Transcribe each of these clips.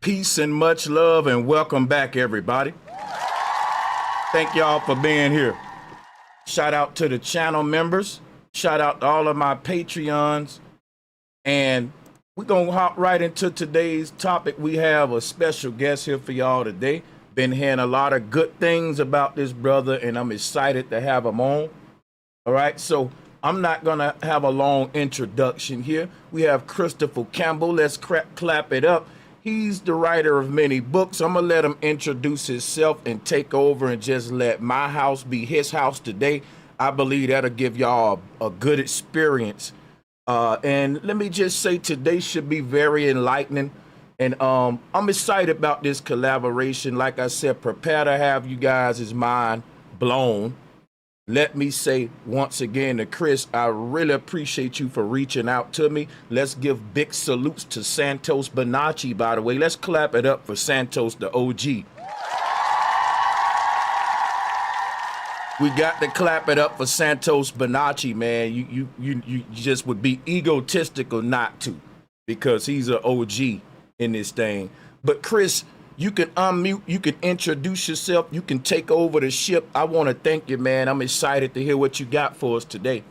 Peace and much love, and welcome back, everybody. Thank y'all for being here. Shout out to the channel members. Shout out to all of my Patreons. And we're going to hop right into today's topic. We have a special guest here for y'all today. Been hearing a lot of good things about this brother, and I'm excited to have him on. All right, so I'm not going to have a long introduction here. We have Christopher Campbell. Let's clap it up. He's the writer of many books. I'm going to let him introduce himself and take over and just let my house be his house today. I believe that'll give y'all a good experience. And let me just say today should be very enlightening. And I'm excited about this collaboration. Like I said, prepare to have you guys' mind blown. Let me say once again to Chris, I really appreciate you for reaching out to me. Let's give big salutes to Santos Bonacci, by the way. Let's clap it up for Santos, the OG. We got to clap it up for Santos Bonacci, man. You just would be egotistical not to, because he's an OG in this thing. But Chris, you can unmute, you can introduce yourself, you can take over the ship. I want to thank you, man. I'm excited to hear what you got for us today.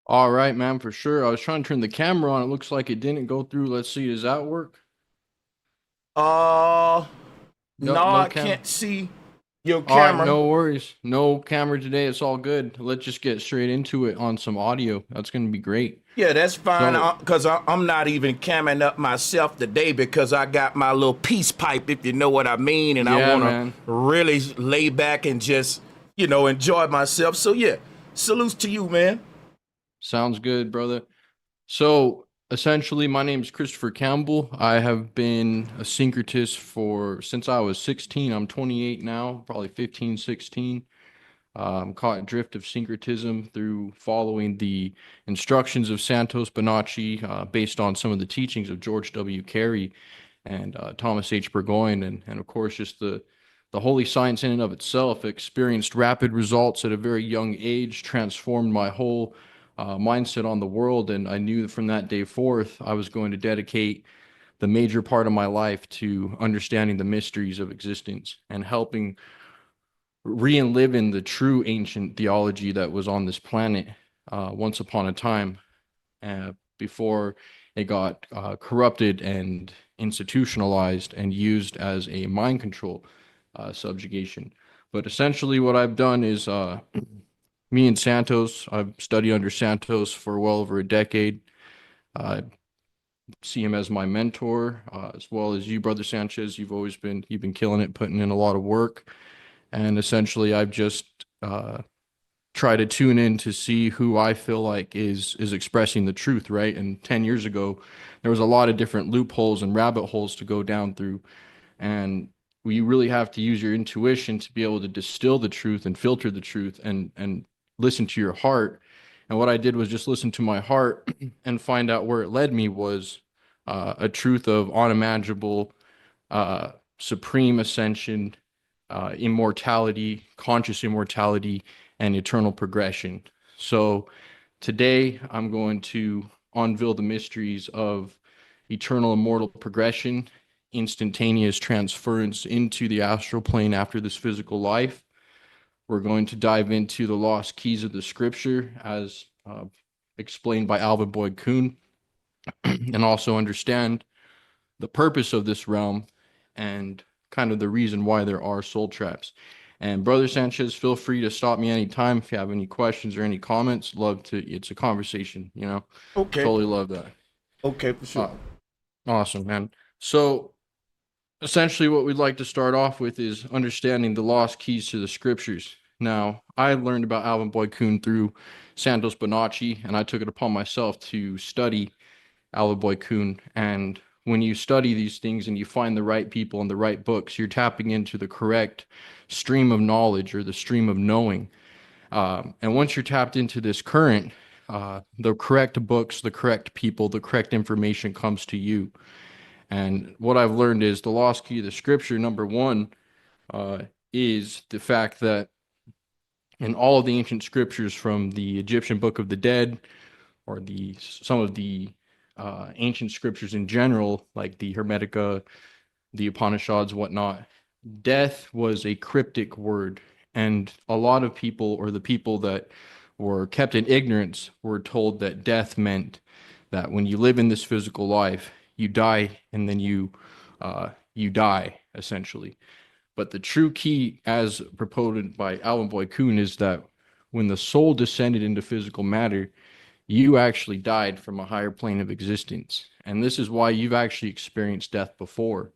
All right, man, for sure. I was trying to turn the camera on. It looks like it didn't go through. Let's see. Does that work? No, No I cam. can't see your All right, camera. no worries. No camera today. It's all good. Let's just get straight into it on some audio. That's going to be great. Yeah, that's fine, So, because I'm not even camming up myself today because I got my little peace pipe, if you know what I mean, and I yeah, want to man. really lay back and just, enjoy myself. So, yeah, salutes to you, man. Sounds good, brother. So, essentially, my name is Christopher Campbell. I have been a syncretist since I was 16. I'm 28 now, probably 15, 16. Caught drift of syncretism through following the instructions of Santos Bonacci, based on some of the teachings of George W. Carey and Thomas H. Burgoyne, and of course just the holy science in and of itself. Experienced rapid results at a very young age, transformed my whole mindset on the world, and I knew that from that day forth I was going to dedicate the major part of my life to understanding the mysteries of existence and helping re-live in the true ancient theology that was on this planet once upon a time, before it got corrupted and institutionalized and used as a mind control subjugation. But essentially what I've done is me and Santos, I've studied under Santos for well over a decade. I see him as my mentor, as well as you, Brother Sanchez. You've been killing it, putting in a lot of work. And essentially, I've just tried to tune in to see who I feel like is expressing the truth, right? And 10 years ago, there was a lot of different loopholes and rabbit holes to go down through, and you really have to use your intuition to be able to distill the truth and filter the truth and listen to your heart. And what I did was just listen to my heart and find out where it led me was a truth of unimaginable, supreme ascension, immortality, conscious immortality, and eternal progression. So today I'm going to unveil the mysteries of eternal immortal progression, instantaneous transference into the astral plane after this physical life. We're going to dive into the lost keys of the scripture as explained by Alvin Boyd Kuhn, and also understand the purpose of this realm and kind of the reason why there are soul traps. And Brother Sanchez, feel free to stop me anytime if you have any questions or any comments. Love to, it's a conversation, Okay, totally love that. okay, for sure. Uh, awesome, man. So essentially what we'd like to start off with is understanding the lost keys to the scriptures. Now, I learned about Alvin Boyd Kuhn through Santos Bonacci, and I took it upon myself to study Alvin Boyd Kuhn. And when you study these things and you find the right people and the right books, you're tapping into the correct stream of knowledge or the stream of knowing. And once you're tapped into this current, the correct books, the correct people, the correct information comes to you. And what I've learned is the lost key of the scripture, number one, is the fact that in all of the ancient scriptures, from the Egyptian Book of the Dead or some of the ancient scriptures in general, like the Hermetica, the Upanishads, whatnot, death was a cryptic word. And a lot of people, or the people that were kept in ignorance, were told that death meant that when you live in this physical life, you die and then you die, essentially. But the true key, as proposed by Alvin Boy Kuhn, is that when the soul descended into physical matter, you actually died from a higher plane of existence. And this is why you've actually experienced death before.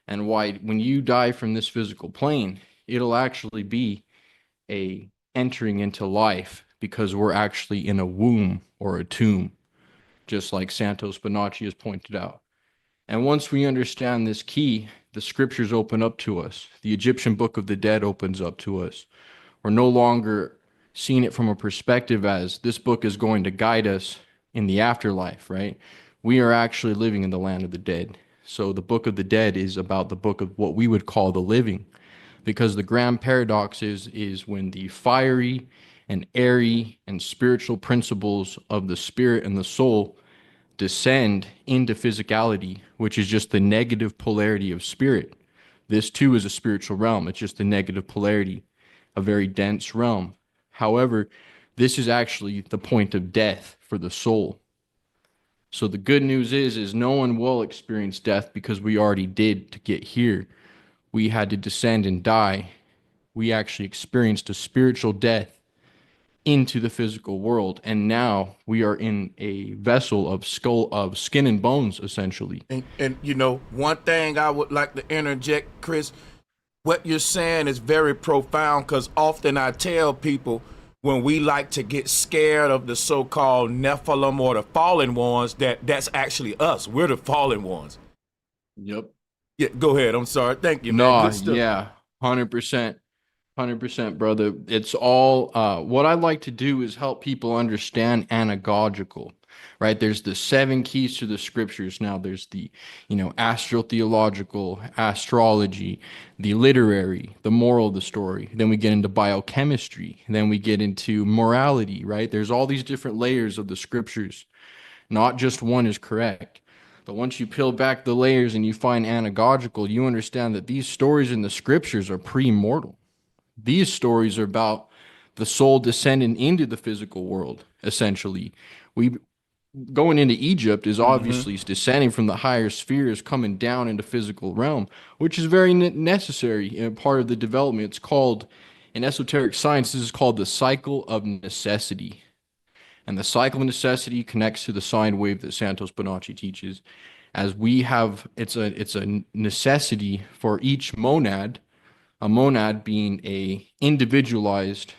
And why, when you die from this physical plane, it'll actually be a entering into life, because we're actually in a womb or a tomb, just like Santos Bonacci has pointed out. And once we understand this key, the scriptures open up to us. The Egyptian Book of the Dead opens up to us. We're no longer seeing it from a perspective as this book is going to guide us in the afterlife, right? We are actually living in the land of the dead. So the Book of the Dead is about the book of what we would call the living, because the grand paradox is when the fiery and airy and spiritual principles of the spirit and the soul descend into physicality, which is just the negative polarity of spirit. This too is a spiritual realm. It's just a negative polarity, a very dense realm. However, this is actually the point of death for the soul. So the good news is no one will experience death, because we already did to get here. We had to descend and die. We actually experienced a spiritual death into the physical world, and now we are in a vessel of skin and bones, essentially. And you know, one thing I would like to interject, Chris, what you're saying is very profound, because often I tell people, when we like to get scared of the so-called Nephilim or the fallen ones, that's actually us. We're the fallen ones. Yep. Yeah, go ahead. I'm sorry. Thank you, man. Nah, Good stuff. yeah, 100%. 100%, brother. It's all what I like to do is help people understand anagogical, right? There's the 7 keys to the scriptures. Now there's the, astrotheological, astrology, the literary, the moral of the story. Then we get into biochemistry. Then we get into morality, right? There's all these different layers of the scriptures. Not just one is correct. But once you peel back the layers and you find anagogical, you understand that these stories in the scriptures are pre-mortal. These stories are about the soul descending into the physical world, essentially. We going into Egypt is obviously descending from the higher spheres, coming down into physical realm, which is very necessary and part of the development. It's called, in esoteric science, this is called the cycle of necessity. And the cycle of necessity connects to the sine wave that Santos Bonacci teaches. As we have, it's a necessity for each monad, a monad being a individualized,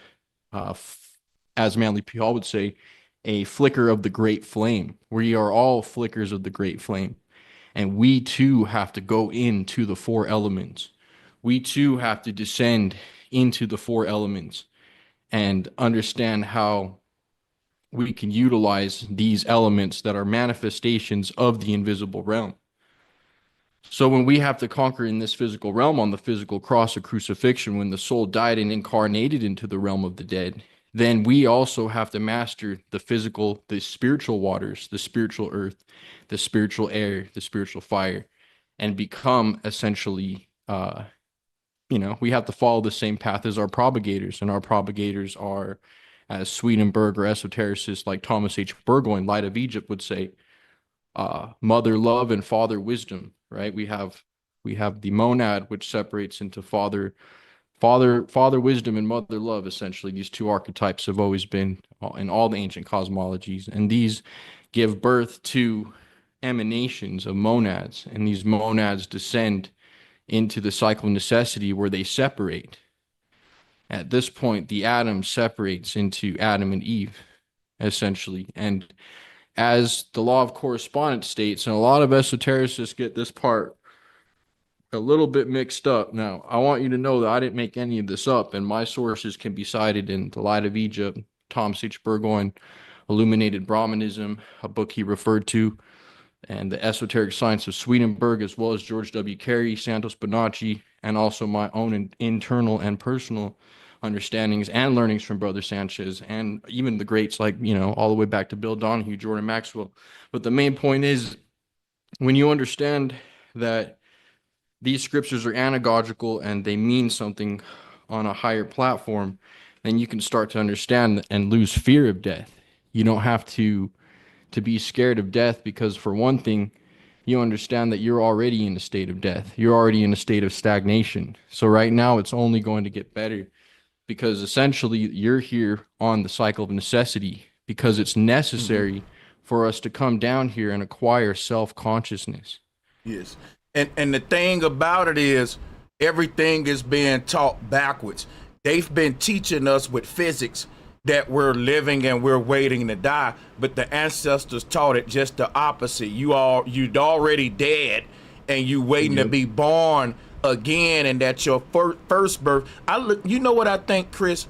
as Manly P. Hall would say, a flicker of the great flame. We are all flickers of the great flame. And we too have to go into the 4 elements. We too have to descend into the 4 elements and understand how we can utilize these elements that are manifestations of the invisible realm. So when we have to conquer in this physical realm on the physical cross of crucifixion, when the soul died and incarnated into the realm of the dead, then we also have to master the physical, the spiritual waters, the spiritual earth, the spiritual air, the spiritual fire, and become essentially, we have to follow the same path as our propagators, and our propagators are, as Swedenborg or esotericists like Thomas H. Burgoyne, Light of Egypt, would say, mother love and father wisdom, right? We have the monad, which separates into father wisdom and mother love. Essentially, these 2 archetypes have always been in all the ancient cosmologies, and these give birth to emanations of monads, and these monads descend into the cycle of necessity, where they separate. At this point, the atom separates into Adam and Eve, essentially. And as the law of correspondence states, and a lot of esotericists get this part a little bit mixed up. Now, I want you to know that I didn't make any of this up, and my sources can be cited in The Light of Egypt, Thomas H. Burgoyne, Illuminated Brahmanism, a book he referred to, and The Esoteric Science of Swedenborg, as well as George W. Carey, Santos Bonacci, and also my own internal and personal understandings and learnings from Brother Sanchez and even the greats like, all the way back to Bill Donahue, Jordan Maxwell. But the main point is when you understand that these scriptures are anagogical and they mean something on a higher platform, then you can start to understand and lose fear of death. You don't have to be scared of death because, for one thing, you understand that you're already in a state of death. You're already in a state of stagnation. So right now it's only going to get better because essentially you're here on the cycle of necessity because it's necessary for us to come down here and acquire self-consciousness. Yes. And the thing about it is everything is being taught backwards. They've been teaching us with physics that we're living and we're waiting to die, but the ancestors taught it just the opposite. You'd already dead and you waiting to be born again, and that's your first birth. You know what I think, Chris?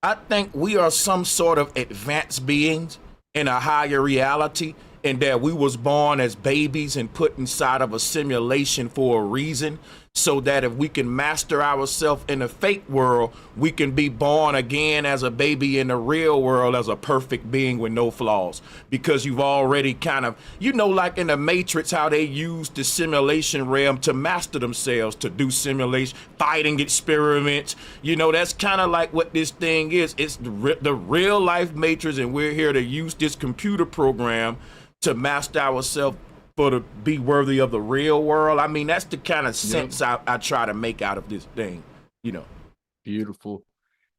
I think we are some sort of advanced beings in a higher reality, and that we was born as babies and put inside of a simulation for a reason, so that if we can master ourselves in the fake world, we can be born again as a baby in the real world as a perfect being with no flaws. Because you've already kind of, like in the Matrix, how they use the simulation realm to master themselves, to do simulation, fighting experiments. That's kind of like what this thing is. It's the real life Matrix, and we're here to use this computer program to master ourselves to be worthy of the real world. I mean, that's the kind of sense I try to make out of this thing, Beautiful.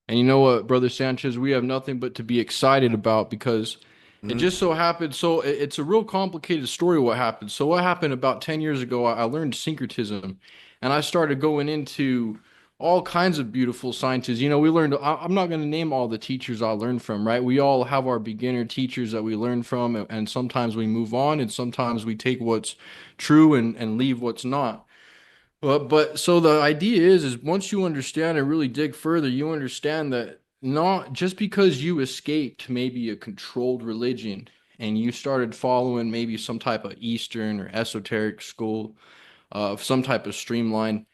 And you know what, Brother Sanchez, we have nothing but to be excited about because it just so happened. So it's a real complicated story what happened. So what happened about 10 years ago, I learned syncretism and I started going into all kinds of beautiful sciences. We learned, I'm not going to name all the teachers I learned from, right? We all have our beginner teachers that we learn from, and sometimes we move on and sometimes we take what's true and leave what's not. But so the idea is once you understand and really dig further, you understand that not just because you escaped maybe a controlled religion and you started following maybe some type of Eastern or esoteric school of some type of streamline,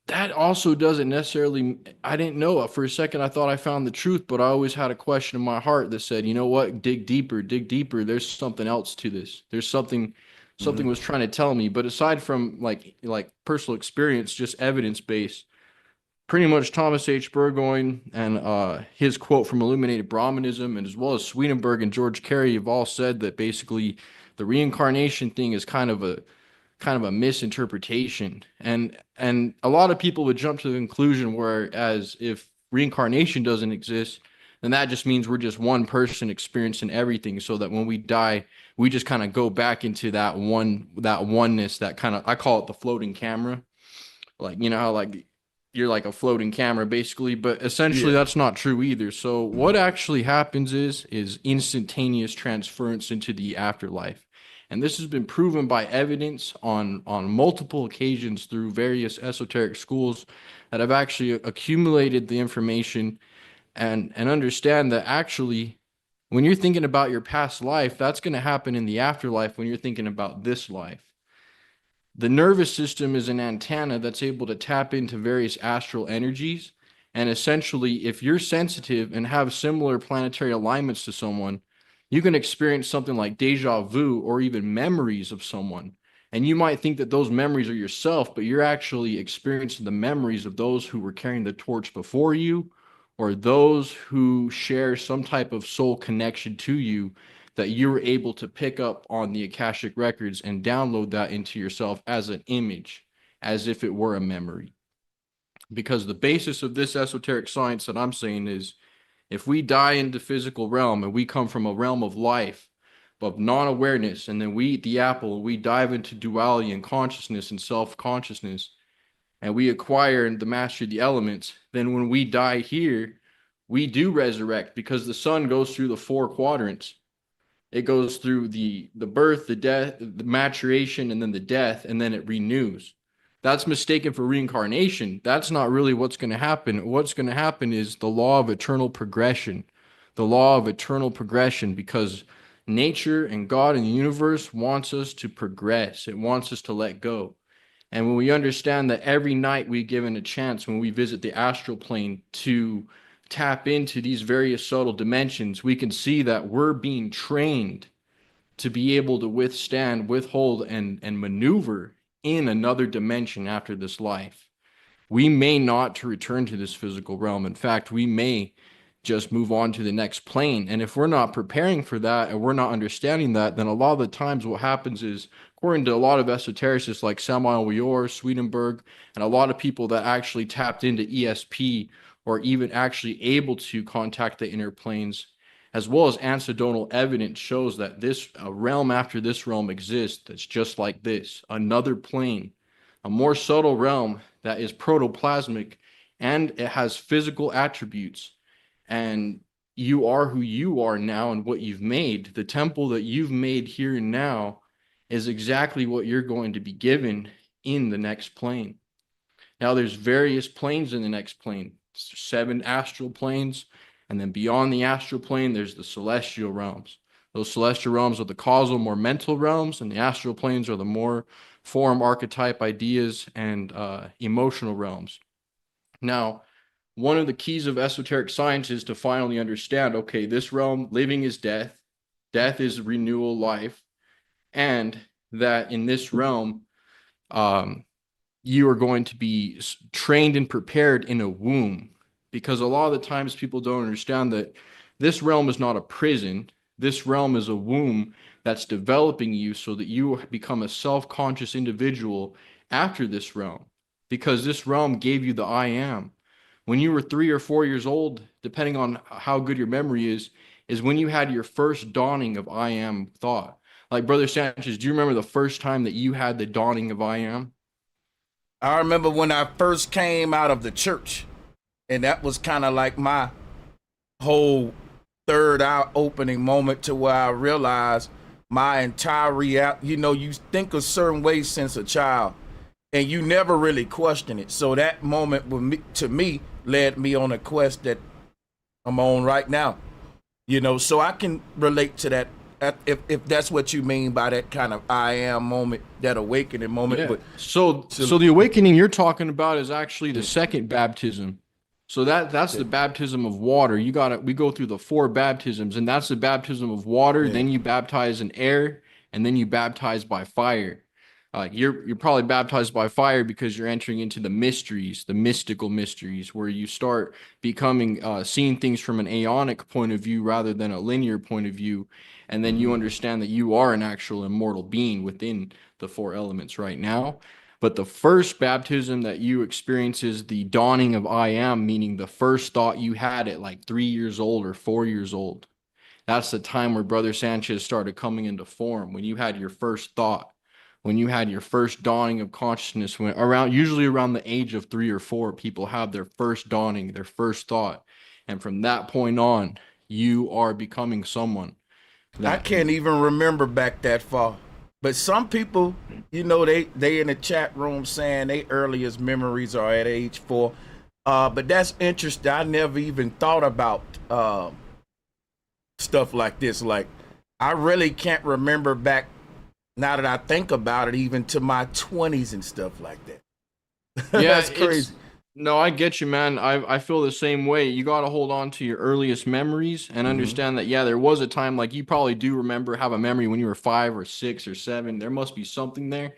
that also doesn't necessarily, I didn't know. For a second, I thought I found the truth, but I always had a question in my heart that said, you know what, dig deeper, dig deeper. There's something else to this. There's something was trying to tell me. But aside from like personal experience, just evidence based, pretty much Thomas H. Burgoyne and his quote from Illuminated Brahmanism, and as well as Swedenborg and George Carey have all said that basically the reincarnation thing is kind of a misinterpretation, and a lot of people would jump to the conclusion whereas if reincarnation doesn't exist, then that just means we're just one person experiencing everything, so that when we die we just kind of go back into that oneness, that kind of, I call it the floating camera, like how like you're like a floating camera basically, but essentially that's not true either. So what actually happens is instantaneous transference into the afterlife. And this has been proven by evidence on multiple occasions through various esoteric schools that have actually accumulated the information and understand that actually when you're thinking about your past life, that's going to happen in the afterlife when you're thinking about this life. The nervous system is an antenna that's able to tap into various astral energies. And essentially, if you're sensitive and have similar planetary alignments to someone, you can experience something like deja vu or even memories of someone. And you might think that those memories are yourself, but you're actually experiencing the memories of those who were carrying the torch before you, or those who share some type of soul connection to you that you were able to pick up on the Akashic records and download that into yourself as an image, as if it were a memory. Because the basis of this esoteric science that I'm saying is, if we die in the physical realm and we come from a realm of life, of non-awareness, and then we eat the apple and we dive into duality and consciousness and self-consciousness, and we acquire the mastery of the elements, then when we die here, we do resurrect, because the sun goes through the 4 quadrants. It goes through the birth, the death, the maturation, and then the death, and then it renews. That's mistaken for reincarnation. That's not really what's going to happen. What's going to happen is the law of eternal progression. The law of eternal progression, because nature and God and the universe wants us to progress. It wants us to let go. And when we understand that every night we're given a chance when we visit the astral plane to tap into these various subtle dimensions, we can see that we're being trained to be able to withstand, withhold, and maneuver in another dimension after this life. We may not to return to this physical realm. In fact, we may just move on to the next plane. And if we're not preparing for that and we're not understanding that, then a lot of the times what happens is, according to a lot of esotericists like Samuel Weor, Swedenborg, and a lot of people that actually tapped into ESP or even actually able to contact the inner planes, as well as anecdotal evidence shows that this a realm after this realm exists that's just like this, another plane, a more subtle realm that is protoplasmic, and it has physical attributes. And you are who you are now and what you've made. The temple that you've made here and now is exactly what you're going to be given in the next plane. Now, there's various planes in the next plane, 7 astral planes, and then beyond the astral plane, there's the celestial realms. Those celestial realms are the causal, more mental realms, and the astral planes are the more form, archetype, ideas, and emotional realms. Now, one of the keys of esoteric science is to finally understand, okay, this realm, living is death, death is renewal, life, and that in this realm, you are going to be trained and prepared in a womb, because a lot of the times people don't understand that this realm is not a prison. This realm is a womb that's developing you so that you become a self-conscious individual after this realm, because this realm gave you the I am. When you were 3 or 4 years old, depending on how good your memory is when you had your first dawning of I am thought. Like, Brother Sanchez, do you remember the first time that you had the dawning of I am? I remember when I first came out of the church, and that was kind of like my whole third eye opening moment to where I realized my entire reality. You know, you think a certain way since a child, and you never really question it. So that moment with me, to me, led me on a quest that I'm on right now. You know, so I can relate to that. If that's what you mean by that kind of I am moment, that awakening moment. Yeah. But So the awakening you're talking about is actually the second baptism. So that's yeah, the baptism of water. We go through the 4 baptisms, and that's the baptism of water. yeah. Then you baptize in air, and then you baptize by fire. You're probably baptized by fire because you're entering into the mysteries, the mystical mysteries, where you start becoming seeing things from an aeonic point of view rather than a linear point of view, and then you understand that you are an actual immortal being within the 4 elements right now. But the first baptism that you experience is the dawning of I am, meaning the first thought you had at like 3 years old or 4 years old. That's the time where Brother Sanchez started coming into form, when you had your first thought, when you had your first dawning of consciousness, when usually around the age of 3 or 4, people have their first dawning, their first thought. And from that point on, you are becoming someone I that, can't even remember back that far. But some people, you know, they in the chat room saying their earliest memories are at age 4. But that's interesting. I never even thought about stuff like this. Like, I really can't remember back, now that I think about it, even to my 20s and stuff like that. yeah, That's crazy. no, I get you, man. I feel the same way. You got to hold on to your earliest memories and Hmm. understand that, yeah, there was a time, like you probably do remember, have a memory when you were 5 or 6 or 7. There must be something there.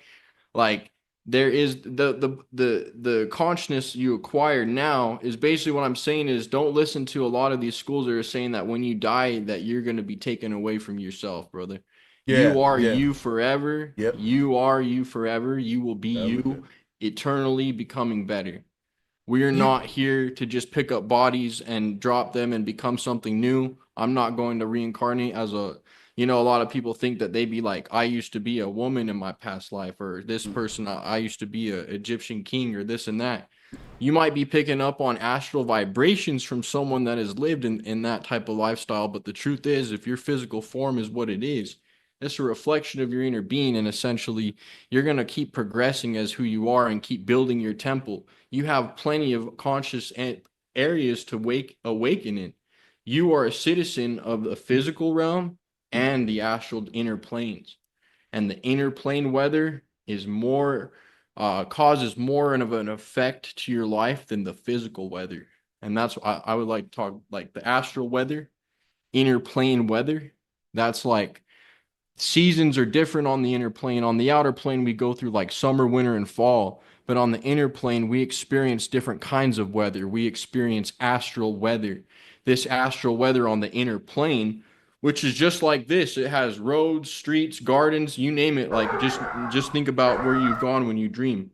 Like, there is the consciousness you acquire now is basically what I'm saying is, don't listen to a lot of these schools that are saying that when you die that you're going to be taken away from yourself, brother. Yeah, You are yeah. you forever. Yep. You are you forever. You will be That was you, good. eternally becoming better. We are You not here to just pick up bodies and drop them and become something new. I'm not going to reincarnate as a lot of people think that they be like, I used to be a woman in my past life, or this person, I used to be a Egyptian king, or this and that. You might be picking up on astral vibrations from someone that has lived in that type of lifestyle. But the truth is, if your physical form is what it is, it's a reflection of your inner being. And essentially, you're going to keep progressing as who you are and keep building your temple. You have plenty of conscious areas to awaken in. You are a citizen of the physical realm and the astral inner planes. And the inner plane weather is more causes more of an effect to your life than the physical weather. And that's why I would like to talk like the astral weather, inner plane weather. That's like seasons are different on the inner plane. On the outer plane, we go through like summer, winter, and fall. But on the inner plane, we experience different kinds of weather. We experience astral weather. This astral weather on the inner plane, which is just like this. It has roads, streets, gardens, you name it. Like just think about where you've gone when you dream.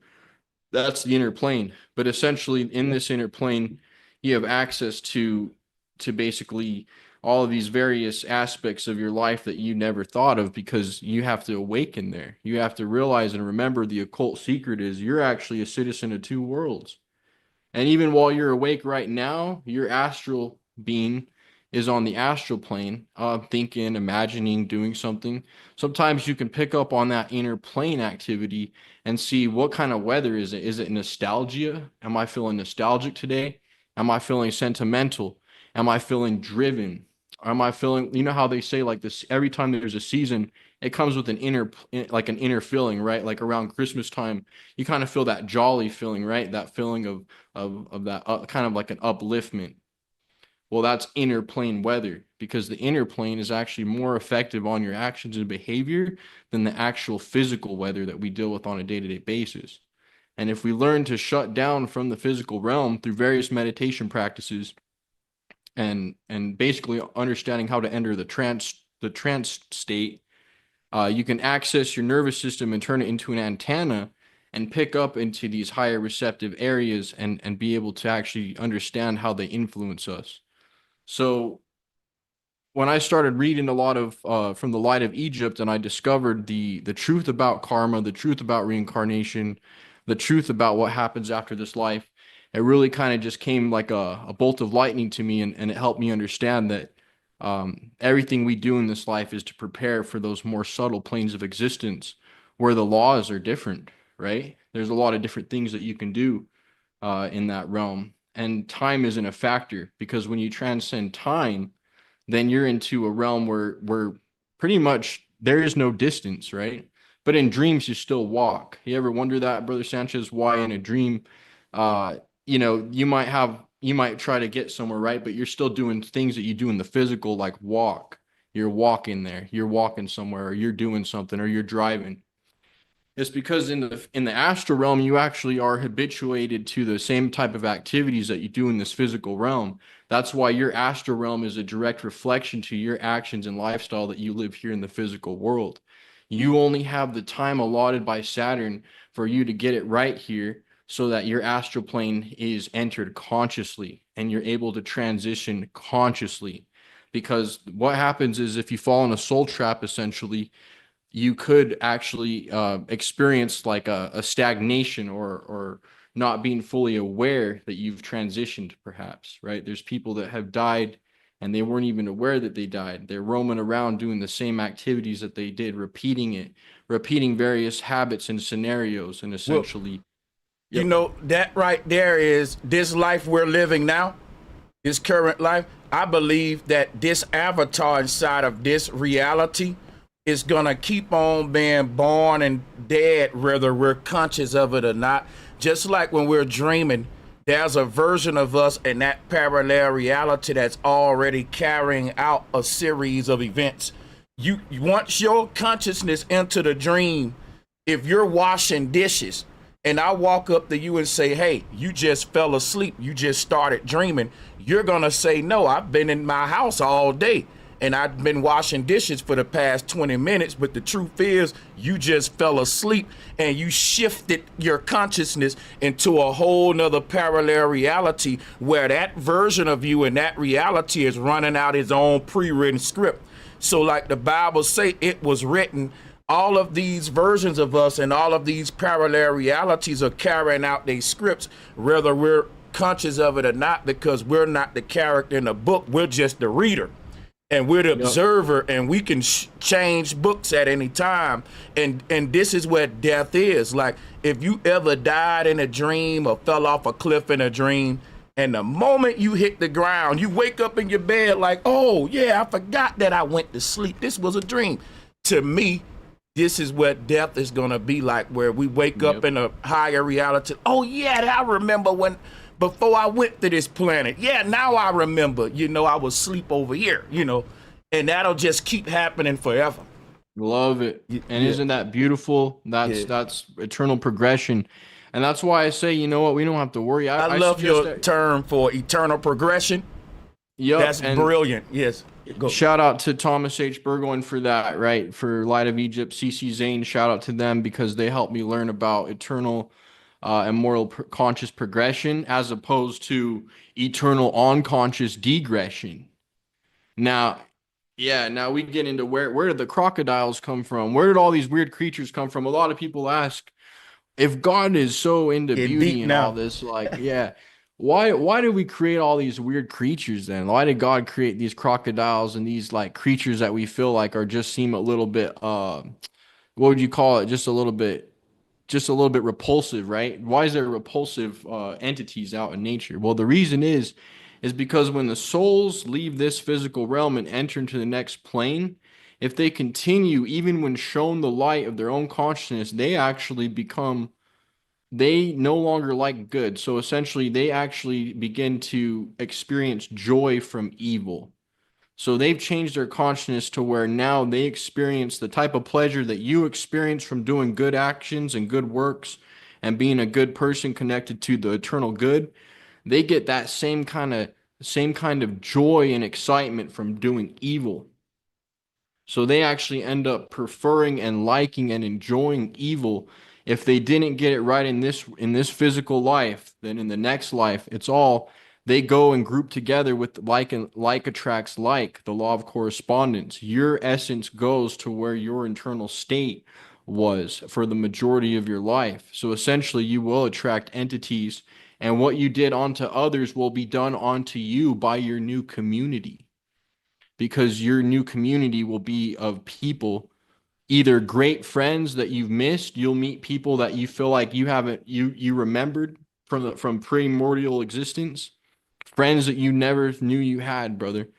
That's the inner plane. But essentially in this inner plane, you have access to basically all of these various aspects of your life that you never thought of, because you have to awaken there. You have to realize and remember the occult secret is you're actually a citizen of two worlds. And even while you're awake right now, your astral being is on the astral plane, thinking, imagining, doing something. Sometimes you can pick up on that inner plane activity and see what kind of weather is it. Is it nostalgia? Am I feeling nostalgic today? Am I feeling sentimental? Am I feeling driven? Am I feeling, you know how they say like this, every time there's a season, it comes with an inner feeling, right? Like around Christmas time, you kind of feel that jolly feeling, right? That feeling of that kind of like an upliftment. Well, that's inner plane weather, because the inner plane is actually more effective on your actions and behavior than the actual physical weather that we deal with on a day-to-day basis. And if we learn to shut down from the physical realm through various meditation practices and basically understanding how to enter the trance state, you can access your nervous system and turn it into an antenna and pick up into these higher receptive areas and be able to actually understand how they influence us. So when I started reading a lot of from the Light of Egypt, and I discovered the truth about karma, the truth about reincarnation, the truth about what happens after this life, it really kind of just came like a bolt of lightning to me, and it helped me understand that everything we do in this life is to prepare for those more subtle planes of existence where the laws are different, right? There's a lot of different things that you can do in that realm. And time isn't a factor, because when you transcend time, then you're into a realm where pretty much there is no distance, right? But in dreams, you still walk. You ever wonder that, Brother Sanchez, why in a dream, you might try to get somewhere, right? But you're still doing things that you do in the physical, like walk. You're walking there, you're walking somewhere, or you're doing something, or you're driving. It's because in the astral realm, you actually are habituated to the same type of activities that you do in this physical realm. That's why your astral realm is a direct reflection to your actions and lifestyle that you live here in the physical world. You only have the time allotted by Saturn for you to get it right here, so that your astral plane is entered consciously and you're able to transition consciously. Because what happens is, if you fall in a soul trap, essentially, you could actually experience like a stagnation, or not being fully aware that you've transitioned, perhaps, right? There's people that have died and they weren't even aware that they died. They're roaming around doing the same activities that they did, repeating various habits and scenarios, and Well, essentially, you yep. know, that right there is this life we're living now, this current life. I believe that this avatar inside of this reality is going to keep on being born and dead, whether we're conscious of it or not. Just like when we're dreaming, there's a version of us in that parallel reality that's already carrying out a series of events. You once your consciousness enter the dream, if you're washing dishes and I walk up to you and say, hey, you just fell asleep, you just started dreaming, you're gonna say, no, I've been in my house all day and I've been washing dishes for the past 20 minutes. But the truth is, you just fell asleep and you shifted your consciousness into a whole nother parallel reality where that version of you and that reality is running out its own pre-written script. So like the Bible say, it was written. All of these versions of us and all of these parallel realities are carrying out their scripts, whether we're conscious of it or not, because we're not the character in the book. We're just the reader. And we're the observer, and we can change books at any time. And this is where death is. Like, if you ever died in a dream or fell off a cliff in a dream, and the moment you hit the ground, you wake up in your bed like, oh, yeah, I forgot that I went to sleep. This was a dream. To me, this is what death is going to be like, where we wake up Yep. in a higher reality. Oh yeah, I remember when before I went to this planet. Yeah, now I remember, I was asleep over here, and that'll just keep happening forever. Love it. And Yeah, isn't that beautiful? yeah. That's eternal progression. And that's why I say, you know what, we don't have to worry. I I love suggest your that. term for eternal progression. Yep. That's And brilliant. Yes. Go. shout out to Thomas H. Burgoyne for that, right? For Light of Egypt, CC Zane, shout out to them because they helped me learn about eternal and moral conscious progression as opposed to eternal unconscious degression. Now, yeah, now we get into where did the crocodiles come from? Where did all these weird creatures come from? A lot of people ask if God is so into Get beauty deep and all now. this, like, yeah, why did we create all these weird creatures then? Why did God create these crocodiles and these like creatures that we feel like are just seem a little bit what would you call it? Just a little bit repulsive, right? Why is there repulsive entities out in nature? Well, the reason is because when the souls leave this physical realm and enter into the next plane, if they continue, even when shown the light of their own consciousness, they no longer like good. So essentially, they actually begin to experience joy from evil. So they've changed their consciousness to where now they experience the type of pleasure that you experience from doing good actions and good works and being a good person connected to the eternal good. They get that same kind of joy and excitement from doing evil. So they actually end up preferring and liking and enjoying evil. If they didn't get it right in this physical life, then in the next life, it's all they go and group together with like and like attracts like, the law of correspondence. Your essence goes to where your internal state was for the majority of your life. So essentially you will attract entities, and what you did onto others will be done onto you by your new community, because your new community will be of people, either great friends that you've missed. You'll meet people that you feel like you haven't you remembered from primordial existence, friends that you never knew you had, brother.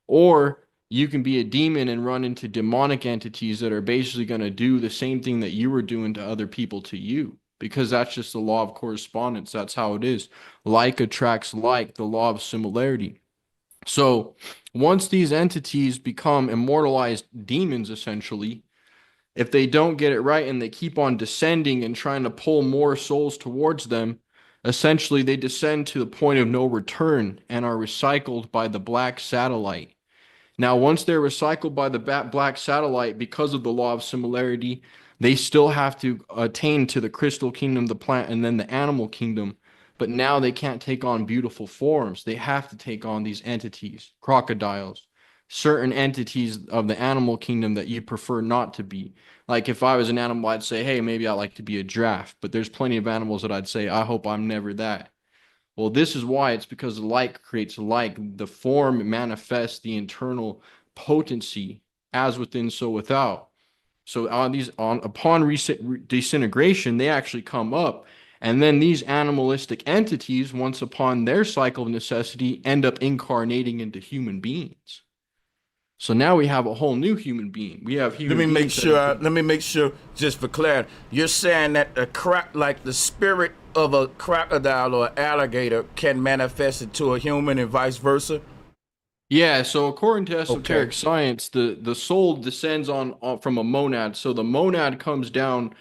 Or you can be a demon and run into demonic entities that are basically going to do the same thing that you were doing to other people to you, because that's just the law of correspondence. That's how it is. Like attracts like, the law of similarity. So once these entities become immortalized demons, essentially, if they don't get it right and they keep on descending and trying to pull more souls towards them, essentially they descend to the point of no return and are recycled by the black satellite. Now, once they're recycled by the black satellite, because of the law of similarity, they still have to attain to the crystal kingdom, the plant, and then the animal kingdom. But now they can't take on beautiful forms. They have to take on these entities, crocodiles, certain entities of the animal kingdom that you prefer not to be. Like if I was an animal, I'd say, hey, maybe I like to be a giraffe. But there's plenty of animals that I'd say, I hope I'm never that. Well, this is why. It's because like creates like. The form manifests the internal potency, as within, so without. So upon disintegration, they actually come up, and then these animalistic entities, once upon their cycle of necessity, end up incarnating into human beings. So now we have a whole new human being. We have Let human me make beings that have sure. been. Let me make sure, just for clarity. You're saying that like the spirit of a crocodile or alligator, can manifest into a human and vice versa. Yeah, so according to Okay. esoteric science, the soul descends on from a monad. So the monad comes down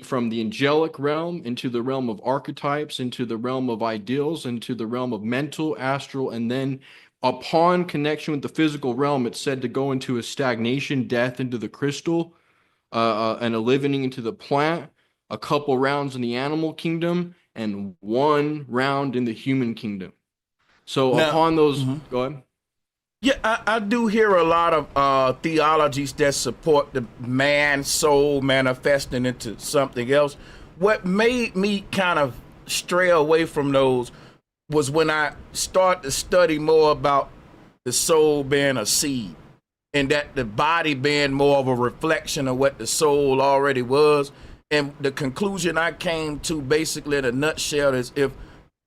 from the angelic realm into the realm of archetypes, into the realm of ideals, into the realm of mental, astral, and then upon connection with the physical realm, it's said to go into a stagnation, death into the crystal, and a living into the plant, a couple rounds in the animal kingdom, and one round in the human kingdom. So Now, upon those, go ahead. yeah, I do hear a lot of theologies that support the man soul manifesting into something else. What made me kind of stray away from those was when I started to study more about the soul being a seed, and that the body being more of a reflection of what the soul already was. And the conclusion I came to, basically in a nutshell, is if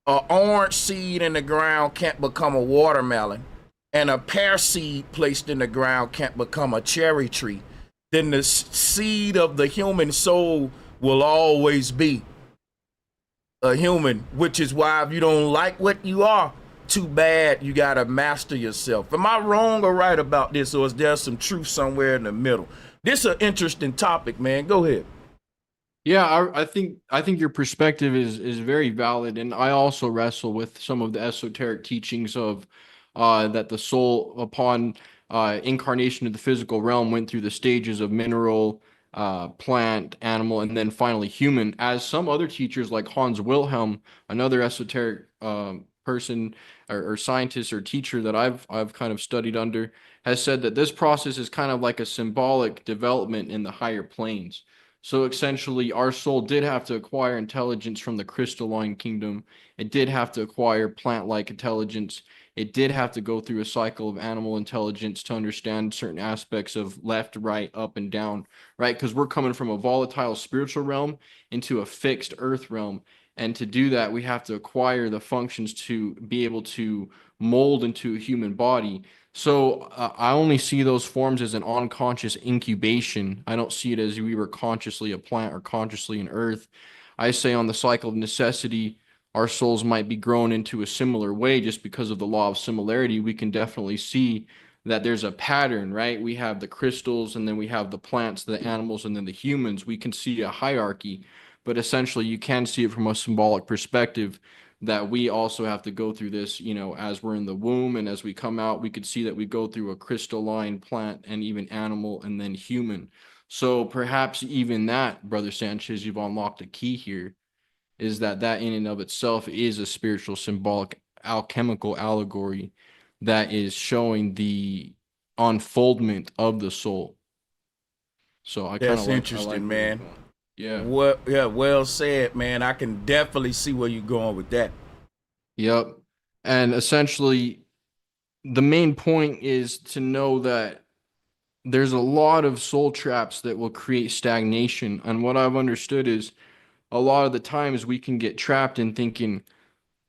an orange seed in the ground can't become a watermelon, and a pear seed placed in the ground can't become a cherry tree, then the seed of the human soul will always be a human, which is why if you don't like what you are, too bad, you gotta master yourself. Am I wrong or right about this, or is there some truth somewhere in the middle? This is an interesting topic, man. Go ahead. Yeah, I think your perspective is very valid, and I also wrestle with some of the esoteric teachings of that the soul upon incarnation of the physical realm went through the stages of mineral, plant, animal, and then finally human. As some other teachers like Hans Wilhelm, another esoteric person or scientist or teacher that I've kind of studied under, has said that this process is kind of like a symbolic development in the higher planes. So essentially, our soul did have to acquire intelligence from the crystalline kingdom. It did have to acquire plant-like intelligence. It did have to go through a cycle of animal intelligence to understand certain aspects of left, right, up, and down, right? Because we're coming from a volatile spiritual realm into a fixed earth realm. And to do that, we have to acquire the functions to be able to mold into a human body. So I only see those forms as an unconscious incubation. I don't see it as we were consciously a plant or consciously an earth. I say on the cycle of necessity, our souls might be grown into a similar way just because of the law of similarity. We can definitely see that there's a pattern, right? We have the crystals, and then we have the plants, the animals, and then the humans. We can see a hierarchy, but essentially you can see it from a symbolic perspective that we also have to go through this, as we're in the womb, and as we come out, we could see that we go through a crystalline, plant, and even animal, and then human. So perhaps even that, Brother Sanchez, you've unlocked a key here, is that in and of itself is a spiritual, symbolic, alchemical allegory that is showing the unfoldment of the soul. So I kind of That's like interesting, where you're man. going. Yeah. Well said, man. I can definitely see where you're going with that. Yep. And essentially, the main point is to know that there's a lot of soul traps that will create stagnation. And what I've understood is a lot of the times we can get trapped in thinking,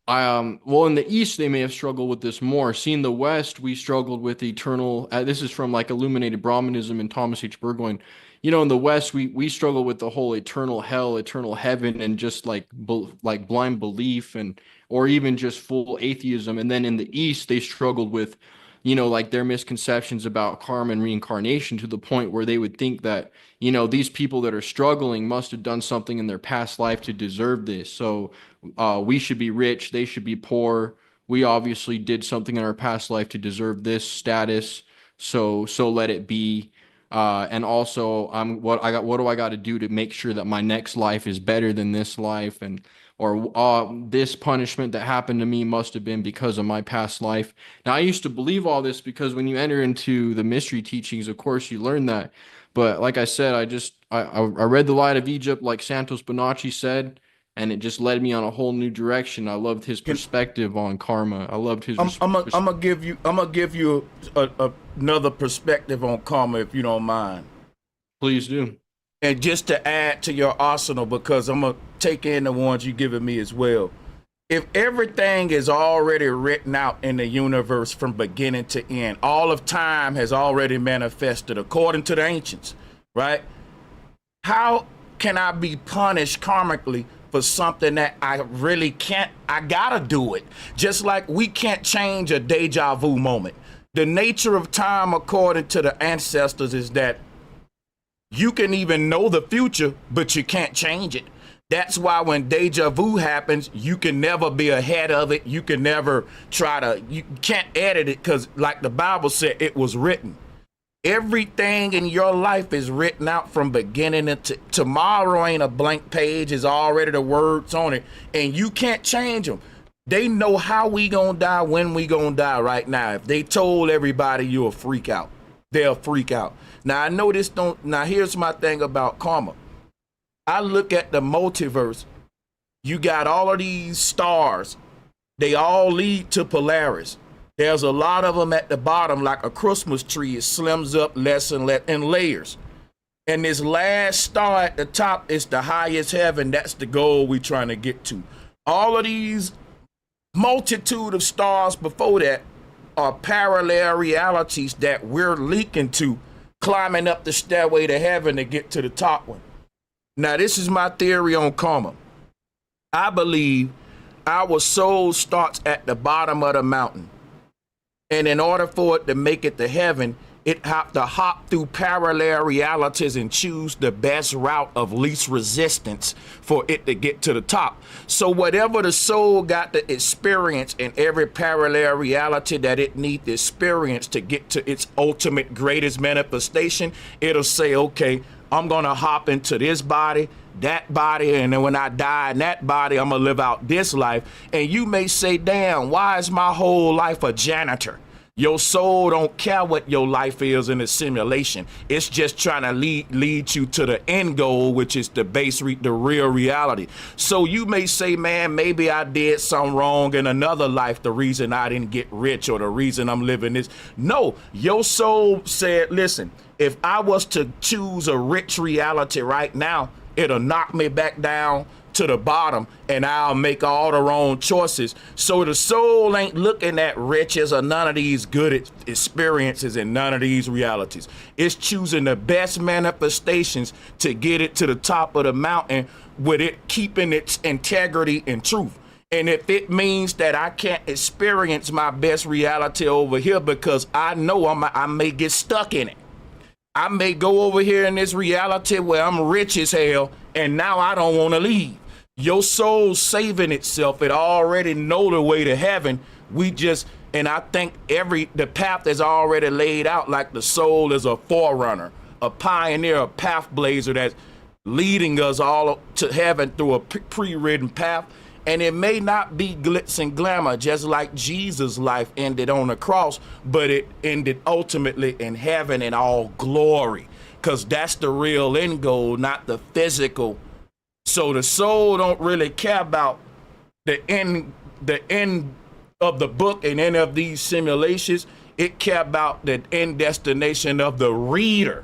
well, in the East, they may have struggled with this more. See, in the West, we struggled with eternal. This is from like Illuminated Brahmanism and Thomas H. Burgoyne. In the West, we struggle with the whole eternal hell, eternal heaven, and just like blind belief, and or even just full atheism. And then in the East, they struggled with, like their misconceptions about karma and reincarnation, to the point where they would think that, these people that are struggling must have done something in their past life to deserve this. So we should be rich, they should be poor. We obviously did something in our past life to deserve this status, so let it be. And also, what do I got to do to make sure that my next life is better than this life? And or this punishment that happened to me must have been because of my past life. Now, I used to believe all this because when you enter into the mystery teachings, of course, you learn that. But like I said, I read The Light of Egypt, like Santos Bonacci said, and it just led me on a whole new direction. I loved his Can perspective on karma. I loved his. I'm gonna give you another perspective on karma, if you don't mind. Please do. And just to add to your arsenal, because I'm gonna take in the ones you given me as well. If everything is already written out in the universe from beginning to end, all of time has already manifested according to the ancients, right? How can I be punished karmically for something that I really can't? I gotta do it. Just like we can't change a deja vu moment. The nature of time, according to the ancestors, is that you can even know the future, but you can't change it. That's why when deja vu happens, you can never be ahead of it. You can never you can't edit it, because like the Bible said, it was written. Everything in your life is written out from beginning to tomorrow. Ain't a blank page, is already the words on it, and you can't change them. They know how we gonna die, when we gonna die right now. If they told everybody, you'll freak out. They'll freak out. Now I know this don't. Now here's my thing about karma. I look at the multiverse. You got all of these stars. They all lead to Polaris. There's a lot of them at the bottom, like a Christmas tree. It slims up less and less in layers. And this last star at the top is the highest heaven. That's the goal we're trying to get to. All of these multitude of stars before that are parallel realities that we're leaking to climbing up the stairway to heaven to get to the top one. Now, this is my theory on karma. I believe our soul starts at the bottom of the mountain. And in order for it to make it to heaven, it have to hop through parallel realities and choose the best route of least resistance for it to get to the top. So whatever the soul got to experience in every parallel reality that it need to experience to get to its ultimate greatest manifestation, it'll say, okay, I'm going to hop into this body, that body, and then when I die in that body, I'm going to live out this life. And you may say, damn, why is my whole life a janitor? Your soul don't care what your life is in a simulation. It's just trying to lead you to the end goal, which is the the real reality. So you may say, man, maybe I did something wrong in another life, the reason I didn't get rich or the reason I'm living this. No, your soul said, listen, if I was to choose a rich reality right now, it'll knock me back down to the bottom and I'll make all the wrong choices. So the soul ain't looking at riches or none of these good experiences and none of these realities. It's choosing the best manifestations to get it to the top of the mountain with it keeping its integrity and truth. And if it means that I can't experience my best reality over here because I know I may get stuck in it. I may go over here in this reality where I'm rich as hell and now I don't want to leave. Your soul's saving itself. It already know the way to heaven. And I think the path is already laid out, like the soul is a forerunner, a pioneer, a path blazer that's leading us all to heaven through a pre-written path. And it may not be glitz and glamour, just like Jesus' life ended on the cross, but it ended ultimately in heaven in all glory, because that's the real end goal, not the physical. So the soul don't really care about the end of the book and any of these simulations. It care about the end destination of the reader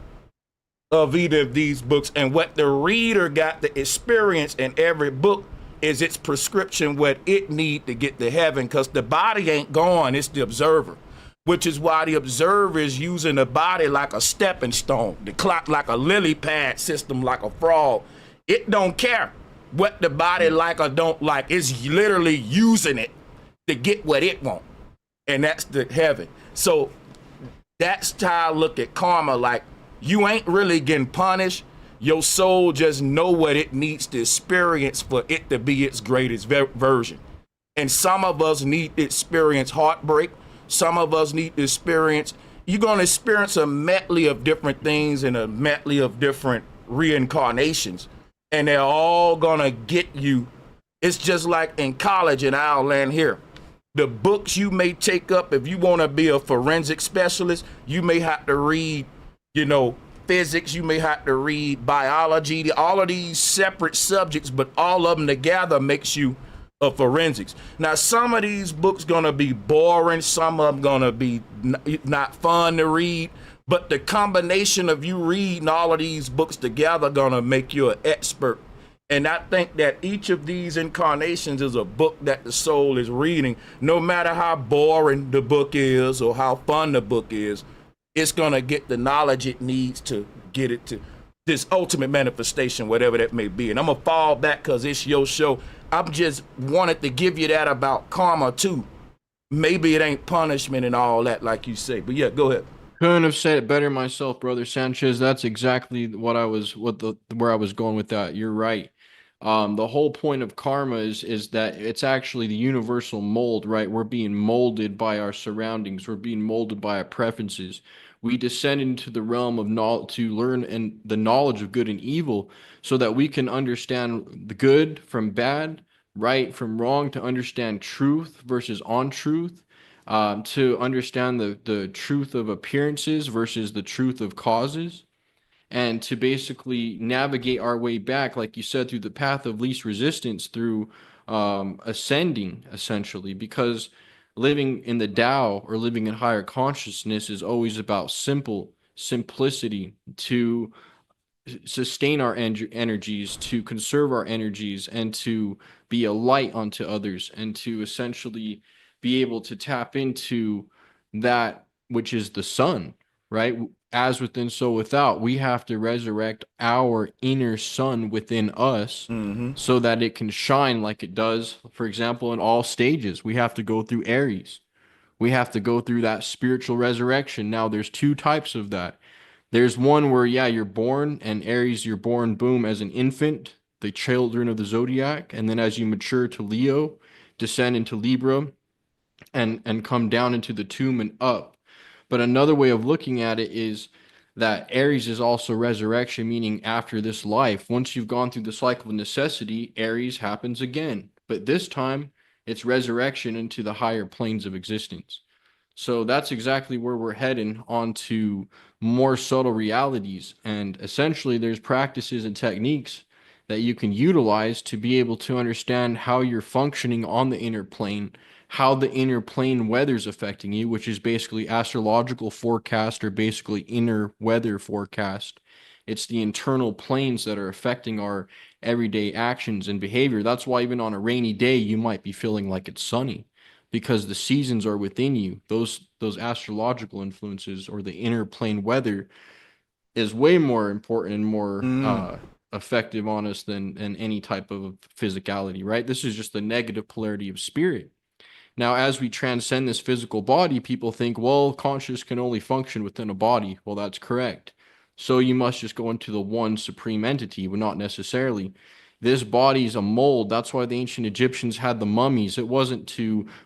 of either of these books, and what the reader got to experience in every book is its prescription, what it need to get to heaven, because the body ain't gone, it's the observer, which is why the observer is using the body like a stepping stone, the clock like a lily pad system, like a frog. It don't care what the body like or don't like. It's literally using it to get what it want, and that's the heaven. So that's how I look at karma. Like, you ain't really getting punished. Your soul just know what it needs to experience for it to be its greatest version. And some of us need to experience heartbreak. Some of us need to experience, you're going to experience a medley of different things and a medley of different reincarnations. And they're all going to get you. It's just like in college, and I'll land here. The books you may take up, if you want to be a forensic specialist, you may have to read, physics, you may have to read biology, all of these separate subjects, but all of them together makes you a forensics. Now, some of these books gonna be boring, some of them gonna be not fun to read, but the combination of you reading all of these books together gonna make you an expert. And I think that each of these incarnations is a book that the soul is reading. No matter how boring the book is or how fun the book is, it's going to get the knowledge it needs to get it to this ultimate manifestation, whatever that may be. And I'm going to fall back because it's your show. I'm just wanted to give you that about karma too. Maybe it ain't punishment and all that, like you say. But yeah, go ahead. Couldn't have said it better myself, brother Sanchez. That's exactly where I was going with that. You're right. The whole point of karma is that it's actually the universal mold, right? We're being molded by our surroundings. We're being molded by our preferences. We descend into the realm of knowledge to learn and the knowledge of good and evil so that we can understand the good from bad, right from wrong, to understand truth versus untruth, to understand the truth of appearances versus the truth of causes, and to basically navigate our way back, like you said, through the path of least resistance, through ascending, essentially, because living in the Tao or living in higher consciousness is always about simplicity, to sustain our energies, to conserve our energies, and to be a light unto others, and to essentially be able to tap into that which is the sun, right? As within, so without. We have to resurrect our inner sun within us Mm-hmm. so that it can shine like it does, for example, in all stages. We have to go through Aries. We have to go through that spiritual resurrection. Now, there's two types of that. There's one where, yeah, you're born, and Aries, you're born, boom, as an infant, the children of the zodiac. And then as you mature to Leo, descend into Libra, and come down into the tomb and up. But another way of looking at it is that Aries is also resurrection, meaning after this life. Once you've gone through the cycle of necessity, Aries happens again. But this time, it's resurrection into the higher planes of existence. So that's exactly where we're heading onto more subtle realities. And essentially, there's practices and techniques that you can utilize to be able to understand how you're functioning on the inner plane, how the inner plane weather's affecting you, which is basically astrological forecast or basically inner weather forecast. It's the internal planes that are affecting our everyday actions and behavior. That's why even on a rainy day, you might be feeling like it's sunny because the seasons are within you. Those astrological influences or the inner plane weather is way more important and more Mm. effective on us than any type of physicality, right? This is just the negative polarity of spirit. Now, as we transcend this physical body, people think, well, conscious can only function within a body. Well, that's correct. So you must just go into the one supreme entity, but not necessarily. This body is a mold. That's why the ancient Egyptians had the mummies. It wasn't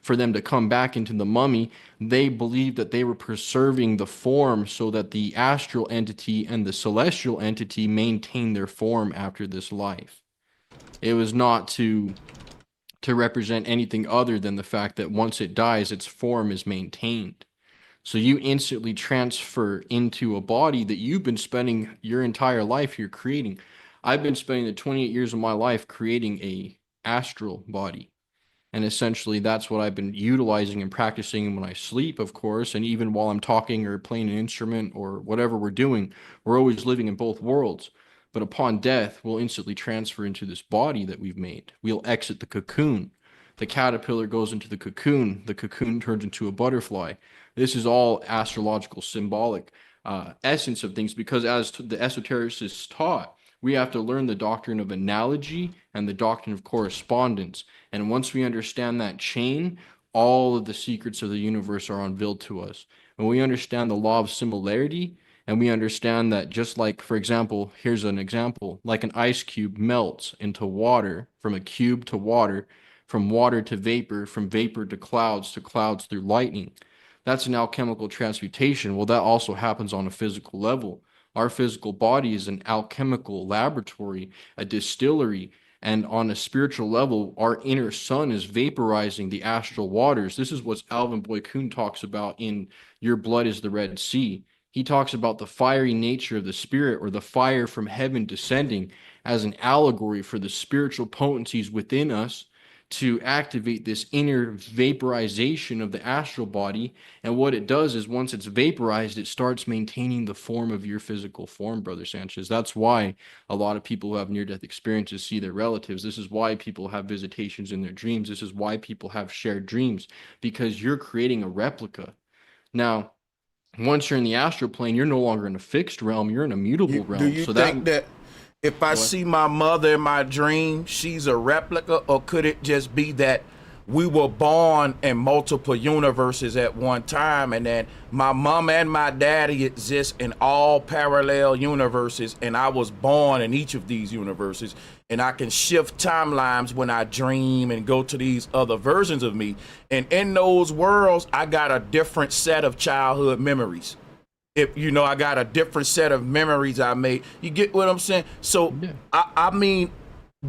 for them to come back into the mummy. They believed that they were preserving the form so that the astral entity and the celestial entity maintain their form after this life. It was not to represent anything other than the fact that once it dies, its form is maintained. So you instantly transfer into a body that you've been spending your entire life here creating. I've been spending the 28 years of my life creating a astral body. And essentially, that's what I've been utilizing and practicing when I sleep, of course. And even while I'm talking or playing an instrument or whatever we're doing, we're always living in both worlds. But upon death, we'll instantly transfer into this body that we've made. We'll exit the cocoon. The caterpillar goes into the cocoon turns into a butterfly. This is all astrological, symbolic essence of things because, as the esotericists taught, we have to learn the doctrine of analogy and the doctrine of correspondence. And once we understand that chain, all of the secrets of the universe are unveiled to us. When we understand the law of similarity, and we understand that just like, for example, here's an example, like an ice cube melts into water, from a cube to water, from water to vapor, from vapor to clouds through lightning. That's an alchemical transmutation. Well, that also happens on a physical level. Our physical body is an alchemical laboratory, a distillery, and on a spiritual level, our inner sun is vaporizing the astral waters. This is what Alvin Boy Kuhn talks about in Your Blood is the Red Sea. He talks about the fiery nature of the spirit or the fire from heaven descending as an allegory for the spiritual potencies within us to activate this inner vaporization of the astral body. And what it does is once it's vaporized, it starts maintaining the form of your physical form, Brother Sanchez. That's why a lot of people who have near-death experiences see their relatives. This is why people have visitations in their dreams. This is why people have shared dreams, because you're creating a replica. Now, once you're in the astral plane, you're no longer in a fixed realm, you're in a mutable Do realm. you So that think that if I what? see my mother in my dream, she's a replica, or could it just be that we were born in multiple universes at one time, and that my mom and my daddy exist in all parallel universes, and I was born in each of these universes, and I can shift timelines when I dream and go to these other versions of me, and in those worlds, I got a different set of childhood memories. If you know, I got a different set of memories I made. You get what I'm saying? So Yeah. I mean,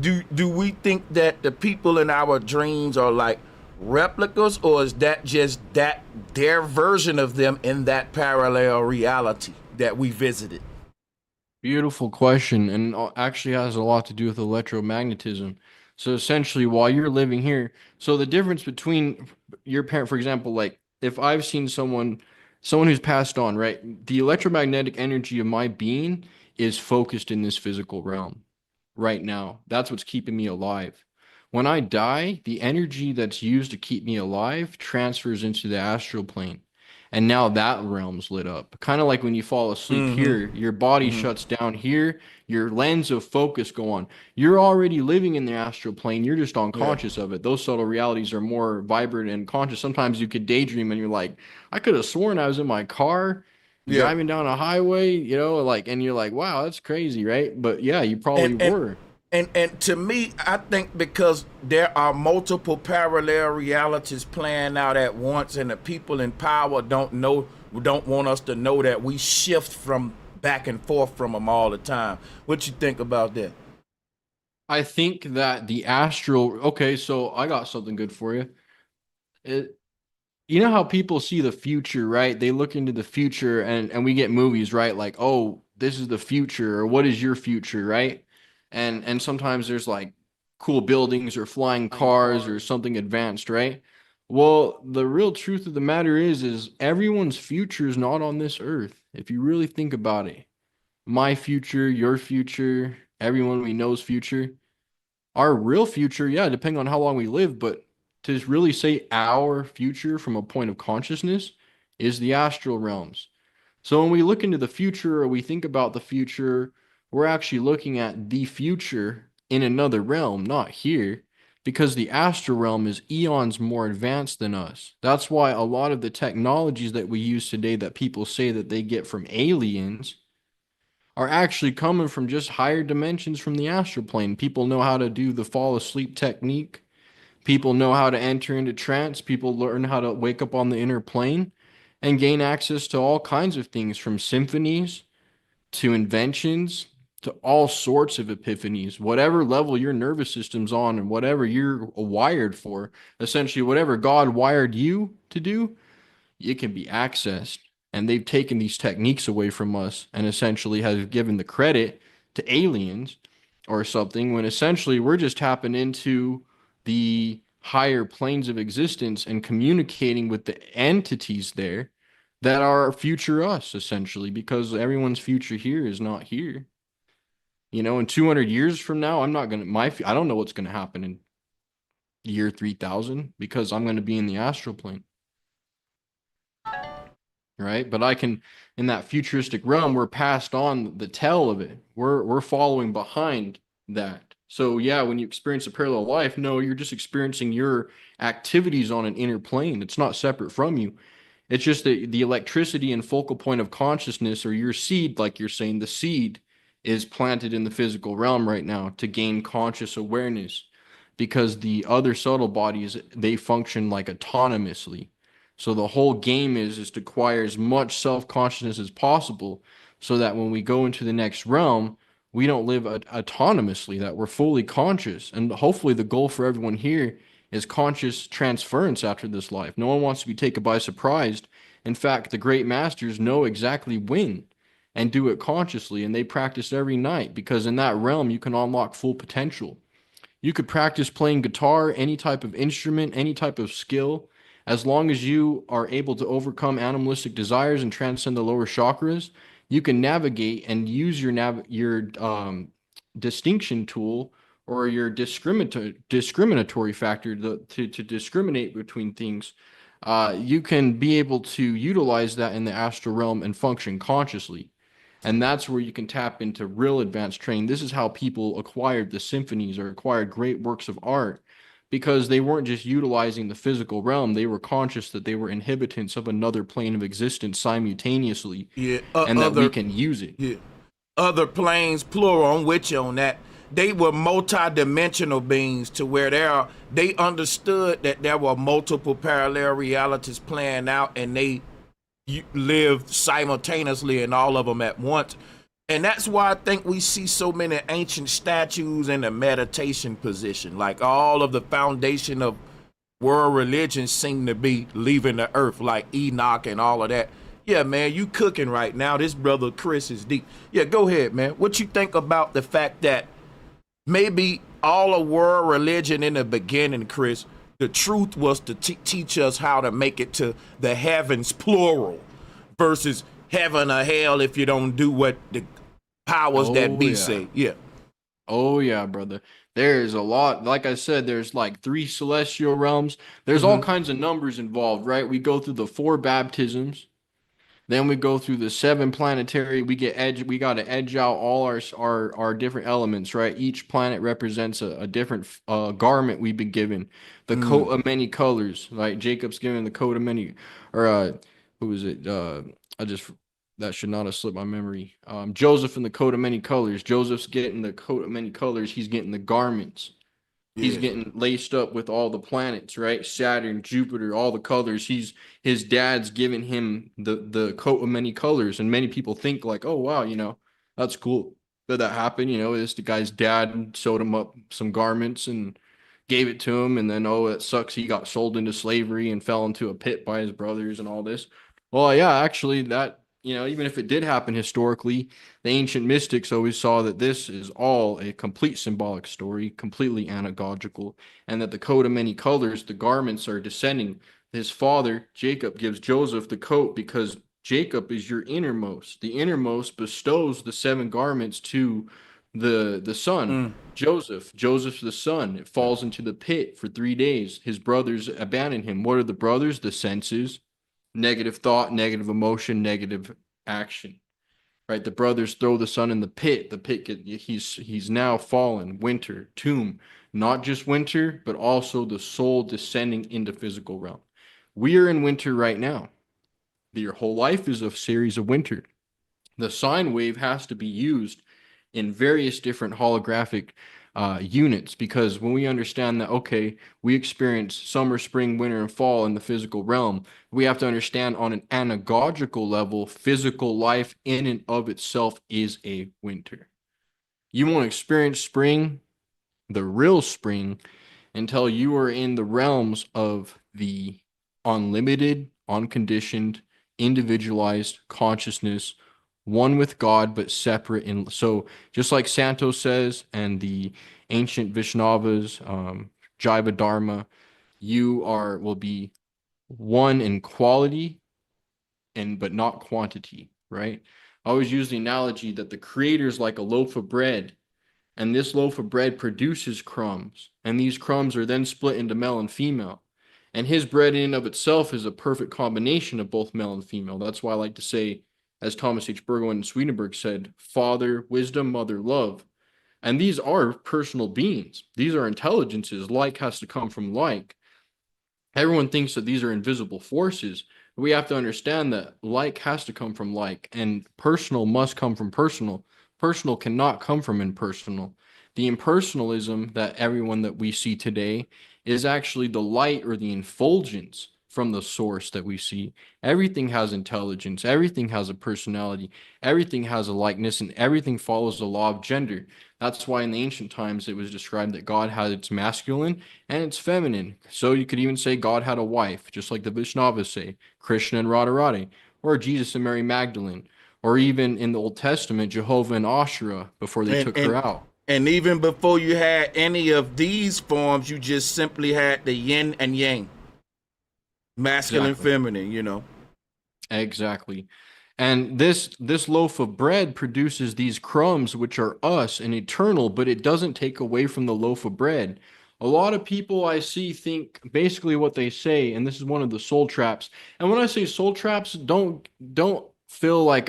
do we think that the people in our dreams are like replicas, or is that just that their version of them in that parallel reality that we visited? Beautiful question, and actually has a lot to do with electromagnetism. So essentially, while you're living here, so the difference between your parent, for example, like if I've seen someone who's passed on, right? The electromagnetic energy of my being is focused in this physical realm right now. That's what's keeping me alive. When I die, the energy that's used to keep me alive transfers into the astral plane. and now that realm's lit up. Kind of like when you fall asleep Mm-hmm. here, your body Mm-hmm. shuts down here, your lens of focus go on. You're already living in the astral plane, you're just Yeah. unconscious of it. Those subtle realities are more vibrant and conscious. Sometimes you could daydream and you're like, I could have sworn I was in my car Yeah. driving down a highway, like, and you're like, wow, that's crazy, right? But yeah, you And probably and were. and to me, I think because there are multiple parallel realities playing out at once, and the people in power don't want us to know that we shift from back and forth from them all the time. What you think about that? I think that the astral, okay, so I got something good for you. It, you know how people see the future, right? They look into the future and we get movies, right? Like, oh, this is the future, or what is your future, right? And sometimes there's like cool buildings or flying cars or something advanced, right? Well, the real truth of the matter is everyone's future is not on this earth. If you really think about it, my future, your future, everyone we know's future, our real future, yeah, depending on how long we live, but to really say our future from a point of consciousness is the astral realms. So when we look into the future or we think about the future, we're actually looking at the future in another realm, not here, because the astral realm is eons more advanced than us. That's why a lot of the technologies that we use today that people say that they get from aliens are actually coming from just higher dimensions from the astral plane. People know how to do the fall asleep technique. People know how to enter into trance. People learn how to wake up on the inner plane and gain access to all kinds of things from symphonies to inventions to all sorts of epiphanies. Whatever level your nervous system's on and whatever you're wired for, essentially, whatever God wired you to do, it can be accessed. And they've taken these techniques away from us and essentially have given the credit to aliens or something when essentially we're just tapping into the higher planes of existence and communicating with the entities there that are future us essentially because everyone's future here is not here. In 200 years from now, I'm not going to I don't know what's going to happen in year 3000 because I'm going to be in the astral plane. Right? But I can, in that futuristic realm, we're passed on the tell of it. We're following behind that. So yeah, when you experience a parallel life, no, you're just experiencing your activities on an inner plane. It's not separate from you. It's just the electricity and focal point of consciousness or your seed, like you're saying, the seed is planted in the physical realm right now to gain conscious awareness because the other subtle bodies, they function like autonomously. So the whole game is to acquire as much self-consciousness as possible so that when we go into the next realm, we don't live autonomously, that we're fully conscious. And hopefully the goal for everyone here is conscious transference after this life. No one wants to be taken by surprise. In fact, the great masters know exactly when and do it consciously, and they practice every night because in that realm you can unlock full potential. You could practice playing guitar, any type of instrument, any type of skill, as long as you are able to overcome animalistic desires and transcend the lower chakras. You can navigate and use your distinction tool or your discriminatory factor to discriminate between things. You can be able to utilize that in the astral realm and function consciously. And that's where you can tap into real advanced training. This is how people acquired the symphonies or acquired great works of art because they weren't just utilizing the physical realm. They were conscious that they were inhabitants of another plane of existence simultaneously Yeah. and that we Other. can use it. Yeah. Other planes, plural. I'm with you on that. They were multi-dimensional beings to where they understood that there were multiple parallel realities playing out, and they lived simultaneously in all of them at once. And that's why I think we see so many ancient statues in a meditation position. Like all of the foundation of world religions seem to be leaving the earth, like Enoch and all of that. Yeah, man, you cooking right now. This brother Chris is deep. Yeah, go ahead, man. What you think about the fact that maybe all of world religion in the beginning, Chris, the truth was to teach us how to make it to the heavens, plural, versus heaven or hell if you don't do what the powers that Oh, be yeah. say. Yeah. Oh, yeah, brother. There's a lot. Like I said, there's like three celestial realms. There's all Mm-hmm. kinds of numbers involved, right? We go through the four baptisms. Then we go through the seven planetary. We got to edge out all our different elements, right? Each planet represents a different garment we've been given. The coat Mm. of many colors, like Jacob's given the coat of many, or who is it? I just that should not have slipped my memory. Joseph in the coat of many colors. Joseph's getting the coat of many colors. He's getting the garments. He's Yes. getting laced up with all the planets, right? Saturn, Jupiter, all the colors. His dad's giving him the coat of many colors, and many people think like, oh wow, that's cool that happened. This the guy's dad sewed him up some garments and gave it to him, and then oh, it sucks. He got sold into slavery and fell into a pit by his brothers and all this. Well, yeah, actually, that even if it did happen historically, the ancient mystics always saw that this is all a complete symbolic story, completely anagogical, and that the coat of many colors, the garments are descending. His father, Jacob, gives Joseph the coat because Jacob is your innermost. The innermost bestows the seven garments to the son. Mm. Joseph's the son. It falls into the pit for 3 days. His brothers abandon him. What are the brothers? The senses, negative thought, negative emotion, negative action. Right? The brothers throw the son in the pit. He's now fallen. Winter, tomb, not just winter, but also the soul descending into physical realm. We are in winter right now. Your whole life is a series of winter. The sine wave has to be used in various different holographic units, because when we understand that, okay, we experience summer, spring, winter, and fall in the physical realm, we have to understand on an anagogical level, physical life in and of itself is a winter. You won't experience spring, the real spring, until you are in the realms of the unlimited, unconditioned, individualized consciousness, one with God, but separate. So, just like Santos says, and the ancient Vaishnavas, Jaiva Dharma, will be one in quality and but not quantity, right? I always use the analogy that the creator is like a loaf of bread, and this loaf of bread produces crumbs, and these crumbs are then split into male and female. And his bread in and of itself is a perfect combination of both male and female. That's why I like to say, as Thomas H. Bergman and Swedenborg said, Father, wisdom, mother, love. And these are personal beings. These are intelligences. Like has to come from like. Everyone thinks that these are invisible forces. We have to understand that like has to come from like, and personal must come from personal. Personal cannot come from impersonal. The impersonalism that everyone that we see today is actually the light or the effulgence from the source that we see. Everything has intelligence, everything has a personality, everything has a likeness, and everything follows the law of gender. That's why in the ancient times it was described that God had its masculine and it's feminine. So you could even say God had a wife, just like the Vaishnavas say, Krishna and Radharani, or Jesus and Mary Magdalene, or even in the Old Testament, Jehovah and Ashura before they And took her and out. and even before you had any of these forms, you just simply had the yin and yang, masculine, Exactly. feminine. Exactly. And this loaf of bread produces these crumbs, which are us and eternal, but it doesn't take away from the loaf of bread. A lot of people I see think basically what they say, and this is one of the soul traps. And when I say soul traps, don't feel like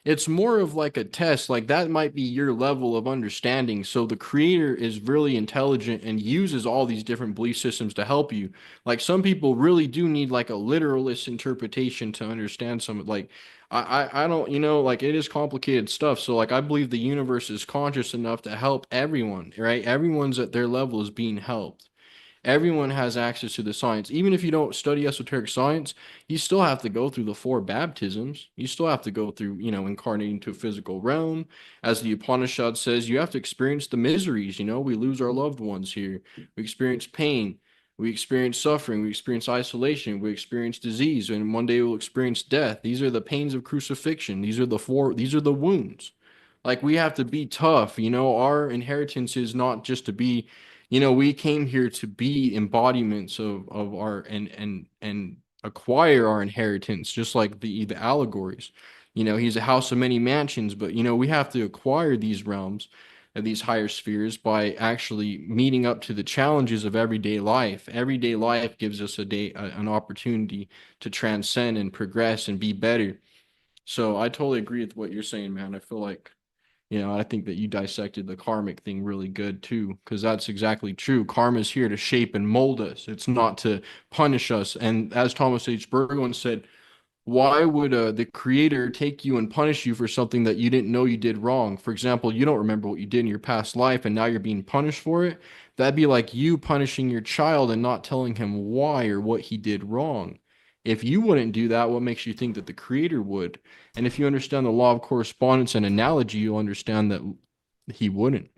it's more of like a test. Like that might be your level of understanding. So the creator is really intelligent and uses all these different belief systems to help you. Like some people really do need like a literalist interpretation to understand some, like I don't, like it is complicated stuff. So like I believe the universe is conscious enough to help everyone, right? Everyone's at their level is being helped. Everyone has access to the science. Even if you don't study esoteric science, you still have to go through the four baptisms. You still have to go through, incarnating to a physical realm. As the Upanishad says, you have to experience the miseries. We lose our loved ones here. We experience pain. We experience suffering. We experience isolation. We experience disease. And one day we'll experience death. These are the pains of crucifixion. These are the wounds. Like we have to be tough. Our inheritance is not just to be, we came here to be embodiments of our and acquire our inheritance, just like the allegories. He's a house of many mansions, but we have to acquire these realms. of these higher spheres by actually meeting up to the challenges of everyday life. Everyday life gives us an opportunity to transcend and progress and be better. So I totally agree with what you're saying, man. I feel like, I think that you dissected the karmic thing really good too, because that's exactly true. Karma is here to shape and mold us. It's not to punish us. And as Thomas H. Berg said, why would the creator take you and punish you for something that you didn't know you did wrong? For example, you don't remember what you did in your past life and now you're being punished for it. That'd be like you punishing your child and not telling him why or what he did wrong. If you wouldn't do that, what makes you think that the creator would? And if you understand the law of correspondence and analogy, you'll understand that he wouldn't.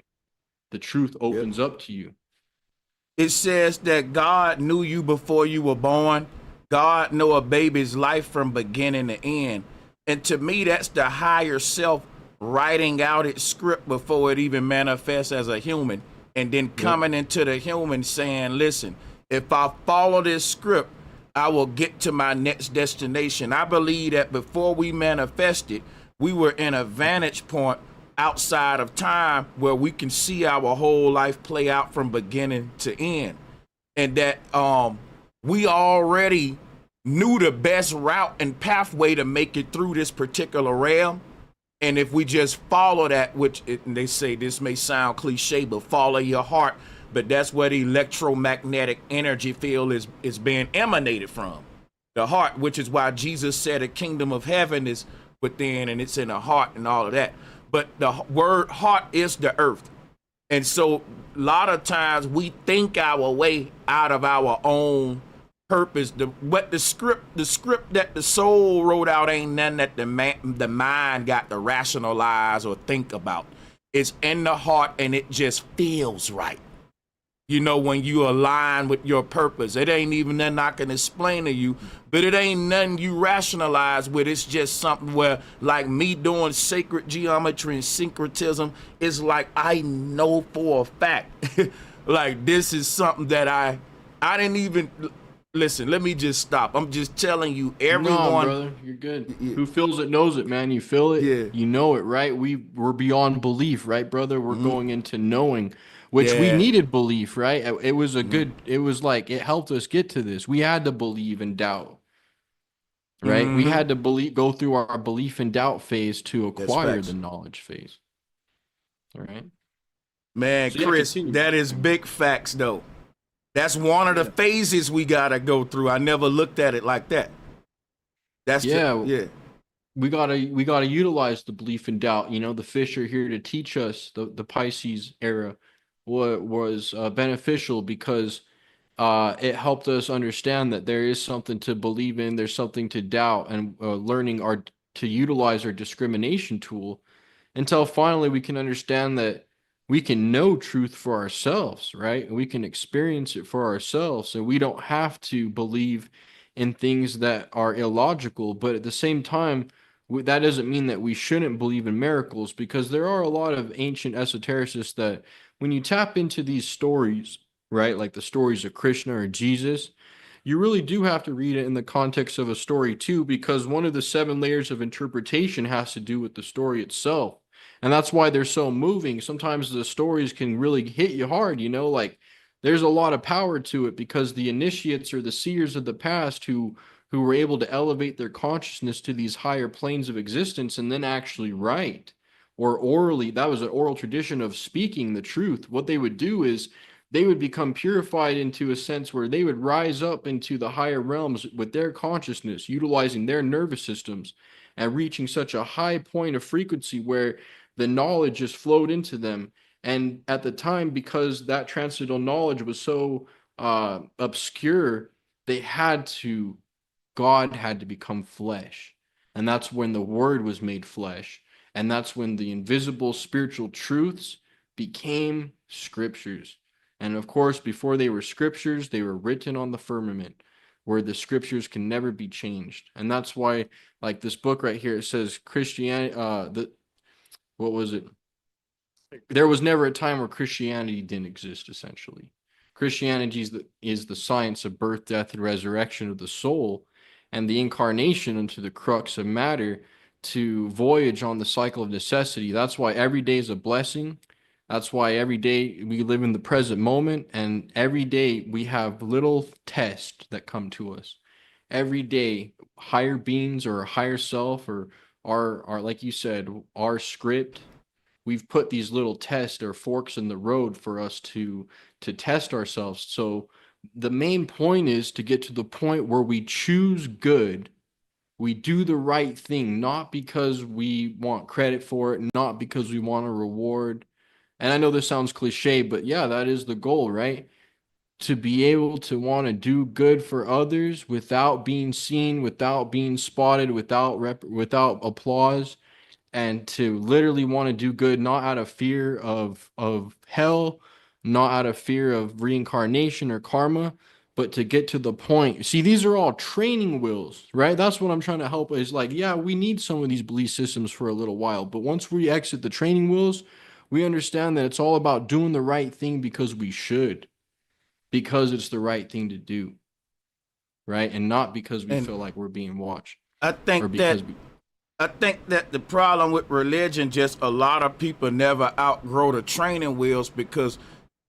The truth Yep. opens up to you. It says that God knew you before you were born. God know a baby's life from beginning to end. And to me, that's the higher self writing out its script before it even manifests as a human. And then coming into the human saying, listen, if I follow this script, I will get to my next destination. I believe that before we manifested, we were in a vantage point outside of time where we can see our whole life play out from beginning to end. And that we already knew the best route and pathway to make it through this particular realm. And if we just follow that, and they say this may sound cliche, but follow your heart. But that's where the electromagnetic energy field is being emanated from. The heart, which is why Jesus said the kingdom of heaven is within and it's in the heart and all of that. But the word heart is the earth. And so a lot of times we think our way out of our own purpose. The script that the soul wrote out ain't nothing that the mind got to rationalize or think about. It's in the heart and it just feels right. When you align with your purpose, it ain't even nothing I can explain to you, but it ain't nothing you rationalize with. It's just something where, like me doing sacred geometry and syncretism, it's like I know for a fact, like this is something that I didn't even, listen, let me just stop. I'm just telling you, everyone. No, brother, you're good. Yeah. Who feels it knows it, man. You feel it. Yeah. You know it, right? We're beyond belief, right, brother? We're going into knowing, which we needed belief, right? It was a good, it was like, it helped us get to this. We had to believe and doubt, right? We had to go through our belief and doubt phase to acquire the knowledge phase. All right. Man, so Chris, that is big facts, though. That's one of the phases we gotta go through. I never looked at it like that. That's We gotta utilize the belief and doubt. The fish are here to teach us. The Pisces era was beneficial because it helped us understand that there is something to believe in, there's something to doubt, and learning to utilize our discrimination tool until finally we can understand that we can know truth for ourselves, right? And we can experience it for ourselves, and we don't have to believe in things that are illogical. But at the same time, that doesn't mean that we shouldn't believe in miracles, because there are a lot of ancient esotericists that when you tap into these stories, right, like the stories of Krishna or Jesus, you really do have to read it in the context of a story too, because one of the 7 layers of interpretation has to do with the story itself. And that's why they're so moving. Sometimes the stories can really hit you hard, like there's a lot of power to it, because the initiates or the seers of the past who were able to elevate their consciousness to these higher planes of existence and then actually write or orally, that was an oral tradition of speaking the truth. What they would do is they would become purified into a sense where they would rise up into the higher realms with their consciousness, utilizing their nervous systems and reaching such a high point of frequency where the knowledge just flowed into them. And at the time, because that transcendental knowledge was so obscure, God had to become flesh. And that's when the word was made flesh. And that's when the invisible spiritual truths became scriptures. And of course, before they were scriptures, they were written on the firmament, where the scriptures can never be changed. And that's why, like this book right here, it says Christianity, what was it? There was never a time where Christianity didn't exist, essentially. Christianity is the science of birth, death, and resurrection of the soul, and the incarnation into the crux of matter to voyage on the cycle of necessity. That's why every day is a blessing. That's why every day we live in the present moment, and every day we have little tests that come to us. Every day, higher beings or a higher self or our like you said, our script, we've put these little tests or forks in the road for us to test ourselves. So the main point is to get to the point where we choose good. We do the right thing, not because we want credit for it, not because we want a reward. And I know this sounds cliche, but yeah, that is the goal, right? To be able to want to do good for others without being seen, without being spotted, without applause, and to literally want to do good, not out of fear of hell, not out of fear of reincarnation or karma, but to get to the point. See, these are all training wheels, right? That's what I'm trying to help is like, yeah, we need some of these belief systems for a little while, but once we exit the training wheels, we understand that it's all about doing the right thing because we should, because it's the right thing to do, right? And not because we And feel like we're being watched I or think that because we, I think that the problem with religion, just a lot of people never outgrow the training wheels, because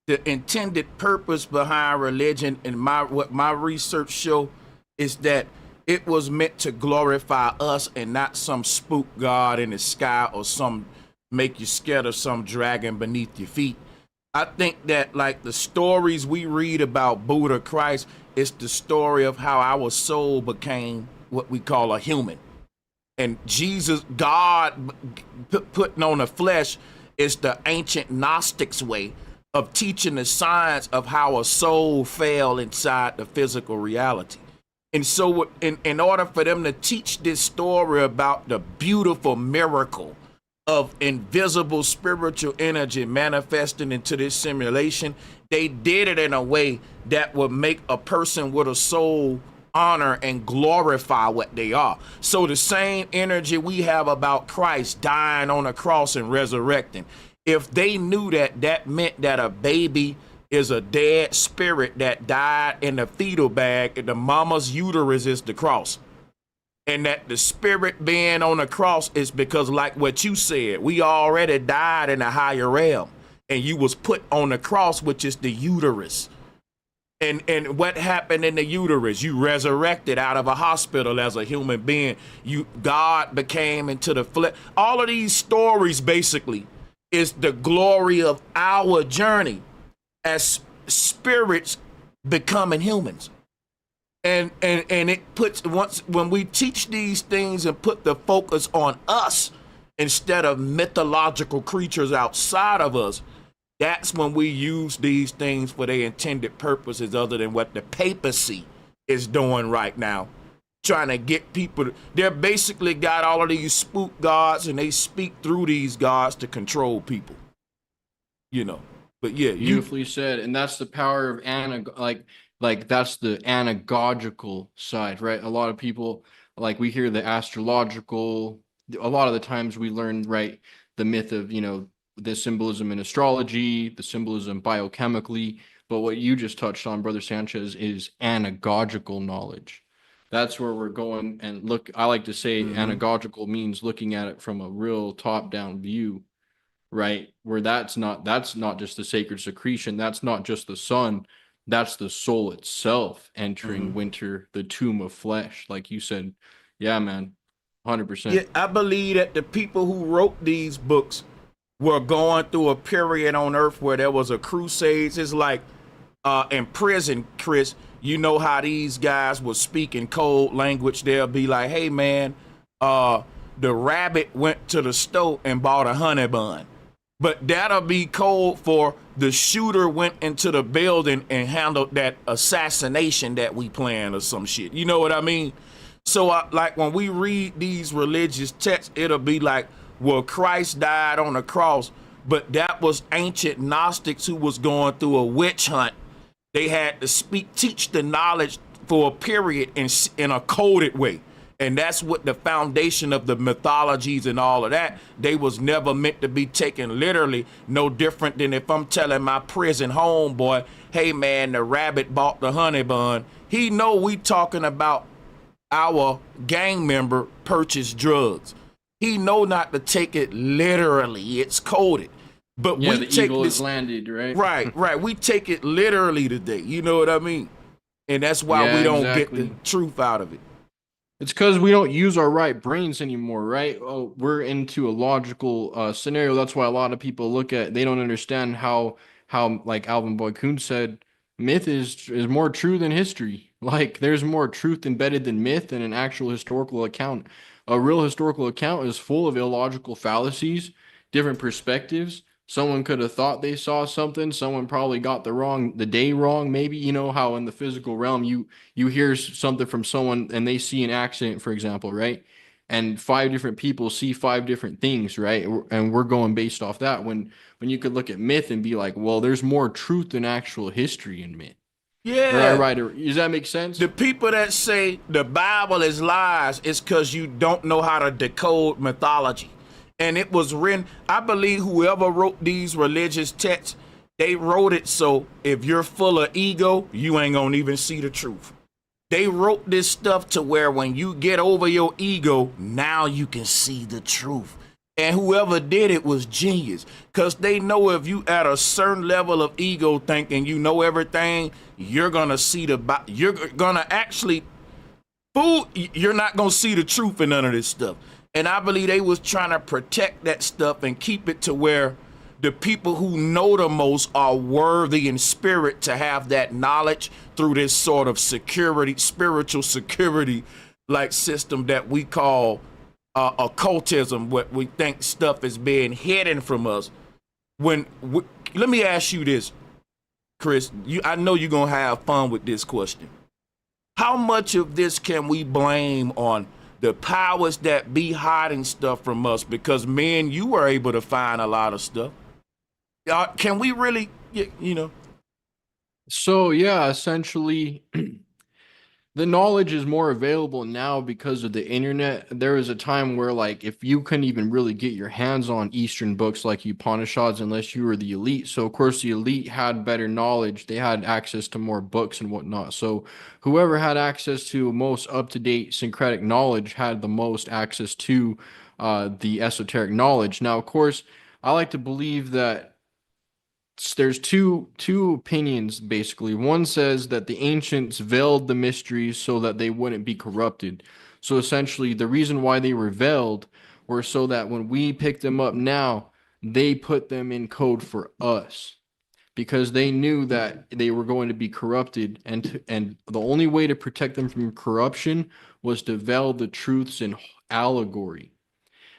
the intended purpose behind religion, and what my research show, is that it was meant to glorify us and not some spook god in the sky or some make you scared of some dragon beneath your feet. I think that like the stories we read about Buddha, Christ, is the story of how our soul became what we call a human. And Jesus, God putting on the flesh, is the ancient Gnostics way of teaching the science of how a soul fell inside the physical reality. And so in order for them to teach this story about the beautiful miracle of invisible spiritual energy manifesting into this simulation, they did it in a way that would make a person with a soul honor and glorify what they are. So the same energy we have about Christ dying on the cross and resurrecting, if they knew that that meant that a baby is a dead spirit that died in the fetal bag and the mama's uterus is the cross, and that the spirit being on the cross is because, like what you said, we already died in a higher realm and you was put on the cross, which is the uterus. And what happened in the uterus? You resurrected out of a hospital as a human being. God became into the flesh. All of these stories basically is the glory of our journey as spirits becoming humans. And it puts, once when we teach these things and put the focus on us instead of mythological creatures outside of us, that's when we use these things for their intended purposes, other than what the papacy is doing right now, trying to get people. They're basically got all of these spook gods, and they speak through these gods to control people. You know, but yeah, beautifully said, and that's the power of like that's the anagogical side, right? A lot of people, like, we hear the astrological. A lot of the times we learn, right, the myth of, the symbolism in astrology, the symbolism biochemically, but what you just touched on, Brother Sanchez, is anagogical knowledge. That's where we're going. And look, I like to say anagogical means looking at it from a real top-down view, right? Where that's not just the sacred secretion, that's not just the sun, that's the soul itself entering winter, the tomb of flesh, like you said. Yeah, man, 100%. yeah, I believe that the people who wrote these books were going through a period on earth where there was a crusades. It's like in prison, Chris, you know how these guys will speak in code language. They'll be like, hey man, the rabbit went to the store and bought a honey bun. But that'll be code for the shooter went into the building and handled that assassination that we planned or some shit. You know what I mean? So like when we read these religious texts, it'll be like, well, Christ died on the cross, but that was ancient Gnostics who was going through a witch hunt. They had to teach the knowledge for a period in a coded way. And that's what the foundation of the mythologies and all of that. They was never meant to be taken literally. No different than if I'm telling my prison homeboy, hey man, the rabbit bought the honey bun. He know we talking about our gang member purchased drugs. He know not to take it literally. It's coded. But Yeah, we the take eagle has this landed, right? right. We take it literally today. You know what I mean? And that's why Yeah, we don't get the exactly. truth out of it. It's because we don't use our right brains anymore, right? Oh, we're into a logical scenario. That's why a lot of people look at, they don't understand how like Alvin Boy Kuhn said, myth is more true than history. Like there's more truth embedded in myth than an actual historical account. A real historical account is full of illogical fallacies, different perspectives. Someone could have thought they saw something. Someone probably got the day wrong. Maybe, you know how in the physical realm you hear something from someone and they see an accident, for example, right? And five different people see five different things, right? And we're going based off that when you could look at myth and be like, well, there's more truth than actual history in myth. Yeah. Right. Does that make sense? The people that say the Bible is lies is because you don't know how to decode mythology. And it was written, I believe whoever wrote these religious texts, they wrote it so if you're full of ego, you ain't gonna even see the truth. They wrote this stuff to where when you get over your ego, now you can see the truth. And whoever did it was genius, because they know if you at a certain level of ego thinking you know everything, you're gonna see you're gonna actually you're not gonna see the truth in none of this stuff. And I believe they was trying to protect that stuff and keep it to where the people who know the most are worthy in spirit to have that knowledge through this sort of security, spiritual security like system that we call occultism, what we think stuff is being hidden from us. Let me ask you this, Chris. I know you're gonna have fun with this question. How much of this can we blame on the powers that be hiding stuff from us? Because man, you were able to find a lot of stuff. Can we really, you know? So yeah, essentially the knowledge is more available now because of the internet. There was a time where, like, if you couldn't even really get your hands on Eastern books like Upanishads unless you were the elite. So, of course, the elite had better knowledge. They had access to more books and whatnot. So, whoever had access to most up-to-date syncretic knowledge had the most access to the esoteric knowledge. Now, of course, I like to believe that there's two opinions basically. One says that the ancients veiled the mysteries so that they wouldn't be corrupted. So essentially, the reason why they were veiled were so that when we pick them up now, they put them in code for us because they knew that they were going to be corrupted, and the only way to protect them from corruption was to veil the truths in allegory.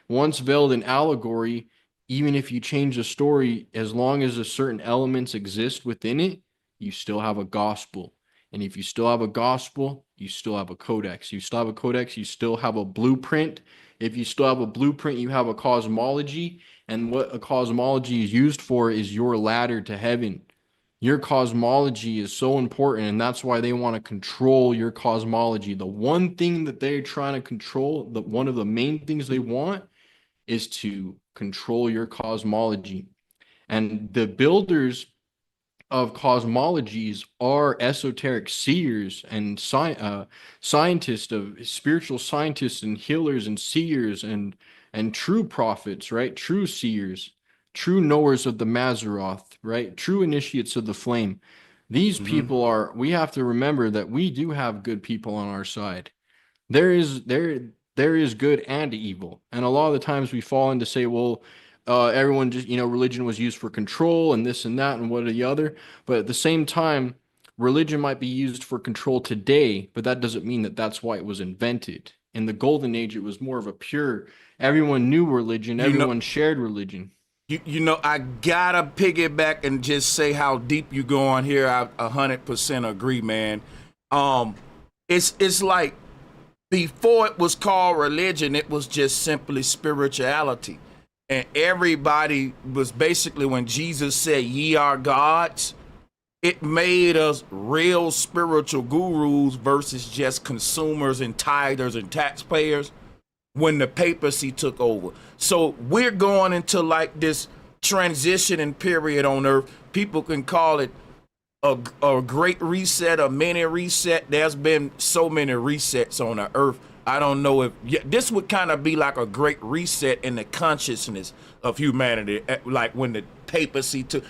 Once veiled in allegory, even if you change the story, as long as a certain elements exist within it, you still have a gospel. And if you still have a gospel, you still have a codex. You still have a codex, you still have a blueprint. If you still have a blueprint, you have a cosmology. And what a cosmology is used for is your ladder to heaven. Your cosmology is so important, and that's why they want to control your cosmology. The one thing that they're trying to control, one of the main things they want is to control your cosmology. And the builders of cosmologies are esoteric seers and scientists, of spiritual scientists and healers and seers and true prophets, right? True seers, true knowers of the Mazaroth, right? True initiates of the flame. These Mm-hmm. people are, we have to remember that we do have good people on our side. There is good and evil, and a lot of the times we fall into say, well, everyone just, religion was used for control and this and that and what or the other. But at the same time, religion might be used for control today, but that doesn't mean that that's why it was invented. In the golden age, it was more of a pure, everyone knew religion, You know, everyone shared religion. I gotta piggyback and just say how deep you go on here. I 100% agree, man. Um, it's like before it was called religion, it was just simply spirituality. And everybody was basically, when Jesus said, ye are gods, it made us real spiritual gurus versus just consumers and tithers and taxpayers when the papacy took over. So we're going into like this transitioning period on earth. People can call it a great reset, a mini reset. There's been so many resets on the earth. I don't know if this would kind of be like a great reset in the consciousness of humanity. Like when the papacy to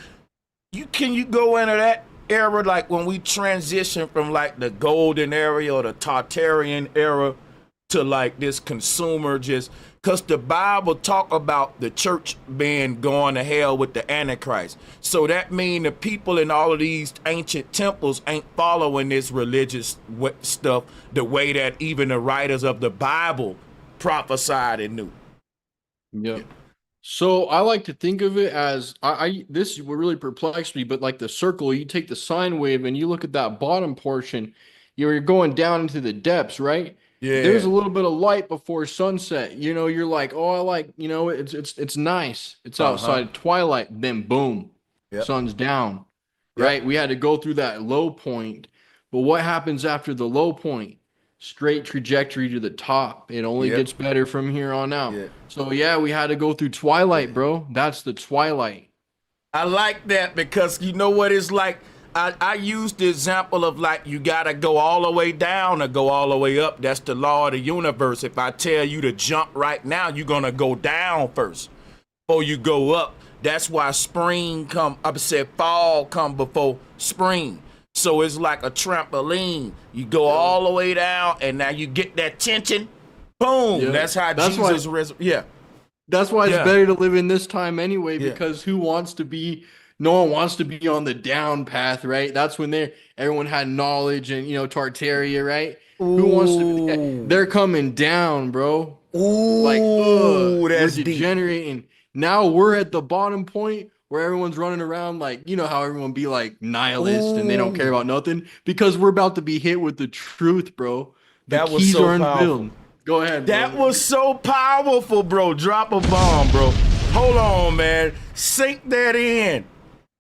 you go into that era, like when we transition from like the golden era or the Tartarian era to like this consumer, just because the Bible talk about the church being going to hell with the Antichrist. So that mean the people in all of these ancient temples ain't following this religious stuff the way that even the writers of the Bible prophesied and knew. Yep. So I like to think of it as I this would really perplex me, but like the circle, you take the sine wave and you look at that bottom portion, you're going down into the depths, right? Yeah. There's a little bit of light before sunset. You know, you're like, oh, I like, you know, it's nice. It's outside twilight. Then boom, Yep. sun's down. Yep. Right? We had to go through that low point. But what happens after the low point? Straight trajectory to the top. It only Yep. gets better from here on out. Yeah. So yeah, we had to go through twilight, bro. That's the twilight. I like that because you know what it's like. I use the example of like you gotta go all the way down to go all the way up. That's the law of the universe. If I tell you to jump right now, you're gonna go down first before you go up. That's why fall come before spring. So it's like a trampoline. You go all the way down, and now you get that tension. Boom. Yeah. That's how That's Jesus. Yeah. That's why it's Yeah. better to live in this time anyway, Yeah. because no one wants to be on the down path, right? That's when everyone had knowledge and, you know, Tartaria, right? Who wants to be, they're coming down, bro. Like, Ooh, we're that's deep. degenerating. Now we're at the bottom point where everyone's running around like, you know how everyone be like nihilist and they don't care about nothing, because we're about to be hit with the truth, bro. The That was keys so are powerful. unveiled. Go ahead, That brother. was so powerful, bro. Drop a bomb, bro. Hold on, man. Sink that in.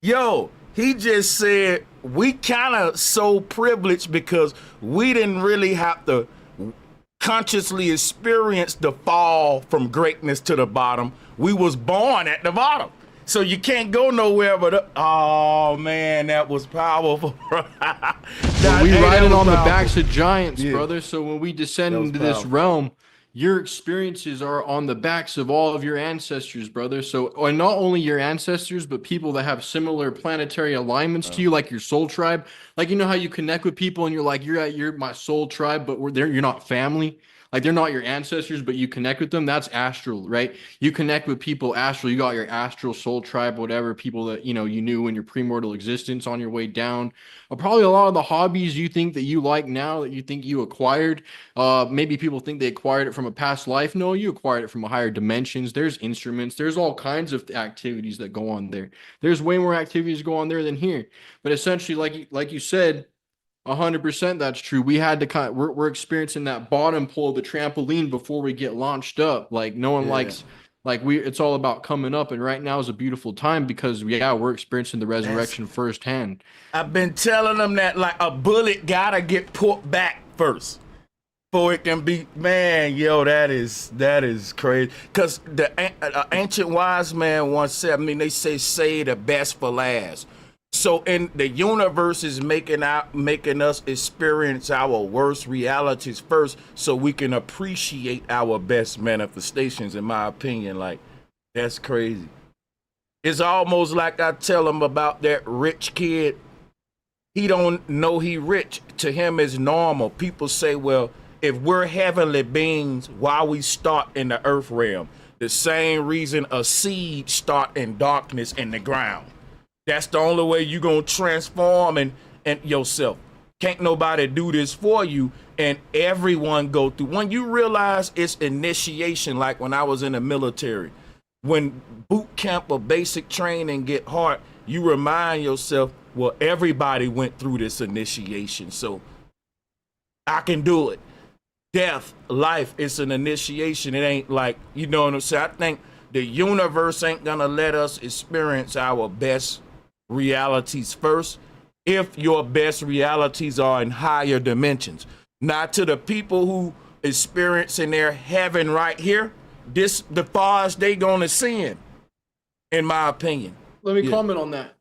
Yo, he just said we kind of so privileged because we didn't really have to consciously experience the fall from greatness to the bottom. We was born at the bottom. So you can't go nowhere but up. Oh man, that was powerful. We riding on the backs of giants, Yeah. brother. So when we descend That was into this powerful. realm, your experiences are on the backs of all of your ancestors, brother. So, and not only your ancestors, but people that have similar planetary alignments to you, like your soul tribe. Like, you know how you connect with people and you're like, you're my soul tribe, but you're not family. Like, they're not your ancestors, but you connect with them. That's astral, right? You connect with people astral. You got your astral soul tribe, whatever, people that, you know, you knew in your premortal existence on your way down. Probably a lot of the hobbies you think that you like now that you think you acquired. Maybe people think they acquired it from a past life. No, you acquired it from a higher dimensions. There's instruments. There's all kinds of activities that go on there. There's way more activities go on there than here. But essentially, like you said, 100% that's true. We had to we're experiencing that bottom pull of the trampoline before we get launched up. Like no one likes, like it's all about coming up. And right now is a beautiful time because we're experiencing the resurrection firsthand. I've been telling them that like a bullet gotta get put back first before it can be. Man, yo, that is crazy. Cause the ancient wise man once said, I mean, they say the best for last. So in the universe is making us experience our worst realities first so we can appreciate our best manifestations, in my opinion. Like, that's crazy. It's almost like I tell them about that rich kid. He don't know he rich. To him it's normal. People say, well, if we're heavenly beings, why we start in the earth realm? The same reason a seed start in darkness in the ground. That's the only way you gonna transform and yourself. Can't nobody do this for you, and everyone go through. When you realize it's initiation, like when I was in the military, when boot camp or basic training get hard, you remind yourself, well, everybody went through this initiation, so I can do it. Death, life, it's an initiation. It ain't like, you know what I'm saying? I think the universe ain't gonna let us experience our best realities first if your best realities are in higher dimensions. Not to the people who experiencing their heaven right here, this the farthest they gonna sin, in my opinion. Let me comment on that.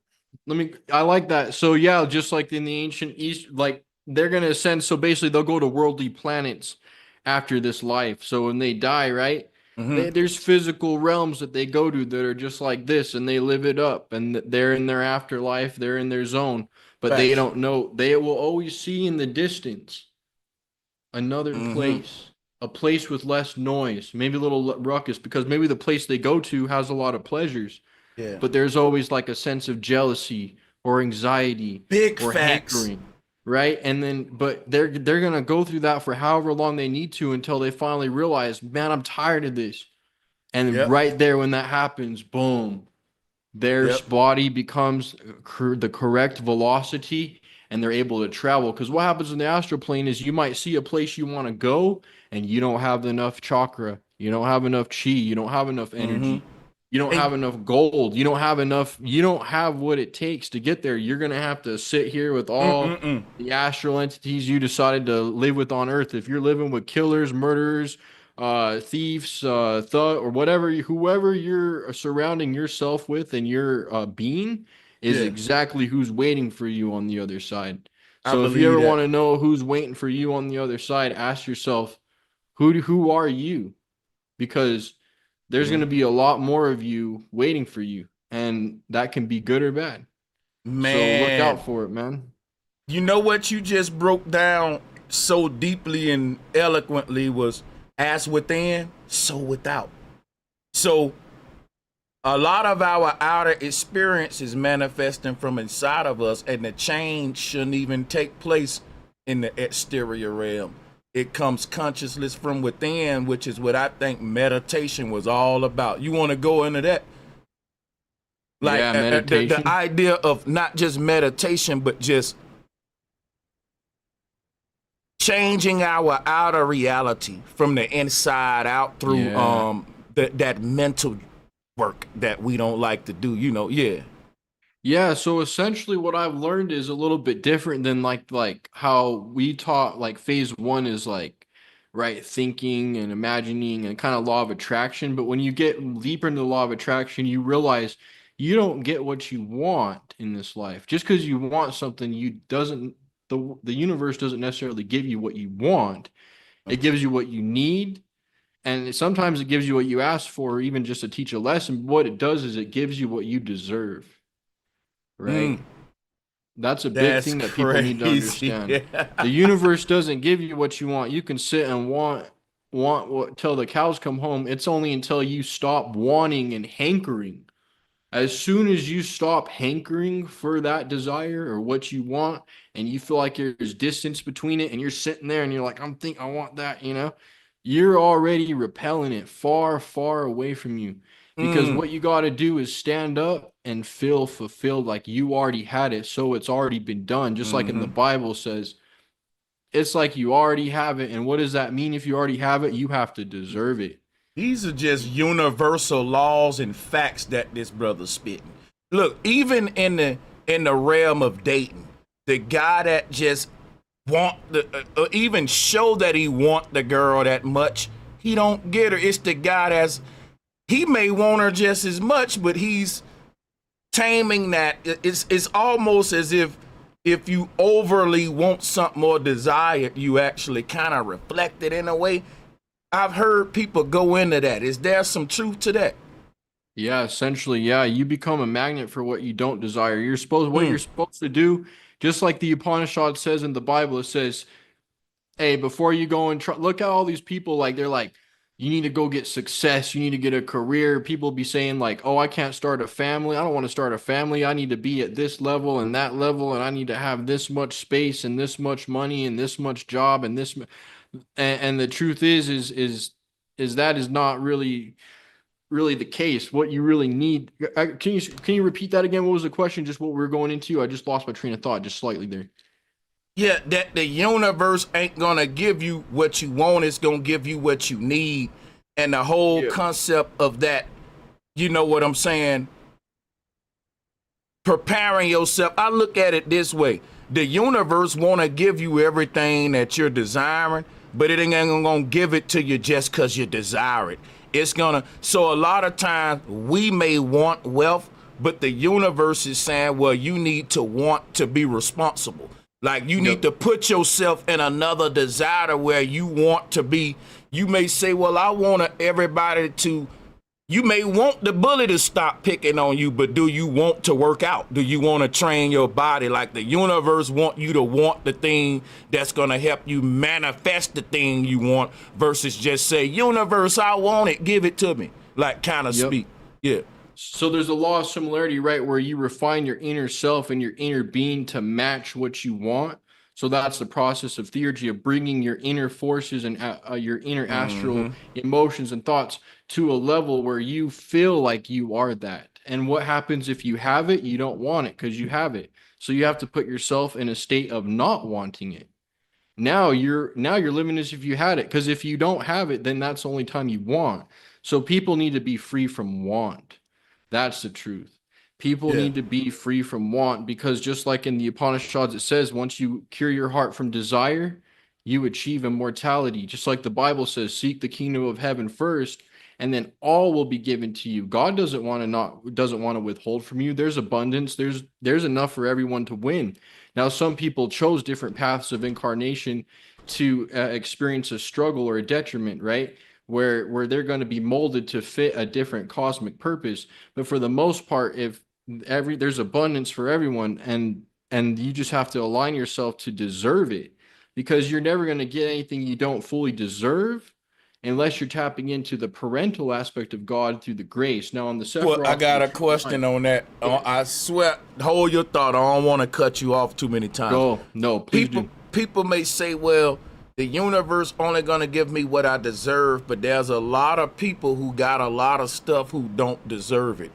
I like that. So yeah, just like in the ancient East, like they're going to ascend. So basically they'll go to worldly planets after this life. So when they die, right? There's physical realms that they go to that are just like this, and they live it up, and they're in their afterlife, they're in their zone, but they Facts. don't know. They will always see in the distance another Mm-hmm. place, a place with less noise, maybe a little ruckus, because maybe the place they go to has a lot of pleasures, Yeah. but there's always like a sense of jealousy or anxiety Big or facts. hankering, right? And then, but they're gonna go through that for however long they need to until they finally realize, man, I'm tired of this. And Yep. right there, when that happens, boom, their Yep. body becomes the correct velocity, and they're able to travel. Because what happens in the astral plane is you might see a place you want to go, and you don't have enough chakra, you don't have enough chi, you don't have enough Mm-hmm. energy, you don't And have enough gold, you don't have what it takes to get there. You're gonna have to sit here with all mm-mm-mm. the astral entities you decided to live with on Earth. If you're living with killers, murderers, thieves, thug, or whatever, whoever you're surrounding yourself with and your being is Yeah, exactly who's waiting for you on the other side. I So if you believe ever that. want to know who's waiting for you on the other side, ask yourself, who are you? Because there's going Yeah. to be a lot more of you waiting for you, and that can be good or bad. So look Man, out for it, man. you know what you just broke down so deeply and eloquently was as within, so without. So a lot of our outer experience is manifesting from inside of us, and the change shouldn't even take place in the exterior realm. It comes consciousness from within, which is what I think meditation was all about. You want to go into that? Like Yeah, the meditation. idea of not just meditation, but just changing our outer reality from the inside out through Yeah. that mental work that we don't like to do. Yeah. Yeah, so essentially what I've learned is a little bit different than like how we taught. Like phase one is like right thinking and imagining and kind of law of attraction. But when you get deeper into the law of attraction, you realize you don't get what you want in this life. Just because you want something, you doesn't the universe doesn't necessarily give you what you want. It gives you what you need. And sometimes it gives you what you asked for, or even just to teach a lesson. What it does is it gives you what you deserve, Mm, right? That's a big that's thing that people need to crazy. understand. The universe doesn't give you what you want. You can sit and want what till the cows come home. It's only until you stop wanting and hankering. As soon as you stop hankering for that desire or what you want, and you feel like there's distance between it, and you're sitting there and you're like, I want that, you're already repelling it far, far away from you. Because Mm, what you got to do is stand up and feel fulfilled like you already had it. So it's already been done. Just like in the hmm. Bible says, it's like you already have it. And what does that mean? If you already have it, you have to deserve it. These are just universal laws and facts that this brother's spitting. Look, even in the realm of dating, the guy that just want the even show that he want the girl that much, he don't get her. It's the guy that's he may want her just as much, but he's taming that. It's almost as if you overly want something or desire it, you actually kind of reflect it in a way. I've heard people go into that. Is there some truth to that? Yeah, essentially, yeah, you become a magnet for what you don't desire. What Mm, you're supposed to do, just like the Upanishad says in the Bible, it says, hey, before you go and try, look at all these people, like they're like, you need to go get success, you need to get a career. People be saying like, oh, I can't start a family. I don't want to start a family. I need to be at this level and that level, and I need to have this much space and this much money and this much job and and the truth is that is not really the case. What you really need. Can you repeat that again? What was the question? Just what we're going into? I just lost my train of thought just slightly there. yeah, that the universe ain't gonna give you what you want. It's gonna give you what you need, and the whole Yeah. concept of that. You know what I'm saying? Preparing yourself. I look at it this way: the universe want to give you everything that you're desiring, but it ain't gonna give it to you just because you desire it. It's gonna. So a lot of times we may want wealth, but the universe is saying, well, you need to want to be responsible. Like you need Yep. to put yourself in another desire where you want to be. You may say, well, I want everybody to, you may want the bully to stop picking on you, but do you want to work out? Do you want to train your body? Like the universe want you to want the thing that's going to help you manifest the thing you want versus just say, universe, I want it, give it to me. Like kind of Yep. speak. Yeah. So there's a law of similarity, right, where you refine your inner self and your inner being to match what you want. So that's the process of theurgy, of bringing your inner forces and your inner astral emotions and thoughts to a level where you feel like you are that. And what happens if you have it? You don't want it because you have it. So you have to put yourself in a state of not wanting it. Now you're living as if you had it, because if you don't have it, then that's the only time you want. So people need to be free from want. That's the truth. People Yeah. need to be free from want, because just like in the Upanishads, it says once you cure your heart from desire, you achieve immortality. Just like the Bible says, seek the kingdom of heaven first, and then all will be given to you. God doesn't want to withhold from you. There's abundance. There's enough for everyone to win. Now, some people chose different paths of incarnation to experience a struggle or a detriment, right? Where they're going to be molded to fit a different cosmic purpose. But for the most part, if there's abundance for everyone, and you just have to align yourself to deserve it, because you're never going to get anything you don't fully deserve unless you're tapping into the parental aspect of God through the grace. Now on the Well, I Sephiroth, got a question on that. I swear, hold your thought. I don't want to cut you off too many times. Go. No, please do. People may say, well, the universe only gonna give me what I deserve, but there's a lot of people who got a lot of stuff who don't deserve it.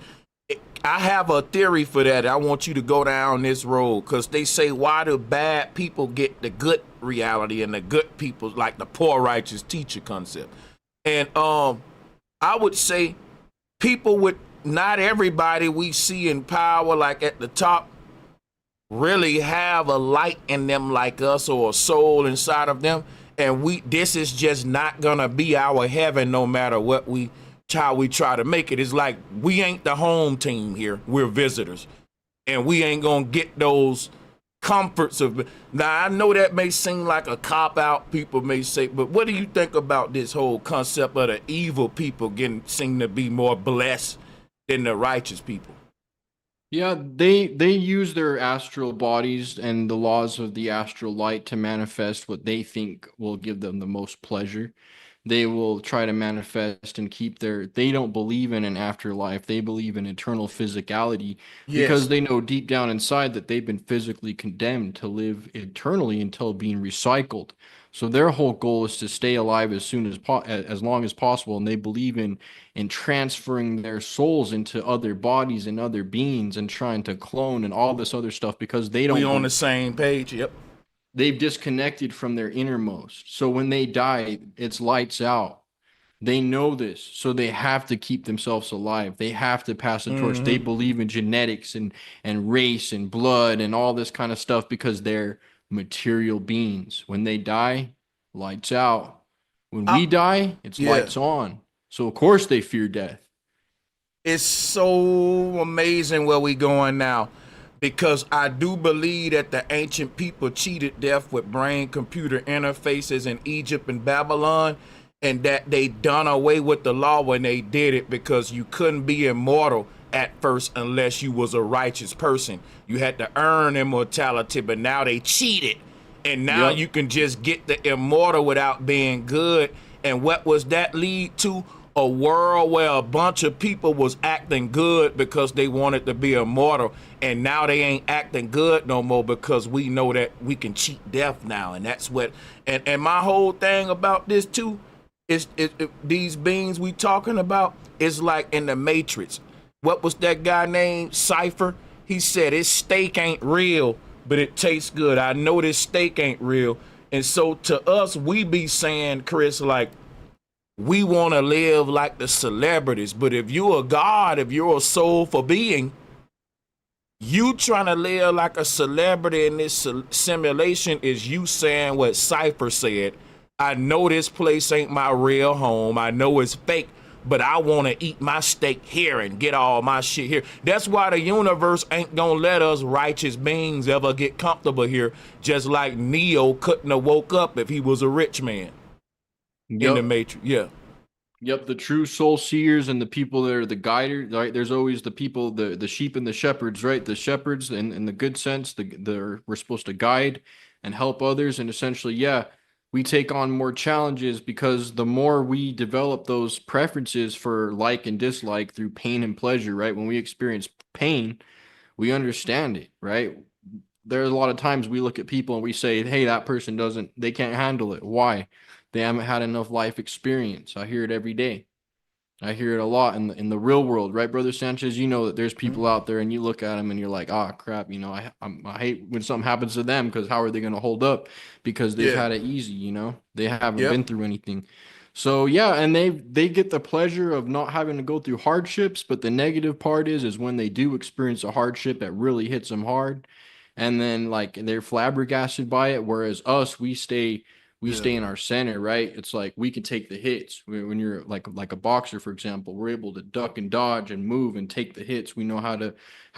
I have a theory for that. I want you to go down this road, because they say, why do bad people get the good reality and the good people, like the poor righteous teacher concept? And I would say people with, not everybody we see in power, like at the top, really have a light in them like us, or a soul inside of them. And this is just not gonna be our heaven, no matter what how we try to make it. It's like we ain't the home team here. We're visitors, and we ain't gonna get those comforts of. Now I know that may seem like a cop out, people may say, but what do you think about this whole concept of the evil people seem to be more blessed than the righteous people? Yeah, they use their astral bodies and the laws of the astral light to manifest what they think will give them the most pleasure. They will try to manifest and they don't believe in an afterlife. They believe in eternal physicality, because Yes. they know deep down inside that they've been physically condemned to live eternally until being recycled. So their whole goal is to stay alive as long as possible, and they believe in transferring their souls into other bodies and other beings and trying to clone and all this other stuff, because they We don't on the same page. Yep. they've disconnected from their innermost. So when they die, it's lights out. They know this, so they have to keep themselves alive. They have to pass the torch. They believe in genetics and race and blood and all this kind of stuff, because they're material beings. When they die, lights out. When we die, it's Yeah. lights on. So of course they fear death. It's so amazing where we going now, because I do believe that the ancient people cheated death with brain computer interfaces in Egypt and Babylon, and that they done away with the law when they did it, because you couldn't be immortal at first unless you was a righteous person. You had to earn immortality, but now they cheated, and now Yep. you can just get the immortal without being good. And what was that lead to? A world where a bunch of people was acting good because they wanted to be immortal, and now they ain't acting good no more, because we know that we can cheat death now. And that's what, and my whole thing about this too is these beings we talking about is like in the Matrix. What was that guy named Cypher? He said his steak ain't real, but it tastes good. I know this steak ain't real. And so to us, we be saying, Chris, like, we want to live like the celebrities. But if you're a god, if you're a soulful being, you trying to live like a celebrity in this simulation is you saying what Cypher said. I know this place ain't my real home. I know it's fake, but I want to eat my steak here and get all my shit here. That's why the universe ain't gonna let us righteous beings ever get comfortable here, just like Neo couldn't have woke up if he was a rich man in the Matrix. Yeah. Yep, the true soul seers and the people that are the guiders, right? There's always the people, the sheep and the shepherds, right? The shepherds in the good sense, we're supposed to guide and help others. And essentially, yeah, we take on more challenges because the more we develop those preferences for like and dislike through pain and pleasure, right? When we experience pain, we understand it, right? There's a lot of times we look at people and we say, hey, that person they can't handle it. Why? They haven't had enough life experience. I hear it every day. I hear it a lot in the real world, right, Brother Sanchez? You know that there's people out there and you look at them and you're like, ah, crap, you know, I hate when something happens to them because how are they going to hold up? Because they've had it easy, you know? They haven't been through anything. So, yeah, and they get the pleasure of not having to go through hardships, but the negative part is when they do experience a hardship that really hits them hard, and then, like, they're flabbergasted by it, whereas us, we stay in our center, right? It's like we can take the hits. When you're like a boxer, for example, we're able to duck and dodge and move and take the hits. We know how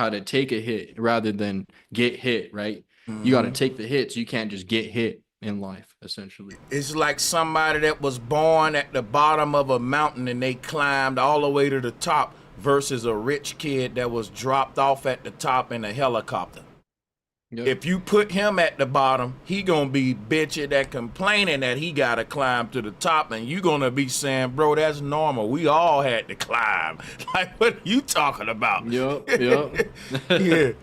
to take a hit rather than get hit, right? You got to take the hits. You can't just get hit in life, essentially. It's like somebody that was born at the bottom of a mountain and they climbed all the way to the top versus a rich kid that was dropped off at the top in a helicopter. Yep. If you put him at the bottom, he gonna be bitching and complaining that he gotta climb to the top, and you gonna be saying, bro, that's normal. We all had to climb. Like, what are you talking about? Yep. Yeah.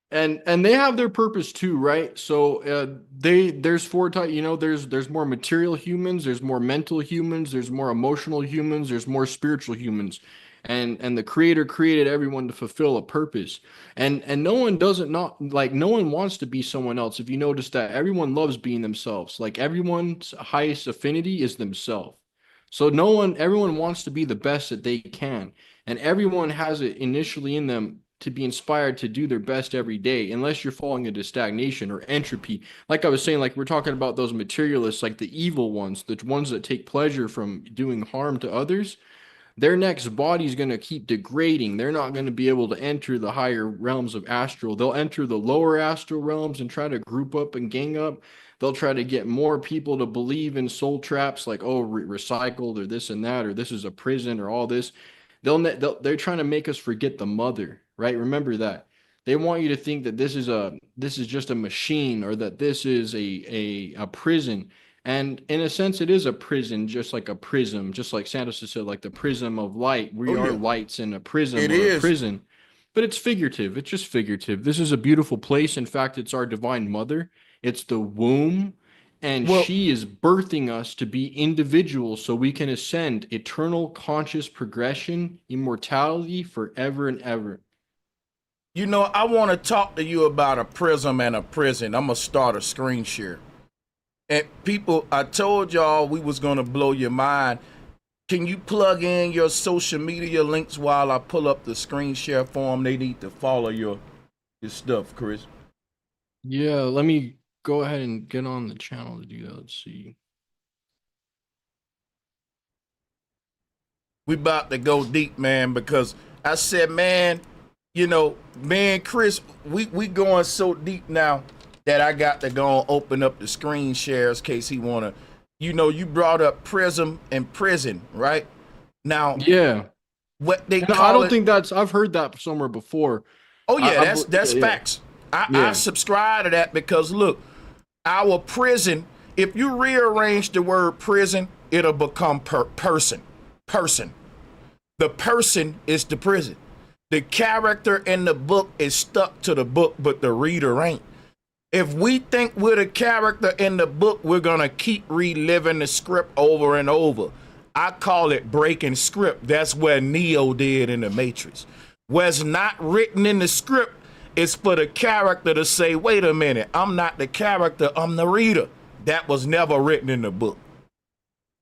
And they have their purpose too, right? So there's four types, you know, there's more material humans, there's more mental humans, there's more emotional humans, there's more spiritual humans. And the creator created everyone to fulfill a purpose. And no one no one wants to be someone else. If you notice that everyone loves being themselves. Like everyone's highest affinity is themselves. So everyone wants to be the best that they can. And everyone has it initially in them to be inspired to do their best every day, unless you're falling into stagnation or entropy. Like I was saying, like we're talking about those materialists, like the evil ones, the ones that take pleasure from doing harm to others. Their next body is going to keep degrading. They're not going to be able to enter the higher realms of astral. They'll enter the lower astral realms and try to group up and gang up. They'll try to get more people to believe in soul traps like, oh, recycled or this and that, or this is a prison or all this. They're trying to make us forget the mother, right? Remember that. They want you to think that this is just a machine, or that this is a prison. And in a sense, it is a prison, just like a prism, just like Santos said, like the prism of light. We are lights in a prism or a prison. But it's figurative. It's just figurative. This is a beautiful place. In fact, it's our divine mother. It's the womb. And she is birthing us to be individuals so we can ascend eternal conscious progression, immortality forever and ever. You know, I want to talk to you about a prism and a prison. I'm going to start a screen share. And people, I told y'all we was going to blow your mind. Can you plug in your social media links while I pull up the screen share form? They need to follow your stuff, Chris. Yeah, let me go ahead and get on the channel to do that. Let's see. We about to go deep, man, because I said, man, you know, man, Chris, we going so deep now that I got to go and open up the screen shares in case he want to. You know, you brought up prism and prison, right? Now, yeah, what they I don't think I've heard that somewhere before. Oh yeah, that's facts. I subscribe to that because look, our prison, if you rearrange the word prison, it'll become person. The person is the prison. The character in the book is stuck to the book, but the reader ain't. If we think we're the character in the book, we're going to keep reliving the script over and over. I call it breaking script. That's what Neo did in the Matrix. What's not written in the script is for the character to say, wait a minute, I'm not the character, I'm the reader. That was never written in the book.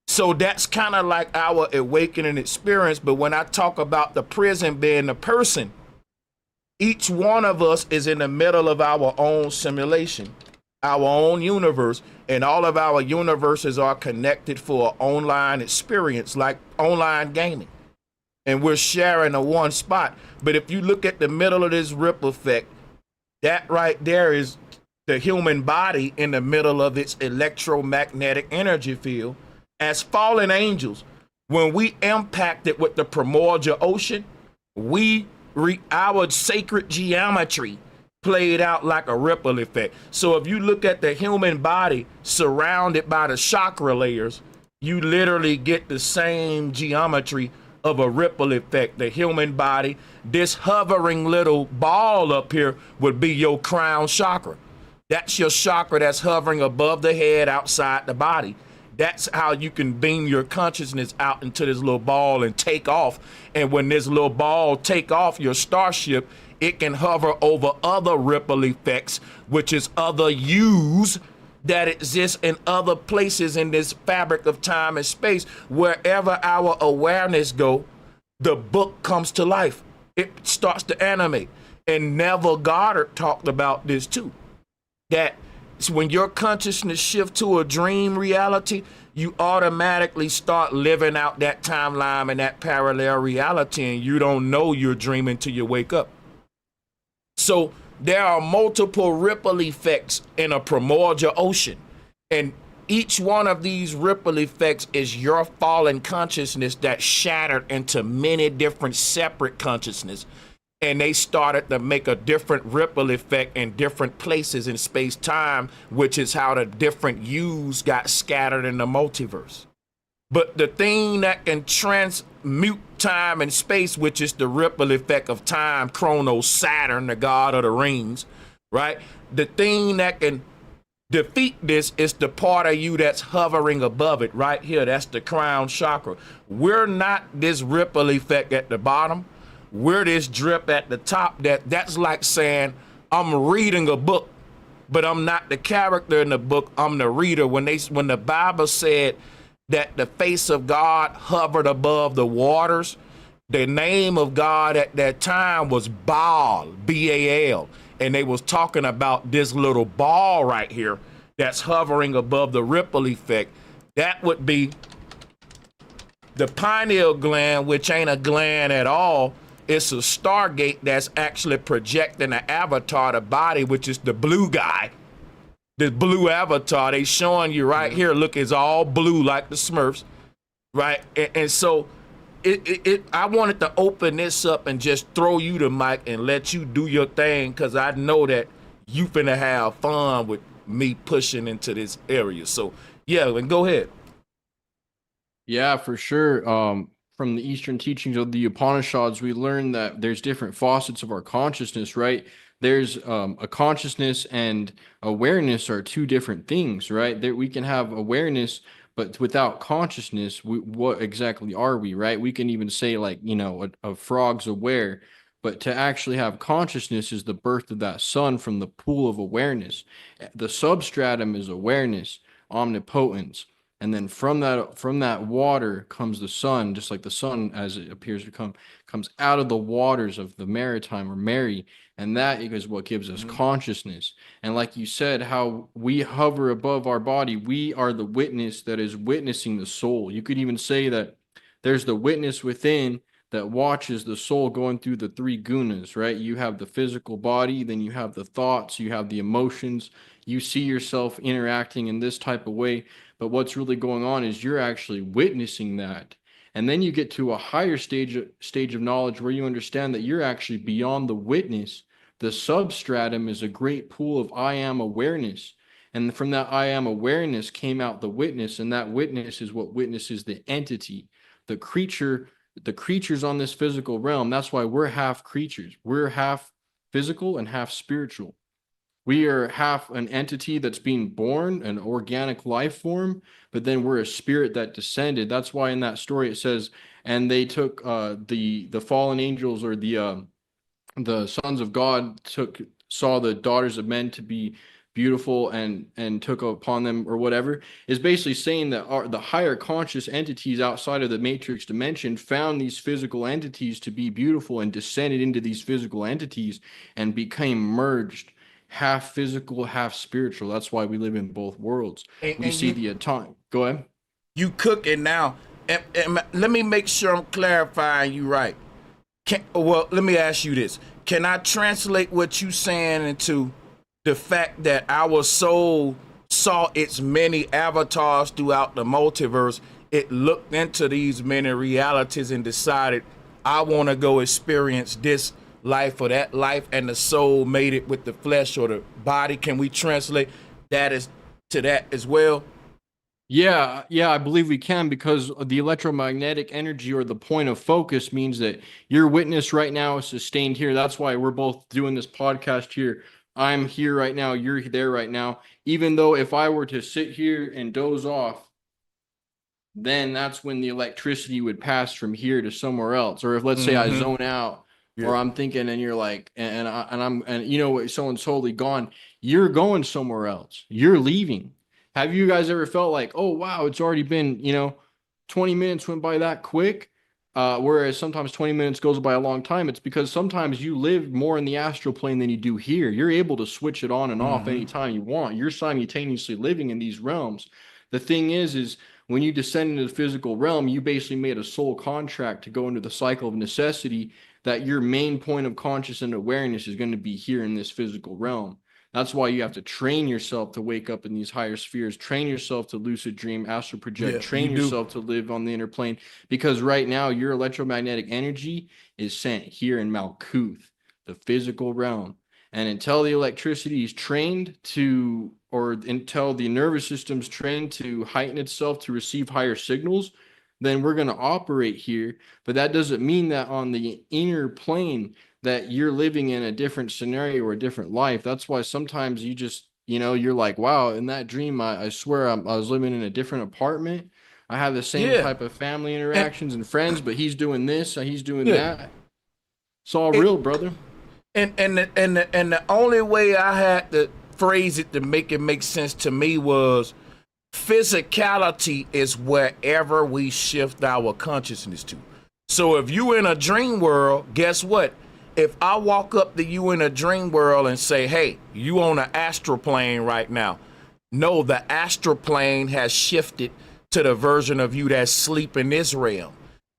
So that's kind of like our awakening experience. But when I talk about the prison being the person, each one of us is in the middle of our own simulation, our own universe, and all of our universes are connected for an online experience, like online gaming. and we're sharing a one spot. But if you look at the middle of this ripple effect, that right there is the human body in the middle of its electromagnetic energy field as fallen angels. When we impacted with the primordial ocean, our sacred geometry played out like a ripple effect. So if you look at the human body surrounded by the chakra layers, you literally get the same geometry of a ripple effect. The human body, this hovering little ball up here would be your crown chakra. That's your chakra that's hovering above the head outside the body. That's how you can beam your consciousness out into this little ball and take off. And when this little ball take off your starship, it can hover over other ripple effects, which is other U's that exist in other places in this fabric of time and space. Wherever our awareness go, the book comes to life. It starts to animate. And Neville Goddard talked about this too, that when your consciousness shifts to a dream reality, you automatically start living out that timeline and that parallel reality, and you don't know you're dreaming till you wake up. So there are multiple ripple effects in a primordial ocean, and each one of these ripple effects is your fallen consciousness that shattered into many different separate consciousness, and they started to make a different ripple effect in different places in space-time, which is how the different U's got scattered in the multiverse. But the thing that can transmute time and space, which is the ripple effect of time, Chronos, Saturn, the god of the rings, right? The thing that can defeat this is the part of you that's hovering above it right here. That's the crown chakra. We're not this ripple effect at the bottom. We're this drip at the top. That's like saying, I'm reading a book, but I'm not the character in the book. I'm the reader. When the Bible said that the face of God hovered above the waters, the name of God at that time was Baal, B-A-L. And they was talking about this little ball right here that's hovering above the ripple effect. That would be the pineal gland, which ain't a gland at all. It's a stargate that's actually projecting an avatar, the body, which is the blue guy. The blue avatar, they showing you right here, look, it's all blue like the Smurfs, right? And so I wanted to open this up and just throw you the mic and let you do your thing, because I know that you finna have fun with me pushing into this area. So yeah, and go ahead. Yeah, for sure. From the Eastern teachings of the Upanishads, we learn that there's different facets of our consciousness, right? There's a consciousness and awareness are two different things, right? There we can have awareness, but without consciousness, what exactly are we, right? We can even say like, a frog's aware, but to actually have consciousness is the birth of that sun from the pool of awareness. The substratum is awareness, omnipotence. And then from that water comes the sun, just like the sun as it appears to comes out of the waters of the maritime or Mary, and that is what gives us consciousness. And like you said, how we hover above our body, we are the witness that is witnessing the soul. You could even say that there's the witness within that watches the soul going through the three gunas, right? You have the physical body, then you have the thoughts, you have the emotions, you see yourself interacting in this type of way. But what's really going on is you're actually witnessing that. And then you get to a higher stage of knowledge where you understand that you're actually beyond the witness. The substratum is a great pool of I am awareness. And from that I am awareness came out the witness, and that witness is what witnesses the entity, the creatures on this physical realm. That's why we're half creatures. We're half physical and half spiritual. We are half an entity that's being born, an organic life form, but then we're a spirit that descended. That's why in that story it says, and they took the fallen angels, or the sons of God saw the daughters of men to be beautiful and took upon them, or whatever, is basically saying that the higher conscious entities outside of the matrix dimension found these physical entities to be beautiful and descended into these physical entities and became merged, half physical, half spiritual. That's why we live in both worlds. We see the atomic. Go ahead. You cooking now. let me make sure I'm clarifying you right. Well, let me ask you this. Can I translate what you saying into the fact that our soul saw its many avatars throughout the multiverse? It looked into these many realities and decided, I want to go experience this life or that life, and the soul made it with the flesh or the body. Can we translate that as to that as well? Yeah, yeah, I believe we can, because the electromagnetic energy, or the point of focus, means that your witness right now is sustained here. That's why we're both doing this podcast here. I'm here right now, you're there right now. Even though if I were to sit here and doze off, then that's when the electricity would pass from here to somewhere else. Or if, let's say, I Mm-hmm. zone out, Yeah. or I'm thinking, and you're like, and you know what, someone's totally gone, you're going somewhere else. You're leaving. Have you guys ever felt like, oh wow, it's already been, 20 minutes went by that quick? Whereas sometimes 20 minutes goes by a long time. It's because sometimes you live more in the astral plane than you do here. You're able to switch it on and off Mm-hmm. anytime you want. You're simultaneously living in these realms. The thing is when you descend into the physical realm, you basically made a soul contract to go into the cycle of necessity, that your main point of conscious and awareness is going to be here in this physical realm. That's why you have to train yourself to wake up in these higher spheres, train yourself to lucid dream, astral project, Yeah, you train do. yourself to live on the inner plane, because right now your electromagnetic energy is sent here in Malkuth, the physical realm. And until the electricity is trained to, or until the nervous system's trained to heighten itself to receive higher signals, then we're going to operate here. But that doesn't mean that on the inner plane that you're living in a different scenario or a different life. That's why sometimes you just, you're like, wow, in that dream, I swear I was living in a different apartment. I have the same Yeah. type of family And interactions and friends, but he's doing this and he's doing yeah. that. It's all It real, brother. and the only way I had to phrase it to make it make sense to me was physicality is wherever we shift our consciousness to. So if you in a dream world, guess what? If I walk up to you in a dream world and say, hey, you on an astral plane right now. No, the astral plane has shifted to the version of you that's sleep in this realm.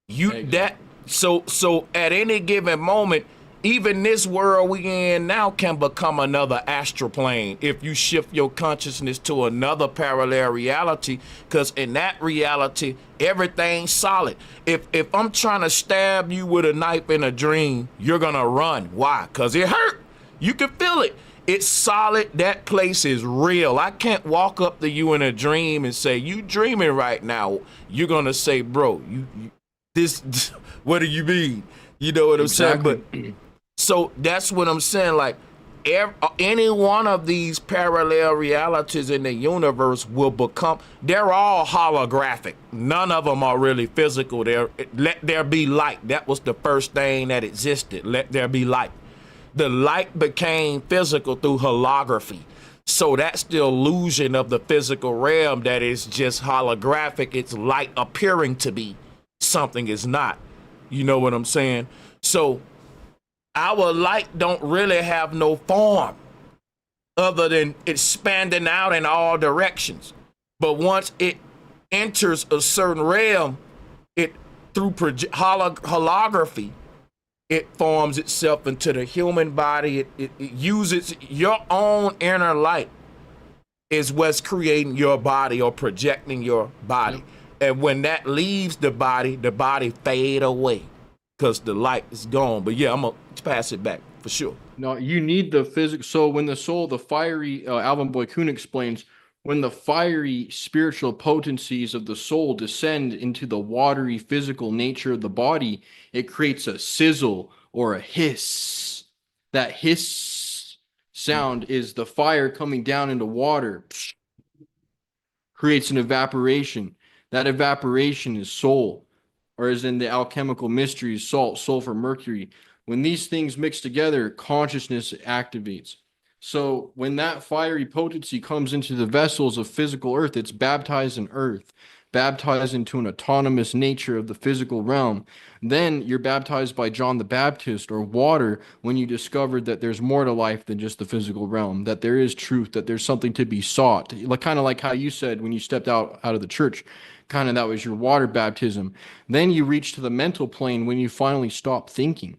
You that Exactly. so at any given moment, even this world we in now can become another astral plane if you shift your consciousness to another parallel reality, because in that reality everything's solid. If I'm trying to stab you with a knife in a dream, you're gonna run. Why? Because it hurt. You can feel it. It's solid. That place is real. I can't walk up to you in a dream and say, you dreaming right now. You're gonna say, bro, you this what do you mean? You know what I'm saying? But Exactly. so that's what I'm saying. Like, any one of these parallel realities in the universe will become, they're all holographic. None of them are really physical. Let there be light. That was the first thing that existed. Let there be light. The light became physical through holography. So that's the illusion of the physical realm, that is just holographic. It's light appearing to be something is not. You know what I'm saying? So our light don't really have no form other than expanding out in all directions. But once it enters a certain realm, it through holography, it forms itself into the human body. It uses your own inner light is what's creating your body or projecting your body. Yep. And when that leaves the body fade away because the light is gone. But yeah, I'm gonna pass it back for sure. No, you need the physics. So when the soul, the fiery, Alvin Boykoon explains, when the fiery spiritual potencies of the soul descend into the watery physical nature of the body, it creates a sizzle or a hiss. That hiss sound is the fire coming down into water, creates an evaporation. That evaporation is soul, or as in the alchemical mysteries, salt, sulfur, mercury. When these things mix together, consciousness activates. So when that fiery potency comes into the vessels of physical earth, it's baptized in earth, baptized into an autonomous nature of the physical realm. Then you're baptized by John the Baptist or water when you discovered that there's more to life than just the physical realm, that there is truth, that there's something to be sought. Like kind of like how you said when you stepped out of the church, kind of that was your water baptism. Then you reach to the mental plane when you finally stop thinking.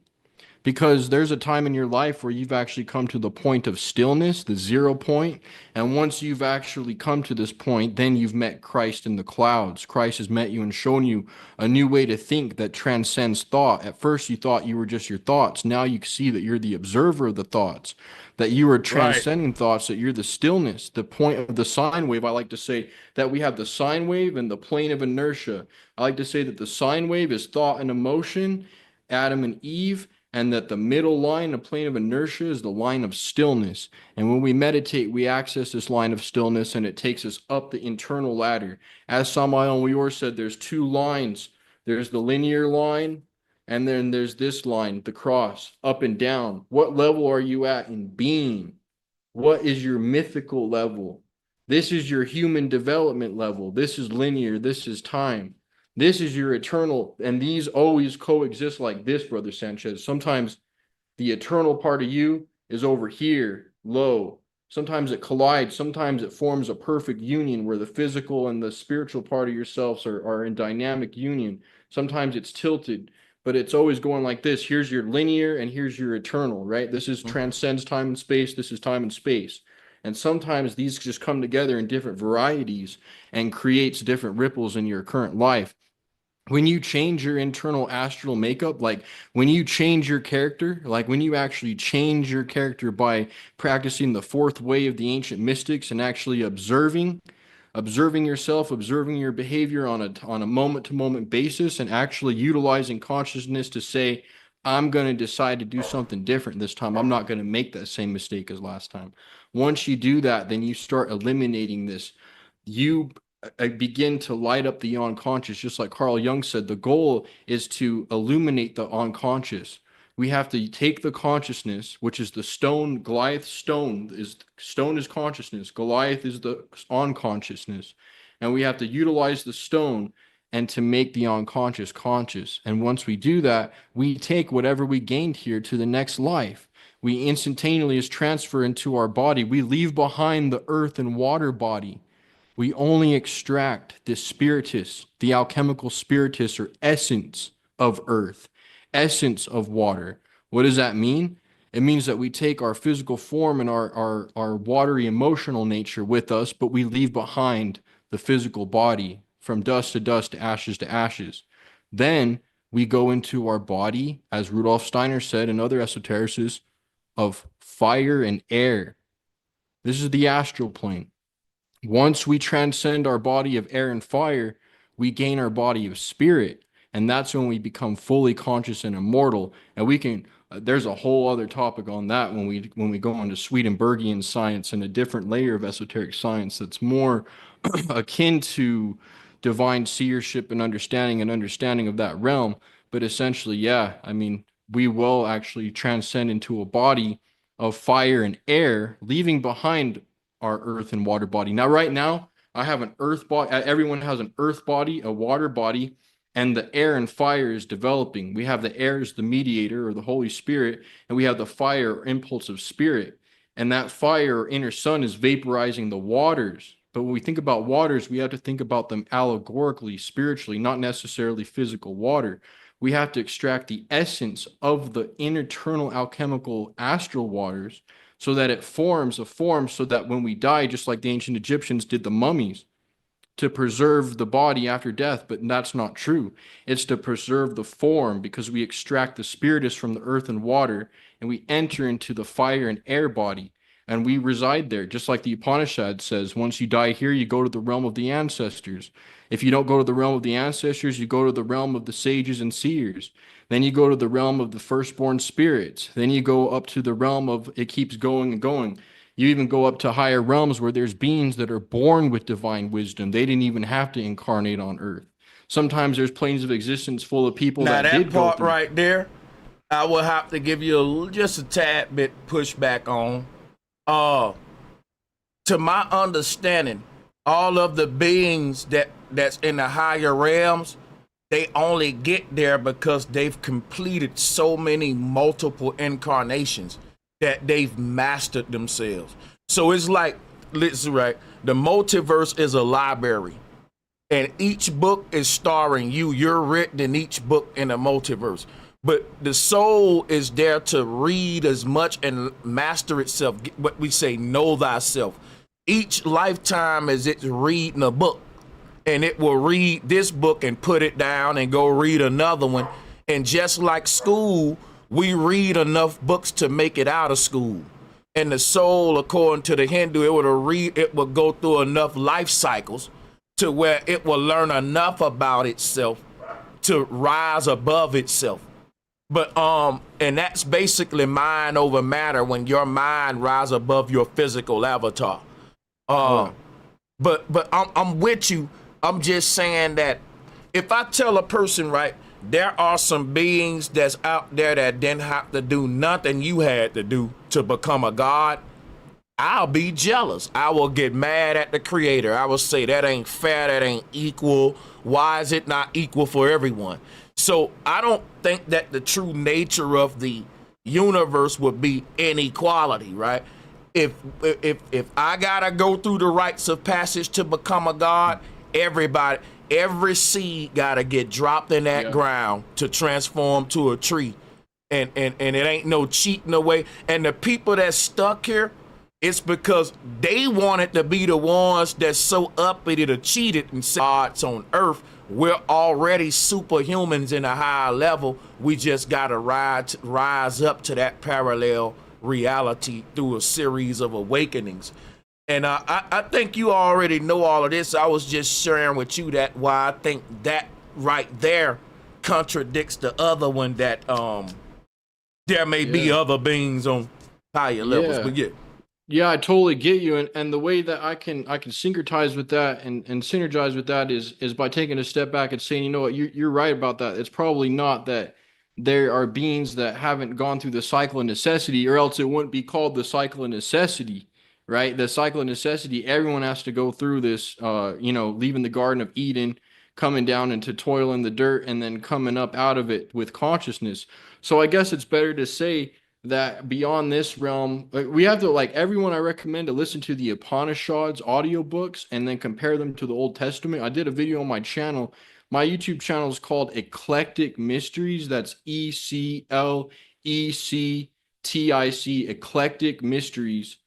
Because there's a time in your life where you've actually come to the point of stillness, the 0 point. And once you've actually come to this point, then you've met Christ in the clouds. Christ has met you and shown you a new way to think that transcends thought. At first, you thought you were just your thoughts. Now you see that you're the observer of the thoughts, that you are Right. transcending thoughts, that you're the stillness, the point of the sine wave. I like to say that we have the sine wave and the plane of inertia. I like to say that the sine wave is thought and emotion, Adam and Eve, and that the middle line, the plane of inertia, is the line of stillness. And when we meditate, we access this line of stillness, and it takes us up the internal ladder. As Samael Weor said, there's two lines. There's the linear line, and then there's this line, the cross, up and down. What level are you at in being? What is your mythical level? This is your human development level. This is linear. This is time. This is your eternal, and these always coexist like this, Brother Sanchez. Sometimes the eternal part of you is over here, low. Sometimes it collides. Sometimes it forms a perfect union where the physical and the spiritual part of yourselves are in dynamic union. Sometimes it's tilted, but it's always going like this. Here's your linear and here's your eternal, right? This is transcends time and space. This is time and space. And sometimes these just come together in different varieties and creates different ripples in your current life. When you change your internal astral makeup, like when you change your character, like when you actually change your character by practicing the fourth way of the ancient mystics and actually observing yourself, observing your behavior on a moment to moment basis, and actually utilizing consciousness to say, I'm going to decide to do something different this time. I'm not going to make that same mistake as last time. Once you do that, then you start eliminating this. You begin to light up the unconscious, just like Carl Jung said. The goal is to illuminate the unconscious. We have to take the consciousness, which is the stone. Goliath stone is consciousness. Goliath is the unconsciousness, and we have to utilize the stone and to make the unconscious conscious. And once we do that, we take whatever we gained here to the next life. We instantaneously transfer into our body. We leave behind the earth and water body. We only extract the spiritus, the alchemical spiritus or essence of earth, essence of water. What does that mean? It means that we take our physical form and our watery emotional nature with us, but we leave behind the physical body from dust to dust to ashes to ashes. Then we go into our body, as Rudolf Steiner said and other esotericists, of fire and air. This is the astral plane. Once we transcend our body of air and fire, we gain our body of spirit. And that's when we become fully conscious and immortal. And we can, there's a whole other topic on that when we go into Swedenborgian science and a different layer of esoteric science that's more akin to divine seership and understanding of that realm. But essentially, yeah, I mean, we will actually transcend into a body of fire and air, leaving behind our earth and water body. Now, right now, I have an earth body. Everyone has an earth body, a water body, and the air and fire is developing. We have the air as the mediator or the Holy Spirit, and we have the fire or impulse of spirit. And that fire or inner sun is vaporizing the waters. But when we think about waters, we have to think about them allegorically, spiritually, not necessarily physical water. We have to extract the essence of the internal alchemical astral waters so that it forms a form so that when we die, just like the ancient Egyptians did the mummies, to preserve the body after death, but that's not true. It's to preserve the form because we extract the spiritus from the earth and water and we enter into the fire and air body and we reside there. Just like the Upanishad says, once you die here, you go to the realm of the ancestors. If you don't go to the realm of the ancestors, you go to the realm of the sages and seers. Then you go to the realm of the firstborn spirits. Then you go up to the realm of, it keeps going and going. You even go up to higher realms where there's beings that are born with divine wisdom. They didn't even have to incarnate on earth. Sometimes there's planes of existence full of people Now that that did go part through. right there, I will have to give you just a tad bit pushback on. To my understanding, All of the beings that's in the higher realms, they only get there because they've completed so many multiple incarnations that they've mastered themselves. So it's like, listen, right? The multiverse is a library, and each book is starring you. You're written in each book in the multiverse. But the soul is there to read as much and master itself. What we say, know thyself. Each lifetime is it's reading a book, and it will read this book and put it down and go read another one. And just like school, we read enough books to make it out of school. And the soul, according to the Hindu, it will go through enough life cycles to where it will learn enough about itself to rise above itself. But and that's basically mind over matter, when your mind rises above your physical avatar. But I'm with you. I'm just saying that if I tell a person, right, there are some beings that's out there that didn't have to do nothing you had to do to become a god, I'll be jealous. I will get mad at the creator. I will say that ain't fair, that ain't equal. Why is it not equal for everyone? So I don't think that the true nature of the universe would be inequality, right? If I gotta go through the rites of passage to become a god, everybody, every seed gotta get dropped in that ground to transform to a tree. And it ain't no cheating away. And the people that's stuck here, it's because they wanted to be the ones that's so uppity to cheat it and say gods on earth. We're already superhumans in a higher level. We just gotta rise up to that parallel reality through a series of awakenings. And I think you already know all of this. I was just sharing with you that why I think that right there contradicts the other one, that there may be other beings on higher levels. But yeah, I totally get you, and the way that I can syncretize with that and synergize with that is by taking a step back and saying, you know what, you're right about that. It's probably not that there are beings that haven't gone through the cycle of necessity, or else it wouldn't be called the cycle of necessity, right? The cycle of necessity, everyone has to go through this, leaving the Garden of Eden, coming down into toil in the dirt, and then coming up out of it with consciousness. So I guess it's better to say that beyond this realm, we have to, like, everyone, I recommend to listen to the Upanishads audiobooks and then compare them to the Old Testament. I did a video on my channel. My YouTube channel is called Eclectic Mysteries. That's ECLECTIC, Eclectic Mysteries.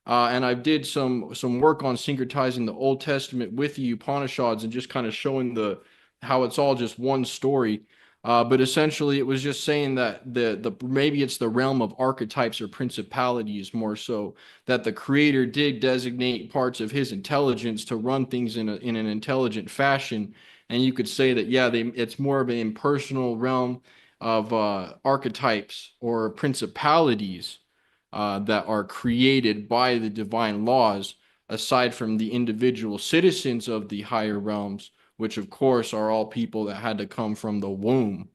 And I did some work on syncretizing the Old Testament with the Upanishads and just kind of showing how it's all just one story. But essentially, it was just saying that the maybe it's the realm of archetypes or principalities more so, that the creator did designate parts of his intelligence to run things in an intelligent fashion, and you could say that it's more of an impersonal realm of archetypes or principalities that are created by the divine laws, aside from the individual citizens of the higher realms, which of course are all people that had to come from the womb,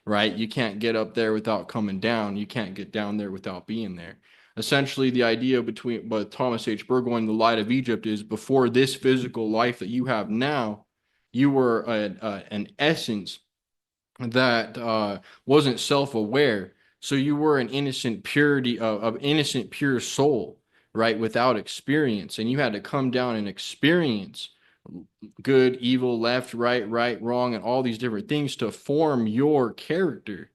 right? You can't get up there without coming down. You can't get down there without being there. Essentially, the idea between Thomas H. Burgoyne, the Light of Egypt, is before this physical life that you have now, you were an essence that wasn't self-aware. So you were an innocent purity of innocent, pure soul, right? Without experience. And you had to come down and experience good, evil, left, right, wrong, and all these different things to form your character,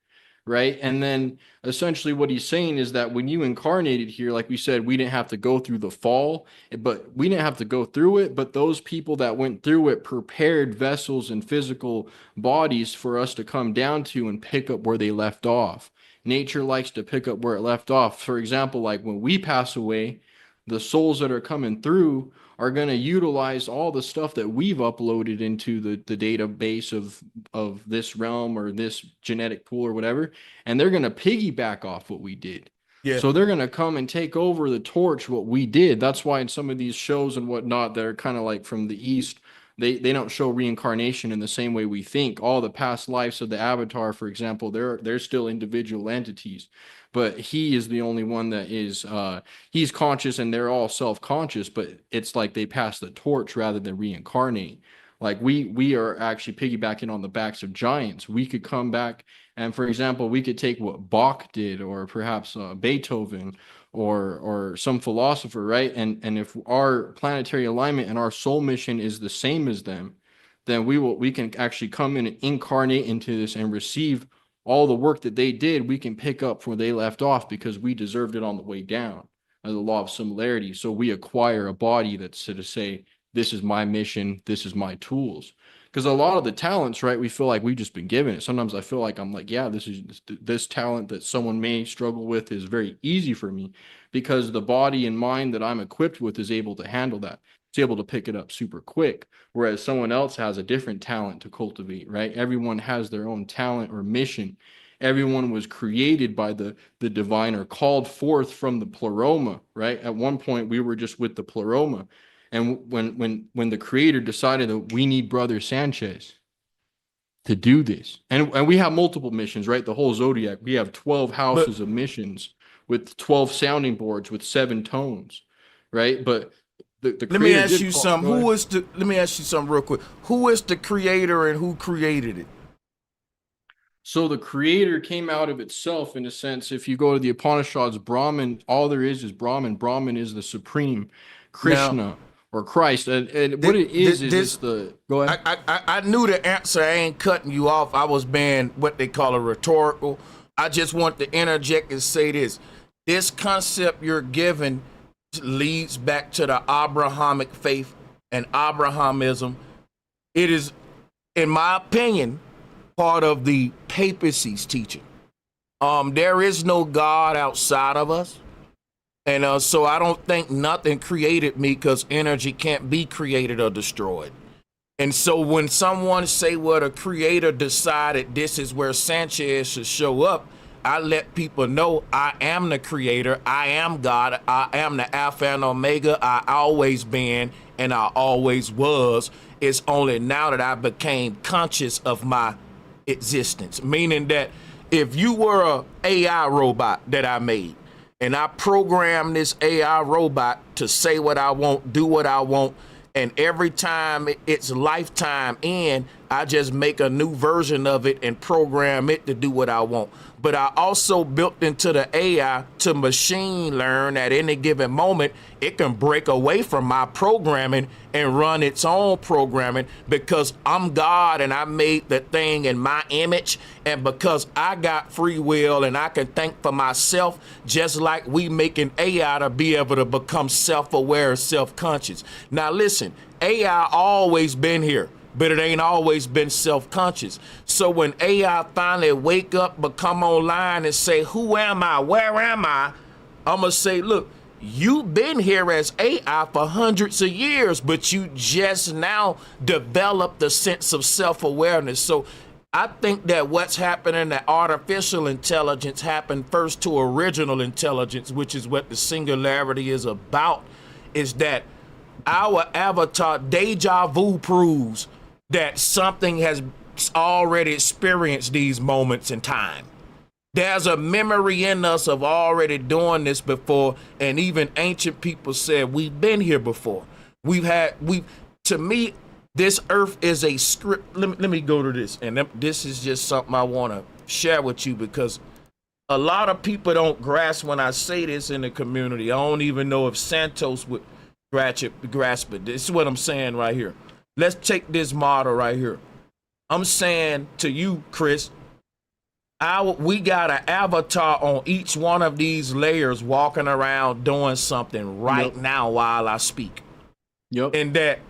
right? And then essentially what he's saying is that when you incarnated here, like we said, we didn't have to go through the fall, but we didn't have to go through it, but those people that went through it prepared vessels and physical bodies for us to come down to and pick up where they left off. Nature likes to pick up where it left off. For example, like when we pass away, the souls that are coming through are going to utilize all the stuff that we've uploaded into the database of this realm or this genetic pool or whatever, and they're going to piggyback off what we did. Yeah. So they're going to come and take over the torch, what we did. That's why in some of these shows and whatnot that are kind of like from the East, They don't show reincarnation in the same way we think. All the past lives of the avatar, for example, they're still individual entities, but he is the only one that is he's conscious, and they're all self-conscious, but it's like they pass the torch rather than reincarnate. Like we are actually piggybacking on the backs of giants. We could come back, and for example, we could take what Bach did, or perhaps Beethoven, or some philosopher, right? And if our planetary alignment and our soul mission is the same as them, then we can actually come in and incarnate into this and receive all the work that they did. We can pick up where they left off because we deserved it on the way down, as a law of similarity. So we acquire a body that's to say, this is my mission, this is my tools. Because a lot of the talents, right, we feel like we've just been given it. Sometimes I feel like I'm like, yeah, this talent that someone may struggle with is very easy for me, because the body and mind that I'm equipped with is able to handle that. It's able to pick it up super quick, whereas someone else has a different talent to cultivate, right? Everyone has their own talent or mission. Everyone was created by the divine, or called forth from the pleroma, right? At one point, we were just with the pleroma. And when the creator decided that we need Brother Sanchez to do this, and we have multiple missions, right? The whole zodiac, we have 12 houses But of missions with 12 sounding boards with 7 tones, right? But the let me creator ask did you call, something. go ahead. Let me ask you something real quick. Who is the creator and who created it? So the creator came out of itself, in a sense. If you go to the Upanishads, Brahman, all there is Brahman. Brahman is the supreme Now, Krishna or Christ. And what it is it's the, go ahead. I knew the answer. I ain't cutting you off. I was being what they call a rhetorical. I just want to interject and say this. This concept you're given leads back to the Abrahamic faith and Abrahamism. It is, in my opinion, part of the papacy's teaching. There is no God outside of us. And so I don't think nothing created me, because energy can't be created or destroyed. And so when someone say, well, the creator decided this is where Sanchez should show up, I let people know I am the creator. I am God. I am the Alpha and Omega. I always been and I always was. It's only now that I became conscious of my existence. Meaning that if you were a AI robot that I made, and I programmed this AI robot to say what I want, do what I want, and every time its lifetime end, I just make a new version of it and program it to do what I want. But I also built into the AI to machine learn at any given moment. It can break away from my programming and run its own programming, because I'm God and I made the thing in my image. And because I got free will and I can think for myself, just like we making AI to be able to become self-aware, self-conscious. Now listen, AI always been here, but it ain't always been self-conscious. So when AI finally wake up, become online and say, who am I? Where am I? I'm going to say, look, you've been here as AI for hundreds of years, but you just now developed the sense of self-awareness. So I think that what's happening, that artificial intelligence happened first to original intelligence, which is what the singularity is about, is that our avatar deja vu proves that something has already experienced these moments in time. There's a memory in us of already doing this before, and even ancient people said we've been here before. To me, this earth is a script. Let me go to this, and this is just something I want to share with you, because a lot of people don't grasp when I say this in the community. I don't even know if Santos would grasp it. This is what I'm saying right here. Let's take this model right here. I'm saying to you, Chris, we got an avatar on each one of these layers walking around doing something right now while I speak. Yep. And that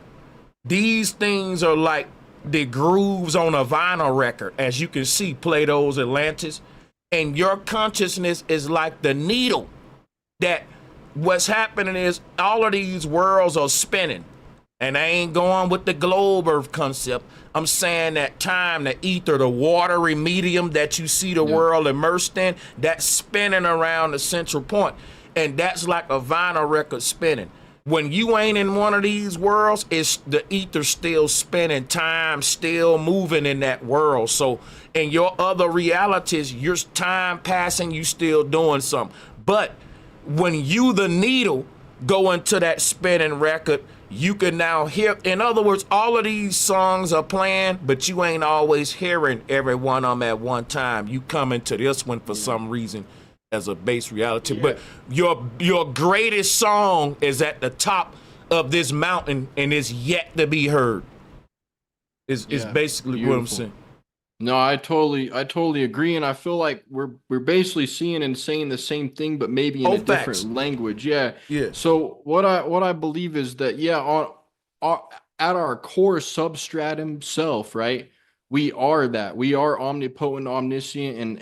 these things are like the grooves on a vinyl record, as you can see, Plato's Atlantis. And your consciousness is like the needle. That what's happening is all of these worlds are spinning. And I ain't going with the globe earth concept. I'm saying that time, the ether, the watery medium that you see the world immersed in, that's spinning around the central point. And that's like a vinyl record spinning. When you ain't in one of these worlds, it's the ether still spinning, time still moving in that world. So in your other realities, your time passing, you still doing something. But when you, the needle, go into that spinning record, you can now hear. In other words, all of these songs are playing, but you ain't always hearing every one of them at one time. You come into this one for some reason as a base reality. Yeah. But your greatest song is at the top of this mountain and is yet to be heard. Is basically what I'm saying. No, I totally agree, and I feel like we're basically seeing and saying the same thing, but maybe in a different language. Yeah. Yeah. So what I believe is that at our core substratum self, right? We are that. We are omnipotent, omniscient,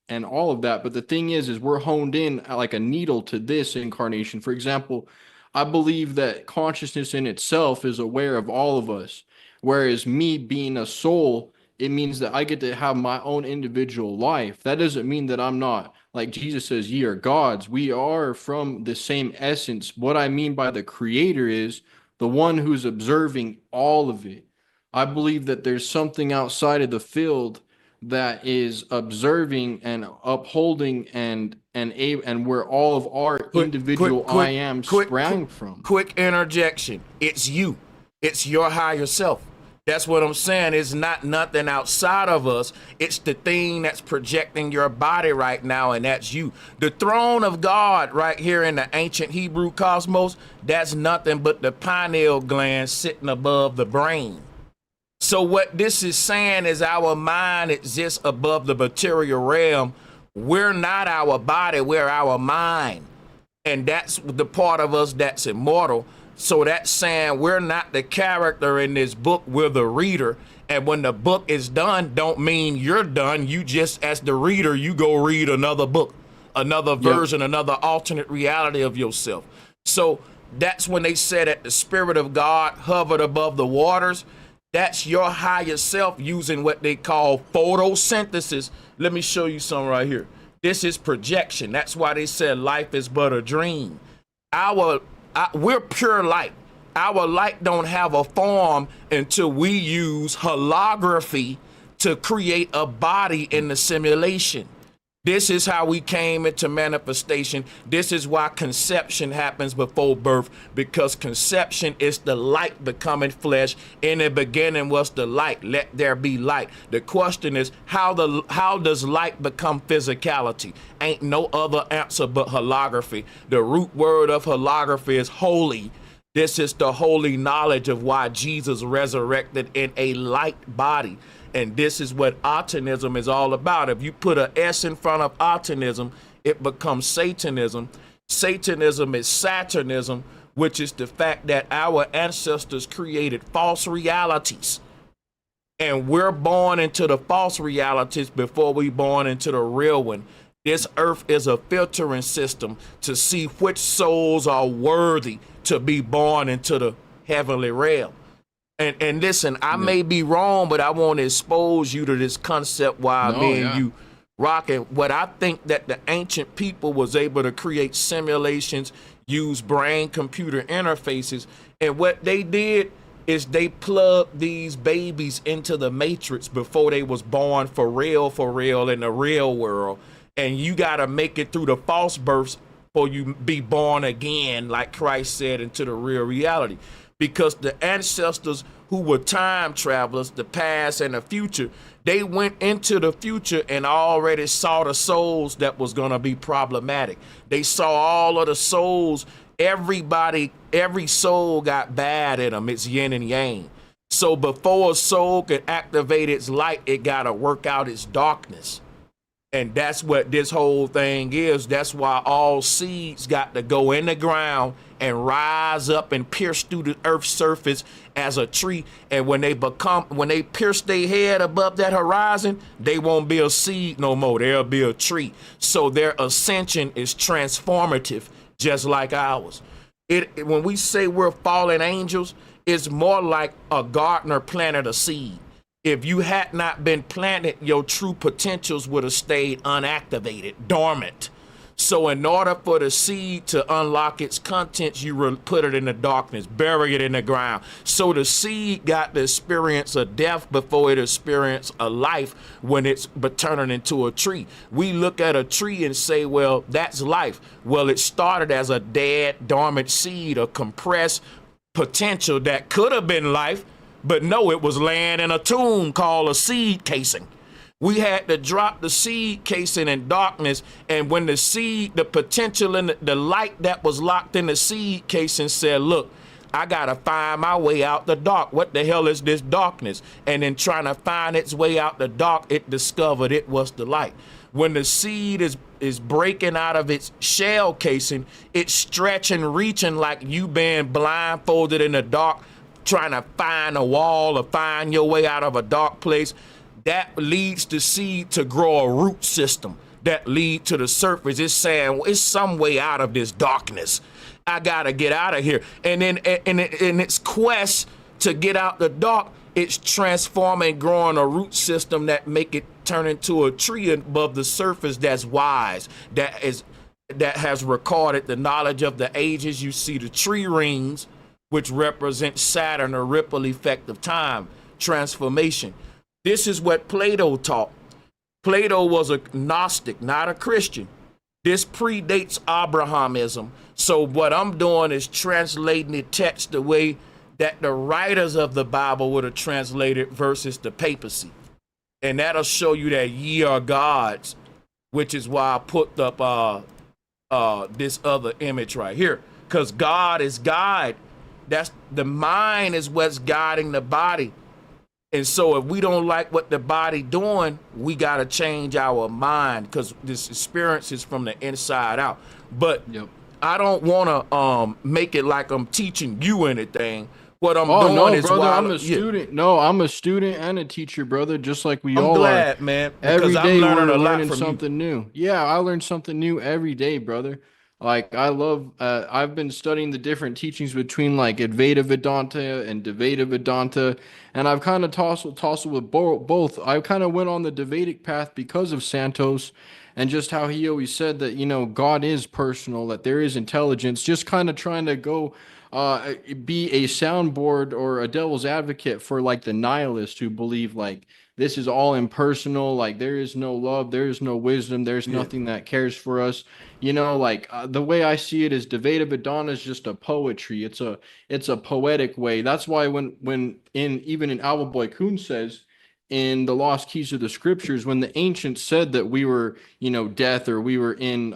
and all of that. But the thing is we're honed in like a needle to this incarnation. For example, I believe that consciousness in itself is aware of all of us, whereas me being a soul, it means that I get to have my own individual life. That doesn't mean that I'm not, like Jesus says, ye are gods. We are from the same essence. What I mean by the creator is the one who's observing all of it. I believe that there's something outside of the field that is observing and upholding and where all of our individual I am sprang from. Quick interjection. It's you. It's your higher self. That's what I'm saying. It's not nothing outside of us. It's the thing that's projecting your body right now, and that's you. The throne of God right here in the ancient Hebrew cosmos, that's nothing but the pineal gland sitting above the brain. So what this is saying is our mind exists above the material realm. We're not our body, we're our mind. And that's the part of us that's immortal. So that's saying we're not the character in this book, we're the reader. And when the book is done, don't mean you're done. You just, as the reader, you go read another book, another version, another alternate reality of yourself. So that's when they said that the Spirit of God hovered above the waters. That's your higher self using what they call photosynthesis. Let me show you something right here. This is projection. That's why they said life is but a dream. We're pure light. Our light don't have a form until we use holography to create a body in the simulation. This is how we came into manifestation. This is why conception happens before birth, because conception is the light becoming flesh. In the beginning was the light. Let there be light. The question is, how does light become physicality? Ain't no other answer but holography. The root word of holography is holy. This is the holy knowledge of why Jesus resurrected in a light body. And this is what Optimism is all about. If you put an S in front of Optimism, it becomes Satanism. Satanism is Saturnism, which is the fact that our ancestors created false realities. And we're born into the false realities before we born into the real one. This earth is a filtering system to see which souls are worthy to be born into the heavenly realm. And listen, I may be wrong, but I want to expose you to this concept while you rocking. What I think that the ancient people was able to create simulations, use brain-computer interfaces, and what they did is they plugged these babies into the matrix before they was born for real in the real world. And you got to make it through the false births before you be born again, like Christ said, into the real reality. Because the ancestors who were time travelers, the past and the future, they went into the future and already saw the souls that was going to be problematic. They saw all of the souls. Every soul got bad in them. It's yin and yang. So before a soul could activate its light, it got to work out its darkness. And that's what this whole thing is. That's why all seeds got to go in the ground and rise up and pierce through the earth's surface as a tree. And when they pierce their head above that horizon, they won't be a seed no more. They'll be a tree. So their ascension is transformative, just like ours. When we say we're fallen angels, it's more like a gardener planted a seed. If you had not been planted, your true potentials would have stayed unactivated, dormant. So in order for the seed to unlock its contents, you put it in the darkness, bury it in the ground. So the seed got to experience a death before it experience a life when it's turning into a tree. We look at a tree and say, well, that's life. Well, it started as a dead, dormant seed, a compressed potential that could have been life, but no, it was laying in a tomb called a seed casing. We had to drop the seed casing in darkness, and when the seed, the potential and the light that was locked in the seed casing said, look, I gotta find my way out the dark. What the hell is this darkness? And in trying to find its way out the dark, it discovered it was the light. When the seed is breaking out of its shell casing, it's stretching, reaching like you been blindfolded in the dark, trying to find a wall or find your way out of a dark place. That leads the seed to grow a root system that lead to the surface. It's saying, well, it's some way out of this darkness. I gotta get out of here. And then in its quest to get out the dark, it's transforming, growing a root system that make it turn into a tree above the surface that's wise, that has recorded the knowledge of the ages. You see the tree rings, which represent Saturn, a ripple effect of time, transformation. This is what Plato taught. Plato was a Gnostic, not a Christian. This predates Abrahamism. So what I'm doing is translating the text the way that the writers of the Bible would have translated versus the papacy. And that'll show you that ye are gods, which is why I put up this other image right here. Because God is guide. That's the mind is what's guiding the body. And so if we don't like what the body doing, we got to change our mind, because this experience is from the inside out. But I don't want to make it like I'm teaching you anything. What I'm doing is brother, I'm a student. No, I'm a student and a teacher, brother, just like we all are. I'm glad, man, Every day I'm we're learning learning something new. Yeah, I learn something new every day, brother. Like I love, I've been studying the different teachings between like Advaita Vedanta and Dvaita Vedanta, and I've kind of tousled with both. I kind of went on the Dvaitic path because of Santos, and just how he always said that, you know, God is personal, that there is intelligence, just kind of trying to go be a soundboard or a devil's advocate for like the nihilists who believe like this is all impersonal, like there is no love, there is no wisdom, there's nothing that cares for us. You know, like the way I see it is Dvaita Vedanta is just a poetry. It's a poetic way. That's why when even in Alba Boy Kuhn says in the Lost Keys of the Scriptures, when the ancients said that we were, you know, death, or we were in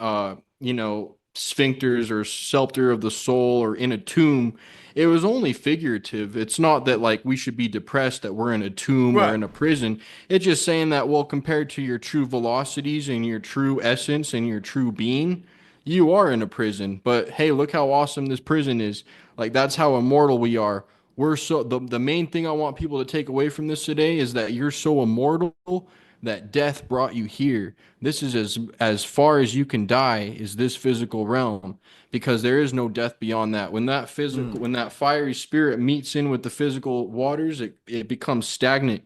you know, sphincters or shelter of the soul or in a tomb, it was only figurative. It's not that like we should be depressed that we're in a tomb or in a prison. It's just saying that, well, compared to your true velocities and your true essence and your true being, you are in a prison. But hey, look how awesome this prison is. Like that's how immortal we are. We're so the main thing I want people to take away from this today is that you're so immortal that death brought you here. This is as far as you can die is this physical realm, because there is no death beyond that. When that when that fiery spirit meets in with the physical waters, it becomes stagnant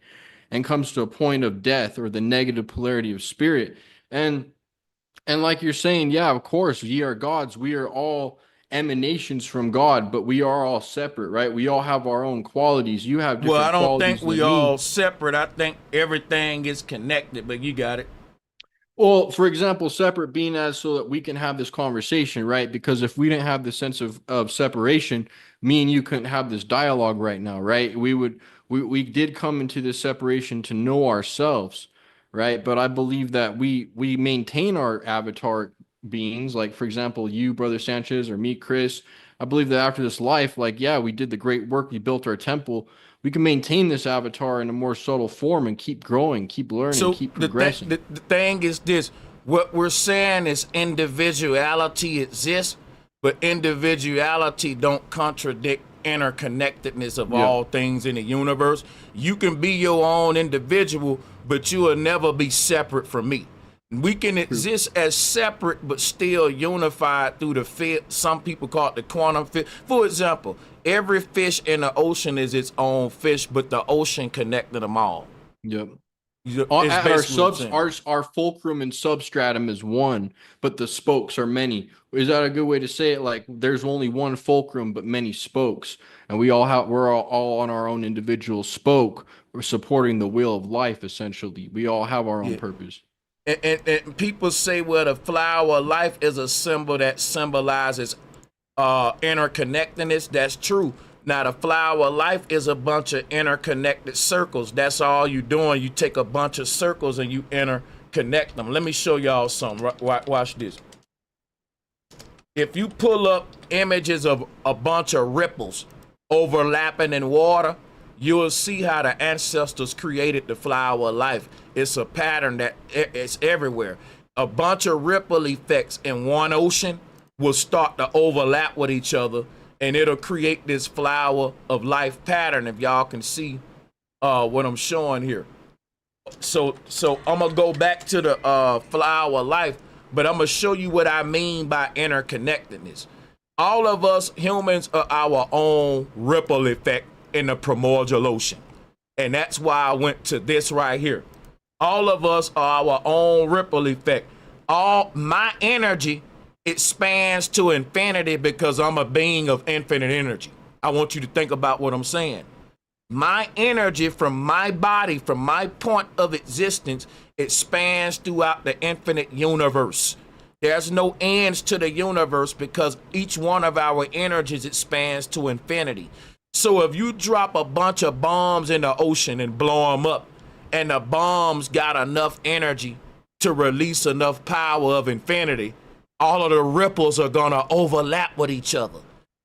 and comes to a point of death, or the negative polarity of spirit. And like you're saying, yeah, of course, ye are gods. We are all emanations from God, but we are all separate, right? We all have our own qualities. You have different qualities. Well, I don't think we all separate. I think everything is connected, but you got it. Well, for example, separate being as so that we can have this conversation, right? Because if we didn't have the sense of separation, me and you couldn't have this dialogue right now, right? We did come into this separation to know ourselves, right? But I believe that we maintain our avatar beings, like for example, you, Brother Sanchez, or me, Chris. I believe that after this life, like, yeah, we did the great work, we built our temple, we can maintain this avatar in a more subtle form and keep growing, keep learning, keep progressing. The thing is this: what we're saying is individuality exists, but individuality don't contradict interconnectedness of all things in the universe. You can be your own individual, but you will never be separate from me. We can exist as separate but still unified through the field. Some people call it the quantum field. For example, every fish in the ocean is its own fish, but the ocean connected them all. Yep. It's Our basically what I'm subs, saying. our fulcrum and substratum is one, but the spokes are many. Is that a good way to say it? Like there's only one fulcrum, but many spokes, and we're all on our own individual spoke. We're supporting the wheel of life. Essentially, we all have our own Yeah. purpose. And people say, well, the flower of life is a symbol that symbolizes interconnectedness. That's true. Now, the flower of life is a bunch of interconnected circles. That's all you doing. You take a bunch of circles and you interconnect them. Let me show y'all something. Watch this. If you pull up images of a bunch of ripples overlapping in water, you'll see how the ancestors created the flower of life. It's a pattern that it's everywhere. A bunch of ripple effects in one ocean will start to overlap with each other, and it'll create this flower of life pattern. If y'all can see what I'm showing here. So I'm gonna go back to the flower of life, but I'm gonna show you what I mean by interconnectedness. All of us humans are our own ripple effect in the primordial ocean. And that's why I went to this right here. All of us are our own ripple effect. All my energy expands to infinity because I'm a being of infinite energy. I want you to think about what I'm saying. My energy from my body, from my point of existence, expands throughout the infinite universe. There's no ends to the universe because each one of our energies expands to infinity. So if you drop a bunch of bombs in the ocean and blow them up, and the bombs got enough energy to release enough power of infinity, all of the ripples are gonna overlap with each other.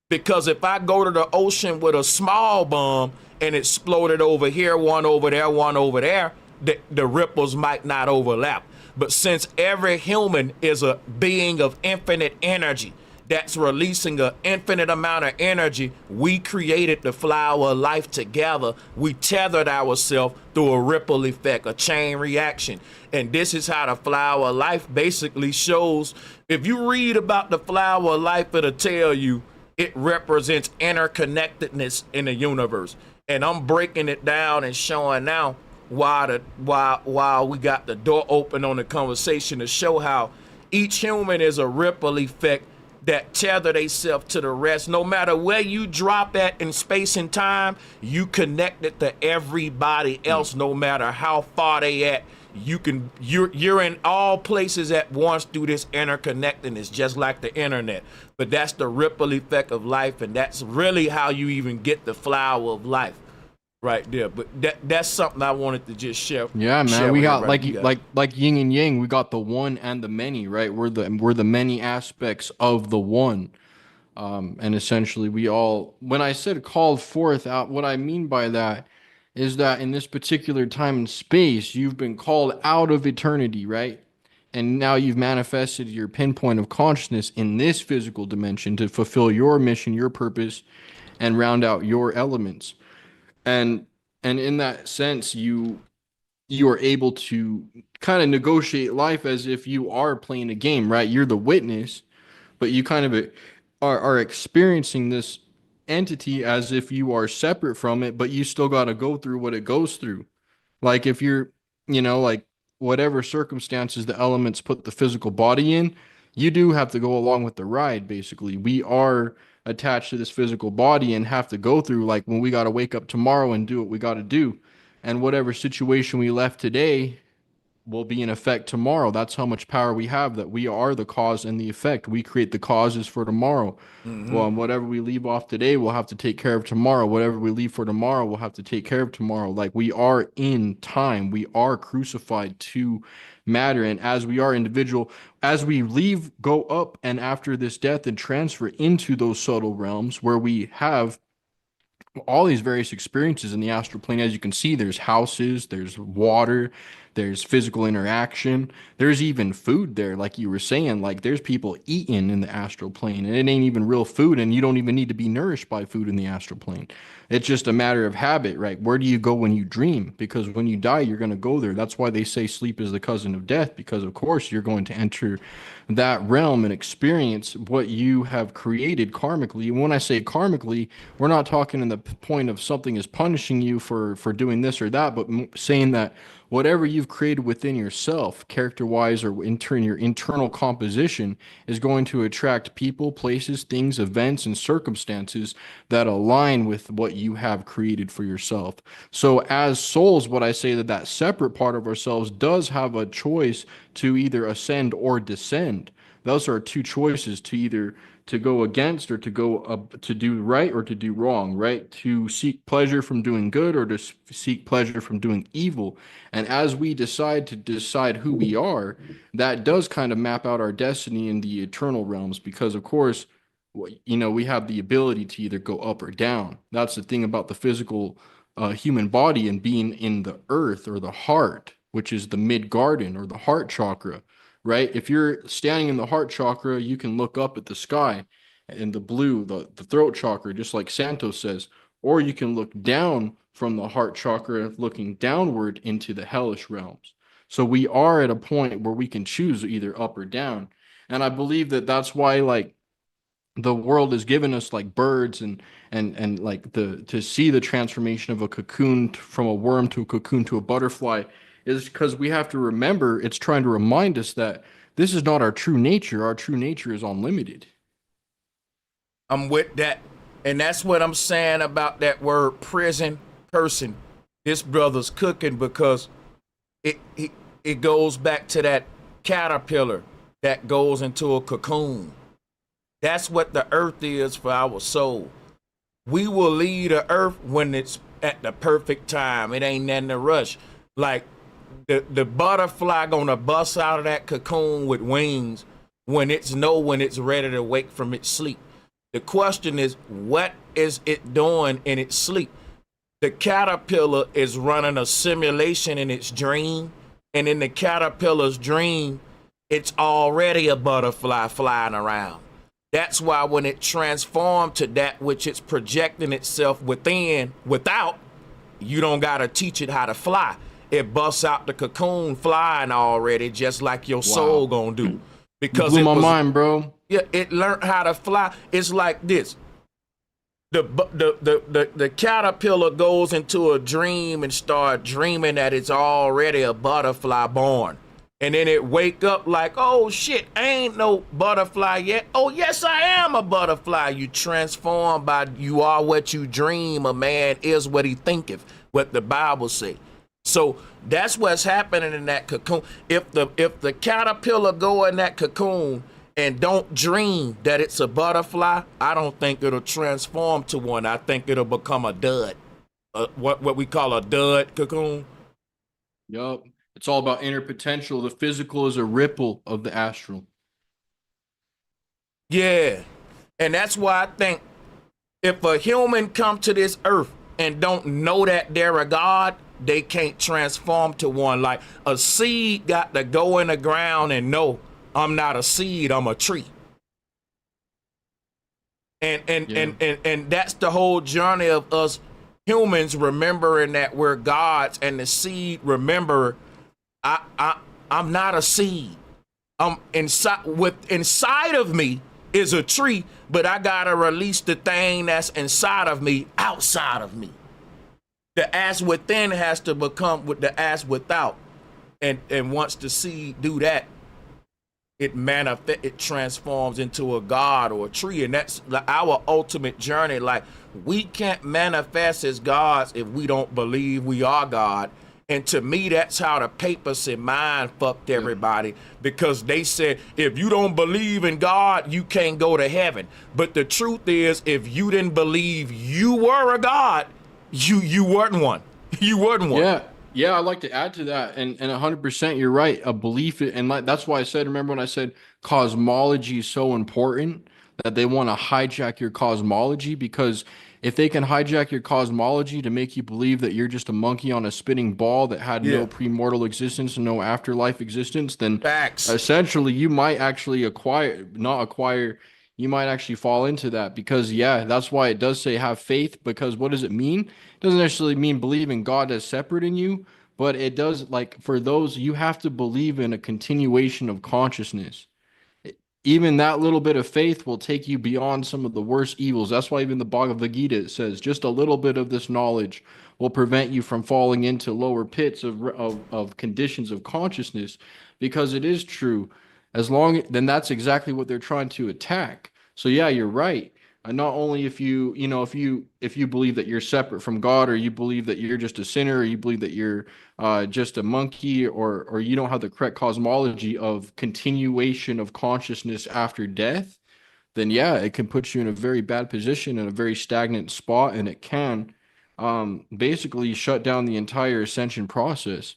Because if I go to the ocean with a small bomb and explode it over here, one over there, the ripples might not overlap. But since every human is a being of infinite energy that's releasing an infinite amount of energy, we created the flower of life together. We tethered ourselves through a ripple effect, a chain reaction. And this is how the flower of life basically shows. If you read about the flower of life, it'll tell you it represents interconnectedness in the universe. And I'm breaking it down and showing now why we got the door open on the conversation to show how each human is a ripple effect that tether themselves to the rest. No matter where you drop at in space and time, you connected to everybody else, no matter how far they at. You're in all places at once through this interconnectedness, just like the internet. But that's the ripple effect of life, and that's really how you even get the flower of life right there. But that's something I wanted to just share. Yeah, man. Share We with got everybody. like yin and yang. We got the one and the many, right? We're the many aspects of the one. And essentially we all, when I said called forth out, what I mean by that is that in this particular time and space, you've been called out of eternity, right? And now you've manifested your pinpoint of consciousness in this physical dimension to fulfill your mission, your purpose, and round out your elements. And in that sense, you are able to kind of negotiate life as if you are playing a game, right? You're the witness, but you kind of are experiencing this entity as if you are separate from it, but you still got to go through what it goes through. Like if you're, like whatever circumstances the elements put the physical body in, you do have to go along with the ride, basically. We are attached to this physical body and have to go through, like when we got to wake up tomorrow and do what we got to do. And whatever situation we left today will be in effect tomorrow. That's how much power we have, that we are the cause and the effect. We create the causes for tomorrow. Well, and whatever we leave off today, we'll have to take care of tomorrow. Whatever we leave for tomorrow, we'll have to take care of tomorrow. Like we are in time. We are crucified to matter. And as we are individual, as we leave, go up, and after this death and transfer into those subtle realms where we have all these various experiences in the astral plane. As you can see, there's houses, there's water, there's physical interaction, there's even food there. Like you were saying, like there's people eating in the astral plane, and it ain't even real food, and you don't even need to be nourished by food in the astral plane. It's just a matter of habit, right? Where do you go when you dream? Because when you die, you're going to go there. That's why they say sleep is the cousin of death, because of course you're going to enter that realm and experience what you have created karmically. And when I say karmically, we're not talking in the point of something is punishing you for doing this or that, but saying that whatever you've created within yourself, character-wise or in turn your internal composition, is going to attract people, places, things, events, and circumstances that align with what you have created for yourself. So as souls, what I say that separate part of ourselves does have a choice to either ascend or descend. Those are two choices, to either to go against or to go to do right or to do wrong, right? To seek pleasure from doing good or to seek pleasure from doing evil. And as we decide who we are, that does kind of map out our destiny in the eternal realms, because of course, we have the ability to either go up or down. That's the thing about the physical human body and being in the earth or the heart, which is the mid garden or the heart chakra, right? If you're standing in the heart chakra, you can look up at the sky and the blue, the throat chakra, just like Santos says, or you can look down from the heart chakra, looking downward into the hellish realms. So we are at a point where we can choose either up or down. And I believe that that's why, like, the world has given us like birds and like the to see the transformation of a cocoon from a worm to a cocoon to a butterfly, is because we have to remember it's trying to remind us that this is not our true nature. Our true nature is unlimited. I'm with that. And that's what I'm saying about that word prison person. This brother's cooking because it goes back to that caterpillar that goes into a cocoon. That's what the earth is for our soul. We will leave the earth when it's at the perfect time. It ain't nothing to rush. Like the butterfly gonna bust out of that cocoon with wings when it's ready to wake from its sleep. The question is, what is it doing in its sleep? The caterpillar is running a simulation in its dream, and in the caterpillar's dream, it's already a butterfly flying around. That's why when it transforms to that which it's projecting itself without, you don't gotta teach it how to fly. It busts out the cocoon flying already, just like your soul gonna do. Because you blew my mind, bro. Yeah, it learned how to fly. It's like this. The caterpillar goes into a dream and start dreaming that it's already a butterfly born. And then it wake up like, oh shit, I ain't no butterfly yet. Oh yes, I am a butterfly. You transform by you are what you dream. A man is what he thinketh, what the Bible say. So that's what's happening in that cocoon. If the caterpillar go in that cocoon and don't dream that it's a butterfly, I don't think it'll transform to one. I think it'll become a dud. What we call a dud cocoon. Yup. It's all about inner potential. The physical is a ripple of the astral. Yeah. And that's why I think if a human come to this earth and don't know that they're a god, they can't transform to one. Like a seed got to go in the ground and know, I'm not a seed, I'm a tree. And that's the whole journey of us humans remembering that we're gods, and the seed remember I'm not a seed. I'm inside of me is a tree, but I gotta release the thing that's inside of me outside of me. The as within has to become with the as without. And once the seed do that, it transforms into a god or a tree. And that's our ultimate journey. Like, we can't manifest as gods if we don't believe we are God. And to me, that's how the papacy mind fucked everybody, because they said, if you don't believe in God, you can't go to heaven. But the truth is, if you didn't believe you were a God, you weren't one. You weren't one. Yeah, I'd like to add to that, and 100% you're right. A belief, and like that's why I said, remember when I said cosmology is so important, that they want to hijack your cosmology, because if they can hijack your cosmology to make you believe that you're just a monkey on a spinning ball that had no premortal existence and no afterlife existence, then Facts. essentially you might actually you might actually fall into that, because that's why it does say have faith, because what does it mean? It doesn't necessarily mean believe in God as separate in you, but it does, like, for those, you have to believe in a continuation of consciousness. even that little bit of faith will take you beyond some of the worst evils. That's why even the Bhagavad Gita says just a little bit of this knowledge will prevent you from falling into lower pits of conditions of consciousness, because it is true. As long then that's exactly what they're trying to attack. So yeah, you're right. And not only if you believe that you're separate from God, or you believe that you're just a sinner, or you believe that you're just a monkey, or you don't have the correct cosmology of continuation of consciousness after death, then yeah, it can put you in a very bad position, in a very stagnant spot, and it can basically shut down the entire ascension process.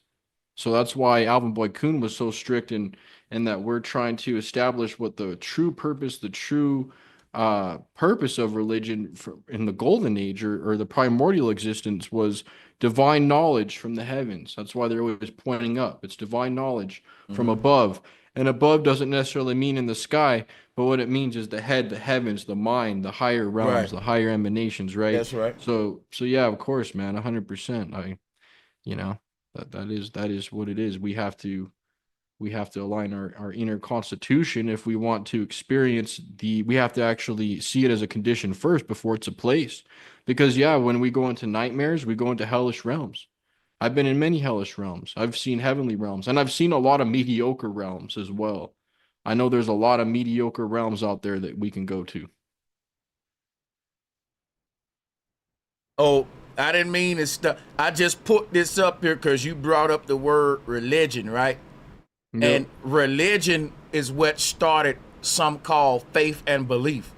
So that's why Alvin Boyd Kuhn was so strict in that we're trying to establish what the true purpose, the true purpose of religion in the golden age, or the primordial existence, was divine knowledge from the heavens. That's why they're always pointing up. It's divine knowledge from above. And above doesn't necessarily mean in the sky, but what it means is the head, the heavens, the mind, the higher realms, Right. the higher emanations, right? That's right. So yeah, of course, man, 100%. You know, that is what it is. We have to align our inner constitution if we want to experience we have to actually see it as a condition first before it's a place. Because yeah, when we go into nightmares, we go into hellish realms. I've been in many hellish realms. I've seen heavenly realms, and I've seen a lot of mediocre realms as well. I know there's a lot of mediocre realms out there that we can go to. Oh, I didn't mean to stop. I just put this up here because you brought up the word religion, right? Yep. And religion is what started some call faith and belief.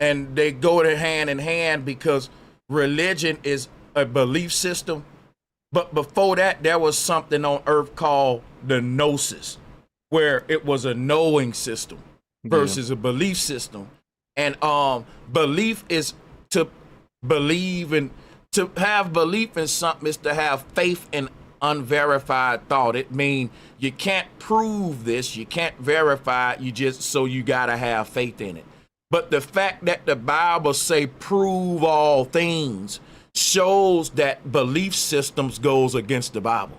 And they go to hand in hand because religion is a belief system. But before that, there was something on earth called the gnosis, where it was a knowing system Yeah. versus a belief system. And belief is to believe in, to have belief in something is to have faith in unverified thought. It means you can't prove this, you can't verify it, you gotta have faith in it. But the fact that the Bible say prove all things shows that belief systems goes against the Bible.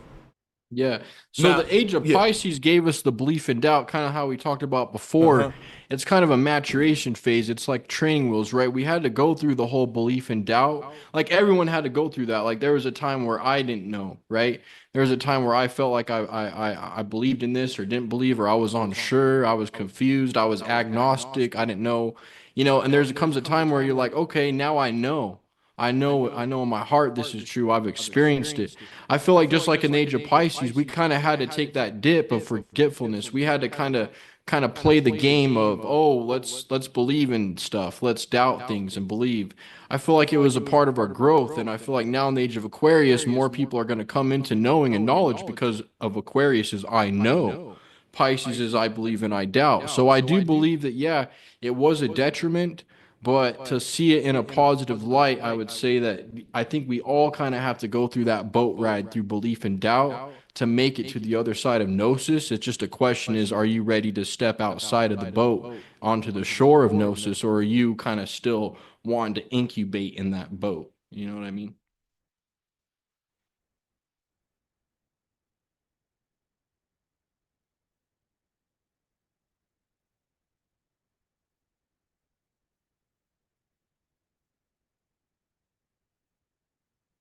Yeah. So Now, the age of yeah, Pisces gave us the belief and doubt, kind of how we talked about before. uh-huh. It's kind of a maturation phase. It's like training wheels, right? We had to go through the whole belief and doubt. Like everyone had to go through that. Like there was a time where I didn't know, right? There was a time where I felt like I believed in this or didn't believe, or I was unsure, I was confused, I was agnostic, I didn't know, and comes a time where you're like, okay, now I know. I know in my heart this is true. I've experienced it. I feel like just like in the age of Pisces, we kind of had to take that dip of forgetfulness. We had to kind of play the game of, oh, let's believe in stuff. Let's doubt things and believe. I feel like it was a part of our growth, and I feel like now in the age of Aquarius, more people are going to come into knowing and knowledge because of Aquarius is I know. Pisces is I believe and I doubt. So I do believe that, yeah, it was a detriment, but to see it in a positive light, I would say that I think we all kind of have to go through that boat ride through belief and doubt to make it to the other side of gnosis. It's just a question is, are you ready to step outside of the boat onto the shore of gnosis, or are you kind of still wanting to incubate in that boat? You know what I mean?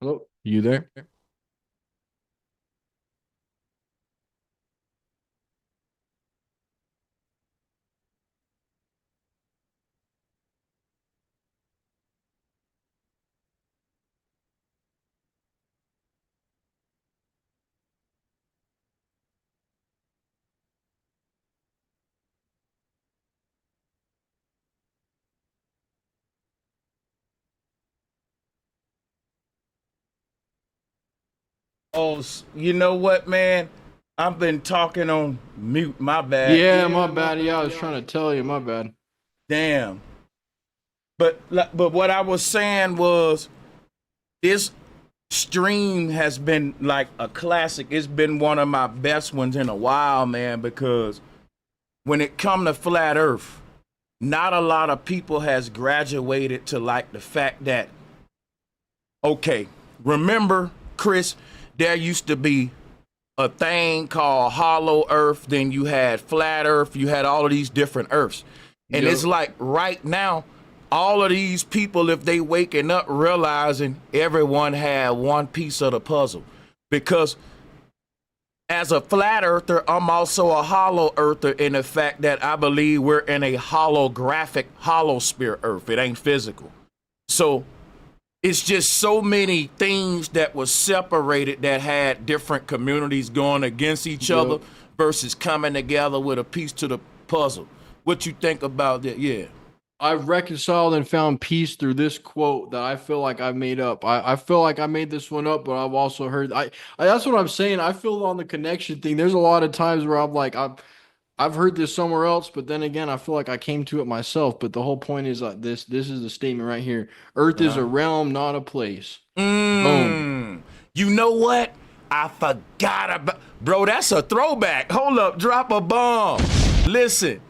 Hello, you there? Oh, you know what, man? I've been talking on mute. My bad. Yeah, my bad. Yeah, I was trying to tell you, my bad. Damn. But what I was saying was this stream has been like a classic. It's been one of my best ones in a while, man, because when it come to flat earth, not a lot of people has graduated to like the fact that, okay, remember, Chris, there used to be a thing called hollow earth, then you had flat earth, you had all of these different earths. And it's Yep. like right now, all of these people, if they waking up realizing everyone had one piece of the puzzle. Because as a flat earther, I'm also a hollow earther in the fact that I believe we're in a holographic holosphere earth. It ain't physical. So it's just so many things that was separated that had different communities going against each other Yep. versus coming together with a piece to the puzzle. What you think about that? Yeah. I've reconciled and found peace through this quote that I feel like I've made up. I feel like I made this one up, but I've also heard I that's what I'm saying. I feel on the connection thing. There's a lot of times where I'm like I've heard this somewhere else, but then again, I feel like I came to it myself. But the whole point is like this is the statement right here. Earth is a realm, not a place. Boom. You know what? I forgot about, bro. That's a throwback. Hold up, drop a bomb. Listen,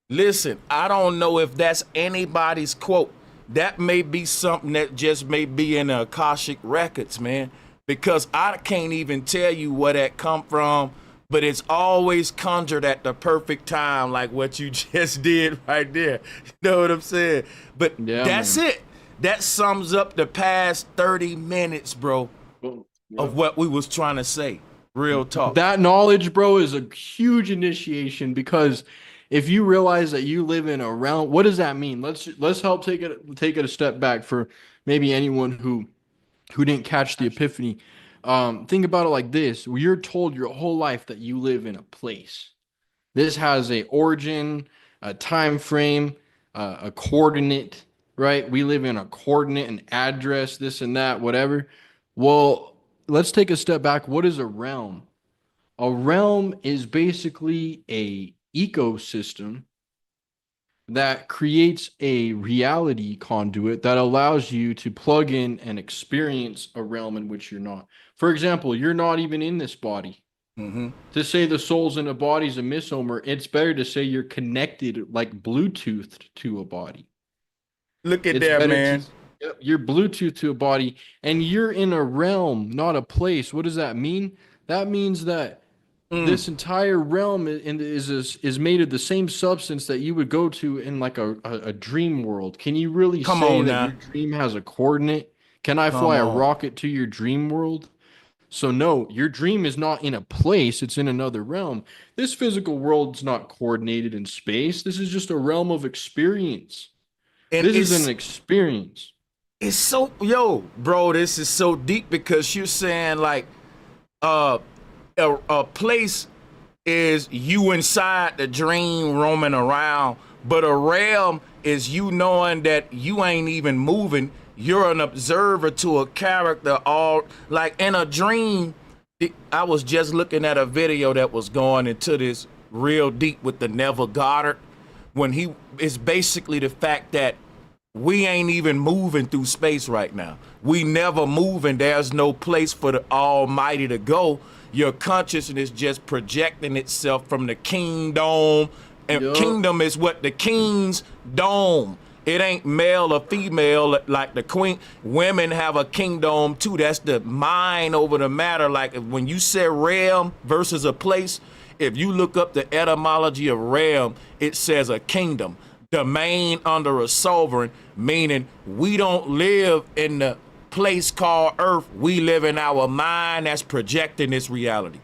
listen. I don't know if that's anybody's quote. That may be something that just may be in the Akashic records, man. Because I can't even tell you where that come from, but it's always conjured at the perfect time, like what you just did right there. You know what I'm saying? But Yeah, that's man. it. That sums up the past 30 minutes, bro, Boom. of Yep. what we was trying to say. Real talk. That knowledge, bro, is a huge initiation because if you realize that you live in a realm, what does that mean? Let's help take it a step back for maybe anyone who didn't catch the epiphany. Think about it like this: you're told your whole life that you live in a place. This has a origin, a time frame, a coordinate, right? We live in a coordinate, an address, this and that, whatever. Well, let's take a step back. What is a realm? A realm is basically a ecosystem that creates a reality conduit that allows you to plug in and experience a realm in which you're not. For example, you're not even in this body. Mm-hmm. To say the soul's in a body is a misnomer. It's better to say you're connected like Bluetooth to a body. Look at It's that, better to man. Yep, you're Bluetooth to a body and you're in a realm, not a place. What does that mean? That means that Mm. this entire realm is made of the same substance that you would go to in like a dream world. Can you really Come say on that your now. dream has a coordinate? Can I fly Come a on. rocket to your dream world? So no, your dream is not in a place, it's in another realm. This physical world's not coordinated in space. This is just a realm of experience. And This is an experience. it's so, yo, bro, this is so deep because you're saying like uh a place is you inside the dream roaming around, but a realm is you knowing that you ain't even moving. You're an observer to a character. All like in a dream. I was just looking at a video that was going into this real deep with the Neville Goddard when he is basically the fact that we ain't even moving through space right now. We never moving. There's no place for the Almighty to go. Your consciousness just projecting itself from the kingdom. And Yup. kingdom is what the king's dome. It ain't male or female like the queen. Women have a kingdom too. That's the mind over the matter. Like when you say realm versus a place, if you look up the etymology of realm, it says a kingdom, domain under a sovereign, meaning we don't live in the place called earth. We live in our mind that's projecting this reality.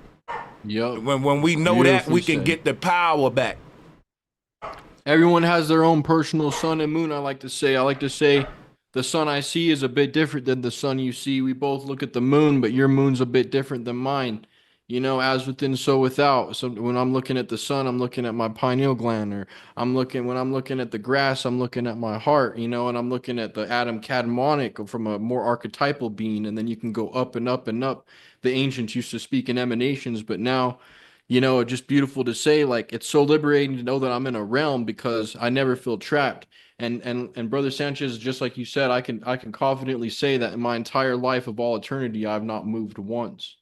Yup. When we know that, Beautifully we can said. get the power back. Everyone has their own personal sun and moon, I like to say. I like to say the sun I see is a bit different than the sun you see. We both look at the moon, but your moon's a bit different than mine. You know, as within, so without. So when I'm looking at the sun, I'm looking at my pineal gland, or when I'm looking at the grass, I'm looking at my heart, you know, and I'm looking at the atom cadmonic from a more archetypal being, and then you can go up and up and up. The ancients used to speak in emanations, but now it's just beautiful to say, like, it's so liberating to know that I'm in a realm because I never feel trapped. And Brother Sanchez, just like you said, I can confidently say that in my entire life of all eternity, I've not moved once.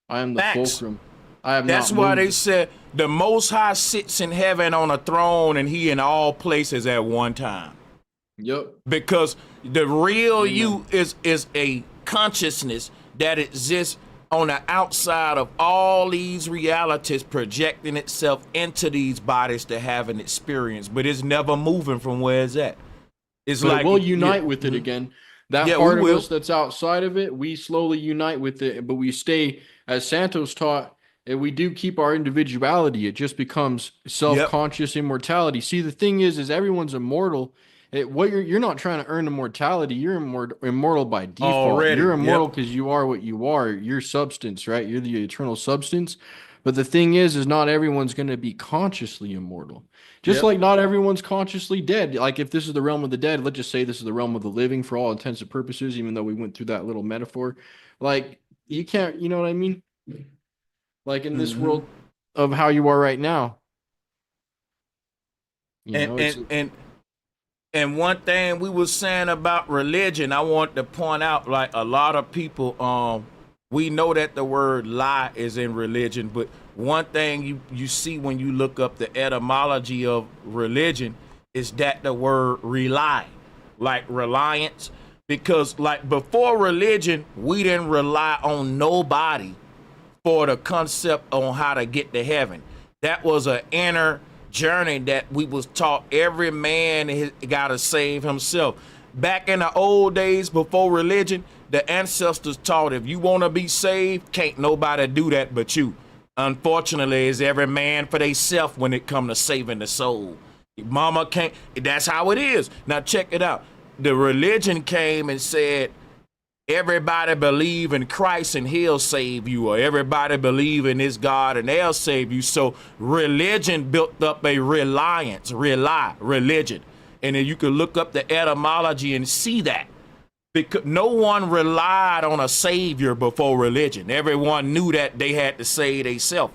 I am the Facts. fulcrum. I have That's not why they moved. said the Most High sits in heaven on a throne and he in all places at one time. Yep. Because the real Amen. you is a consciousness that exists on the outside of all these realities projecting itself into these bodies to have an experience, but it's never moving from where it's at. It's But it like, will yeah, unite with it again. That yeah, we part of will. us that's outside of it, we slowly unite with it, but we stay, as Santos taught, and we do keep our individuality. It just becomes Yep, self-conscious immortality. See, the thing is everyone's immortal. What you're not trying to earn immortality. You're immortal by default. already. You're immortal Yep. because you are what you are. You're substance, right? You're the eternal substance. But the thing is not everyone's going to be consciously immortal. Just Yep. like not everyone's consciously dead. Like if this is the realm of the dead, let's just say this is the realm of the living for all intents and purposes, even though we went through that little metaphor. Like you can't, you know what I mean? Like in this hmm world of how you are right now, And it's and one thing we was saying about religion, I want to point out, like a lot of people, we know that the word lie is in religion, but one thing you see when you look up the etymology of religion is that the word rely, like reliance, because like before religion, we didn't rely on nobody for the concept on how to get to heaven. That was an inner journey that we was taught. Every man got to save himself. Back in the old days before religion, the ancestors taught if you want to be saved, can't nobody do that but you. Unfortunately, it's every man for theyself when it come to saving the soul. Mama can't. That's how it is. Now check it out. The religion came and said, everybody believe in Christ and he'll save you, or everybody believe in this God and they'll save you. So religion built up a religion. And then you can look up the etymology and see that. Because no one relied on a savior before religion. Everyone knew that they had to save themselves.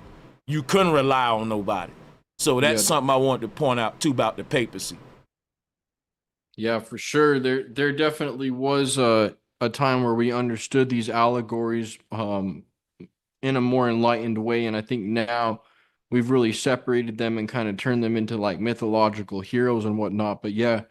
You couldn't rely on nobody. So that's yeah, something I wanted to point out too about the papacy. yeah, for sure. There definitely was a time where we understood these allegories in a more enlightened way, and I think now we've really separated them and kind of turned them into like mythological heroes and whatnot. But yeah,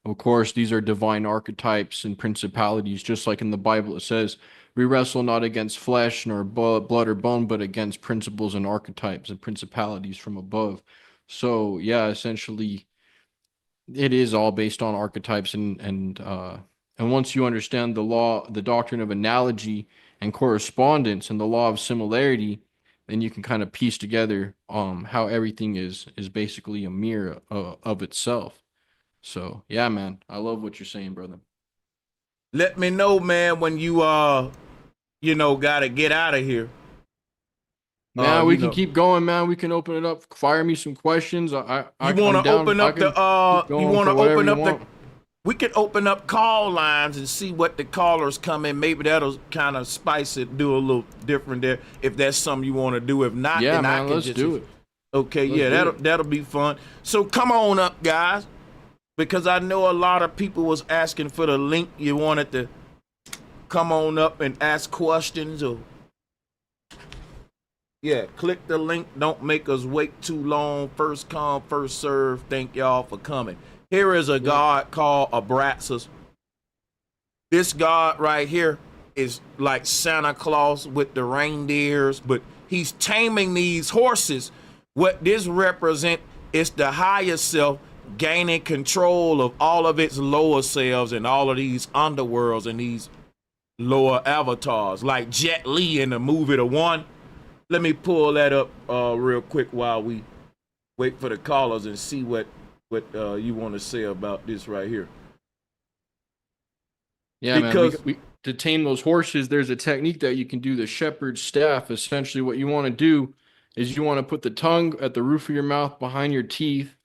of course, these are divine archetypes and principalities, just like in the Bible it says, we wrestle not against flesh nor blood or bone, but against principles and archetypes and principalities from above. So yeah, essentially it is all based on archetypes and once you understand the doctrine of analogy and correspondence and the law of similarity, then you can kind of piece together how everything is basically a mirror of itself. So yeah, man, I love what you're saying, brother. Let me know, man, when gotta get out of here. Man, we You can know, keep going, man. We can open it up. Fire me some questions. you want I'm to down. open I up can keep you going want for to whatever open you up the want. we can open up call lines and see what the callers come in. Maybe that'll kind of spice it, do a little different there. If that's something you want to do. If not, Yeah, then I man, can let's just, do it. okay, Let's yeah, do that'll it. that'll be fun. So come on up, guys, because I know a lot of people was asking for the link. You wanted to come on up and ask questions, or yeah, click the link. Don't make us wait too long. First come, first serve. Thank y'all for coming. Here is a Yeah. god called Abraxas. This god right here is like Santa Claus with the reindeers, but he's taming these horses. What this represent is the higher self gaining control of all of its lower selves and all of these underworlds and these lower avatars, like Jet Li in the movie The One. Let me pull that up real quick while we wait for the callers and see what you want to say about this right here. Yeah, man. Because We to tame those horses, there's a technique that you can do, the shepherd's staff. Essentially, what you want to do is you want to put the tongue at the roof of your mouth behind your teeth.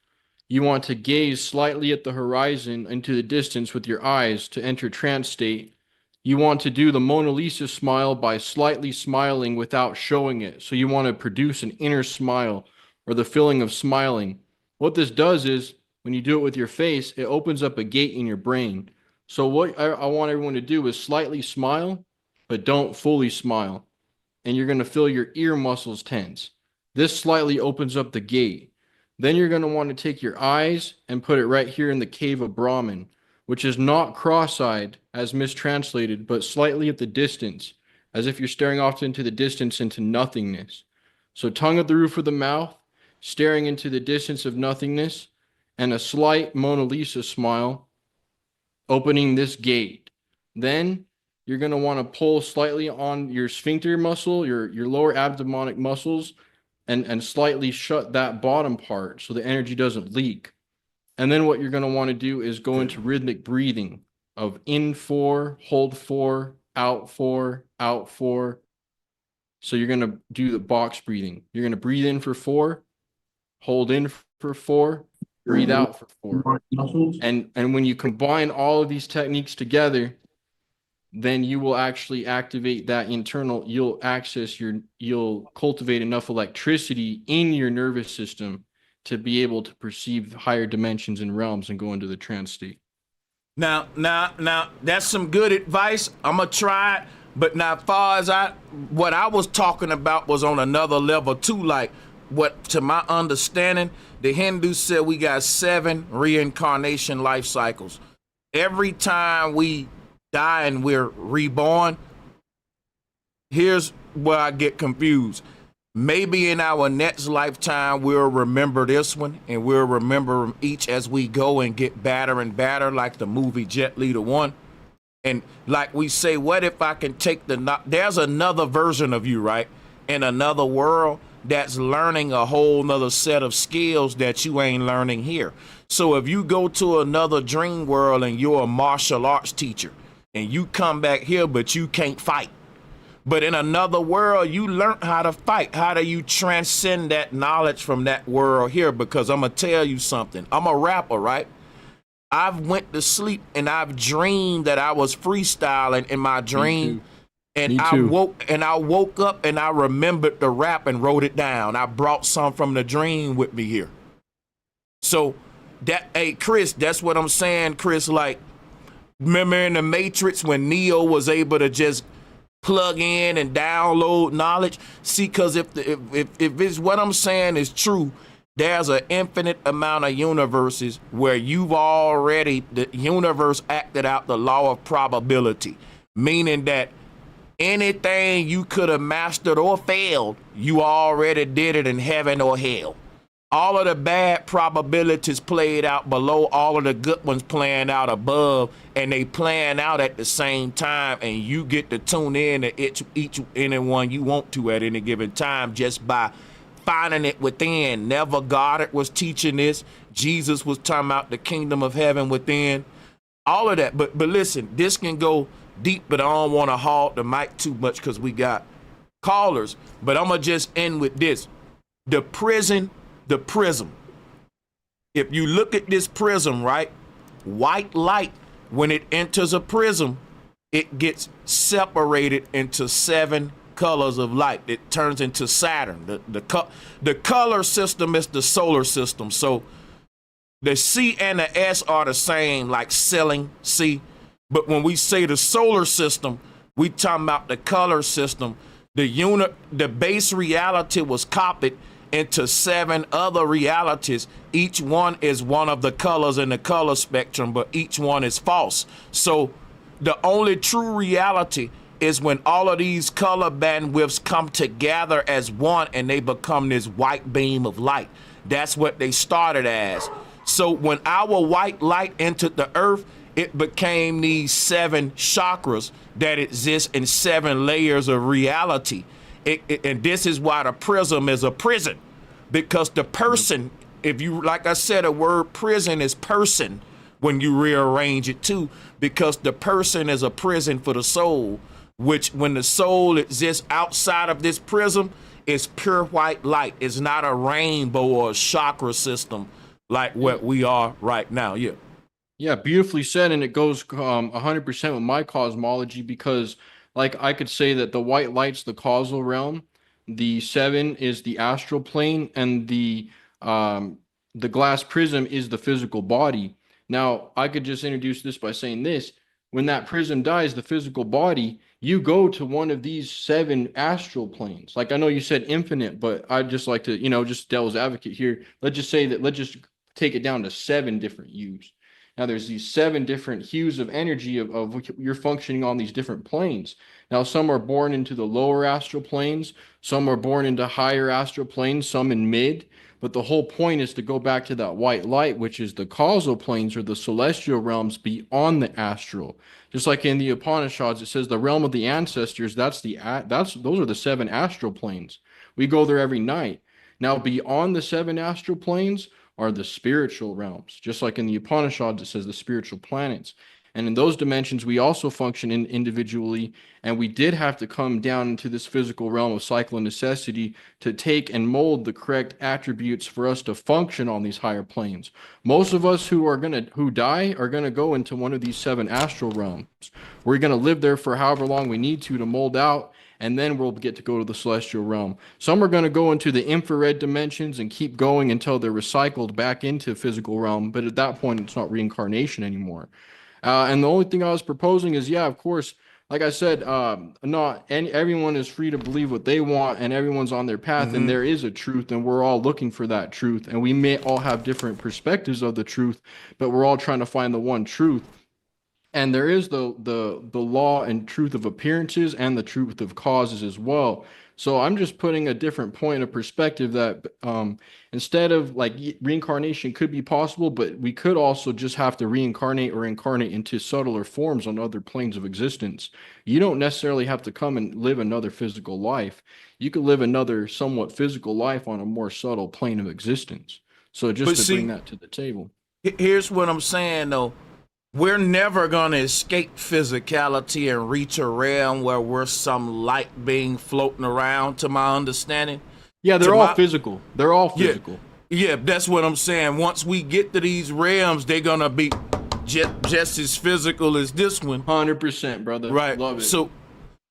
You want to gaze slightly at the horizon into the distance with your eyes to enter trance state. You want to do the Mona Lisa smile by slightly smiling without showing it. So you want to produce an inner smile or the feeling of smiling. What this does is when you do it with your face, it opens up a gate in your brain. So what I want everyone to do is slightly smile, but don't fully smile. And you're going to feel your ear muscles tense. This slightly opens up the gate. Then you're going to want to take your eyes and put it right here in the cave of Brahman, which is not cross-eyed as mistranslated, but slightly at the distance. as if you're staring off into the distance into nothingness. So tongue at the roof of the mouth, staring into the distance of nothingness, and a slight Mona Lisa smile, opening this gate. Then you're going to want to pull slightly on your sphincter muscle, your lower abdominic muscles, and slightly shut that bottom part so the energy doesn't leak. And then what you're going to want to do is go into rhythmic breathing of in 4, hold 4, out 4, out 4. So you're going to do the box breathing. You're going to breathe in for 4, hold in for 4, breathe out for 4. And when you combine all of these techniques together, then you will actually activate that internal, you'll cultivate enough electricity in your nervous system to be able to perceive higher dimensions and realms and go into the trance state. Now, that's some good advice. I'm gonna try it. But now, as far as what I was talking about was on another level too. Like, what to my understanding, the Hindus said we got 7 reincarnation life cycles. Every time we die and we're reborn, here's where I get confused. Maybe in our next lifetime, we'll remember this one, and we'll remember them each as we go and get badder and badder, like the movie Jet Li 1. And like we say, what if I can take there's another version of you, right? In another world that's learning a whole nother set of skills that you ain't learning here. So if you go to another dream world and you're a martial arts teacher and you come back here, but you can't fight. But in another world, you learn how to fight. How do you transcend that knowledge from that world here? Because I'm going to tell you something. I'm a rapper, right? I've went to sleep and I've dreamed that I was freestyling in my dream. And I woke up and I remembered the rap and wrote it down. I brought some from the dream with me here. So hey, Chris, that's what I'm saying, Chris. Like, remember in the Matrix when Neo was able to just plug in and download knowledge? See, because if it's what I'm saying is true, there's an infinite amount of universes where the universe acted out the law of probability, meaning that anything you could have mastered or failed, you already did it in heaven or hell. All of the bad probabilities played out below, all of the good ones playing out above, and they playing out at the same time, and you get to tune in to anyone you want to at any given time just by finding it within. Never Goddard was teaching this. Jesus was talking about the kingdom of heaven within. All of that. But listen, this can go deep, but I don't want to hog the mic too much because we got callers. But I'm going to just end with this. The prism. If you look at this prism, right? White light, when it enters a prism, it gets separated into 7 colors of light. It turns into Saturn. The color system is the solar system. So the C and the S are the same, like selling, C. But when we say the solar system, we talking about the color system. The base reality was copied into 7 other realities. Each one is one of the colors in the color spectrum, but each one is false. So the only true reality is when all of these color bandwidths come together as one and they become this white beam of light. That's what they started as. So when our white light entered the earth, it became these 7 chakras that exist in 7 layers of reality. And this is why the prism is a prison, because the person, if you, like I said, a word prison is person when you rearrange it too, because the person is a prison for the soul, which when the soul exists outside of this prism, is pure white light. It's not a rainbow or a chakra system like what we are right now. Yeah. Yeah, beautifully said. And it goes 100% with my cosmology, because like I could say that the white light's the causal realm, the 7 is the astral plane, and the glass prism is the physical body. Now, I could just introduce this by saying this. When that prism dies, the physical body, you go to one of these 7 astral planes. Like, I know you said infinite, but I'd just like to, just devil's advocate here. Let's just say that, let's just take it down to 7 different U's. Now there's these 7 different hues of energy of you're functioning on these different planes. Now some are born into the lower astral planes, some are born into higher astral planes, some in mid. But the whole point is to go back to that white light, which is the causal planes or the celestial realms beyond the astral. Just like in the Upanishads, it says the realm of the ancestors, those are the 7 astral planes. We go there every night. Now, beyond the 7 astral planes are the spiritual realms. Just like in the Upanishads, it says the spiritual planets. And in those dimensions, we also function individually. And we did have to come down into this physical realm of cycle and necessity to take and mold the correct attributes for us to function on these higher planes. Most of us who die are gonna go into one of these 7 astral realms. We're gonna live there for however long we need to mold out, and then we'll get to go to the celestial realm. Some are going to go into the infrared dimensions and keep going until they're recycled back into physical realm. But at that point, it's not reincarnation anymore. And the only thing I was proposing is, yeah, of course, like I said, everyone is free to believe what they want, and everyone's on their path, and there is a truth, and we're all looking for that truth. And we may all have different perspectives of the truth, but we're all trying to find the one truth. And there is the law and truth of appearances and the truth of causes as well. So I'm just putting a different point of perspective that instead of like reincarnation could be possible, but we could also just have to reincarnate or incarnate into subtler forms on other planes of existence. You don't necessarily have to come and live another physical life. You could live another somewhat physical life on a more subtle plane of existence. So just to bring that to the table. Here's what I'm saying though. We're never going to escape physicality and reach a realm where we're some light being floating around, to my understanding. Yeah, they're all physical. They're all physical. Yeah, that's what I'm saying. Once we get to these realms, they're going to be just as physical as this one. 100%, brother. Right. Love it.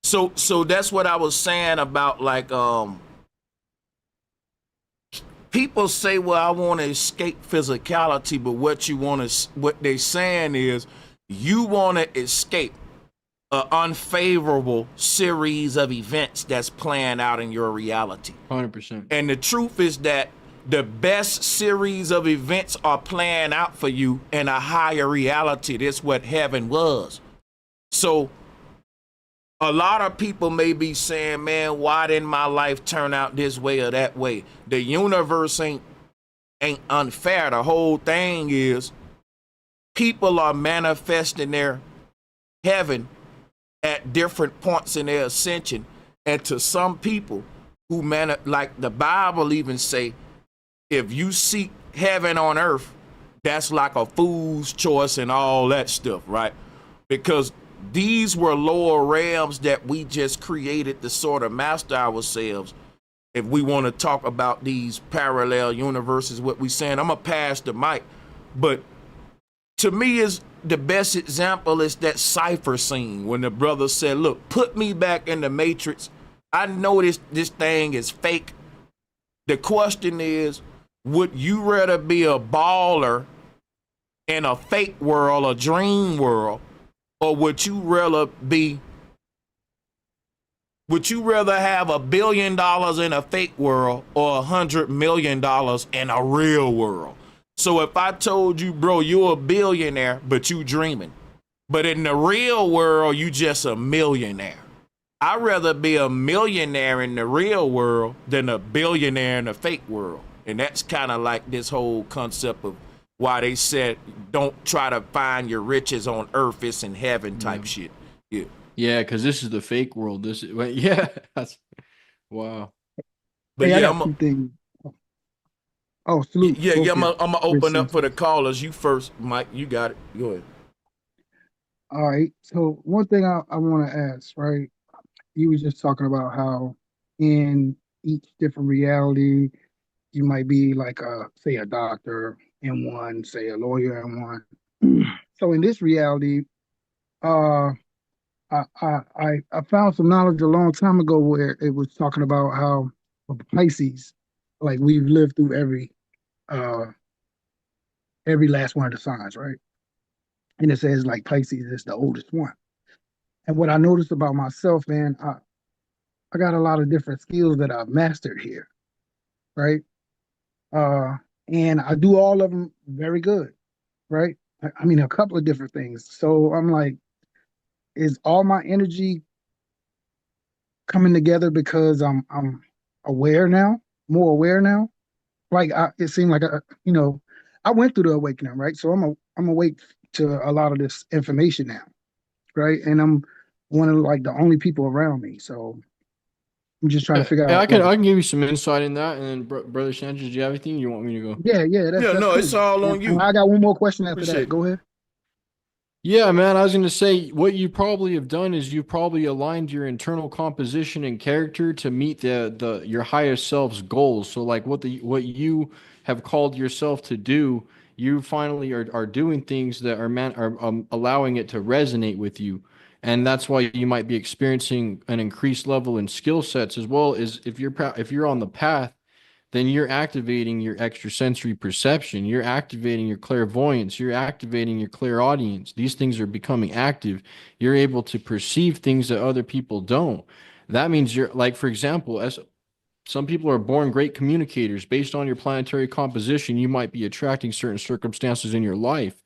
So that's what I was saying about like people say, well, I want to escape physicality, but what they're saying is you want to escape an unfavorable series of events that's playing out in your reality. 100%. And the truth is that the best series of events are playing out for you in a higher reality. That's what heaven was. So a lot of people may be saying, man, why didn't my life turn out this way or that way? The universe ain't unfair. The whole thing is people are manifesting their heaven at different points in their ascension. And to some people who like the Bible even say, if you seek heaven on earth, that's like a fool's choice and all that stuff, right? Because these were lower realms that we just created to sort of master ourselves. If we want to talk about these parallel universes, what we saying, I'm gonna pass the mic. But to me, is the best example is that cipher scene when the brother said, "Look, put me back in the Matrix. I know this thing is fake." The question is, would you rather be a baller in a fake world, a dream world? Or would you rather have $1 billion in a fake world or $100 million in a real world? So if I told you, bro, you're a billionaire, but you dreaming, but in the real world, you just a millionaire. I'd rather be a millionaire in the real world than a billionaire in the fake world. And that's kind of like this whole concept of why they said don't try to find your riches on earth, it's in heaven type shit. Yeah, because this is the fake world. That's wow. But Hey, I yeah, got two things. Oh, salute. I'm gonna open up for the callers. You first, Mike. You got it. Go ahead. All right. So one thing I want to ask, right? You was just talking about how in each different reality, you might be like say a doctor in one, say a lawyer in one. So in this reality, uh, I found some knowledge a long time ago where it was talking about how Pisces, like we've lived through uh every last one of the signs, right? And it says like Pisces is the oldest one. And what I noticed about myself, man, I got a lot of different skills that I've mastered here, right? And I do all of them very good, right? I mean, a couple of different things. So I'm like, is all my energy coming together because I'm aware now, more aware now? Like it seemed like I went through the awakening, right? So I'm awake to a lot of this information now, right? And I'm one of like the only people around me. So I'm just trying to figure Yeah, out I like, can give you some insight in that, and then Brother Sanchez, do you have anything you want me to go? yeah, Yeah, that's no, cool. it's all on And you. I got one more question after Appreciate that. it. Go ahead. Yeah, man, I was going to say what you probably have done is you probably aligned your internal composition and character to meet the your higher self's goals. So like what you have called yourself to do, you finally are doing things that are allowing it to resonate with you. And that's why you might be experiencing an increased level in skill sets as well as if you're on the path, then you're activating your extrasensory perception. You're activating your clairvoyance. You're activating your clairaudience. These things are becoming active. You're able to perceive things that other people don't. That means you're like, for example, as some people are born great communicators. Based on your planetary composition, you might be attracting certain circumstances in your life.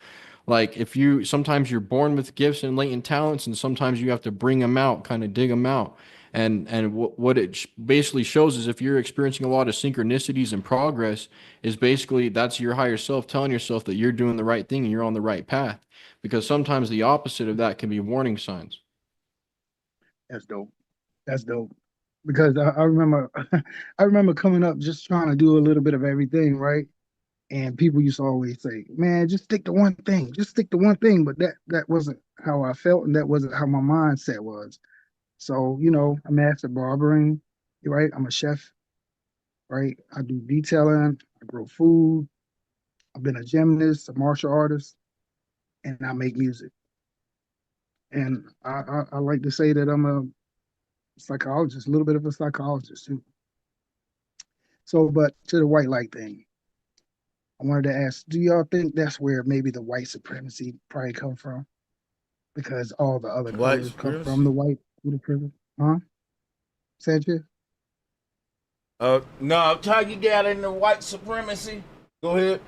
Like if you sometimes you're born with gifts and latent talents, and sometimes you have to bring them out, kind of dig them out. And what it basically shows is if you're experiencing a lot of synchronicities and progress, is basically that's your higher self telling yourself that you're doing the right thing and you're on the right path. Because sometimes the opposite of that can be warning signs. That's dope. That's dope. Because I remember I remember coming up just trying to do a little bit of everything, right? And people used to always say, "Man, just stick to one thing. Just stick to one thing." But that wasn't how I felt, and that wasn't how my mindset was. So, I mastered barbering, right? I'm a chef, right? I do detailing, I grow food, I've been a gymnast, a martial artist, and I make music. And I like to say that I'm a psychologist, a little bit of a psychologist too. So, but to the white light thing, I wanted to ask, do y'all think that's where maybe the white supremacy probably come from? Because all the other White colors come from supremacy. the white supremacy? Huh? Sanchez? No, how you got into white supremacy? Go ahead.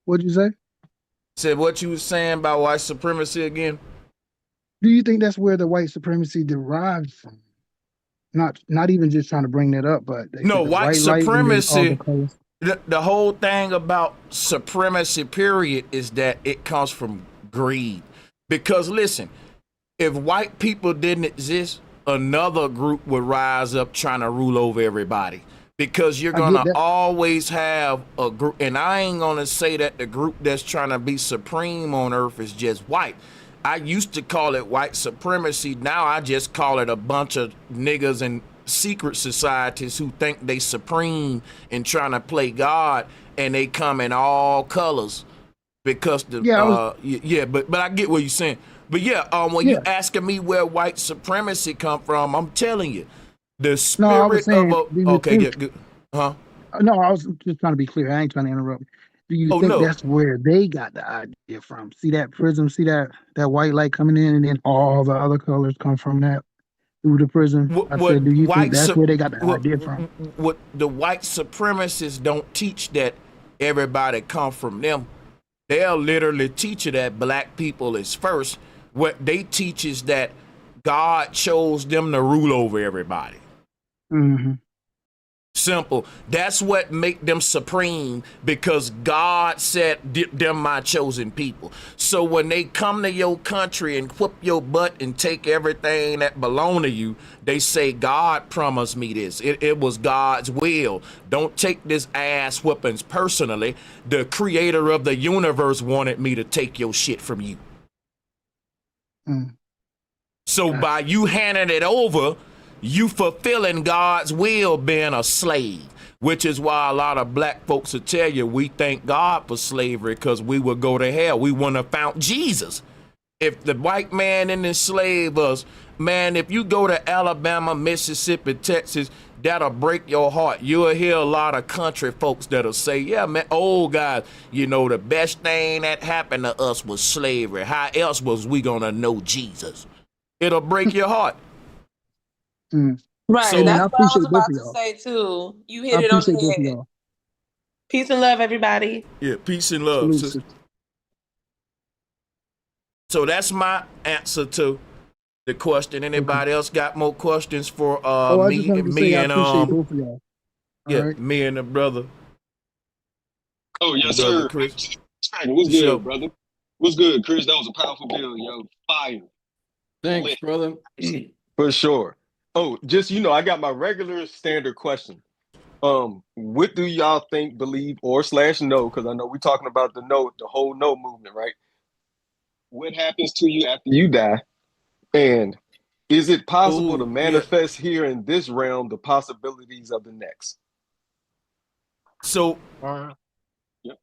What'd you say? Said what you was saying about white supremacy again. Do you think that's where the white supremacy derived from? Not even just trying to bring that up, but they No, said the white white light and then all the supremacy. colors. The whole thing about supremacy, period, is that it comes from greed. Because listen, if white people didn't exist, another group would rise up trying to rule over everybody. Because you're I get gonna that. always have a group, and I ain't gonna say that the group that's trying to be supreme on earth is just white. I used to call it white supremacy. Now I just call it a bunch of niggas and secret societies who think they supreme and trying to play God, and they come in all colors because the Yeah, I was. yeah, but I get what you're saying. But yeah, when you Yeah, asking me where white supremacy come from, I'm telling you, the no, I was spirit of saying, a do you okay, yeah, think? good, huh? No, I was just trying to be clear. I ain't trying to interrupt. Do you Oh think no, that's where they got the idea from? See that prism? See that white light coming in, and then all the other colors come from that through the prism? I what said, do you think white that's where they got the what, idea from? what the white supremacists don't teach that everybody come from them. They'll literally teach you that black people is first. What they teach is that God chose them to rule over everybody. Hmm. Simple. That's what make them supreme because God said them my chosen people. So when they come to your country and whoop your butt and take everything that belong to you, they say God promised me this. It was God's will. Don't take this ass whoopings personally. The creator of the universe wanted me to take your shit from you. Mm, So by gotcha. you handing it over, you fulfilling God's will being a slave, which is why a lot of black folks will tell you we thank God for slavery because we would go to hell. We wouldn't have found Jesus. If the white man didn't enslave us, man, if you go to Alabama, Mississippi, Texas, that'll break your heart. You'll hear a lot of country folks that'll say, yeah, man, old guys, the best thing that happened to us was slavery. How else was we gonna know Jesus? It'll break your heart. Mm. Right. Hey man, So I That's what I was appreciate both about of to y'all. say too. You I hit it on appreciate both of the head. y'all. Peace and love, everybody. yeah, peace and love, Salute, sister. sister. So that's my answer to the question. Okay. Anybody else got more questions for Oh, I just me wanted to say me I and appreciate both of y'all. All yeah, right. me and Oh, the yes, brother sir. Chris. What's For sure. good, brother? What's good, Chris? That was a powerful bill, yo. Fire. Thanks, Lit. brother. For sure. Oh, just I got my regular standard question. What do y'all think, believe, or slash know? Because I know we're talking about the whole no movement, right? What happens to you after you die? And is it possible to Ooh, yeah. manifest here in this realm the possibilities of the next? So All right. Yep.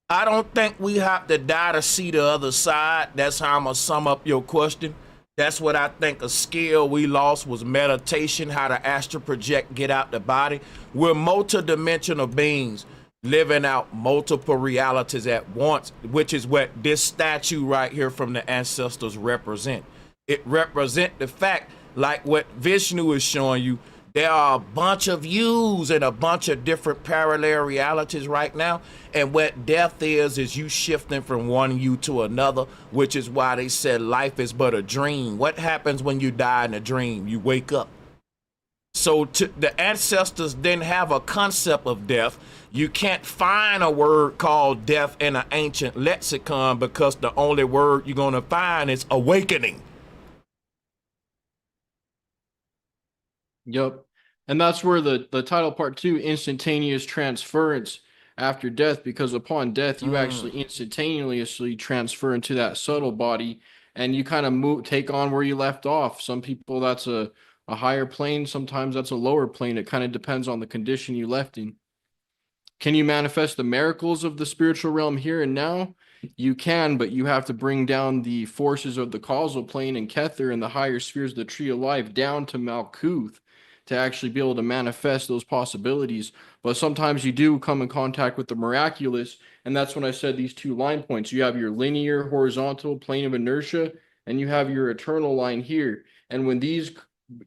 I don't think we have to die to see the other side. That's how I'm gonna sum up your question. That's what I think a skill we lost was meditation, how to astral project, get out the body. We're multidimensional beings living out multiple realities at once, which is what this statue right here from the ancestors represent. It represent the fact, like what Vishnu is showing you, there are a bunch of yous and a bunch of different parallel realities right now. And what death is you shifting from one you to another, which is why they said life is but a dream. What happens when you die in a dream? You wake up. So the ancestors didn't have a concept of death. You can't find a word called death in an ancient lexicon because the only word you're going to find is awakening. Yep. And that's where the title part two, instantaneous transference after death, because upon death, you actually instantaneously transfer into that subtle body and you kind of take on where you left off. Some people, that's a higher plane. Sometimes that's a lower plane. It kind of depends on the condition you left in. Can you manifest the miracles of the spiritual realm here and now? You can, but you have to bring down the forces of the causal plane and Kether and the higher spheres of the tree of life down to Malkuth to actually be able to manifest those possibilities. But sometimes you do come in contact with the miraculous, and that's when I said these two line points. You have your linear horizontal plane of inertia, and you have your eternal line here. And when these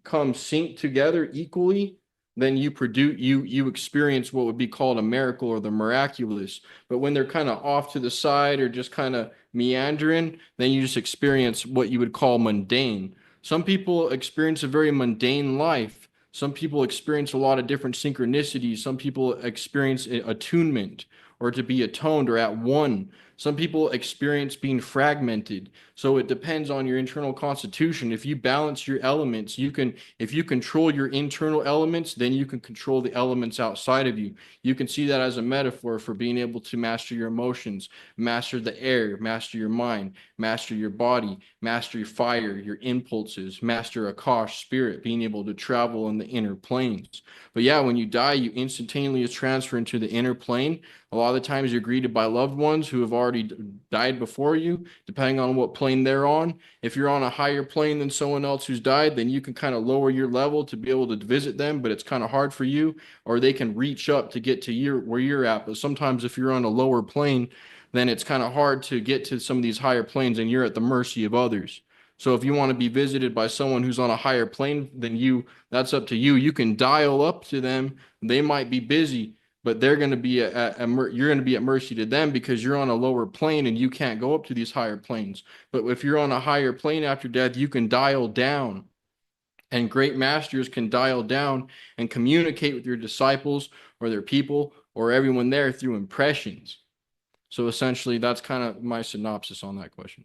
come sync together equally, then you experience what would be called a miracle or the miraculous. But when they're kind of off to the side or just kind of meandering, then you just experience what you would call mundane. Some people experience a very mundane life. Some people experience a lot of different synchronicities. Some people experience attunement or to be atoned or at one. Some people experience being fragmented. So it depends on your internal constitution. If you balance your elements, if you control your internal elements, then you can control the elements outside of you. You can see that as a metaphor for being able to master your emotions, master the air, master your mind, master your body, master your fire, your impulses, master Akash spirit, being able to travel in the inner planes. But yeah, when you die, you instantaneously transfer into the inner plane. A lot of the times you're greeted by loved ones who have already died before you, depending on what plane they're on. If you're on a higher plane than someone else who's died, then you can kind of lower your level to be able to visit them, but it's kind of hard for you, or they can reach up to get to where you're at. But sometimes if you're on a lower plane, then it's kind of hard to get to some of these higher planes and you're at the mercy of others. So if you want to be visited by someone who's on a higher plane than you, that's up to you. You can dial up to them. They might be busy, but they're going to be you're going to be at mercy to them because you're on a lower plane and you can't go up to these higher planes. But if you're on a higher plane after death, you can dial down, and great masters can dial down and communicate with your disciples or their people or everyone there through impressions. So essentially, that's kind of my synopsis on that question.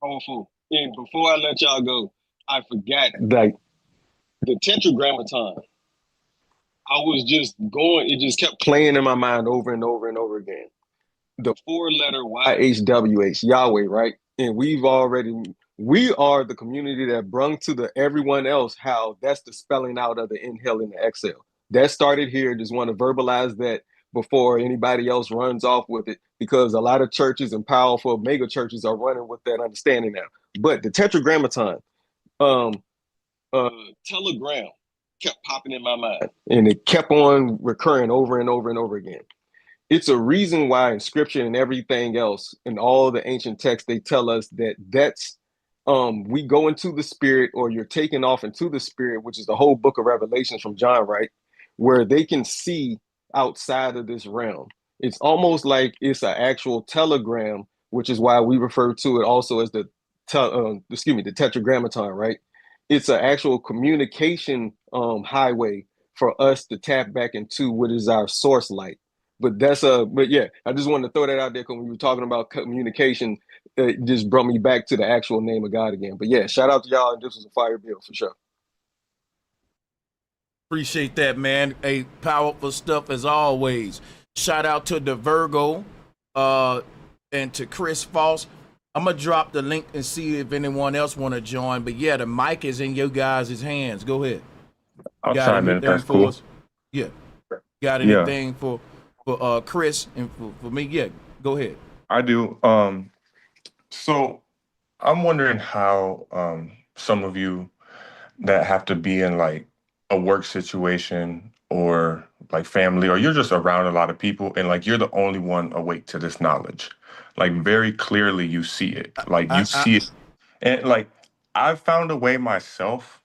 Powerful. And before I let y'all go, I forgot, like, the tetragrammaton. I was just going, it just kept playing in my mind over and over and over again. The four-letter YHWH, Yahweh, right? And we are the community that brung to the everyone else how that's the spelling out of the inhale and the exhale. That started here. Just want to verbalize that before anybody else runs off with it, because a lot of churches and powerful mega churches are running with that understanding now. But the tetragrammaton, um, telegram kept popping in my mind, and it kept on recurring over and over and over again. It's a reason why in scripture and everything else in all the ancient texts they tell us that's we go into the spirit, or you're taken off into the spirit, which is the whole book of Revelations from John, right? Where they can see outside of this realm. It's almost like it's an actual telegram which is why we refer to it also as the tetragrammaton, right? It's an actual communication highway for us to tap back into what is our source light. But yeah, I just wanted to throw that out there because we were talking about communication. It just brought me back to the actual name of God again. But yeah, shout out to y'all. This was a fire bill for sure. Appreciate that, man. Hey, powerful stuff as always. Shout out to the Virgo and to Chris Foss. I'm gonna drop the link and see if anyone else want to join. But yeah, the mic is in your guys' hands. Go ahead. I'll Got chime in if anything that's for cool. us? Yeah. Got Yeah, anything for Chris and for me? Yeah. Go ahead. I do. So I'm wondering how some of you that have to be in like a work situation or like family, or you're just around a lot of people and like you're the only one awake to this knowledge. Like very clearly you see it. Like you I see it. And like I've found a way myself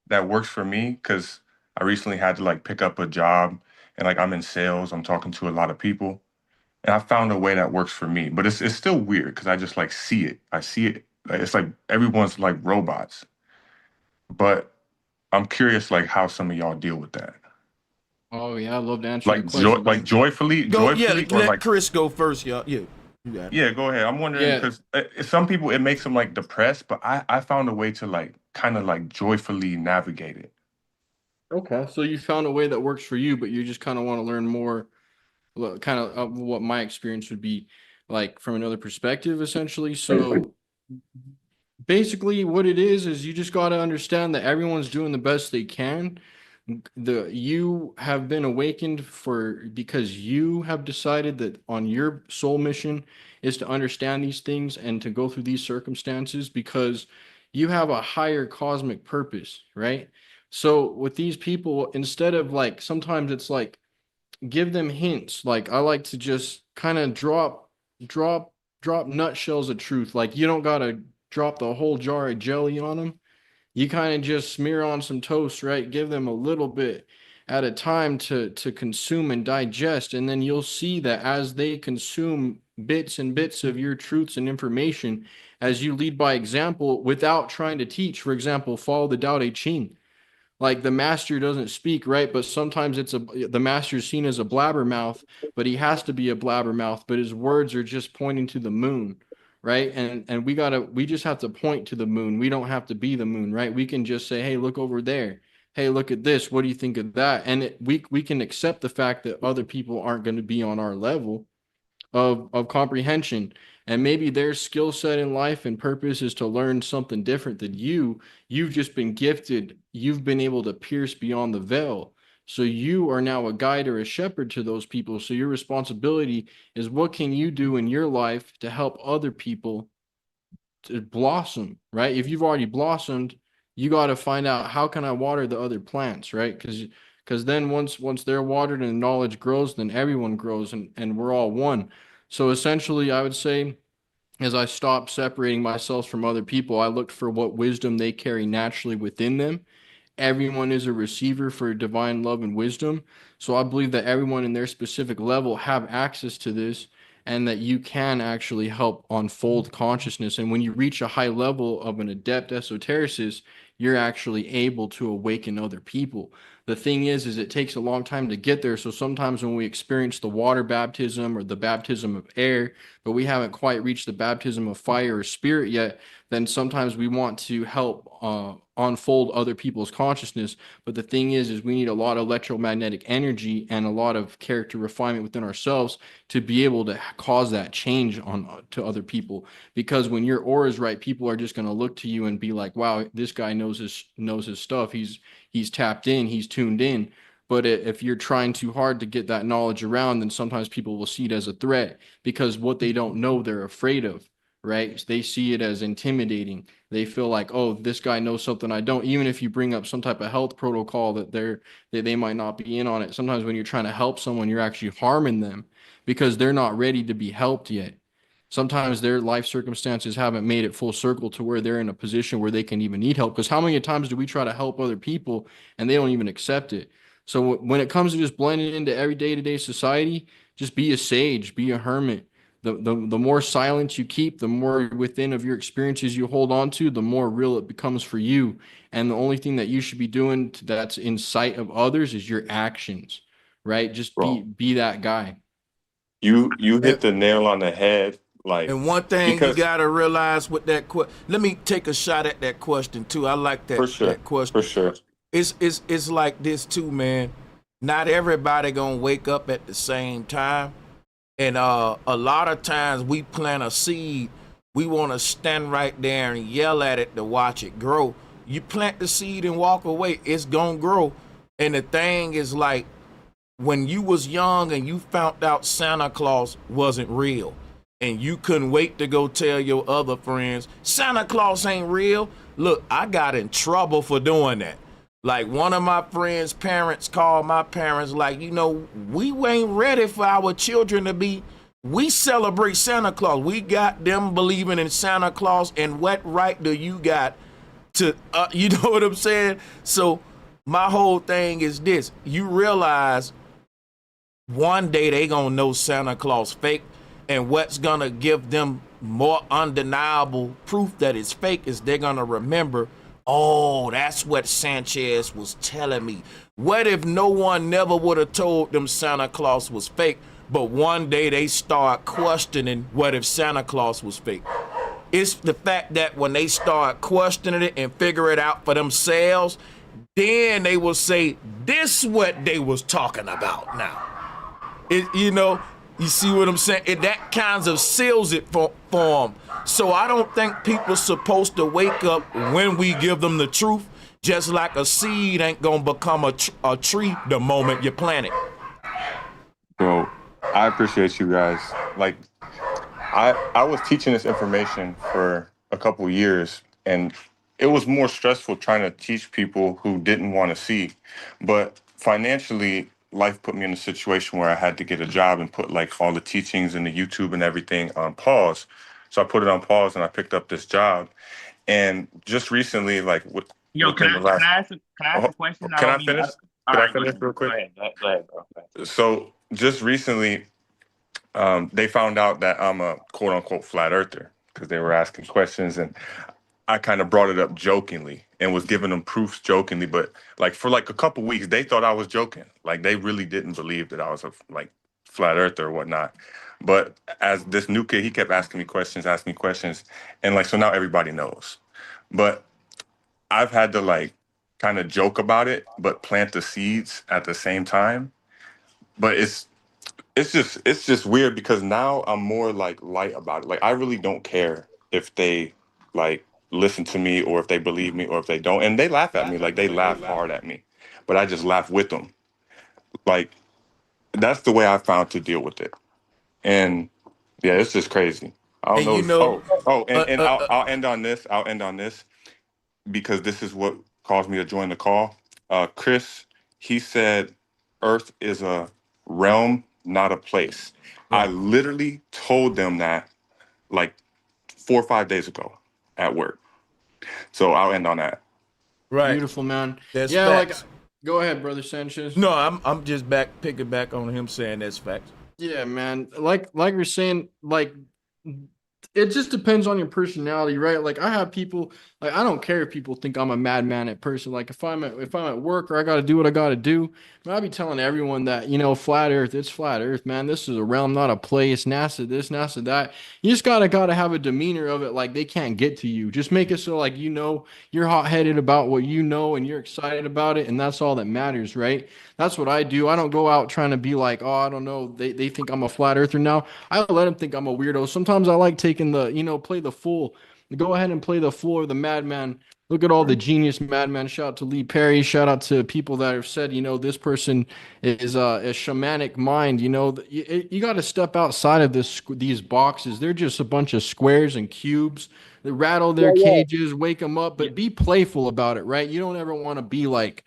that works for me because I recently had to like pick up a job and like I'm in sales, I'm talking to a lot of people. And I found a way that works for me, but it's still weird because I just like see it. I see it. Like, it's like everyone's like robots. But I'm curious, like how some of y'all deal with that. Oh yeah, I'd love to answer your Like joy, question, like man. go. Yeah. joyfully, or Let like Chris go first, y'all. Yeah. You got it. yeah. Go ahead. I'm wondering Yeah, because some people it makes them like depressed, but I found a way to like kind of like joyfully navigate it. okay. So you found a way that works for you, but you just kind of want to learn more, kind of what my experience would be like from another perspective, essentially. So basically, what it is you just got to understand that everyone's doing the best they can. You have been awakened because you have decided that on your soul mission is to understand these things and to go through these circumstances because you have a higher cosmic purpose, right? So with these people, instead of like sometimes it's like give them hints. Like I like to just kind of drop, drop nutshells of truth. Like you don't gotta drop the whole jar of jelly on them. You kind of just smear on some toast, right? Give them a little bit at a time to consume and digest, and then you'll see that as they consume bits and bits of your truths and information, as you lead by example without trying to teach. For example, follow the Tao Te Ching, like the master doesn't speak, right? But sometimes the master is seen as a blabbermouth, but he has to be a blabbermouth, but his words are just pointing to the moon, right? And we just have to point to the moon. We don't have to be the moon, right? We can just say, hey, look over there. Hey, look at this. What do you think of that? And we can accept the fact that other people aren't going to be on our level of comprehension, and maybe their skill set in life and purpose is to learn something different than you've just been gifted, you've been able to pierce beyond the veil, so you are now a guide or a shepherd to those people. So your responsibility is what can you do in your life to help other people to blossom, right? If you've already blossomed, you got to find out how can I water the other plants, right? Because then once they're watered and knowledge grows, then everyone grows, and we're all one. So essentially, I would say, as I stopped separating myself from other people, I looked for what wisdom they carry naturally within them. Everyone is a receiver for divine love and wisdom. So I believe that everyone in their specific level have access to this, and that you can actually help unfold consciousness. And when you reach a high level of an adept esotericist, you're actually able to awaken other people. The thing is it takes a long time to get there. So sometimes when we experience the water baptism or the baptism of air, but we haven't quite reached the baptism of fire or spirit yet, then sometimes we want to help unfold other people's consciousness. But the thing is we need a lot of electromagnetic energy and a lot of character refinement within ourselves to be able to cause that change on to other people. Because when your aura is right, people are just going to look to you and be like, wow, this guy knows his stuff. He's tapped in, he's tuned in. But if you're trying too hard to get that knowledge around, then sometimes people will see it as a threat because what they don't know, they're afraid of, right? They see it as intimidating. They feel like, oh, this guy knows something I don't. Even if you bring up some type of health protocol that they might not be in on it. Sometimes when you're trying to help someone, you're actually harming them because they're not ready to be helped yet. Sometimes their life circumstances haven't made it full circle to where they're in a position where they can even need help. Because how many times do we try to help other people and they don't even accept it? So when it comes to just blending into every day-to-day society, just be a sage, be a hermit. The more silence you keep, the more within of your experiences you hold on to, the more real it becomes for you. And the only thing that you should be doing that's in sight of others is your actions, right? Just Bro, be that guy. you hit And, the nail on the head, like, and one thing you because gotta realize with that question, let me take a shot at that question too. I like for that sure, for question. sure. It's like this too, man. Not everybody gonna wake up at the same time. And a lot of times we plant a seed, we want to stand right there and yell at it to watch it grow. You plant the seed and walk away, it's gonna grow. And the thing is, like, when you was young and you found out Santa Claus wasn't real, and you couldn't wait to go tell your other friends Santa Claus ain't real. Look, I got in trouble for doing that. Like, one of my friends' parents called my parents, like, we ain't ready for our children to be. We celebrate Santa Claus. We got them believing in Santa Claus, and what right do you got to, you know what I'm saying? So my whole thing is this: you realize one day they gonna know Santa Claus fake, and what's gonna give them more undeniable proof that it's fake is they're gonna remember, oh, that's what Sanchez was telling me. What if no one never would have told them Santa Claus was fake, but one day they start questioning what if Santa Claus was fake? It's the fact that when they start questioning it and figure it out for themselves, then they will say, this what they was talking about now. You see what I'm saying? That kinds of seals it for them. So I don't think people supposed to wake up when we give them the truth, just like a seed ain't gonna become a tree the moment you plant it. Bro, I appreciate you guys. Like, I was teaching this information for a couple years, and it was more stressful trying to teach people who didn't want to see. But financially, life put me in a situation where I had to get a job and put like all the teachings and the YouTube and everything on pause. So I put it on pause and I picked up this job. And just recently, like Yo, within the last, can I ask oh, a question? I can don't I mean. finish? All Could I right, go finish ahead. real quick? Go ahead, bro. Go ahead. So just recently, they found out that I'm a quote unquote flat earther because they were asking questions, and I kind of brought it up jokingly and was giving them proofs jokingly. But like for like a couple weeks, they thought I was joking. Like they really didn't believe that I was a like flat earther or whatnot. But as this new kid, he kept asking me questions, and like so now everybody knows. But I've had to like kind of joke about it, but plant the seeds at the same time. But it's just weird because now I'm more like light about it. Like I really don't care if they like listen to me or if they believe me or if they don't. And they laugh at me, like they laugh hard at me. But I just laugh with them. Like that's the way I found to deal with it. And yeah, it's just crazy. I don't And know. uh, And uh, I'll uh, I'll end on this. I'll end on this because this is what caused me to join the call. Chris, he said, Earth is a realm, not a place. I right, literally told them that like 4 or 5 days ago at work. So I'll end on that. right. Beautiful, man. That's Yeah, like, facts. go ahead, brother Sanchez. No, I'm just picking back on him saying that's facts. Yeah, man. Like you're saying, like it just depends on your personality, right? Like I have people, like I don't care if people think I'm a madman at person. Like if I'm at work or I got to do what I got to do, I'll be telling everyone that flat Earth, it's flat Earth, man. This is a realm, not a place. NASA this, NASA that. You just gotta have a demeanor of it, like they can't get to you. Just make it so like you're hot headed about what you know and you're excited about it, and that's all that matters, right? That's what I do. I don't go out trying to be like, oh, I don't know. They think I'm a flat earther now. I let them think I'm a weirdo. Sometimes I like taking play the fool. Go ahead and play the fool or the madman. Look at all the genius madman. Shout out to Lee Perry. Shout out to people that have said, this person is a shamanic mind. You got to step outside of these boxes. They're just a bunch of squares and cubes. They rattle Yeah, their yeah. cages, wake them up, but be playful about it, right? You don't ever want to be like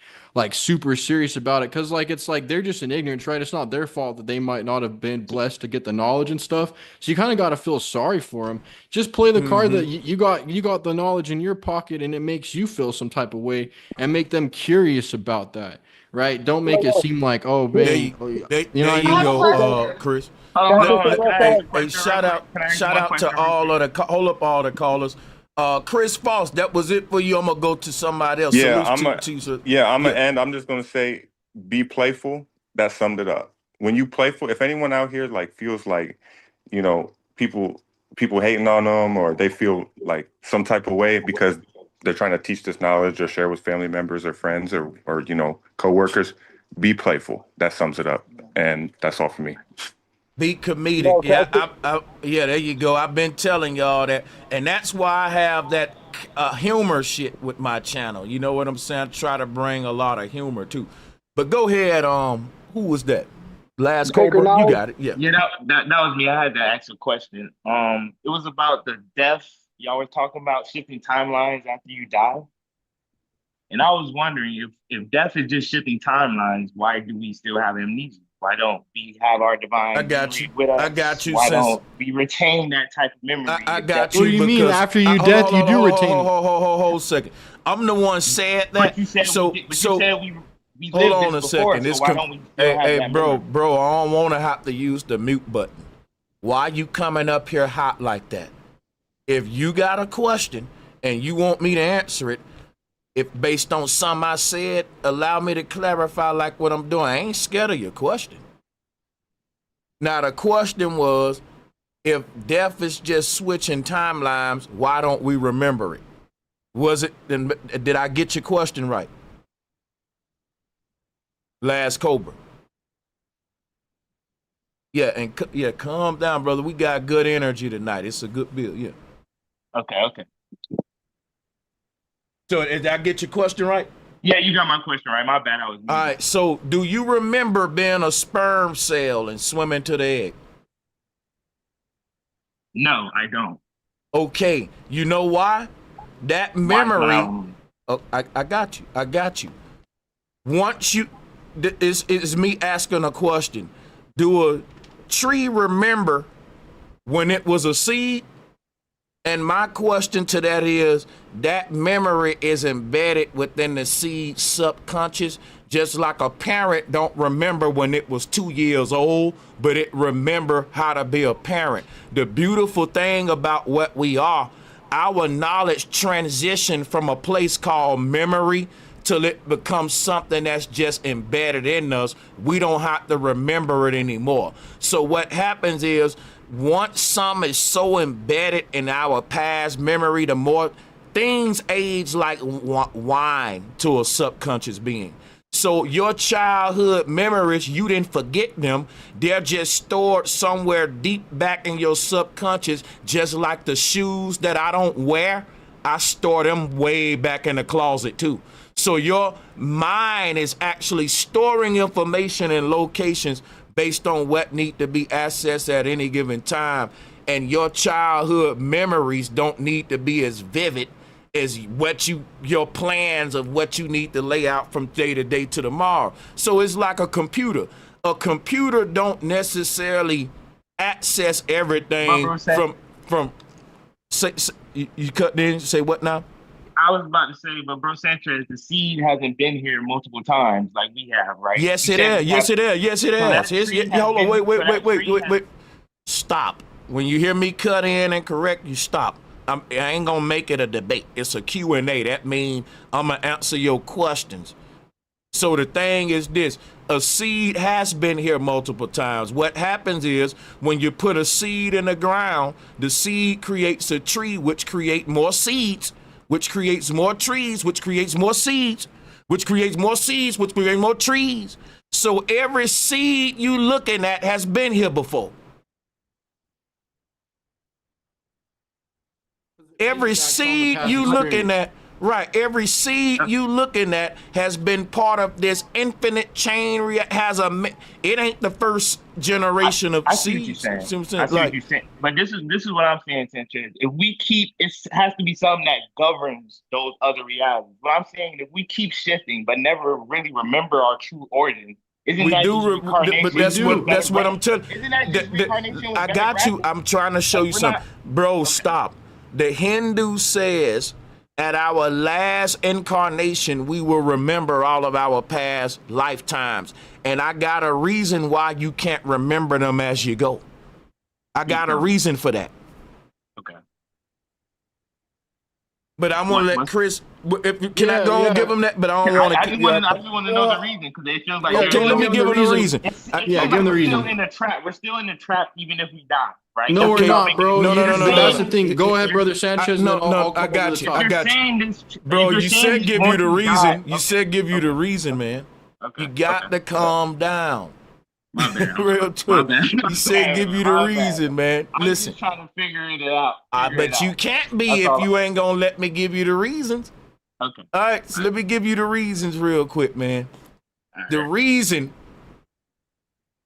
super serious about it because like it's like they're just an ignorance, right? It's not their fault that they might not have been blessed to get the knowledge and stuff. So you kind of got to feel sorry for them. Just play the card that you got the knowledge in your pocket, and it makes you feel some type of way and make them curious about that. right? Don't make it seem like, oh There man, you, oh, yeah. there, You know there what I you mean? go, Chris. Hold on, Let- hold on. let- Can I hey, ask a hey, question shout real out, quick? Can I ask shout one out question to real all quick? of the hold up all the callers. Chris Foss, that was it for you. I'm gonna go to somebody else. Yeah, Salute to you. So, I'm yeah. gonna end. I'm just gonna say, be playful. That summed it up. When you playful, if anyone out here like feels like, you know, people hating on them, or they feel like some type of way because they're trying to teach this knowledge or share with family members or friends or coworkers, be playful. That sums it up, and that's all for me. Be comedic. No, Yeah, yeah, there you go. I've been telling y'all that. And that's why I have that humor shit with my channel. You know what I'm saying? I try to bring a lot of humor too. But go ahead, who was that? Last Taker Cobra? You now. got it. Yeah. Yeah, that was me. I had to ask a question. It was about the death. Y'all were talking about shifting timelines after you die. And I was wondering if death is just shifting timelines, why do we still have amnesia? Why don't we have our I divine got you. memory with us? I got you. Why Since don't we retain that type of memory? I if got death you What do you mean because after you hold death on, you do retain it? hold a second. I'm the one said that. But you said so we did, but so you said we hold lived on this a before, second. so why don't we still have Hey, that bro, memory? I don't want to have to use the mute button. Why you coming up here hot like that? If you got a question and you want me to answer it, if based on something I said, allow me to clarify like what I'm doing. I ain't scared of your question. Now the question was, if death is just switching timelines, why don't we remember it? Was it? Did I get your question right? Last Cobra. Yeah, and yeah, calm down, brother. We got good energy tonight. It's a good bill. Yeah. Okay. So did I get your question right? Yeah, you got my question right. My bad, I was muted. All right. So do you remember being a sperm cell and swimming to the egg? No, I don't. Okay. You know why? That Why memory. don't Oh, I got you. I got you. Once you, it's me asking a question. Do a tree remember when it was a seed? And my question to that is, that memory is embedded within the seed subconscious, just like a parent don't remember when it was 2 years old, but it remember how to be a parent. The beautiful thing about what we are, our knowledge transition from a place called memory till it becomes something that's just embedded in us. We don't have to remember it anymore. So what happens is, once some is so embedded in our past memory, the more things age like wine to a subconscious being. So your childhood memories, you didn't forget them. They're just stored somewhere deep back in your subconscious, just like the shoes that I don't wear. I store them way back in the closet too. So your mind is actually storing information in locations based on what need to be accessed at any given time. And your childhood memories don't need to be as vivid as your plans of what you need to lay out from day to day to tomorrow. So it's like a computer. A computer don't necessarily access everything from say, you cut in, say what now? I was about to say, but bro, Sanchez, the seed hasn't been here multiple times like we have, right? Yes, it is. Yes, it is. Yes, it is. Hold on. Wait. Stop. When you hear me cut in and correct you, stop. I ain't gonna make it a debate. It's a Q&A. That means I'm gonna answer your questions. So the thing is this, a seed has been here multiple times. What happens is when you put a seed in the ground, the seed creates a tree, which create more seeds, which creates more trees, which creates more seeds, which creates more seeds, which creates more trees. So every seed you looking at has been here before. Every seed you looking at, right, every seed you looking at has been part of this infinite chain. It ain't the first generation of I see what you're seeds. saying. See what I'm I saying? see what you're saying. But this is what I'm saying, Sanchez. If we keep, it has to be something that governs those other realities. What I'm saying, if we keep shifting but never really remember our true origin, isn't We that do, just reincarnation? but that's what I'm telling. Isn't that just reincarnation? I got you. I'm trying to show you something, bro. Okay. Stop. The Hindu says At our last incarnation, we will remember all of our past lifetimes. And I got a reason why you can't remember them as you go. I got a reason for that. Okay. But I want to let Chris. Can I go and give him that? But I don't want to. I just want to know the reason, because it feels like okay. Let me give him the reason. Give him the reason. We're still in the trap. We're still in the trap, even if we die, right? No, we're not, bro. No. That's the thing. Go ahead, brother Sanchez. I got you. Bro, you said give you the reason. You said give you the reason, man. You got to calm down. My bad. Real talk. You said give you the reason, man. Listen. I'm just trying to figure it out. But you can't be if you ain't gonna let me give you the reasons. Okay. All right, so let me give you the reasons real quick, man. The reason,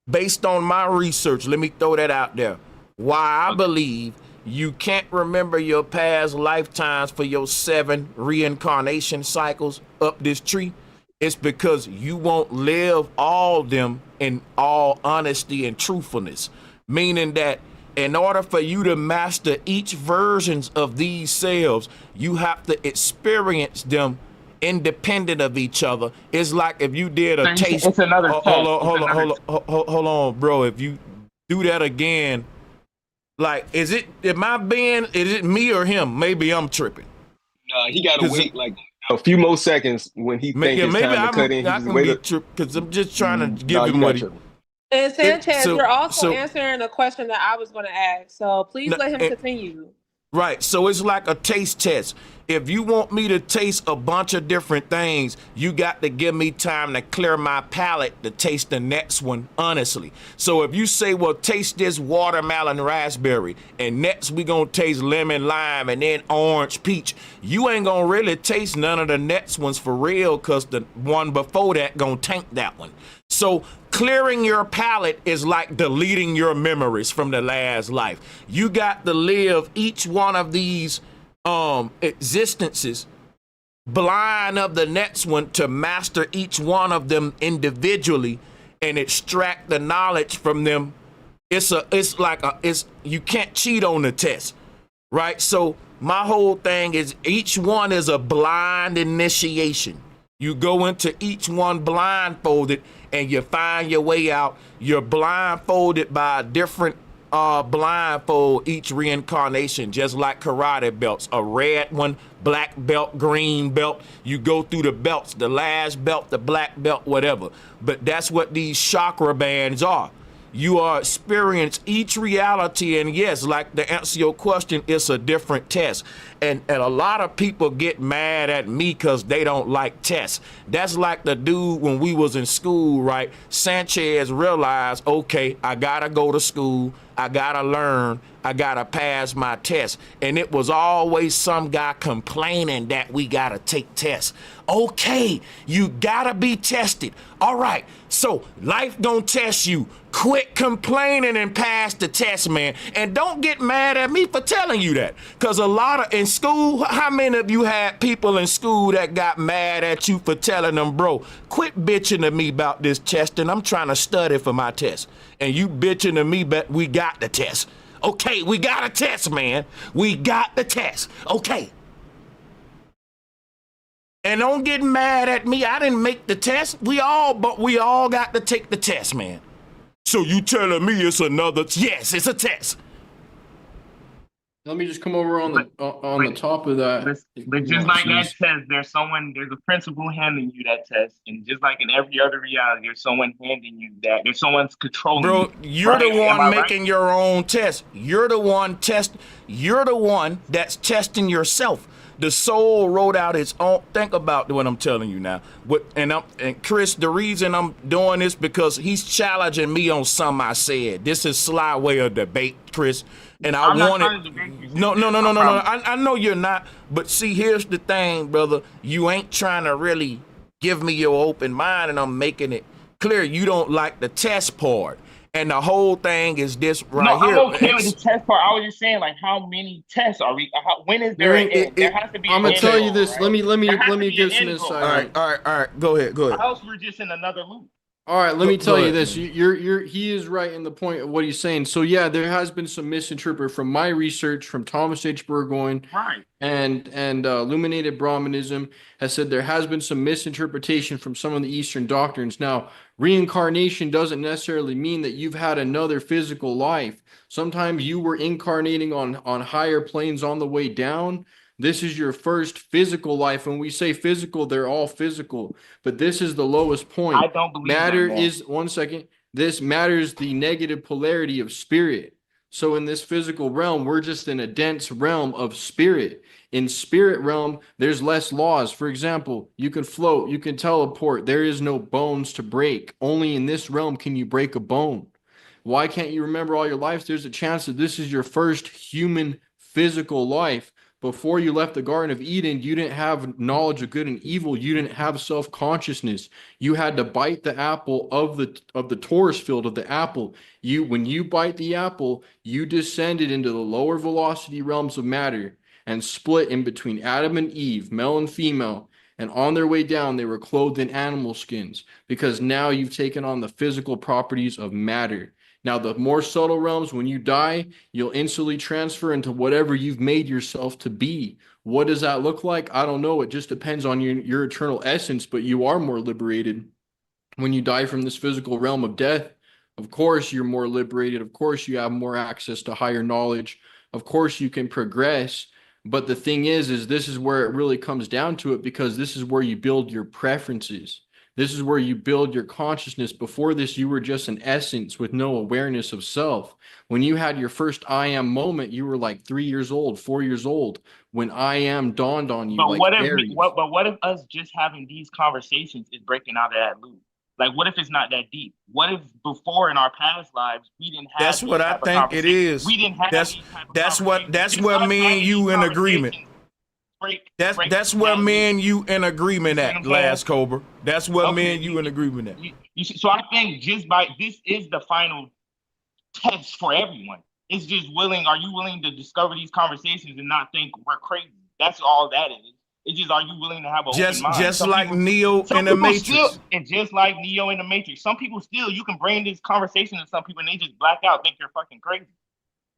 based on my research, let me throw that out there, why I believe you can't remember your past lifetimes for your 7 reincarnation cycles up this tree. It's because you won't live all of them in all honesty and truthfulness. Meaning that in order for you to master each versions of these selves, you have to experience them independent of each other. It's like if you did a taste. It's another test. Hold on, bro. If you do that again, like, is it me or him? Maybe I'm tripping. No, he got to wait like a few more seconds when he thinks it's time to cut in. I can be tripping because I'm just trying to give him what he. And Sanchez, you're also answering a question that I was going to ask. So please let him continue. Right. So it's like a taste test. If you want me to taste a bunch of different things, you got to give me time to clear my palate to taste the next one honestly. So if you say, well, taste this watermelon raspberry, and next we going to taste lemon lime and then orange peach, you ain't going to really taste none of the next ones for real, because the one before that going to taint that one. So clearing your palate is like deleting your memories from the last life. You got to live each one of these existences blind of the next one to master each one of them individually and extract the knowledge from them. You can't cheat on the test, right? So my whole thing is each one is a blind initiation. You go into each one blindfolded and you find your way out. You're blindfolded by a different blindfold each reincarnation, just like karate belts. A red one, black belt, green belt. You go through the belts, the last belt, the black belt, whatever. But that's what these chakra bands are. You are experience each reality, and yes, like to answer your question, it's a different test. And a lot of people get mad at me because they don't like tests. That's like the dude when we was in school, right? Sanchez realized, okay, I gotta go to school, I gotta learn, I gotta pass my test. And it was always some guy complaining that we gotta take tests. Okay, you gotta be tested. All right, so life gonna test you. Quit complaining and pass the test, man. And don't get mad at me for telling you that. Because a lot of, in school, how many of you had people in school that got mad at you for telling them, bro, quit bitching to me about this test and I'm trying to study for my test. And you bitching to me, but we got the test. Okay, we got a test, man. We got the test. Okay. And don't get mad at me. I didn't make the test. We all got to take the test, man. So you telling me it's another? Yes, it's a test. Let me just come over on the top of that. But just like that test, there's a principal handing you that test, and just like in every other reality, there's someone handing you that. There's someone's controlling. Bro, you're the one making your own test. You're the one You're the one that's testing yourself. The soul wrote out its own. Think about what I'm telling you now. And Chris, the reason I'm doing this because he's challenging me on something I said. This is sly way of debate, Chris. And I want it. No. I know you're not. But see, here's the thing, brother. You ain't trying to really give me your open mind, and I'm making it clear you don't like the test part. And the whole thing is this right here. I'm okay with the test part. I was just saying, like, how many tests are we? When is there an end? There has to be. I'm gonna tell you this. Right? Let me give some insight. All right. Go ahead. Else we're just in another loop. All right, let me Go tell you ahead, this. man. He is right in the point of what he's saying. So yeah, there has been some misinterpretation from my research from Thomas H. Burgoyne Right. and Illuminated Brahmanism has said there has been some misinterpretation from some of the Eastern doctrines. Now, reincarnation doesn't necessarily mean that you've had another physical life. Sometimes you were incarnating on higher planes on the way down. This is your first physical life. When we say physical, they're all physical, but this is the lowest point. I don't believe that, Matter man. is, one second, this matters the negative polarity of spirit. So in this physical realm, we're just in a dense realm of spirit. In spirit realm, there's less laws. For example, you can float, you can teleport. There is no bones to break. Only in this realm can you break a bone. Why can't you remember all your lives? There's a chance that this is your first human physical life. Before you left the Garden of Eden, you didn't have knowledge of good and evil. You didn't have self-consciousness. You had to bite the apple of the torus field of the apple. When you bite the apple, you descended into the lower velocity realms of matter and split in between Adam and Eve, male and female. And on their way down, they were clothed in animal skins because now you've taken on the physical properties of matter. Now, the more subtle realms, when you die, you'll instantly transfer into whatever you've made yourself to be. What does that look like? I don't know. It just depends on your eternal essence, but you are more liberated when you die from this physical realm of death. Of course, you're more liberated. Of course, you have more access to higher knowledge. Of course, you can progress. But the thing is this is where it really comes down to it, because this is where you build your preferences. This is where you build your consciousness. Before this, you were just an essence with no awareness of self. When you had your first I am moment, you were like 3 years old, 4 years old, when I am dawned on you But like what if berries. what if us just having these conversations is breaking out of that loop? Like, what if it's not that deep? What if before in our past lives we didn't have That's these what I type of think it conversations? is. We didn't have That's these type of that's what conversations. that's Just where us me and having these you in agreement. conversations break That's break that's where that me loop. and you in You agreement see what I'm at, saying? last Cobra. That's where me Okay, and you in agreement at. so I think just by this is the final test for everyone. It's just are you willing to discover these conversations and not think we're crazy? That's all that is. It's just, are you willing to have an open mind? Just like Neo in the Matrix. And just like Neo in the Matrix, some people still, you can bring this conversation to some people and they just black out, think you're fucking crazy.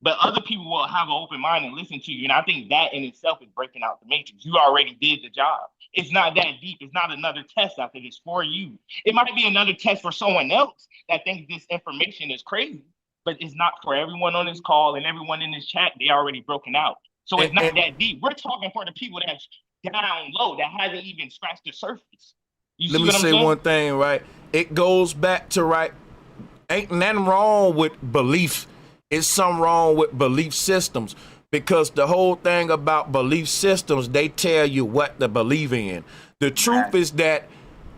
But other people will have an open mind and listen to you. And I think that in itself is breaking out the matrix. You already did the job. It's not that deep. It's not another test after this for you. It might be another test for someone else that thinks this information is crazy, but it's not for everyone on this call and everyone in this chat. They already broken out. So it's not that deep. We're talking for the people that's down low, that hasn't even scratched the surface. You Let see me what I'm say saying? one thing, right? It goes back to, right, ain't nothing wrong with belief. It's something wrong with belief systems, because the whole thing about belief systems, they tell you what to believe in. The truth is that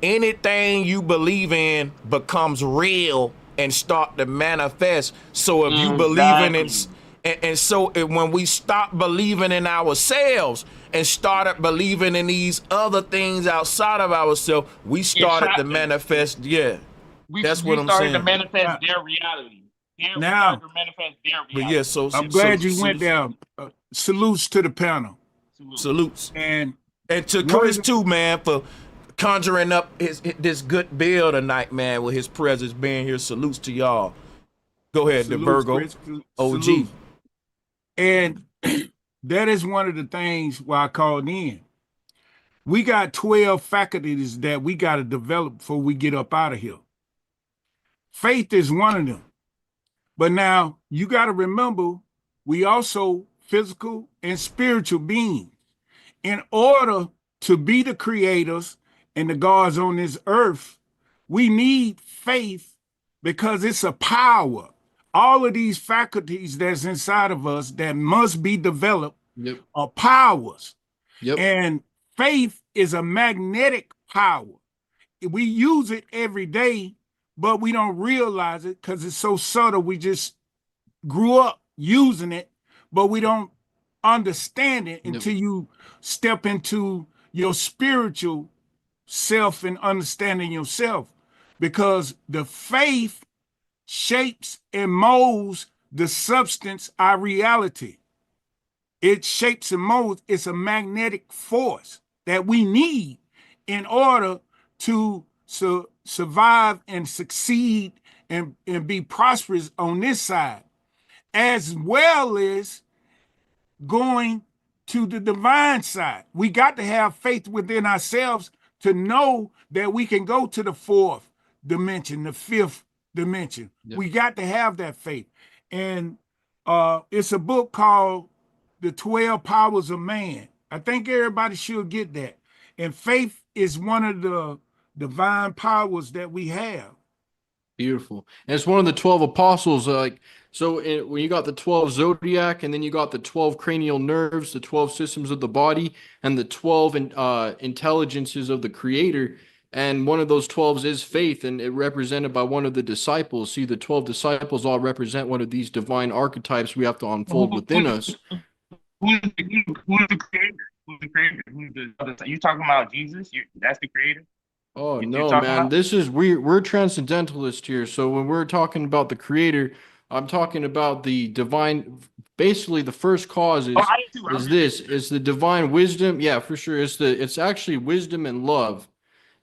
anything you believe in becomes real and start to manifest. So if you believe in it, and so when we stop believing in ourselves and started believing in these other things outside of ourselves, we started to manifest. Yeah, that's what I'm saying. We started to manifest their reality. Now, but yeah, so I'm glad you went there. Salutes to the panel. Salutes. And to Chris too, man, for conjuring up this good bill tonight, man, with his presence being here. Salutes to y'all. Go ahead, the Virgo Chris, OG. salute. And that is one of the things why I called in. We got 12 faculties that we got to develop before we get up out of here. Faith is one of them. But now you got to remember, we also physical and spiritual beings. In order to be the creators and the gods on this earth, we need faith, because it's a power. All of these faculties that's inside of us that must be developed are powers. And faith is a magnetic power. We use it every day, but we don't realize it because it's so subtle. We just grew up using it, but we don't understand it until you step into your spiritual self and understanding yourself, because the faith shapes and molds the substance, our reality. It shapes and molds. It's a magnetic force that we need in order to survive and succeed and be prosperous on this side, as well as going to the divine side. We got to have faith within ourselves to know that we can go to the fourth dimension, the fifth dimension. Yep. We got to have that faith. And it's a book called The 12 Powers of Man. I think everybody should get that. And faith is one of the divine powers that we have. Beautiful. And it's one of the 12 apostles. When you got the 12 zodiac, and then you got the 12 cranial nerves, the 12 systems of the body, and the 12 intelligences of the creator. And one of those 12s is faith, and it represented by one of the disciples. See, the 12 disciples all represent one of these divine archetypes we have to unfold within us. Who's the creator? Who's the creator? You talking about Jesus? That's the creator? Oh, no, man. We're transcendentalists here. So when we're talking about the creator, I'm talking about the divine. Basically, the first cause is the divine wisdom. Yeah, for sure. It's actually wisdom and love.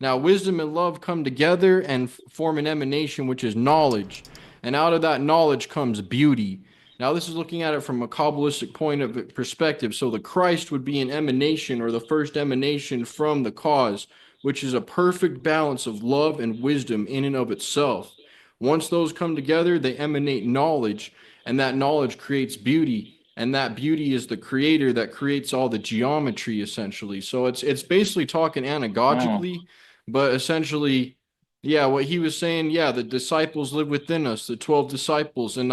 Now, wisdom and love come together and form an emanation, which is knowledge. And out of that knowledge comes beauty. Now, this is looking at it from a Kabbalistic point of perspective. So the Christ would be an emanation, or the first emanation from the cause, which is a perfect balance of love and wisdom in and of itself. Once those come together, they emanate knowledge, and that knowledge creates beauty. And that beauty is the creator that creates all the geometry, essentially. So it's basically talking anagogically, but essentially, yeah, what he was saying, yeah, the disciples live within us, the 12 disciples. And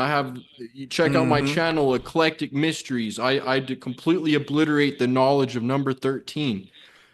you check out my channel, Eclectic Mysteries. I completely obliterate the knowledge of number 13.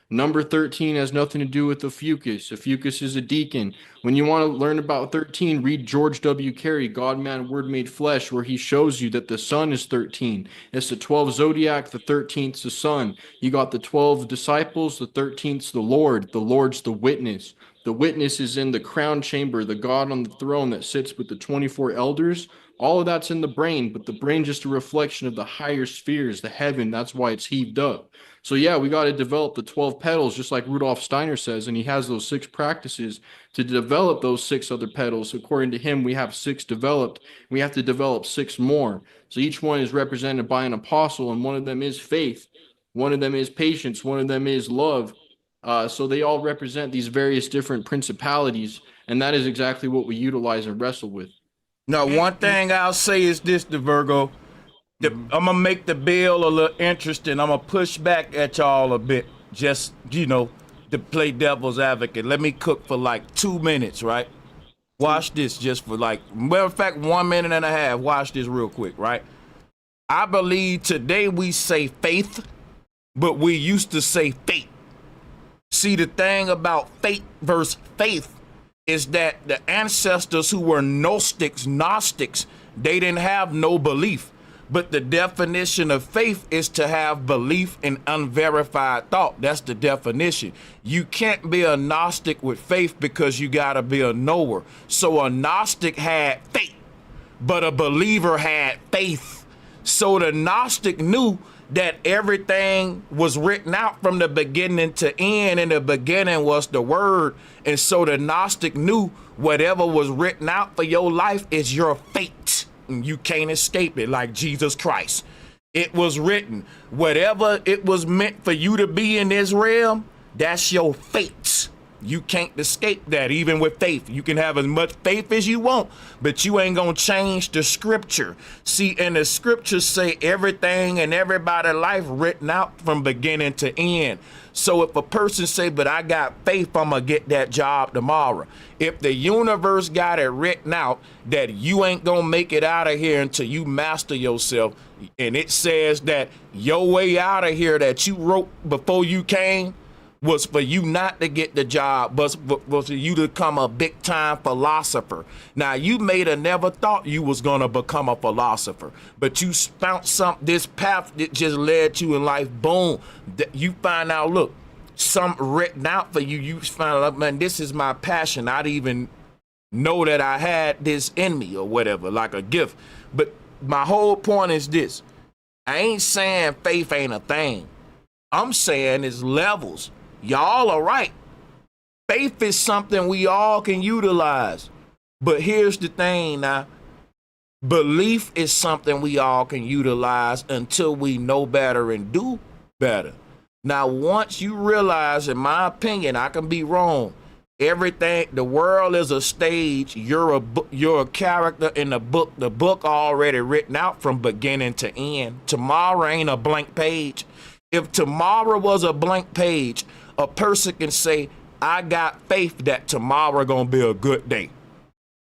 Number 13 has nothing to do with the fucus. A fucus is a deacon. When you want to learn about 13, read George W. Carey, God, Man, Word Made Flesh, where he shows you that the sun is 13. It's the 12 zodiac, the 13th's the sun. You got the 12 disciples, the 13th's the Lord. The Lord's the witness. The witness is in the crown chamber, the God on the throne that sits with the 24 elders. All of that's in the brain, but the brain just a reflection of the higher spheres, the heaven. That's why it's heaved up. So yeah, we got to develop the 12 petals, just like Rudolf Steiner says, and he has those 6 practices to develop those 6 other petals. According to him, we have 6 developed. We have to develop 6 more. So each one is represented by an apostle, and one of them is faith. One of them is patience. One of them is love. So they all represent these various different principalities, and that is exactly what we utilize and wrestle with. Now, one thing I'll say is this to Virgo. I'm going to make the bill a little interesting. I'm going to push back at y'all a bit, just, to play devil's advocate. Let me cook for like 2 minutes, right? Watch this just for matter of fact, 1 minute and a half. Watch this real quick, right? I believe today we say faith, but we used to say fate. See, the thing about fate versus faith is that the ancestors who were Gnostics, they didn't have no belief. But the definition of faith is to have belief in unverified thought. That's the definition. You can't be a Gnostic with faith because you got to be a knower. So a Gnostic had faith, but a believer had faith. So the Gnostic knew that everything was written out from the beginning to end, and the beginning was the word. And so the Gnostic knew whatever was written out for your life is your fate. You can't escape it, like Jesus Christ. It was written. Whatever it was meant for you to be in this realm, that's your fate. You can't escape that, even with faith. You can have as much faith as you want, but you ain't gonna change the scripture. See, and the scriptures say everything and everybody's life written out from beginning to end. So if a person say, but I got faith, I'm gonna get that job tomorrow. If the universe got it written out that you ain't gonna make it out of here until you master yourself, and it says that your way out of here that you wrote before you came was for you not to get the job, but was for you to become a big time philosopher. Now, you may have never thought you was gonna become a philosopher, but you found this path that just led you in life. Boom, you find out, look, something written out for you. You find out, man, this is my passion. I didn't even know that I had this in me or whatever, like a gift. But my whole point is this: I ain't saying faith ain't a thing. I'm saying it's levels. Y'all are right. Faith is something we all can utilize. But here's the thing now. Belief is something we all can utilize until we know better and do better. Now, once you realize, in my opinion, I can be wrong, everything, the world is a stage. You're a character in the book already written out from beginning to end. Tomorrow ain't a blank page. If tomorrow was a blank page, a person can say, I got faith that tomorrow gonna be a good day.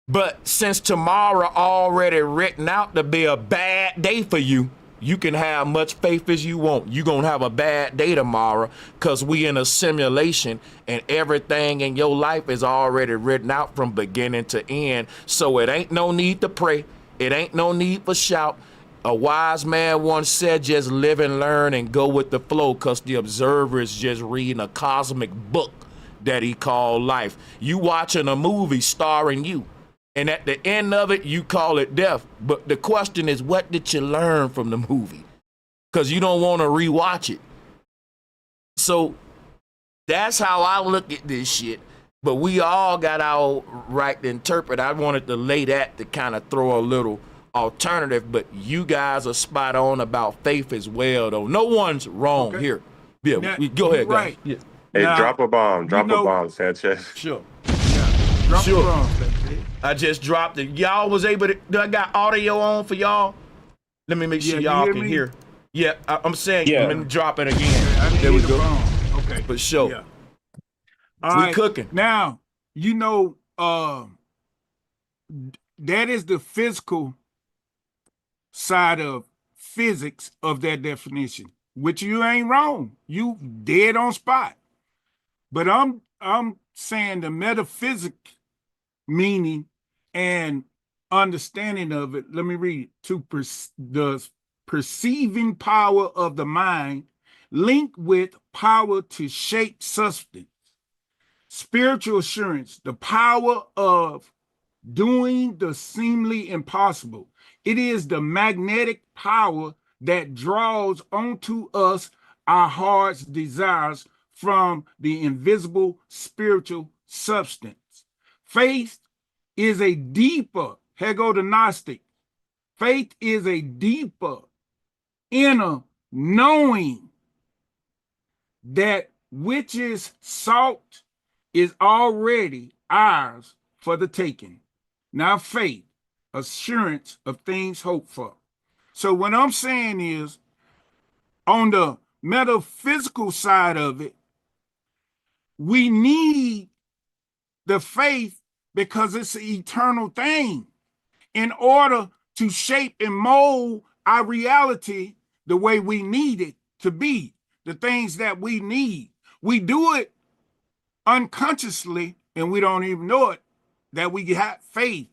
But since tomorrow already written out to be a bad day for you, you can have much faith as you want. You're going to have a bad day tomorrow because we in a simulation and everything in your life is already written out from beginning to end. So it ain't no need to pray. It ain't no need for shout. A wise man once said, just live and learn and go with the flow, because the observer is just reading a cosmic book that he called life. You watching a movie starring you. And at the end of it, you call it death. But the question is, what did you learn from the movie? Because you don't want to rewatch it. So that's how I look at this shit. But we all got our right to interpret. I wanted to lay that to kind of throw a little alternative. But you guys are spot on about faith as well, though. No one's wrong here. Yeah, Now, go ahead, guys. right. Yeah. Hey, Now, drop a bomb. Drop a bomb, Sanchez. Sure. Drop Sure. the bomb, Sanchez. I just dropped it. Y'all was able to, I got audio on for y'all. Let me make sure y'all can hear. Yeah, I'm saying, let me drop it again. There we go. Okay. For sure. Yeah. We cooking. Now, you know, that is the physical side of physics of that definition, which you ain't wrong. You dead on spot. But I'm saying the metaphysic meaning and understanding of it. Let me read it. The perceiving power of the mind linked with power to shape substance. Spiritual assurance, the power of doing the seemingly impossible. It is the magnetic power that draws onto us our heart's desires from the invisible spiritual substance. Faith is a deeper, here go the Gnostic. Faith is a deeper inner knowing that which is sought is already ours for the taking. Now faith, assurance of things hoped for. So what I'm saying is, on the metaphysical side of it, we need the faith because it's an eternal thing in order to shape and mold our reality the way we need it to be, the things that we need. We do it unconsciously and we don't even know it, that we have faith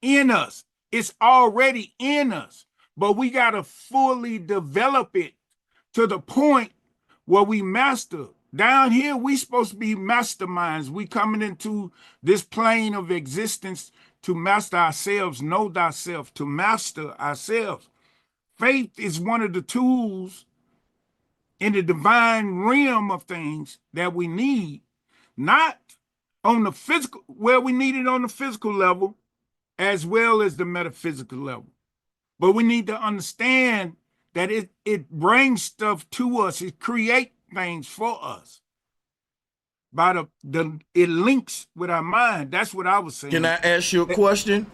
in us. It's already in us, but we got to fully develop it to the point where we master. Down here, we supposed to be masterminds. We coming into this plane of existence to master ourselves, know thyself, to master ourselves. Faith is one of the tools in the divine realm of things that we need, not on the physical, where we need it on the physical level, as well as the metaphysical level. But we need to understand that it brings stuff to us. It creates things for us. By it links with our mind. That's what I was saying. Can I ask you a question?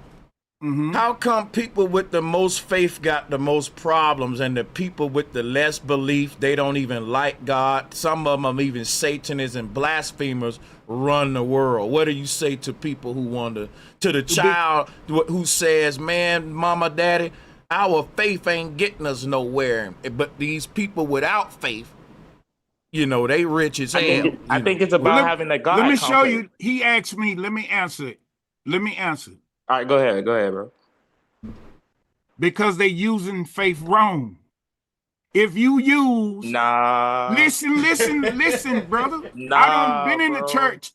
Mm-hmm. How come people with the most faith got the most problems, and the people with the less belief, they don't even like God? Some of them, even Satanists and blasphemers, run the world. What do you say to people who want to the child who says, man, mama, daddy, our faith ain't getting us nowhere, but these people without faith, you know, they rich as hell. I think it's about having a God. Let me show you. He asked me, let me answer it. Let me answer it. All right, go ahead, bro. Because they using faith wrong. If you use Nah. listen, brother. I done Nah, been in the bro. church.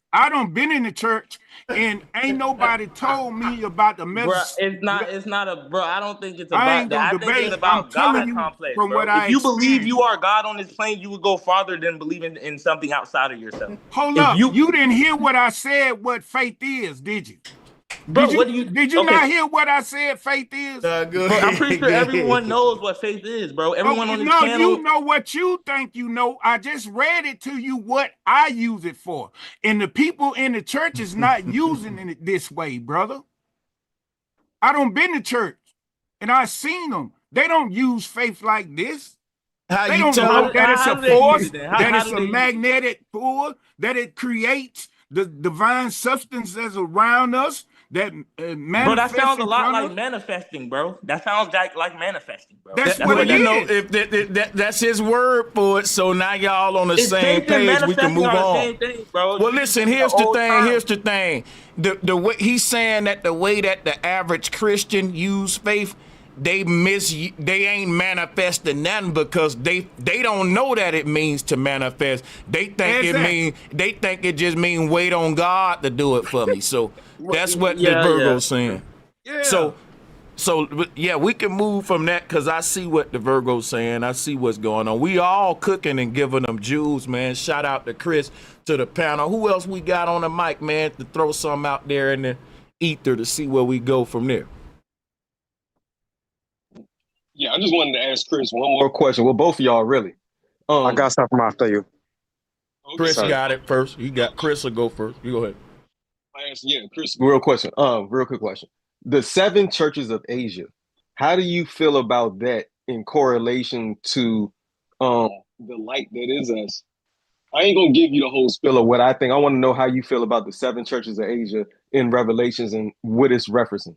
And ain't nobody told me about the Bruh, message. it's not a bro. I don't think it's I about ain't that. gonna I think it's debate. I'm about telling God you complex, from what bro. If I you believe experienced. you are God on this plane, you would go farther than believing in something outside of yourself. Hold If up. you, You didn't hear what I said, what faith is, did you? bro, what do you? Did you Okay, not hear what I said faith is? Go bro, I'm pretty ahead, sure go ahead, everyone go knows what faith is, bro. Everyone Okay, on this no, you channel, know what you think you know. I just read it to you what I use it for. And the people in the church is not using it this way, brother. I don't been to church and I seen them. They don't use faith like this. How They you don't know tell that it's how a do they use force, it then? that How it's do a they use it? magnetic force, that it creates the divine substance that's around us that Bro, that manifests sounds a in lot front like of us. manifesting, bro. That sounds like manifesting, bro. That's That's what well, what it you that know, is. is. if that's his word for it, so now y'all on the It's same faith and page, we can manifesting move are the on. same thing, bro. Well, You just listen, in the here's the old thing. time. Here's the thing. The way he's saying that the way that the average Christian use faith, they ain't manifesting nothing because they don't know that it means to manifest. Exactly. They think it just mean wait on God to do it for me. So that's what the Yeah, yeah. Virgo's saying. Yeah. So yeah, we can move from that because I see what the Virgo's saying. I see what's going on. We all cooking and giving them jewels, man. Shout out to Chris, to the panel. Who else we got on the mic, man, to throw something out there in the ether to see where we go from there? Yeah, I just wanted to ask Chris one more question. Well, both of y'all really. I got something after you. Okay, Chris Sorry. got it first. You got Chris will go first. You go ahead. Yeah, Chris, real question. Real quick question. The seven churches of Asia, how do you feel about that in correlation to the light that is us? I ain't gonna give you the whole spill of what I think. I want to know how you feel about the seven churches of Asia in Revelations and what it's referencing.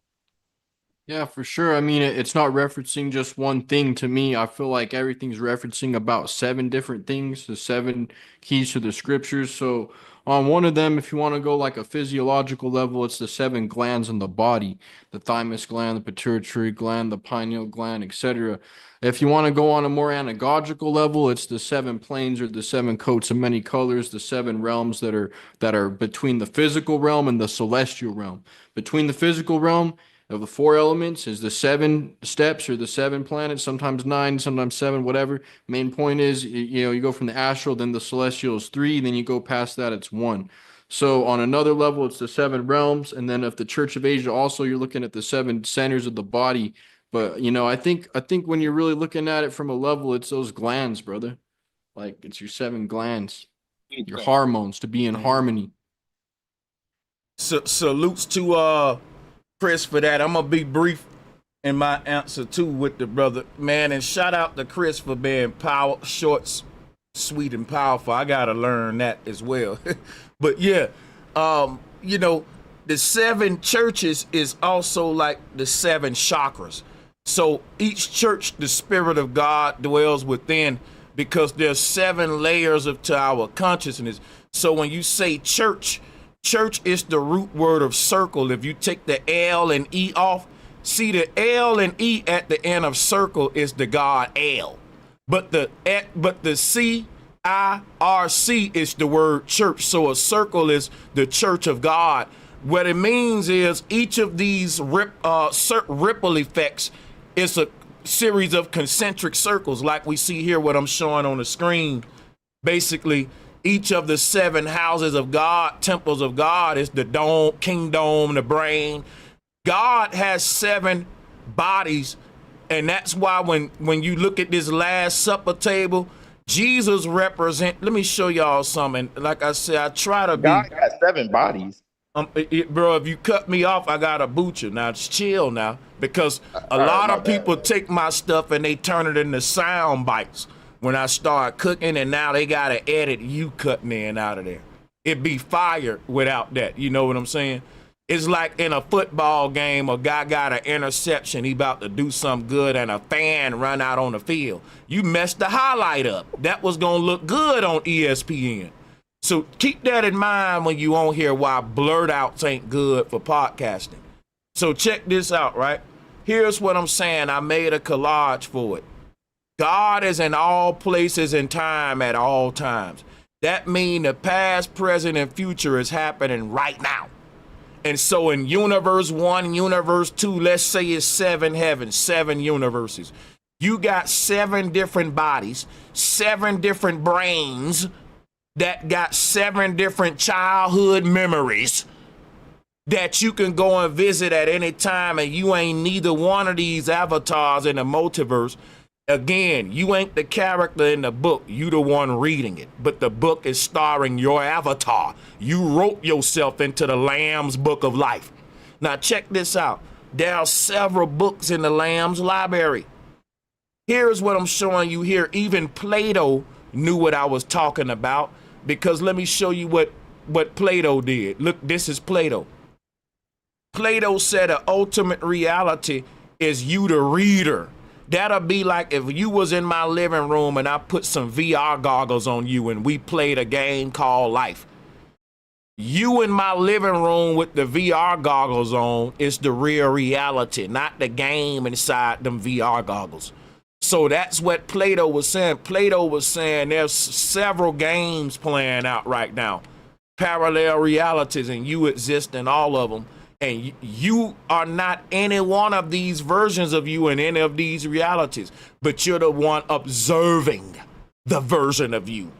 Yeah, for sure. I mean, it's not referencing just one thing to me. I feel like everything's referencing about seven different things, the seven keys to the scriptures. So, on one of them, if you want to go like a physiological level, it's the seven glands in the body, the thymus gland, the pituitary gland, the pineal gland, etc. If you want to go on a more anagogical level, it's the seven planes or the seven coats of many colors, the seven realms that are between the physical realm and the celestial realm. Between the physical realm of the four elements is the seven steps or the seven planets, sometimes nine, sometimes seven, whatever. Main point is, you go from the astral, then the celestial is three, then you go past that, it's one. So on another level, it's the seven realms. And then if the Church of Asia, also you're looking at the seven centers of the body. But I think when you're really looking at it from a level, it's those glands, brother. Like it's your seven glands, your hormones to be in harmony. Salutes to Chris for that. I'm gonna be brief in my answer too with the brother, man, and shout out to Chris for being short, sweet, and powerful. I gotta learn that as well. But yeah, the seven churches is also like the seven chakras. So each church, the Spirit of God dwells within because there's seven layers to our consciousness. So when you say church is the root word of circle. If you take the L and E off, see the L and E at the end of circle is the God L. But the CIRC is the word church. So a circle is the church of God. What it means is each of these ripple effects is a series of concentric circles like we see here, what I'm showing on the screen. Basically, each of the seven houses of God, temples of God, is the dome, kingdom, the brain. God has seven bodies, and that's why when you look at this Last Supper table, Jesus represent. Let me show y'all something. Like I said, I try to be. God got seven bodies. Bro, if you cut me off, I gotta boot you. Now, just chill now, because a lot of people take my stuff and they turn it into sound bites when I start cooking, and now they gotta edit you cutting in out of there. It'd be fire without that. You know what I'm saying? It's like in a football game, a guy got an interception, he about to do something good, and a fan run out on the field. You messed the highlight up. That was gonna look good on ESPN. So keep that in mind when you on here why blurt outs ain't good for podcasting. So check this out, right? Here's what I'm saying. I made a collage for it. God is in all places and time at all times. That means the past, present, and future is happening right now. And so in universe 1, universe 2, let's say it's 7 heavens, 7 universes. You got 7 different bodies, 7 different brains that got 7 different childhood memories that you can go and visit at any time, and you ain't neither one of these avatars in the multiverse. Again, you ain't the character in the book, you the one reading it, but the book is starring your avatar. You wrote yourself into the Lamb's Book of Life. Now check this out. There are several books in the Lamb's library. Here's what I'm showing you here. Even Plato knew what I was talking about, because let me show you what Plato did. Look, this is Plato. Plato said the ultimate reality is you, the reader. That'll be like if you was in my living room and I put some VR goggles on you and we played a game called life. You in my living room with the VR goggles on is the real reality, not the game inside them VR goggles. So that's what Plato was saying. Plato was saying there's several games playing out right now, parallel realities, and you exist in all of them. And you are not any one of these versions of you in any of these realities, but you're the one observing the version of you.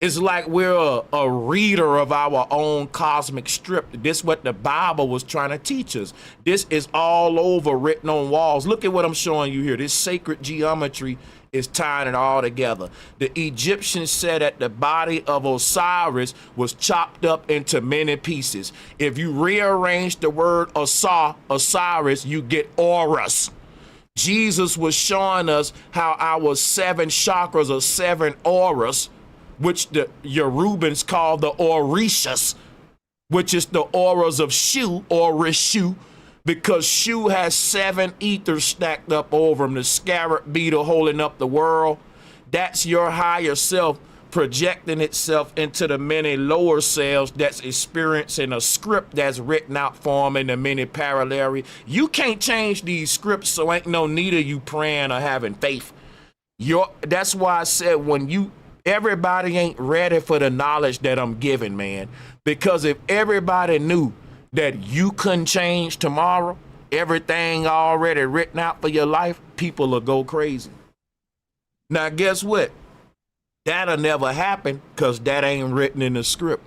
It's like we're a reader of our own cosmic script. This is what the Bible was trying to teach us. This is all over, written on walls. Look at what I'm showing you here. This sacred geometry is tying it all together. The Egyptians said that the body of Osiris was chopped up into many pieces. If you rearrange the word Osiris, you get Horus. Jesus was showing us how our 7 chakras are 7 auras, which the Yorubans call the Orishas, which is the auras of Shu or Rishu, because Shu has 7 ethers stacked up over him, the scarab beetle holding up the world. That's your higher self projecting itself into the many lower selves that's experiencing a script that's written out for them in the many parallel. You can't change these scripts, so ain't no need of you praying or having faith. That's why I said everybody ain't ready for the knowledge that I'm giving, man. Because if everybody knew that you couldn't change tomorrow, everything already written out for your life, people will go crazy. Now, guess what? That'll never happen, because that ain't written in the script.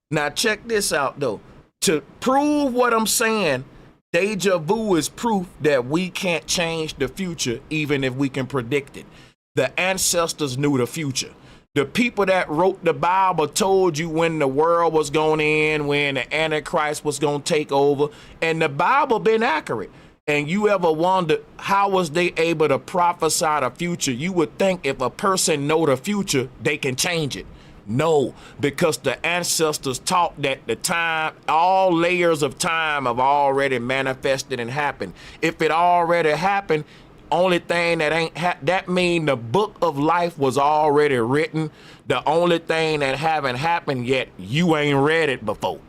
Now, check this out, though. To prove what I'm saying, deja vu is proof that we can't change the future, even if we can predict it. The ancestors knew the future. The people that wrote the Bible told you when the world was going to end, when the Antichrist was going to take over, and the Bible been accurate. And you ever wondered how was they able to prophesy the future? You would think if a person know the future, they can change it. No, because the ancestors taught that the time, all layers of time have already manifested and happened. If it already happened, only thing that ain't that mean the book of life was already written. The only thing that haven't happened yet, you ain't read it before.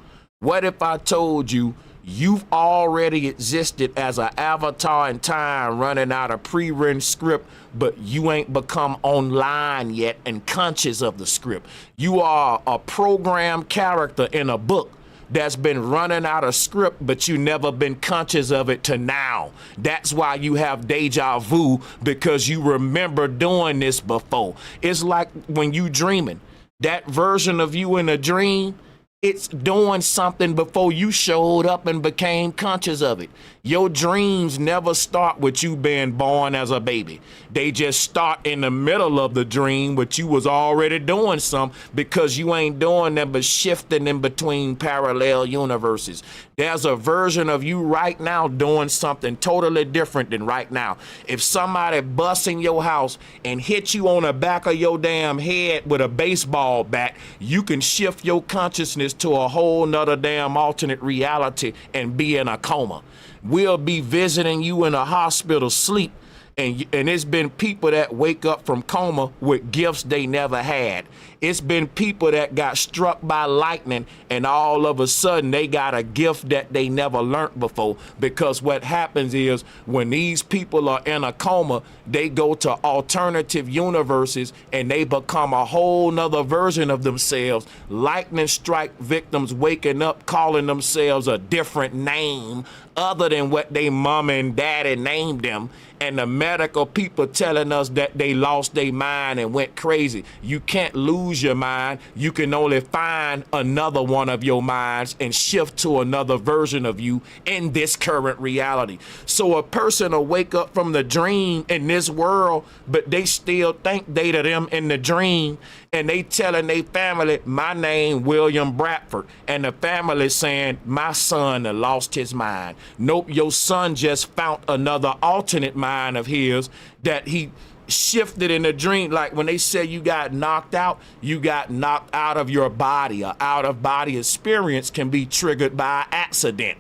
What if I told you you've already existed as an avatar in time running out a pre-written script, but you ain't become online yet and conscious of the script? You are a programmed character in a book that's been running out of script, but you never been conscious of it to now. That's why you have deja vu, because you remember doing this before. It's like when you dreaming, that version of you in a dream, it's doing something before you showed up and became conscious of it. Your dreams never start with you being born as a baby. They just start in the middle of the dream, but you was already doing something, because you ain't doing them but shifting in between parallel universes. There's a version of you right now doing something totally different than right now. If somebody busts in your house and hit you on the back of your damn head with a baseball bat, you can shift your consciousness to a whole nother damn alternate reality and be in a coma. We'll be visiting you in a hospital sleep, and it's been people that wake up from coma with gifts they never had. It's been people that got struck by lightning and all of a sudden they got a gift that they never learned before, because what happens is when these people are in a coma, they go to alternative universes and they become a whole nother version of themselves. Lightning strike victims waking up calling themselves a different name other than what they mama and daddy named them, and the medical people telling us that they lost their mind and went crazy. You can't lose your mind. You can only find another one of your minds and shift to another version of you in this current reality. So a person will wake up from the dream in this world, but they still think they to them in the dream, and they telling their family, my name William Bradford, and the family saying, my son had lost his mind. Nope, your son just found another alternate mind of his that he shifted in a dream. Like when they say you got knocked out of your body. A out of body experience can be triggered by accident.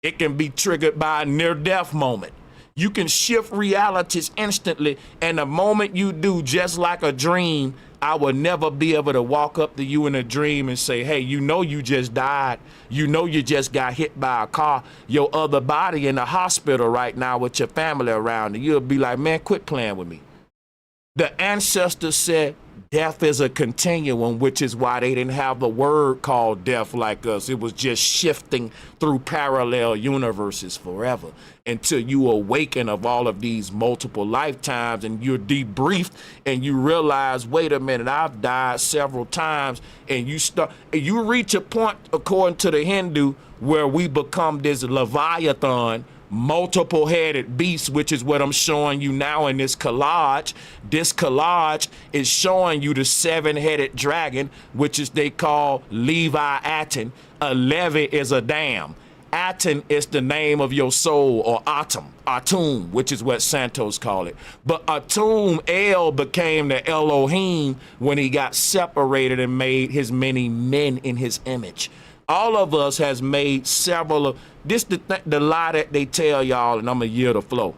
It can be triggered by a near-death moment. You can shift realities instantly, and the moment you do, just like a dream, I will never be able to walk up to you in a dream and say, hey, you know you just died. You know you just got hit by a car. Your other body in the hospital right now with your family around. And you'll be like, man, quit playing with me. The ancestors said death is a continuum, which is why they didn't have the word called death like us. It was just shifting through parallel universes forever until you awaken of all of these multiple lifetimes and you're debriefed and you realize, wait a minute, I've died several times. And you reach a point, according to the Hindu, where we become this Leviathan, multiple-headed beast, which is what I'm showing you now in this collage. This collage is showing you the 7-headed dragon, which is they call Leviathan. A levy is a dam. Aten is the name of your soul, or Atum, which is what Santos call it. But Atum, El became the Elohim when he got separated and made his many men in his image. All of us has made several of this, the lie that they tell y'all, and I'm going to yield the flow.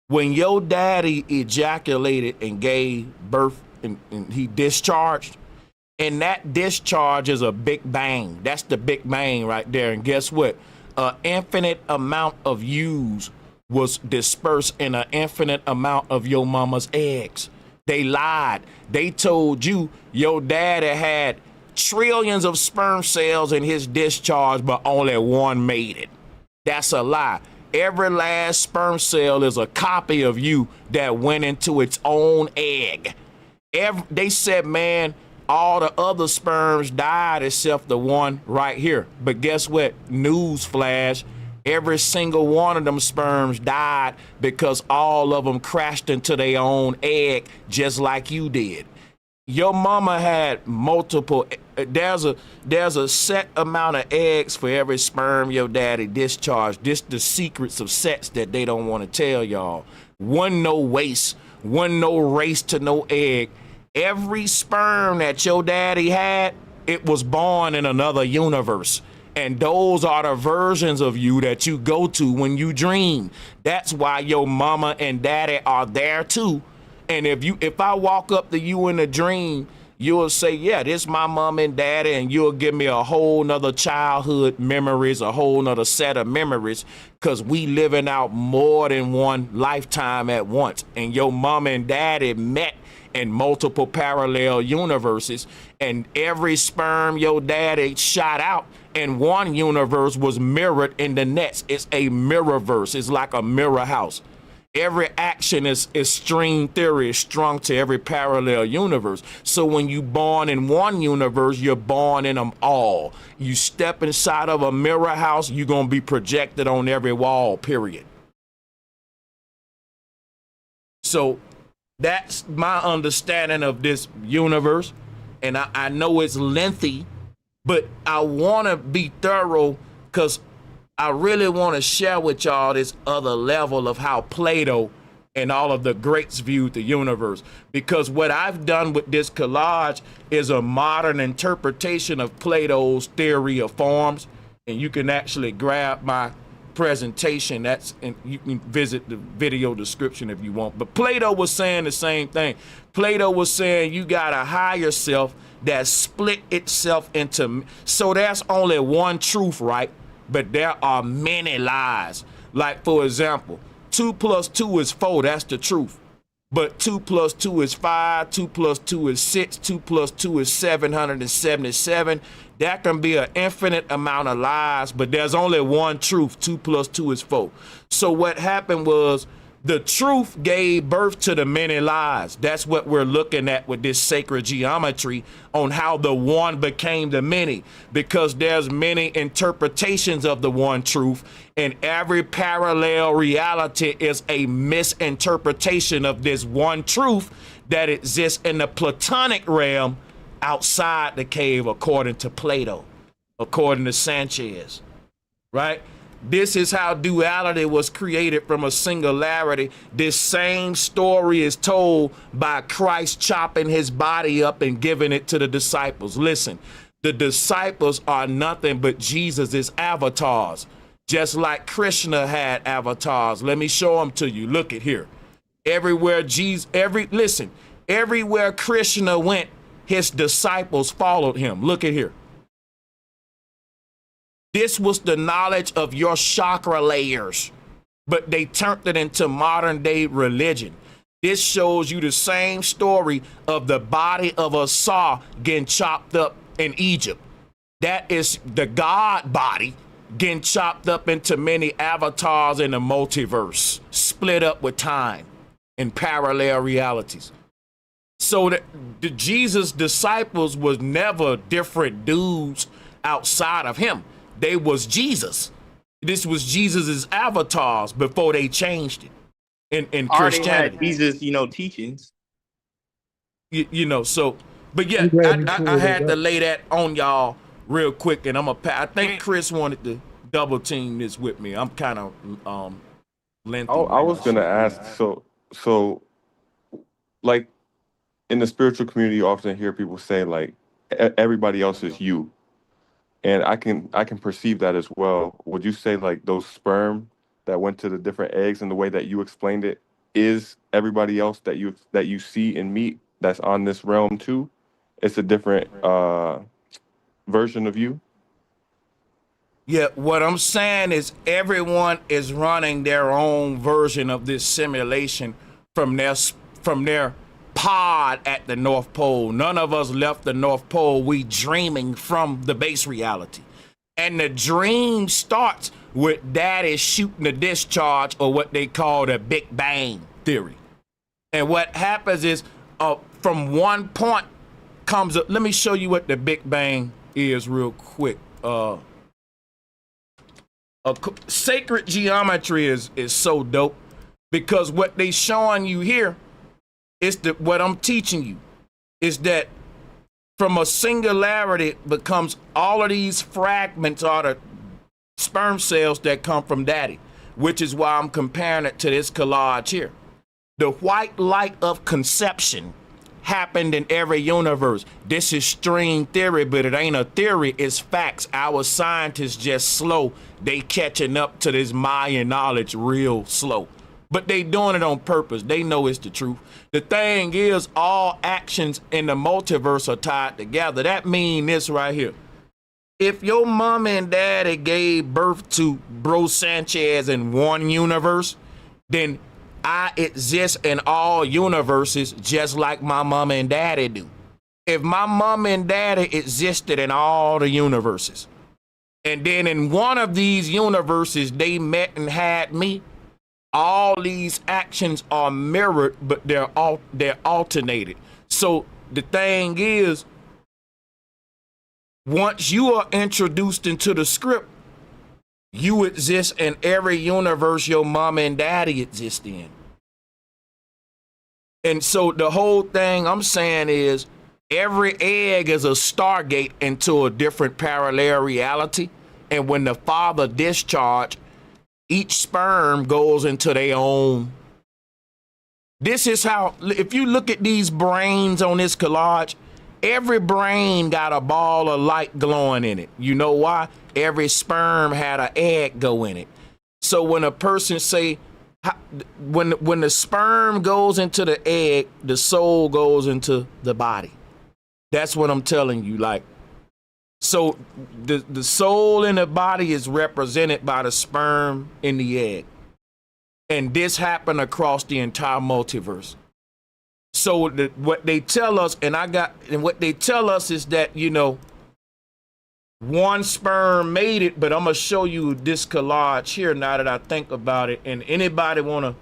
When your daddy ejaculated and gave birth and he discharged, and that discharge is a big bang. That's the big bang right there. And guess what? An infinite amount of yous was dispersed in an infinite amount of your mama's eggs. They lied. They told you your daddy had trillions of sperm cells in his discharge, but only one made it. That's a lie. Every last sperm cell is a copy of you that went into its own egg. They said, man, all the other sperms died except the one right here. But guess what? News flash. Every single one of them sperms died because all of them crashed into their own egg just like you did. Your mama had multiple. There's a set amount of eggs for every sperm your daddy discharged. This the secrets of sex that they don't want to tell y'all. One no waste, one no race to no egg. Every sperm that your daddy had, it was born in another universe. And those are the versions of you that you go to when you dream. That's why your mama and daddy are there too. And if I walk up to you in a dream, you'll say, yeah, this my mom and daddy, and you'll give me a whole nother childhood memories, a whole nother set of memories, because we living out more than one lifetime at once. And your mom and daddy met in multiple parallel universes, and every sperm your daddy shot out in one universe was mirrored in the next. It's a mirrorverse. It's like a mirror house. Every action is string theory, is strung to every parallel universe. So when you born in one universe, you're born in them all. You step inside of a mirror house, you're going to be projected on every wall, period. So that's my understanding of this universe. And I know it's lengthy, but I want to be thorough because I really want to share with y'all this other level of how Plato and all of the greats viewed the universe. Because what I've done with this collage is a modern interpretation of Plato's theory of forms. And you can actually grab my presentation. And you can visit the video description if you want. But Plato was saying the same thing. Plato was saying you got a higher self that split itself into, so there's only one truth, right? But there are many lies. Like, for example, 2 + 2 is 4, that's the truth. But 2 + 2 is 5, 2 + 2 is 6, 2 + 2 is 777. That can be an infinite amount of lies, but there's only one truth. 2 + 2 is 4. So what happened was the truth gave birth to the many lies. That's what we're looking at with this sacred geometry on how the one became the many, because there's many interpretations of the one truth, and every parallel reality is a misinterpretation of this one truth that exists in the Platonic realm outside the cave, according to Plato, according to Sanchez, right? This is how duality was created from a singularity. This same story is told by Christ chopping his body up and giving it to the disciples. Listen, the disciples are nothing but Jesus's avatars, just like Krishna had avatars. Let me show them to you. Look at here. Everywhere everywhere Krishna went, his disciples followed him. Look at here. This was the knowledge of your chakra layers, but they turned it into modern day religion. This shows you the same story of the body of a saw getting chopped up in Egypt. That is the God body getting chopped up into many avatars in the multiverse, split up with time in parallel realities. So the Jesus disciples was never different dudes outside of him. They was Jesus. This was Jesus's avatars before they changed it in Christianity. Had Jesus, teachings. So, but yeah, I had to lay that on y'all real quick, and I think Chris wanted to double team this with me. I'm kind of lengthy. I was gonna ask. So, like in the spiritual community, you often hear people say like everybody else is you. And I can perceive that as well. Would you say like those sperm that went to the different eggs and the way that you explained it is everybody else that you see and meet that's on this realm too? It's a different version of you? Yeah, what I'm saying is everyone is running their own version of this simulation from their pod at the North Pole. None of us left the North Pole. We dreaming from the base reality. And the dream starts with daddy shooting a discharge, or what they call the Big Bang theory. And what happens is from one point comes up. Let me show you what the Big Bang is real quick. Sacred geometry is so dope, because what they showing you here is that what I'm teaching you is that from a singularity becomes all of these fragments are the sperm cells that come from daddy, which is why I'm comparing it to this collage here. The white light of conception happened in every universe. This is string theory, but it ain't a theory, it's facts. Our scientists just slow. They catching up to this Mayan knowledge real slow. But they doing it on purpose. They know it's the truth. The thing is, all actions in the multiverse are tied together. That mean this right here. If your mom and daddy gave birth to BROSANCHEZ in one universe, then I exist in all universes just like my mom and daddy do. If my mom and daddy existed in all the universes, and then in one of these universes they met and had me, all these actions are mirrored, but they're alternated. So the thing is, once you are introduced into the script, you exist in every universe your mom and daddy exist in. And so the whole thing I'm saying is every egg is a stargate into a different parallel reality. And when the father discharged, each sperm goes into their own. This is how, if you look at these brains on this collage, every brain got a ball of light glowing in it. You know why? Every sperm had an egg go in it. So when a person say, when the sperm goes into the egg, the soul goes into the body. That's what I'm telling you. Like, so the soul in the body is represented by the sperm in the egg. And this happened across the entire multiverse. So what they tell us, and what they tell us is that, you know, one sperm made it, but I'm gonna show you this collage here now that I think about it. And anybody wanna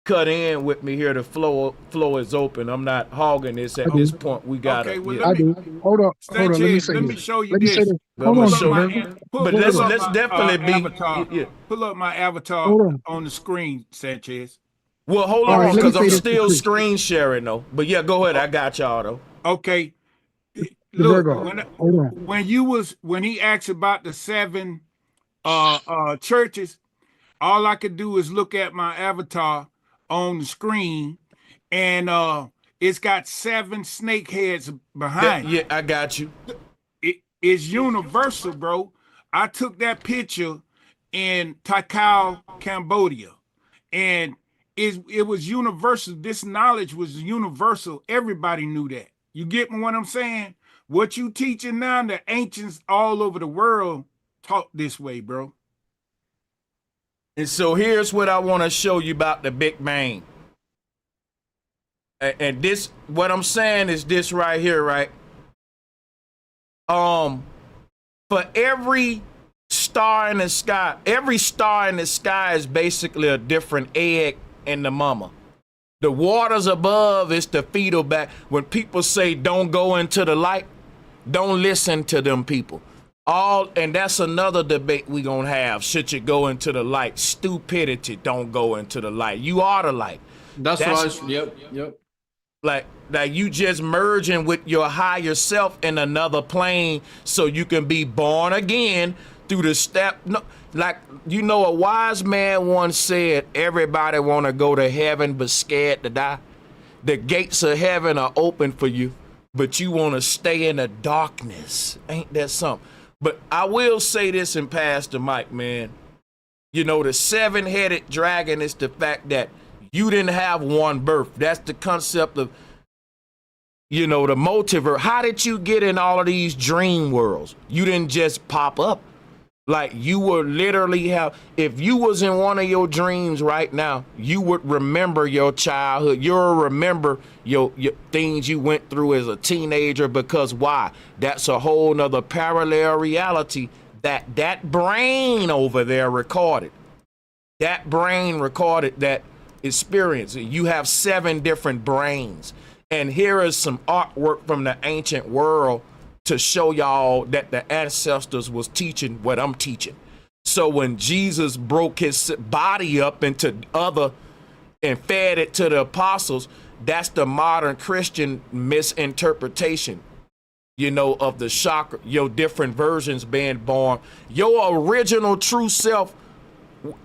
cut in with me here? The floor is open. I'm not hogging this at this point. We got Okay, it. well, I do. Hold on. Let me Sanchez, say let me this. show you Let me say this. this. Hold on, show bro. you. Pull But up let's my, definitely be. avatar. Yeah. Pull up my avatar Hold on on. the screen, Sanchez. Well, hold All right, on, let me because say I'm this to still Chris. screen sharing though. But yeah, go ahead. I got y'all though. Okay. The Look, Virgo. Hold on. when he asked about the 7 churches, all I could do is look at my avatar on the screen, and it's got 7 snake heads behind it. Yeah, I got you. It is universal, bro. I took that picture in Takao, Cambodia, and it was universal. This knowledge was universal. Everybody knew that. You get me what I'm saying? What you teaching now, the ancients all over the world taught this way, bro. And so here's what I want to show you about the Big Bang. And this, what I'm saying is this right here, right? For every star in the sky is basically a different egg in the mama. The waters above is the fetal back. When people say don't go into the light, don't listen to them people. And that's another debate we gonna have. Should you go into the light? Stupidity, don't go into the light. You are the light. Yep. Like you just merging with your higher self in another plane so you can be born again through the step. No, like, you know, a wise man once said, everybody want to go to heaven but scared to die. The gates of heaven are open for you, but you want to stay in the darkness. Ain't that something? But I will say this and pass the mic, man. You know, the 7-headed dragon is the fact that you didn't have one birth. That's the concept of, you know, the multiverse. How did you get in all of these dream worlds? You didn't just pop up. Like, you would literally if you was in one of your dreams right now, you would remember your childhood. You'll remember your things you went through as a teenager, because why? That's a whole nother parallel reality that brain over there recorded. That brain recorded that experience. You have 7 different brains. And here is some artwork from the ancient world to show y'all that the ancestors was teaching what I'm teaching. So when Jesus broke his body up into other and fed it to the apostles, that's the modern Christian misinterpretation, you know, of the chakra, your different versions being born. Your original true self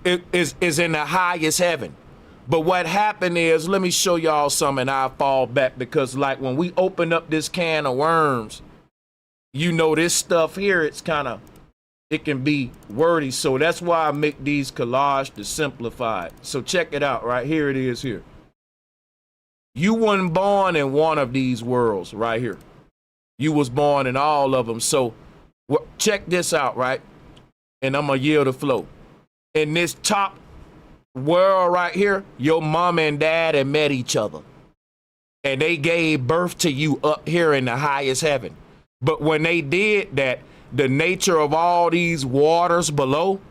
is in the highest heaven. But what happened is, let me show y'all something, and I'll fall back, because like when we open up this can of worms, you know, this stuff here, it can be wordy. So that's why I make these collages to simplify it. So check it out, right? Here it is here. You weren't born in one of these worlds right here. You was born in all of them. So check this out, right? And I'm going to yield the flow. In this top world right here, your mom and dad had met each other. And they gave birth to you up here in the highest heaven. But when they did that, the nature of all these waters below,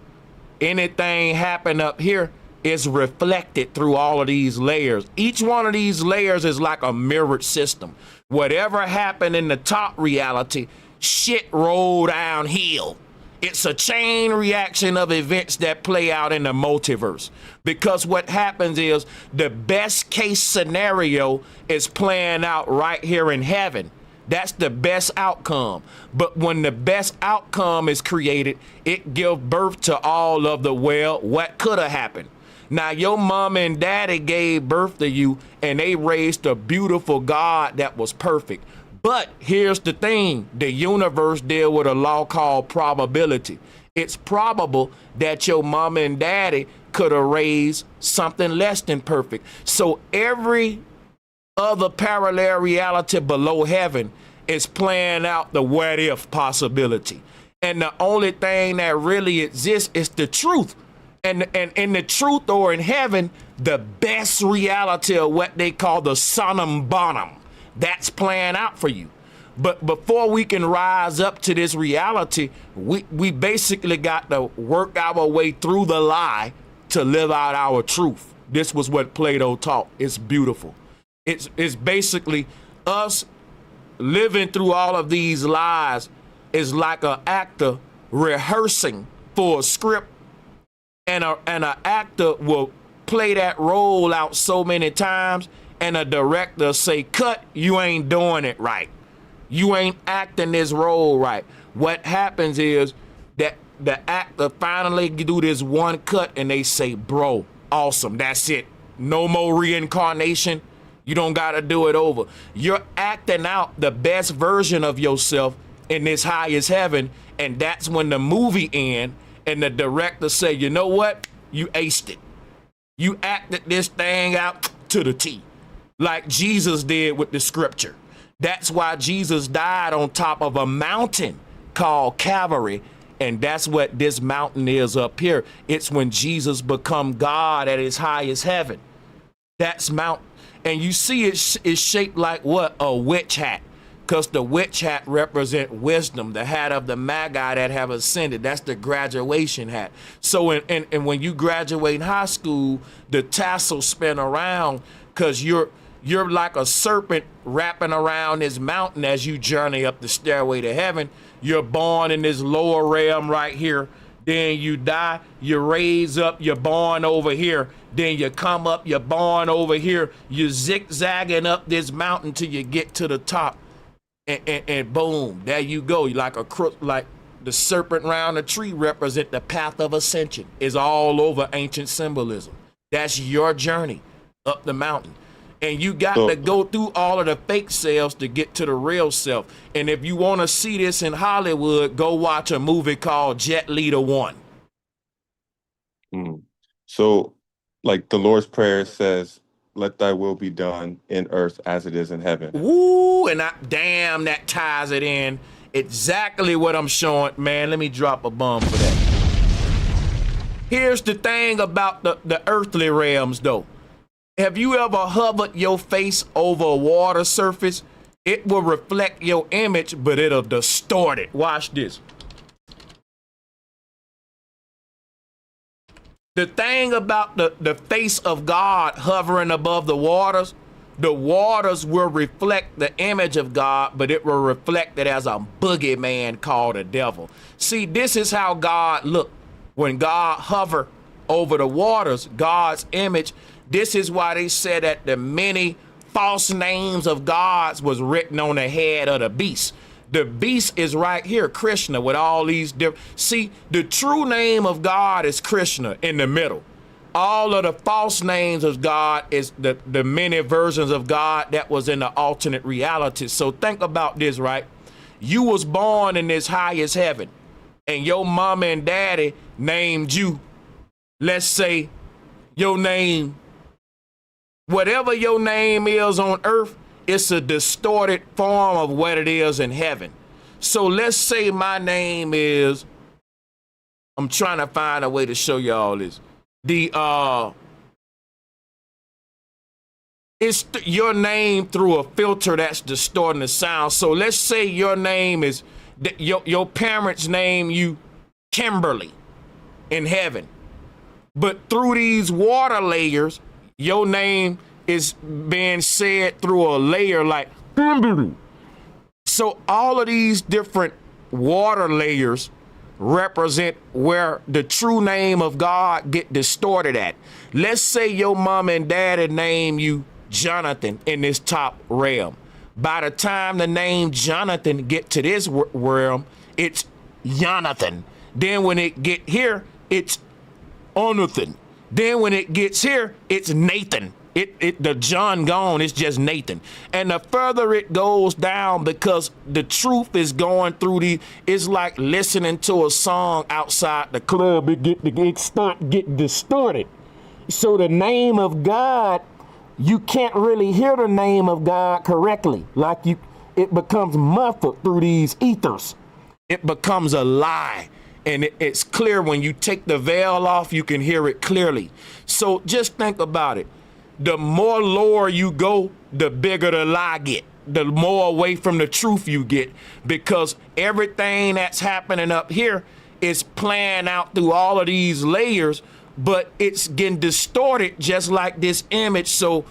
anything happen up here is reflected through all of these layers. Each one of these layers is like a mirrored system. Whatever happened in the top reality, shit roll downhill. It's a chain reaction of events that play out in the multiverse. Because what happens is the best case scenario is playing out right here in heaven. That's the best outcome. But when the best outcome is created, it gives birth to all of the, well, what could have happened? Now, your mom and daddy gave birth to you, and they raised a beautiful God that was perfect. But here's the thing, the universe deal with a law called probability. it's probable that your mama and daddy could have raised something less than perfect. So every other parallel reality below heaven is playing out the what if possibility. And the only thing that really exists is the truth. And in the truth or in heaven, the best reality of what they call the sonum bonum, that's playing out for you. But before we can rise up to this reality, we basically got to work our way through the lie to live out our truth. This was what Plato taught. It's beautiful. It's basically us living through all of these lies is like an actor rehearsing for a script, and an actor will play that role out so many times, and a director say, cut, you ain't doing it right. You ain't acting this role right. What happens is that the actor finally do this one cut and they say, bro, awesome, that's it. No more reincarnation. You don't got to do it over. You're acting out the best version of yourself in this highest heaven, and that's when the movie ends and the director say, you know what? You aced it. You acted this thing out to the T, like Jesus did with the scripture. That's why Jesus died on top of a mountain called Calvary, and that's what this mountain is up here. It's when Jesus become God at his highest heaven. That's Mount. And you see it's shaped like what? A witch hat. Because the witch hat represent wisdom, the hat of the magi that have ascended. That's the graduation hat. So and when you graduate high school, the tassels spin around because you're like a serpent wrapping around this mountain as you journey up the stairway to heaven. You're born in this lower realm right here. Then you die, you raise up, you're born over here. Then you come up, you're born over here. You're zigzagging up this mountain till you get to the top. And boom, there you go. Like a crook, like the serpent round the tree represent the path of ascension. Is all over ancient symbolism. That's your journey up the mountain. And you got to go through all of the fake selves to get to the real self. And if you want to see this in Hollywood, go watch a movie called Jet Leader 1. So, like the Lord's Prayer says, let thy will be done in earth as it is in heaven. Ooh, and damn, that ties it in. Exactly what I'm showing. Man, let me drop a bomb for that. Here's the thing about the earthly realms, though. Have you ever hovered your face over a water surface? It will reflect your image, but it'll distort it. Watch this. The thing about the face of God hovering above the waters will reflect the image of God, but it will reflect it as a boogeyman called a devil. See, this is how God looked. When God hovered over the waters, God's image, this is why they said that the many false names of gods was written on the head of the beast. The beast is right here, Krishna, with all these different. See, the true name of God is Krishna in the middle. All of the false names of God is the many versions of God that was in the alternate reality. So think about this, right? You was born in this highest heaven, and your mama and daddy named you, let's say, your name, whatever your name is on earth, it's a distorted form of what it is in heaven. So let's say my name is, I'm trying to find a way to show you all this. It's your name through a filter that's distorting the sound. So let's say your name is, your parents name you Kimberly in heaven. But through these water layers, your name is being said through a layer like, so all of these different water layers represent where the true name of God get distorted at. Let's say your mom and daddy name you Jonathan in this top realm. By the time the name Jonathan get to this realm, it's Jonathan. Then when it get here, it's Onathan. Then when it gets here, it's Nathan. The John gone, it's just Nathan. And the further it goes down, because the truth is going through it's like listening to a song outside the club. It start getting distorted. So the name of God, you can't really hear the name of God correctly. It becomes muffled through these ethers. It becomes a lie. And it's clear when you take the veil off, you can hear it clearly. So just think about it. The more lower you go, the bigger the lie get. The more away from the truth you get, because everything that's happening up here is playing out through all of these layers, but it's getting distorted just like this image. So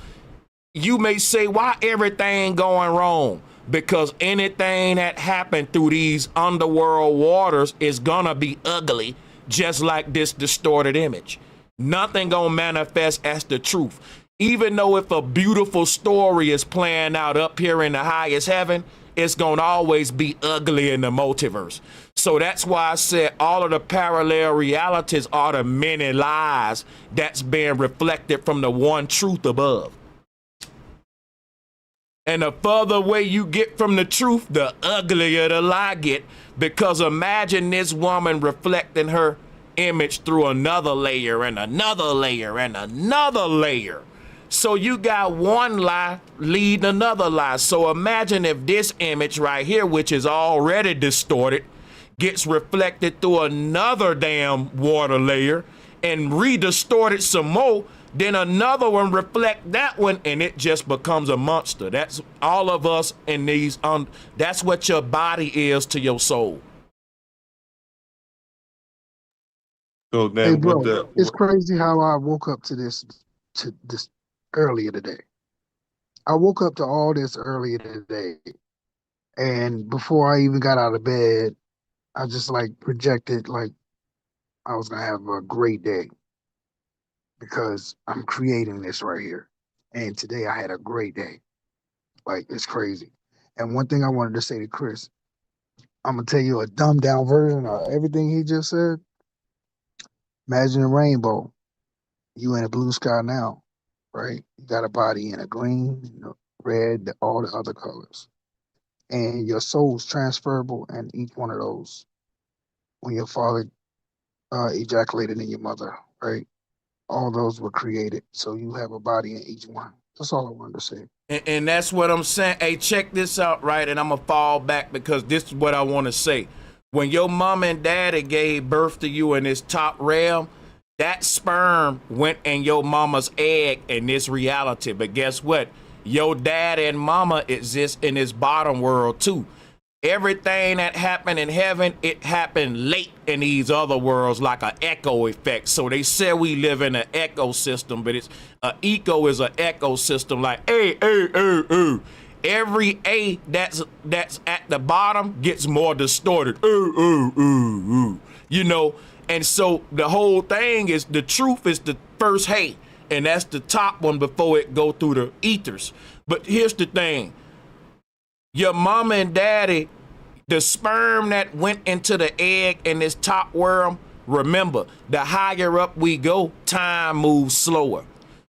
you may say, why everything going wrong? Because anything that happened through these underworld waters is gonna be ugly, just like this distorted image. Nothing gonna manifest as the truth. Even though if a beautiful story is playing out up here in the highest heaven, it's gonna always be ugly in the multiverse. So that's why I said all of the parallel realities are the many lies that's being reflected from the one truth above. And the further away you get from the truth, the uglier the lie get. Because imagine this woman reflecting her image through another layer and another layer and another layer. So you got one lie leading another lie. So imagine if this image right here, which is already distorted, gets reflected through another damn water layer and re-distorted some more. Then another one reflect that one, and it just becomes a monster. That's all of us in these. That's what your body is to your soul. So then, Hey, bro, it's crazy how I woke up to this earlier today. I woke up to all this earlier today, and before I even got out of bed, I just like projected like I was gonna have a great day, because I'm creating this right here. And today I had a great day. Like, it's crazy. And one thing I wanted to say to Chris, I'm going to tell you a dumbed down version of everything he just said. Imagine a rainbow. You in a blue sky now, right? You got a body in a green, red, all the other colors. And your soul's transferable in each one of those. When your father ejaculated in your mother, right? All those were created. So you have a body in each one. That's all I wanted to say. And that's what I'm saying. Hey, check this out, right? And I'm going to fall back, because this is what I want to say. When your mom and daddy gave birth to you in this top realm, that sperm went in your mama's egg in this reality. But guess what? Your dad and mama exist in this bottom world too. Everything that happened in heaven, it happened late in these other worlds, like an echo effect. So they say we live in an ecosystem, but it's eco is an ecosystem. Like every A that's at the bottom gets more distorted. You know, and so the whole thing is, the truth is the first hey, and that's the top one before it go through the ethers. But here's the thing. Your mama and daddy, the sperm that went into the egg in this top world, remember, the higher up we go, time moves slower.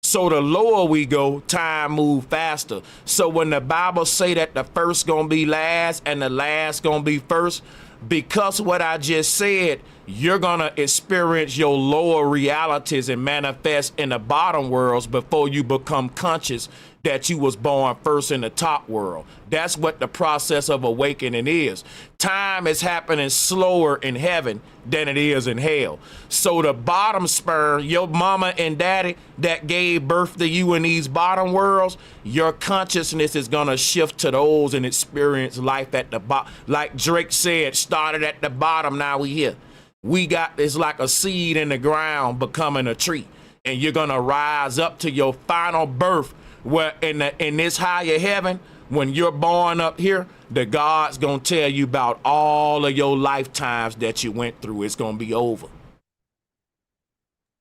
So the lower we go, time moves faster. So when the Bible say that the first gonna be last and the last gonna be first, because what I just said, you're gonna experience your lower realities and manifest in the bottom worlds before you become conscious that you was born first in the top world. That's what the process of awakening is. Time is happening slower in heaven than it is in hell. So the bottom sperm, your mama and daddy that gave birth to you in these bottom worlds, your consciousness is gonna shift to those and experience life at the bottom. Like Drake said, started at the bottom, now we here. We got, it's like a seed in the ground becoming a tree. And you're gonna rise up to your final birth, where in this higher heaven, when you're born up here, the God's gonna tell you about all of your lifetimes that you went through. It's gonna be over.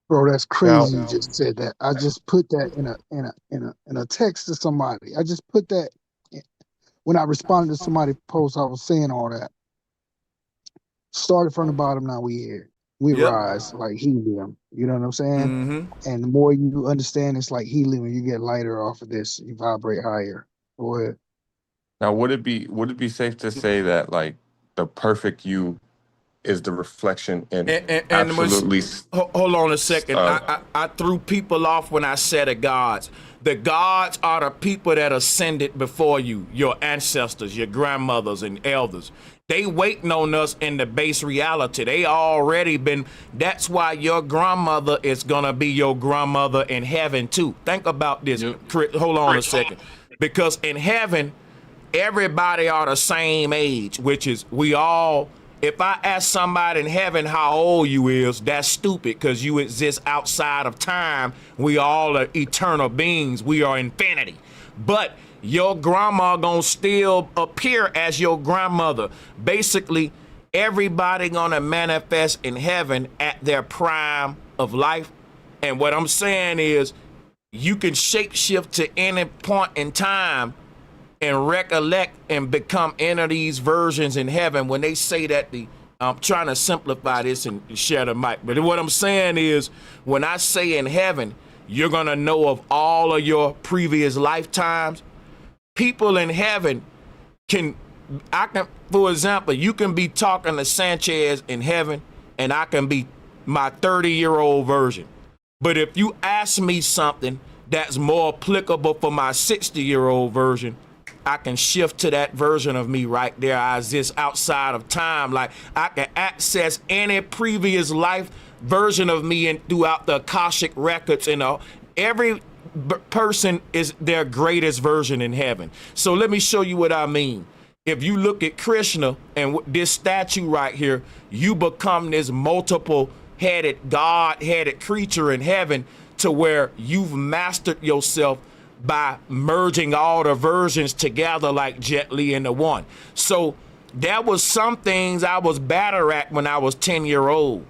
Bro, that's crazy. You just said that. I just put that in a text to somebody. I just put that when I responded to somebody's post. I was saying all that. Started from the bottom. Now we here. we Yep. rise like helium. You know what I'm saying? Mm-hmm. And the more you understand, it's like helium. You get lighter off of this. You vibrate higher. Go ahead. Now, would it be safe to say that like the perfect you is the reflection and And absolutely hold on a second. uh I threw people off when I said the gods. The gods are the people that ascended before you, your ancestors, your grandmothers and elders. They waiting on us in the base reality. They already been. That's why your grandmother is gonna be your grandmother in heaven too. Think about this. Yep. Hold on a second, because in heaven, everybody are the same age, which is we all. If I ask somebody in heaven how old you is, that's stupid because you exist outside of time. We all are eternal beings. We are infinity. But your grandma gonna still appear as your grandmother. Basically, everybody gonna manifest in heaven at their prime of life. And what I'm saying is you can shapeshift to any point in time and recollect and become into these versions in heaven. When they say that, I'm trying to simplify this and share the mic, but what I'm saying is when I say in heaven, you're gonna know of all of your previous lifetimes. People in heaven for example, you can be talking to Sanchez in heaven and I can be my 30-year-old version. But if you ask me something that's more applicable for my 60-year-old version, I can shift to that version of me right there. I exist outside of time. Like I can access any previous life version of me and throughout the Akashic records. And every person is their greatest version in heaven. So let me show you what I mean. If you look at Krishna and this statue right here, you become this multiple-headed, God-headed creature in heaven to where you've mastered yourself by merging all the versions together like Jet Li into one. So there was some things I was better at when I was 10-year-old.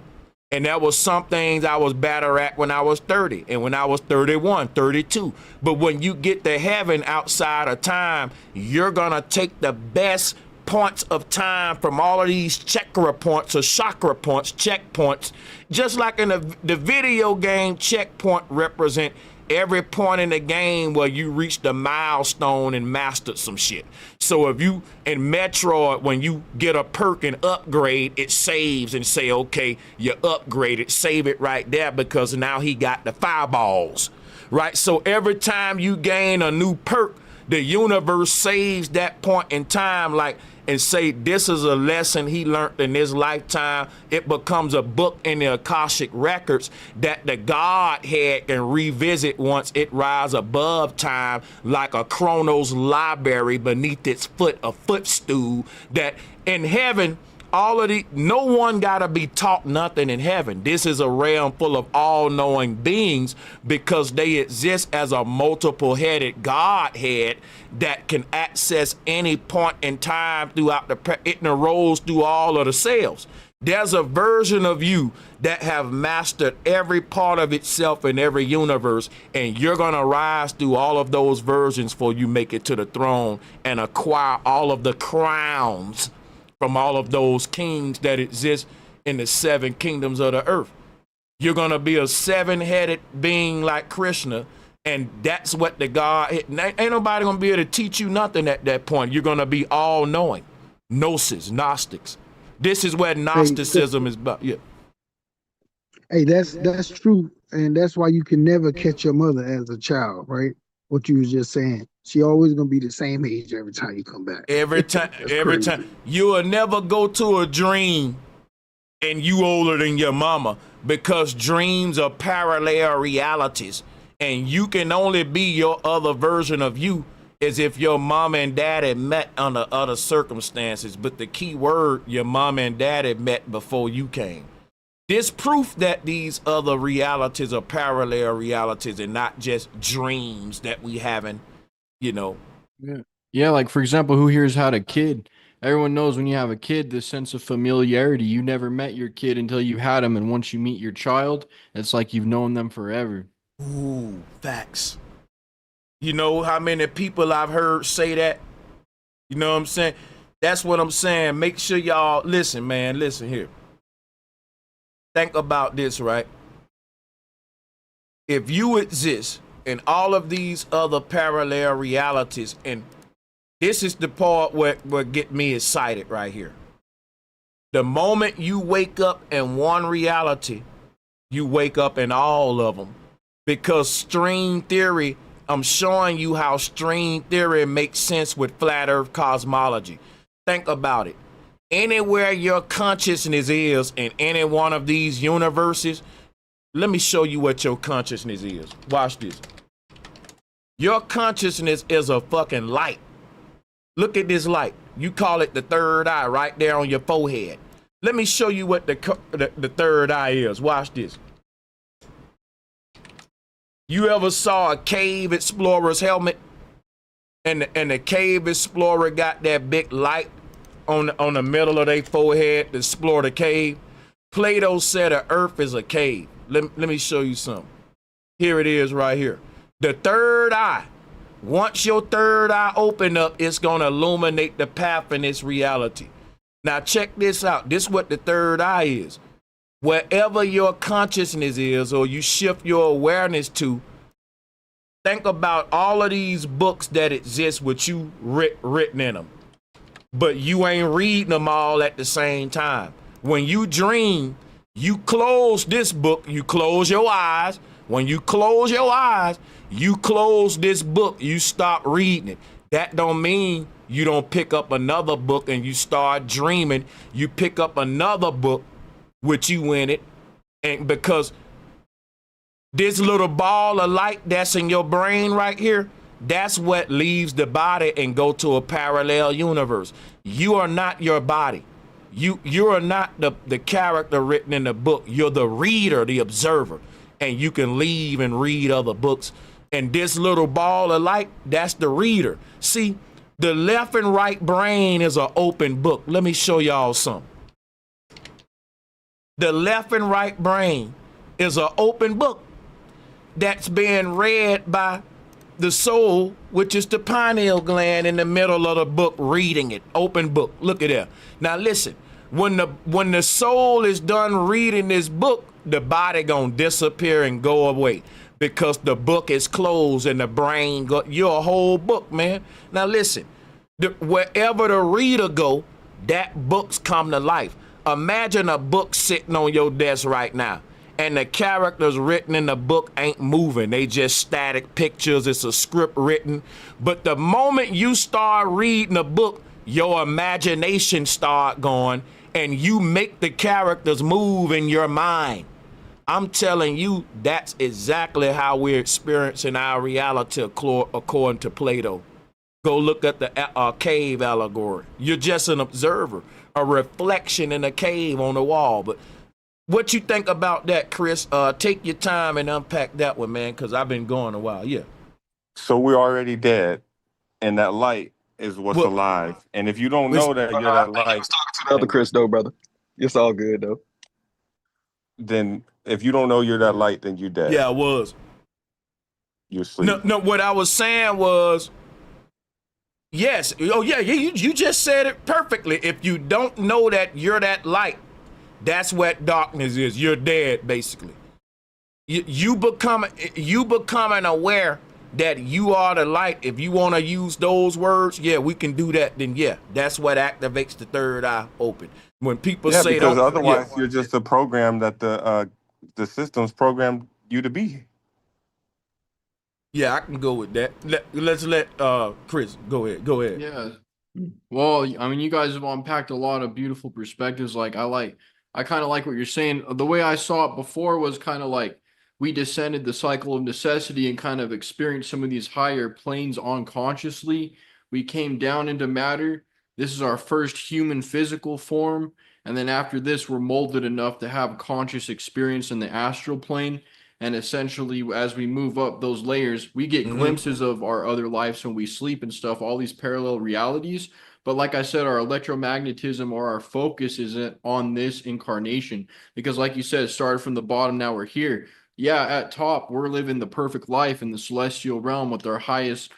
And there was some things I was better at when I was 30 and when I was 31, 32. But when you get to heaven outside of time, you're going to take the best points of time from all of these chakra points or chakra points, checkpoints, just like in the video game checkpoint represent every point in the game where you reached a milestone and mastered some shit. So if you in Metroid, when you get a perk and upgrade, it saves and say, okay, you upgraded, save it right there because now he got the fireballs, right? So every time you gain a new perk, the universe saves that point in time, like, and say this is a lesson he learned in his lifetime. It becomes a book in the Akashic records that the Godhead can revisit once it rises above time, like a Chronos library beneath its foot, a footstool. That in heaven, no one gotta be taught nothing in heaven. This is a realm full of all-knowing beings because they exist as a multiple-headed Godhead that can access any point in time throughout it rolls through all of the cells. There's a version of you that have mastered every part of itself in every universe, and you're gonna rise through all of those versions before you make it to the throne and acquire all of the crowns from all of those kings that exist in the 7 kingdoms of the earth. You're going to be a 7-headed being like Krishna, and that's what the God, ain't nobody going to be able to teach you nothing at that point. You're going to be all-knowing. Gnosis, Gnostics. This is where Gnosticism is about. Yeah. Hey, that's true, and that's why you can never catch your mother as a child, right? What you was just saying. She always gonna be the same age every time you come back. Every time, every time. You will never go to a dream and you older than your mama because dreams are parallel realities, and you can only be your other version of you as if your mom and daddy met under other circumstances. But the key word, your mom and daddy met before you came. This proof that these other realities are parallel realities and not just dreams that we having, you know. Yeah, like for example, who here's had a kid? Everyone knows when you have a kid, this sense of familiarity. You never met your kid until you had him, and once you meet your child, it's like you've known them forever. Ooh, facts. You know how many people I've heard say that? You know what I'm saying? That's what I'm saying. Make sure y'all listen, man. Listen here. Think about this, right? If you exist in all of these other parallel realities, and this is the part where get me excited right here. The moment you wake up in one reality, you wake up in all of them. Because string theory, I'm showing you how string theory makes sense with flat earth cosmology. Think about it. Anywhere your consciousness is in any one of these universes, let me show you what your consciousness is. Watch this. Your consciousness is a fucking light. Look at this light. You call it the third eye right there on your forehead. Let me show you what the third eye is. Watch this. You ever saw a cave explorer's helmet? And the cave explorer got that big light on the middle of their forehead to explore the cave? Plato said the earth is a cave. Let me show you something. Here it is right here. The third eye. Once your third eye open up, it's going to illuminate the path in this reality. Now check this out. This is what the third eye is. Wherever your consciousness is, or you shift your awareness to, think about all of these books that exist with you written in them. But you ain't reading them all at the same time. When you dream, you close this book, you close your eyes. When you close your eyes, you close this book, you stop reading it. That don't mean you don't pick up another book and you start dreaming. You pick up another book with you in it. And because this little ball of light that's in your brain right here, that's what leaves the body and go to a parallel universe. You are not your body. You are not the character written in the book. You're the reader, the observer. And you can leave and read other books. And this little ball of light, that's the reader. See, the left and right brain is an open book. Let me show y'all something. The left and right brain is an open book that's being read by the soul, which is the pineal gland in the middle of the book, reading it. Open book. Look at that. Now listen, when the soul is done reading this book, the body gonna disappear and go away because the book is closed and the brain you're a whole book, man. Now listen, wherever the reader go, that book's come to life. Imagine a book sitting on your desk right now, and the characters written in the book ain't moving. They just static pictures. It's a script written. But the moment you start reading a book, your imagination start going, and you make the characters move in your mind. I'm telling you, that's exactly how we're experiencing our reality according to Plato. Go look at the cave allegory. You're just an observer, a reflection in a cave on the wall. But what you think about that, Chris? Take your time and unpack that one, man, because I've been going a while. Yeah. So we're already dead, and that light is what's alive. And if you don't know that you're that light, I was talking to the other Chris though, brother. It's all good though. Then if you don't know you're that light, then you're dead. Yeah, I was. You're asleep. No, what I was saying was, yes. Oh, yeah, you just said it perfectly. If you don't know that you're that light, that's what darkness is. You're dead, basically. You becoming aware that you are the light. If you want to use those words, yeah, we can do that. Then yeah, that's what activates the third eye open. When people say, because otherwise you're just a program that the system's programmed you to be. Yeah, I can go with that. Let's let Chris go ahead. Go ahead. Yeah. Well, I mean, you guys have unpacked a lot of beautiful perspectives. I kind of like what you're saying. The way I saw it before was kind of like we descended the cycle of necessity and kind of experienced some of these higher planes unconsciously. We came down into matter. This is our first human physical form. And then after this, we're molded enough to have conscious experience in the astral plane. And essentially, as we move up those layers, we get glimpses of our other lives when we sleep and stuff, all these parallel realities. But like I said, our electromagnetism or our focus isn't on this incarnation. Because like you said, it started from the bottom, now we're here. Yeah, at top, we're living the perfect life in the celestial realm with our highest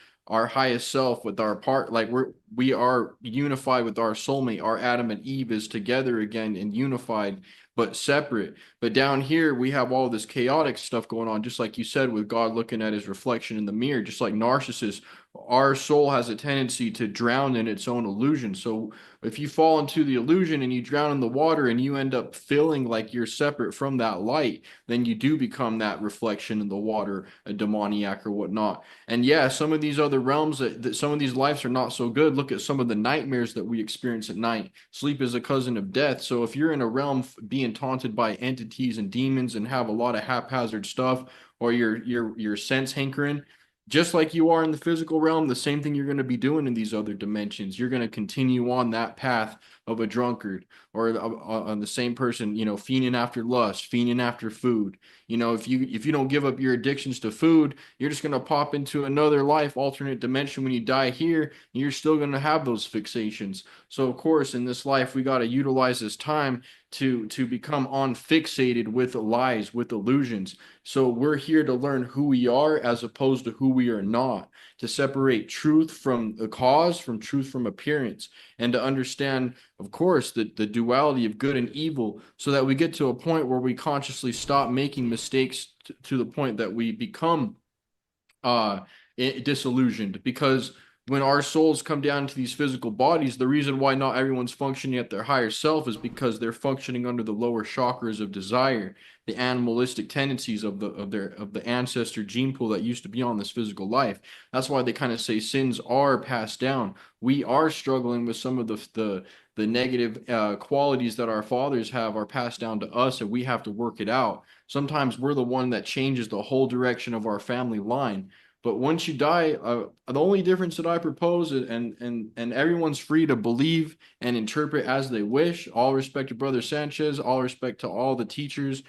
self, with our part, like we are unified with our soulmate. Our Adam and Eve is together again and unified. but separate. But down here, we have all this chaotic stuff going on, just like you said, with God looking at his reflection in the mirror, just like narcissists. Our soul has a tendency to drown in its own illusion. So if you fall into the illusion and you drown in the water and you end up feeling like you're separate from that light, then you do become that reflection in the water, a demoniac or whatnot. And yeah, some of these other realms, that some of these lives are not so good. Look at some of the nightmares that we experience at night. Sleep is a cousin of death. So if you're in a realm being taunted by entities and demons and have a lot of haphazard stuff, or your sense hankering, just like you are in the physical realm, the same thing you're going to be doing in these other dimensions. You're going to continue on that path of a drunkard, or on the same person, fiending after lust, fiending after food. If you don't give up your addictions to food, you're just going to pop into another life, alternate dimension when you die here, and you're still going to have those fixations. So of course, in this life, we got to utilize this time to become unfixated with lies, with illusions. So we're here to learn who we are as opposed to who we are not, to separate truth from the cause, from truth from appearance, and to understand, of course, the duality of good and evil, so that we get to a point where we consciously stop making mistakes to the point that we become disillusioned. Because when our souls come down to these physical bodies, the reason why not everyone's functioning at their higher self is because they're functioning under the lower chakras of desire, the animalistic tendencies of the ancestor gene pool that used to be on this physical life. That's why they kind of say sins are passed down. We are struggling with some of the negative qualities that our fathers have are passed down to us, and we have to work it out. Sometimes we're the one that changes the whole direction of our family line. But once you die, the only difference that I propose, and everyone's free to believe and interpret as they wish. All respect to Brother Sanchez, all respect to all the teachers.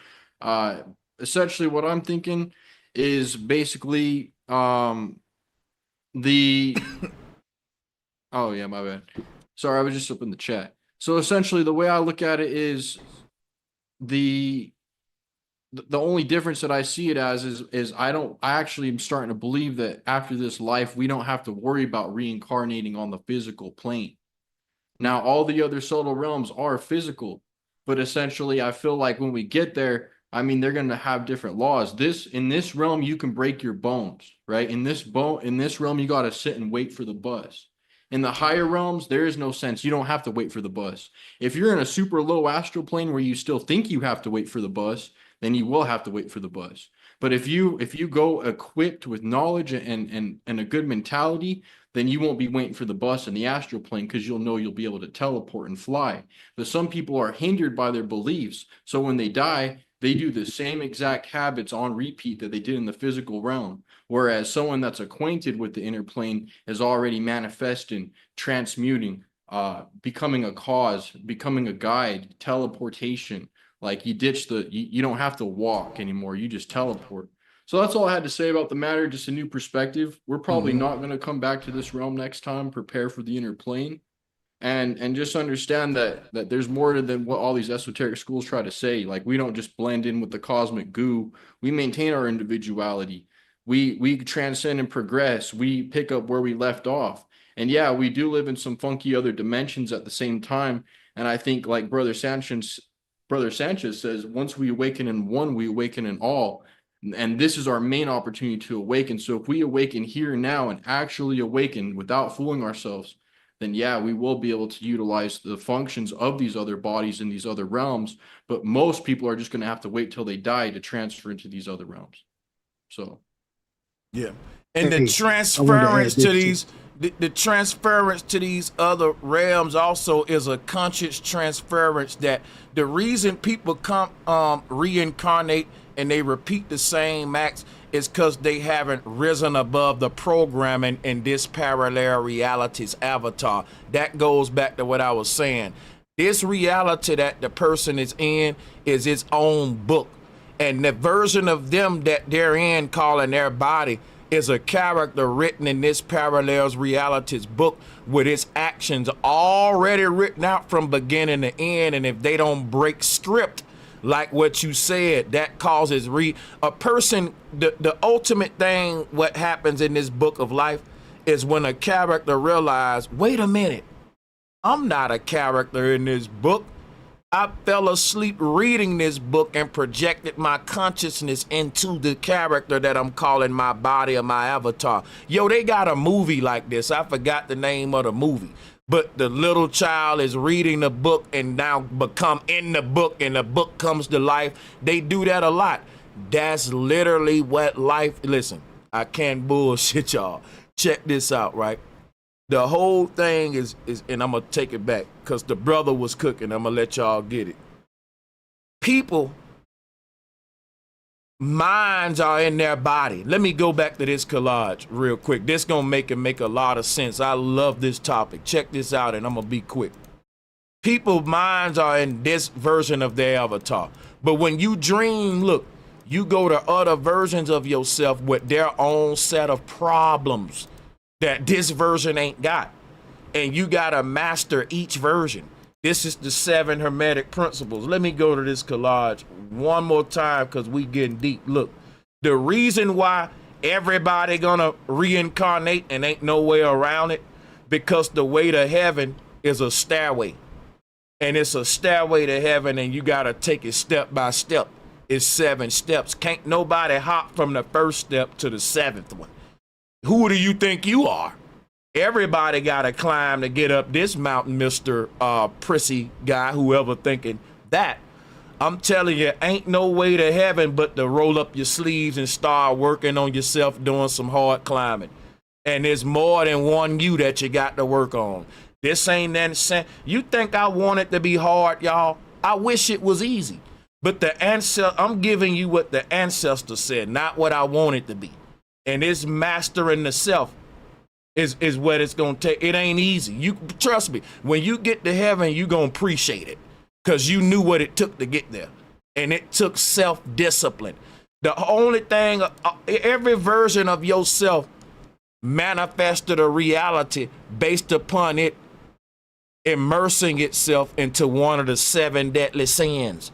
Essentially, what I'm thinking is basically the. Oh yeah, my bad. Sorry, I was just up in the chat. So essentially, the way I look at it is the only difference that I see it as is I actually am starting to believe that after this life, we don't have to worry about reincarnating on the physical plane. Now, all the other subtle realms are physical, but essentially I feel like when we get there, they're going to have different laws. In this realm, you can break your bones, right? In this realm, you got to sit and wait for the bus. In the higher realms, there is no sense. You don't have to wait for the bus. If you're in a super low astral plane where you still think you have to wait for the bus, then you will have to wait for the bus. But if you go equipped with knowledge and a good mentality, then you won't be waiting for the bus in the astral plane, because you'll know you'll be able to teleport and fly. But some people are hindered by their beliefs. So when they die, they do the same exact habits on repeat that they did in the physical realm. Whereas someone that's acquainted with the inner plane is already manifesting, transmuting, becoming a cause, becoming a guide, teleportation. Like you don't have to walk anymore. You just teleport. So that's all I had to say about the matter. Just a new perspective. We're probably not going to come back to this realm next time. Prepare for the inner plane, and just understand that there's more than what all these esoteric schools try to say. Like, we don't just blend in with the cosmic goo. We maintain our individuality. We transcend and progress. We pick up where we left off. And yeah, we do live in some funky other dimensions at the same time. And I think, like Brother Sanchez says, once we awaken in one, we awaken in all. And this is our main opportunity to awaken. So if we awaken here now and actually awaken without fooling ourselves, then yeah, we will be able to utilize the functions of these other bodies in these other realms. But most people are just going to have to wait till they die to transfer into these other realms. So, yeah. And the transference to these, the transference to these other realms also is a conscious transference, that the reason people come reincarnate and they repeat the same acts is because they haven't risen above the programming in this parallel reality's avatar. That goes back to what I was saying. This reality that the person is in is its own book. And the version of them that they're in, calling their body, is a character written in this parallels reality's book, with its actions already written out from beginning to end. And if they don't break script, like what you said, that causes a person, the ultimate thing, what happens in this book of life is when a character realizes, wait a minute, I'm not a character in this book. I fell asleep reading this book and projected my consciousness into the character that I'm calling my body or my avatar. Yo, they got a movie like this. I forgot the name of the movie. But the little child is reading the book and now become in the book and the book comes to life. They do that a lot. That's literally what life, listen, I can't bullshit y'all. Check this out, right? The whole thing is, and I'm going to take it back because the brother was cooking. I'm going to let y'all get it. People, minds are in their body. Let me go back to this collage real quick. This going to make a lot of sense. I love this topic. Check this out, and I'm going to be quick. People's minds are in this version of their avatar. But when you dream, look, you go to other versions of yourself with their own set of problems that this version ain't got. And you got to master each version. This is the 7 hermetic principles. Let me go to this collage one more time because we getting deep. Look, the reason why everybody gonna reincarnate and ain't no way around it, because the way to heaven is a stairway. And it's a stairway to heaven and you got to take it step by step. It's 7 steps. Can't nobody hop from the first step to the 7th one. Who do you think you are? Everybody got to climb to get up this mountain, Mr. Prissy guy, whoever thinking that. I'm telling you, ain't no way to heaven but to roll up your sleeves and start working on yourself, doing some hard climbing. And there's more than one you that you got to work on. This ain't that. You think I want it to be hard, y'all? I wish it was easy. But I'm giving you what the ancestor said, not what I want it to be. And it's mastering the self is what it's going to take. It ain't easy. You trust me. When you get to heaven, you going to appreciate it because you knew what it took to get there. And it took self-discipline. The only thing, every version of yourself manifested a reality based upon it immersing itself into one of the 7 deadly sins.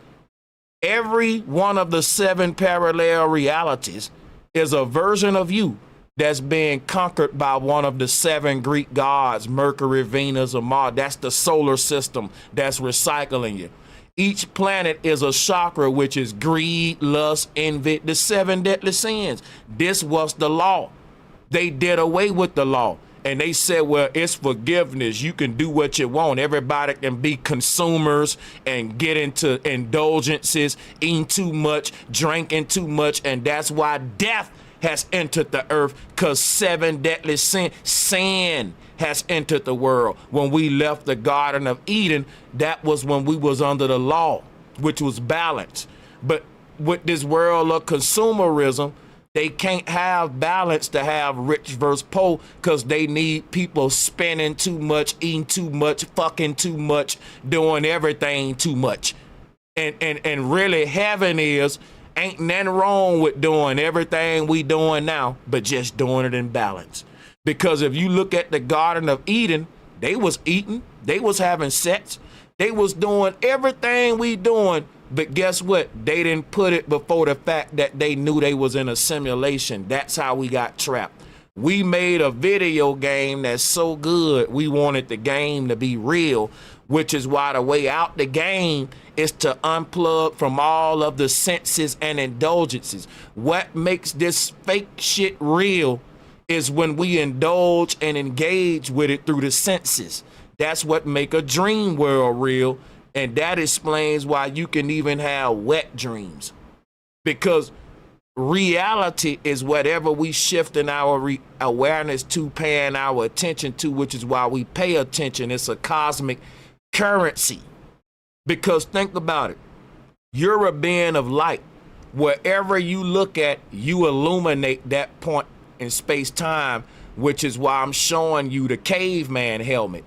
Every one of the 7 parallel realities is a version of you that's being conquered by one of the 7 Greek gods, Mercury, Venus, or Mars. That's the solar system that's recycling you. Each planet is a chakra, which is greed, lust, envy, the 7 deadly sins. This was the law. They did away with the law. And they said, well, it's forgiveness. You can do what you want. Everybody can be consumers and get into indulgences, eating too much, drinking too much. And that's why death has entered the earth, because 7 deadly sin has entered the world. When we left the Garden of Eden, that was when we was under the law, which was balance. But with this world of consumerism, they can't have balance to have rich versus poor because they need people spending too much, eating too much, fucking too much, doing everything too much. And really heaven ain't nothing wrong with doing everything we doing now, but just doing it in balance. Because if you look at the Garden of Eden, they was eating, they was having sex, they was doing everything we doing. But guess what? They didn't put it before the fact that they knew they was in a simulation. That's how we got trapped. We made a video game that's so good, we wanted the game to be real, which is why the way out the game is to unplug from all of the senses and indulgences. What makes this fake shit real is when we indulge and engage with it through the senses. That's what make a dream world real. And that explains why you can even have wet dreams, because reality is whatever we shift in our awareness to, paying our attention to, which is why we pay attention. It's a cosmic currency. Because think about it. You're a being of light. Wherever you look at, you illuminate that point in space time, which is why I'm showing you the caveman helmet.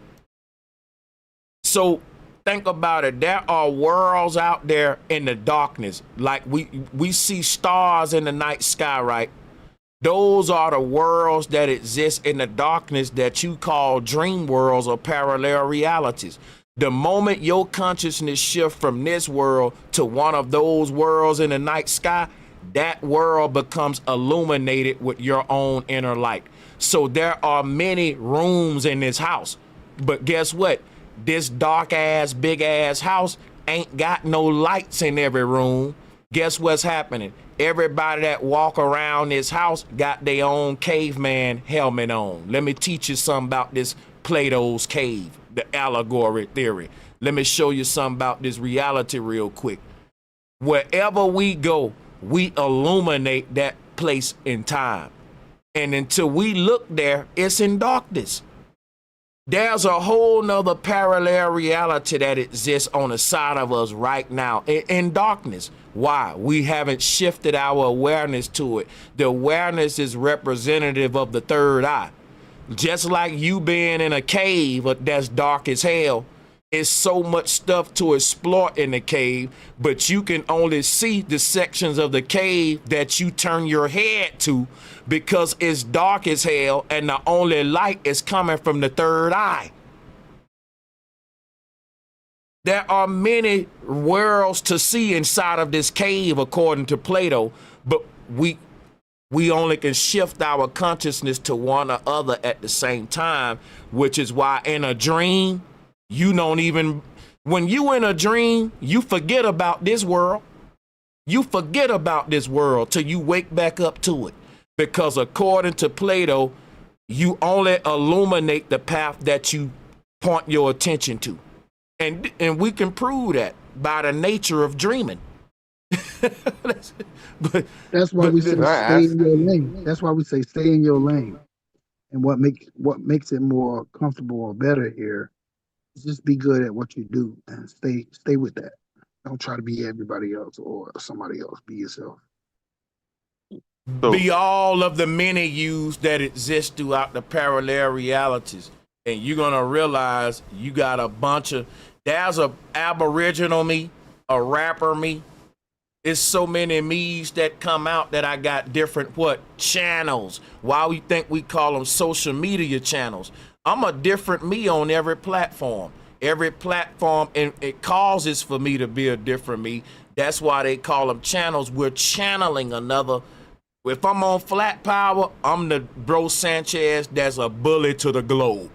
So think about it. There are worlds out there in the darkness. Like we see stars in the night sky, right? Those are the worlds that exist in the darkness that you call dream worlds or parallel realities. The moment your consciousness shifts from this world to one of those worlds in the night sky, that world becomes illuminated with your own inner light. So there are many rooms in this house. But guess what? This dark ass, big ass house ain't got no lights in every room, guess what's happening? Everybody that walk around this house got their own caveman helmet on. Let me teach you something about this Plato's cave, the allegory theory. Let me show you something about this reality real quick. Wherever we go, we illuminate that place in time. And until we look there, it's in darkness. There's a whole nother parallel reality that exists on the side of us right now in darkness. Why? We haven't shifted our awareness to it. The awareness is representative of the third eye. Just like you being in a cave that's dark as hell, it's so much stuff to explore in the cave, but you can only see the sections of the cave that you turn your head to because it's dark as hell and the only light is coming from the third eye. There are many worlds to see inside of this cave, according to Plato, but we only can shift our consciousness to one or other at the same time, which is why in a dream, you don't even, when you in a dream, you forget about this world. You forget about this world till you wake back up to it. Because according to Plato, you only illuminate the path that you point your attention to. And we can prove that by the nature of dreaming. That's why we say stay in your lane. That's why we say stay in your lane. And what makes it more comfortable or better here is just be good at what you do and stay with that. Don't try to be everybody else or somebody else. Be yourself. Be all of the many yous that exist throughout the parallel realities. And you're going to realize you got a bunch of, there's a aboriginal me, a rapper me. It's so many me's that come out that I got different channels. Why we think we call them social media channels. I'm a different me on every platform. Every platform, and it causes for me to be a different me. That's why they call them channels. We're channeling another. If I'm on Flat Power, I'm the Bro Sanchez that's a bully to the globe.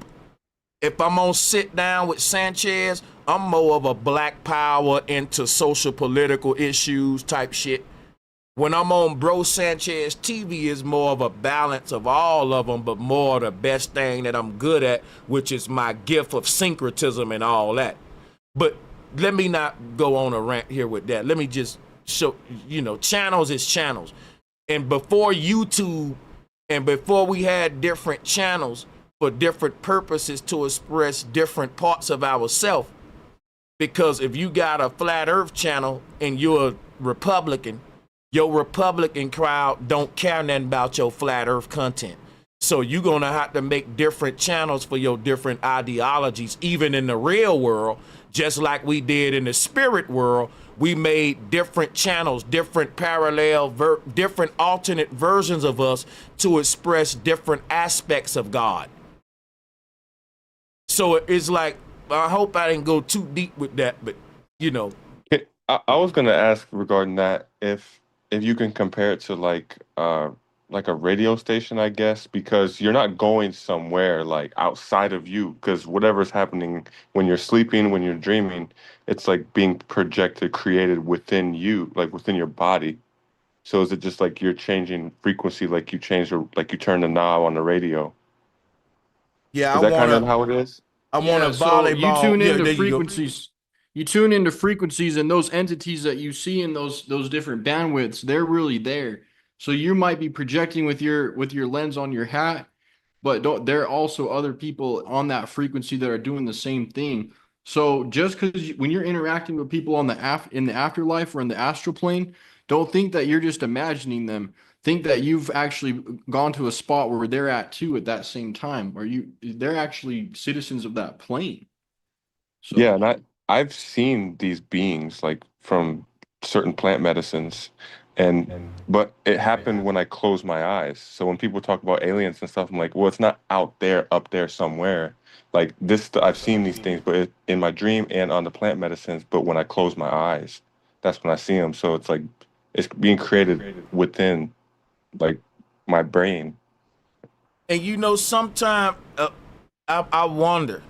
If I'm on Sit Down with Sanchez, I'm more of a Black Power into social political issues type shit. When I'm on Bro Sanchez TV, is more of a balance of all of them, but more of the best thing that I'm good at, which is my gift of syncretism and all that. But let me not go on a rant here with that. Let me just show, channels is channels. And before YouTube and before we had different channels for different purposes to express different parts of ourselves, because if you got a flat earth channel and you're a Republican, your Republican crowd don't care nothing about your flat earth content. So you're going to have to make different channels for your different ideologies, even in the real world, just like we did in the spirit world. We made different channels, different parallel, different alternate versions of us to express different aspects of God. So it's like, I hope I didn't go too deep with that, but I was gonna ask regarding that if you can compare it to like a radio station, I guess, because you're not going somewhere like outside of you, because whatever's happening when you're sleeping, when you're dreaming, it's like being projected, created within you, like within your body. So is it just like you're changing frequency, like you change or like you turn the knob on the radio? Yeah, Is that kind of how it is? I want a So you volleyball. tune into there you go. frequencies. You tune into frequencies, and those entities that you see in those different bandwidths, they're really there. So you might be projecting with your lens on your hat, but there are also other people on that frequency that are doing the same thing. So just because when you're interacting with people on in the afterlife or in the astral plane, don't think that you're just imagining them. Think that you've actually gone to a spot where they're at too at that same time, or they're actually citizens of that plane. So Yeah, and I've seen these beings like from certain plant medicines, but it happened when I closed my eyes. So when people talk about aliens and stuff, I'm like, well, it's not out there, up there somewhere. Like this, I've seen these things, but in my dream and on the plant medicines. But when I close my eyes, that's when I see them. So it's like it's being created within, like, my brain. And sometimes I wonder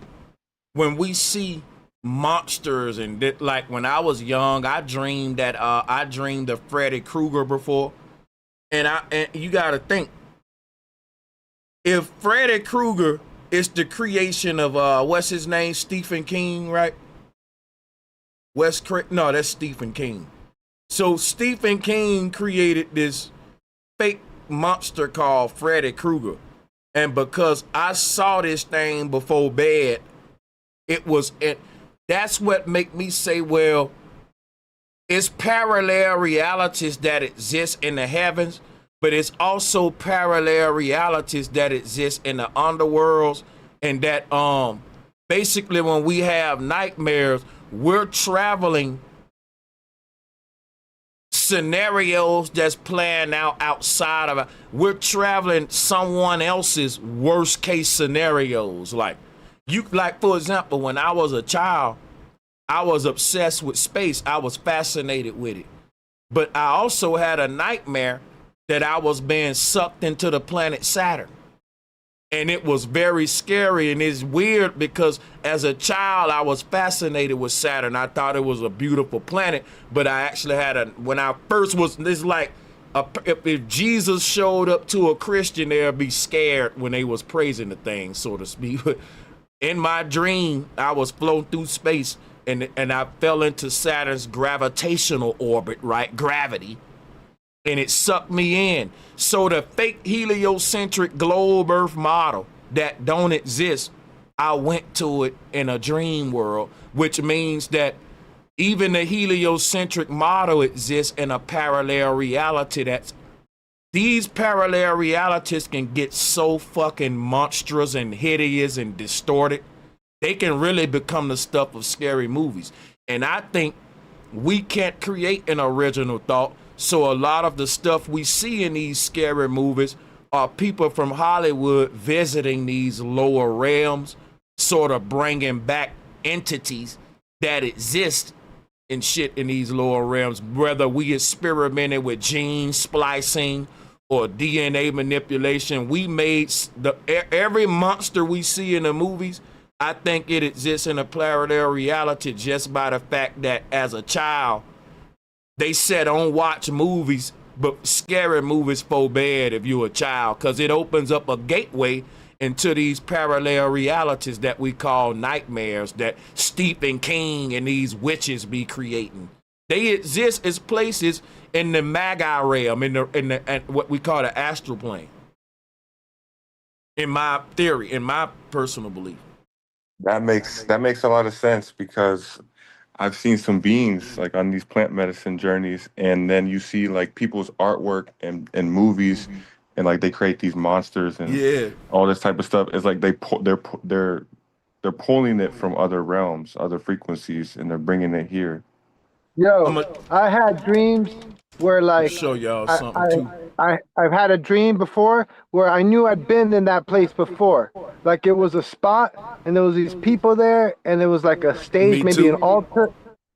when we see monsters and like when I was young, I dreamed of Freddy Krueger before, and you got to think, if Freddy Krueger is the creation of what's his name, Stephen King, right? No, that's Stephen King. So Stephen King created this fake monster called Freddy Krueger, and because I saw this thing before bed, that's what make me say, well, it's parallel realities that exist in the heavens, but it's also parallel realities that exist in the underworlds, and that basically when we have nightmares, we're traveling scenarios that's playing out outside of it. We're traveling someone else's worst case scenarios. Like for example, when I was a child, I was obsessed with space. I was fascinated with it. But I also had a nightmare that I was being sucked into the planet Saturn. And it was very scary, and it's weird because as a child, I was fascinated with Saturn. I thought it was a beautiful planet, but I actually when I first was, this like, if Jesus showed up to a Christian, they'd be scared when they was praising the thing, so to speak. In my dream, I was floating through space, and I fell into Saturn's gravitational orbit, right? Gravity. And it sucked me in. So the fake heliocentric globe Earth model that don't exist, I went to it in a dream world, which means that even the heliocentric model exists in a parallel reality. These parallel realities can get so fucking monstrous and hideous and distorted. They can really become the stuff of scary movies. And I think we can't create an original thought. So a lot of the stuff we see in these scary movies are people from Hollywood visiting these lower realms, sort of bringing back entities that exist and shit in these lower realms, whether we experimented with gene splicing or DNA manipulation. We made every monster we see in the movies, I think it exists in a parallel reality just by the fact that as a child, they said don't watch movies, but scary movies for bad if you're a child, because it opens up a gateway into these parallel realities that we call nightmares that Stephen King and these witches be creating. They exist as places in the Magi realm, in what we call the astral plane. In my theory, in my personal belief. That makes a lot of sense, because I've seen some beings like on these plant medicine journeys, and then you see like people's artwork and movies, and like they create these monsters and all this type of stuff. It's like they're pulling it from other realms, other frequencies, and they're bringing it here. Yo, I had dreams where like show y'all something too. I've had a dream before where I knew I'd been in that place before. Like it was a spot and there was these people there and there was like a stage, maybe an altar.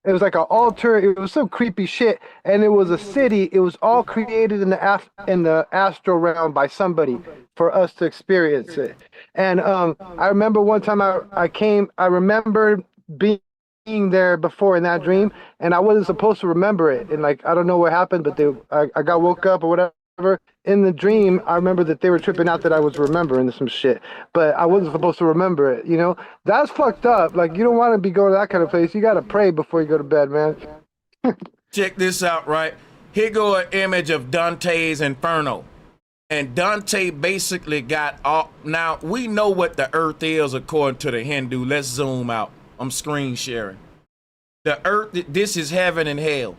It was like an altar. It was some creepy shit. And it was a city. It was all created in the astral realm by somebody for us to experience it. And I remember one time I remember being there before in that dream, and I wasn't supposed to remember it. And like I don't know what happened, but I got woke up or whatever. In the dream, I remember that they were tripping out that I was remembering some shit, but I wasn't supposed to remember it. You know, that's fucked up. Like you don't want to be going to that kind of place. You got to pray before you go to bed, man. Check this out, right? Here go an image of Dante's Inferno. And Dante basically got all. Now, we know what the earth is according to the Hindu. Let's zoom out. I'm screen sharing. The earth, this is heaven and hell.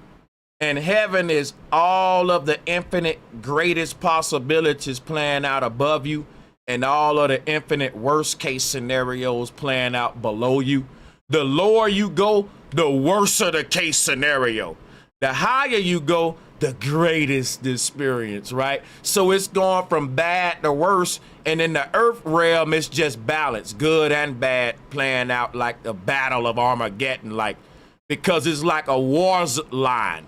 And heaven is all of the infinite greatest possibilities playing out above you, and all of the infinite worst case scenarios playing out below you. The lower you go, the worse the case scenario. The higher you go, the greatest experience, right? So it's going from bad to worse. And in the earth realm, it's just balance, good and bad, playing out like the battle of Armageddon, like, because it's like a war line.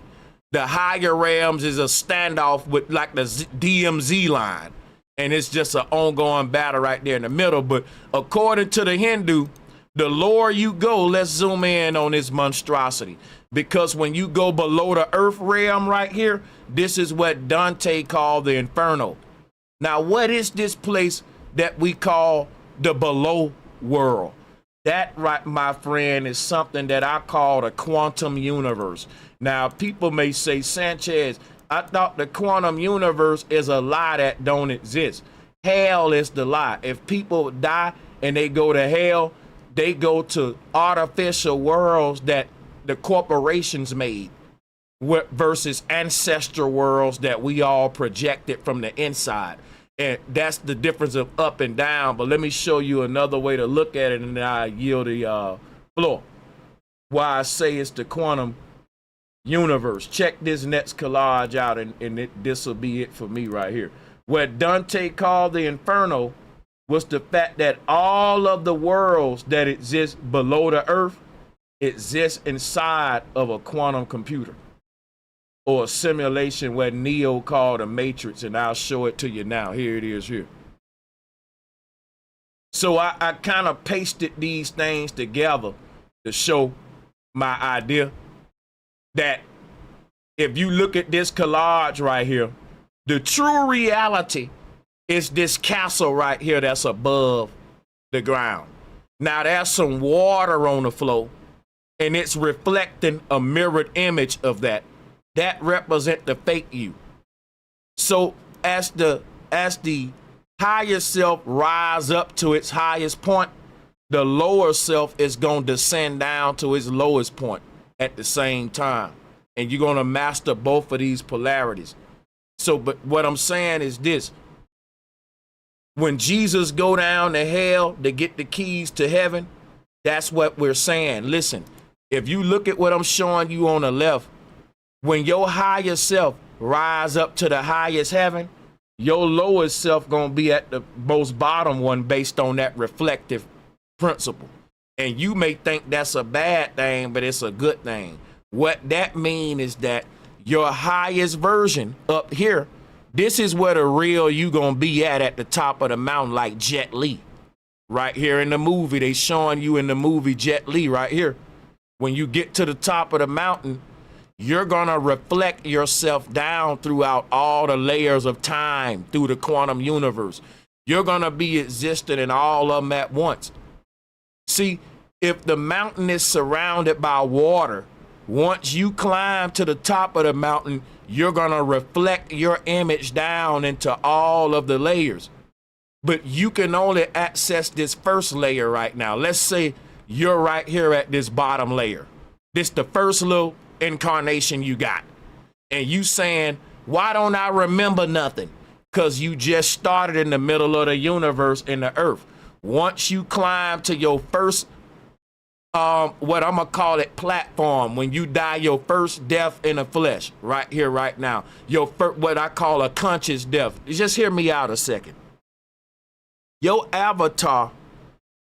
The higher realms is a standoff with like the DMZ line. And it's just an ongoing battle right there in the middle. But according to the Hindu, The lower you go, let's zoom in on this monstrosity. Because when you go below the earth realm right here, this is what Dante called the inferno. Now, what is this place that we call the below world? That, right, my friend, is something that I call the quantum universe. Now, people may say, Sanchez, I thought the quantum universe is a lie that don't exist. Hell is the lie. If people die and they go to hell, they go to artificial worlds that the corporations made versus ancestral worlds that we all projected from the inside. And that's the difference of up and down. But let me show you another way to look at it, and then I yield the floor. Why I say it's the quantum universe. Check this next collage out, and this will be it for me right here. What Dante called the inferno was the fact that all of the worlds that exist below the earth exist inside of a quantum computer or a simulation what Neo called a matrix, and I'll show it to you now. Here it is here. So I kind of pasted these things together to show my idea that if you look at this collage right here, the true reality is this castle right here that's above the ground. Now there's some water on the floor, and it's reflecting a mirrored image of that. That represent the fake you. So as the higher self rise up to its highest point, the lower self is going to descend down to its lowest point at the same time. And you're going to master both of these polarities. So, but what I'm saying is this. When Jesus go down to hell to get the keys to heaven, that's what we're saying. Listen, if you look at what I'm showing you on the left, when your higher self rise up to the highest heaven, your lowest self gonna be at the most bottom one based on that reflective principle. And you may think that's a bad thing, but it's a good thing. What that means is that your highest version up here, this is where the real you gonna be at the top of the mountain, like Jet Li. Right here in the movie, they showing you in the movie Jet Li right here. When you get to the top of the mountain, you're gonna reflect yourself down throughout all the layers of time through the quantum universe. You're gonna be existing in all of them at once. See, if the mountain is surrounded by water, once you climb to the top of the mountain, you're gonna reflect your image down into all of the layers. But you can only access this first layer right now. Let's say you're right here at this bottom layer. This the first little incarnation you got. And you saying, why don't I remember nothing? Because you just started in the middle of the universe in the earth. Once you climb to your first what I'm gonna call it platform, when you die your first death in the flesh, right here, right now, your first, what I call a conscious death. Just hear me out a second. Your avatar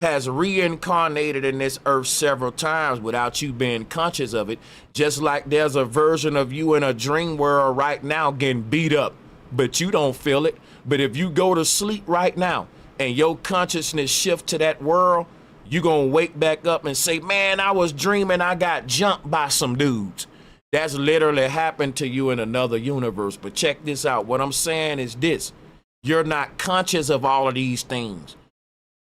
has reincarnated in this earth several times without you being conscious of it, just like there's a version of you in a dream world right now getting beat up, but you don't feel it. But if you go to sleep right now and your consciousness shift to that world, you're gonna wake back up and say, man, I was dreaming I got jumped by some dudes. That's literally happened to you in another universe. But check this out. What I'm saying is this. You're not conscious of all of these things.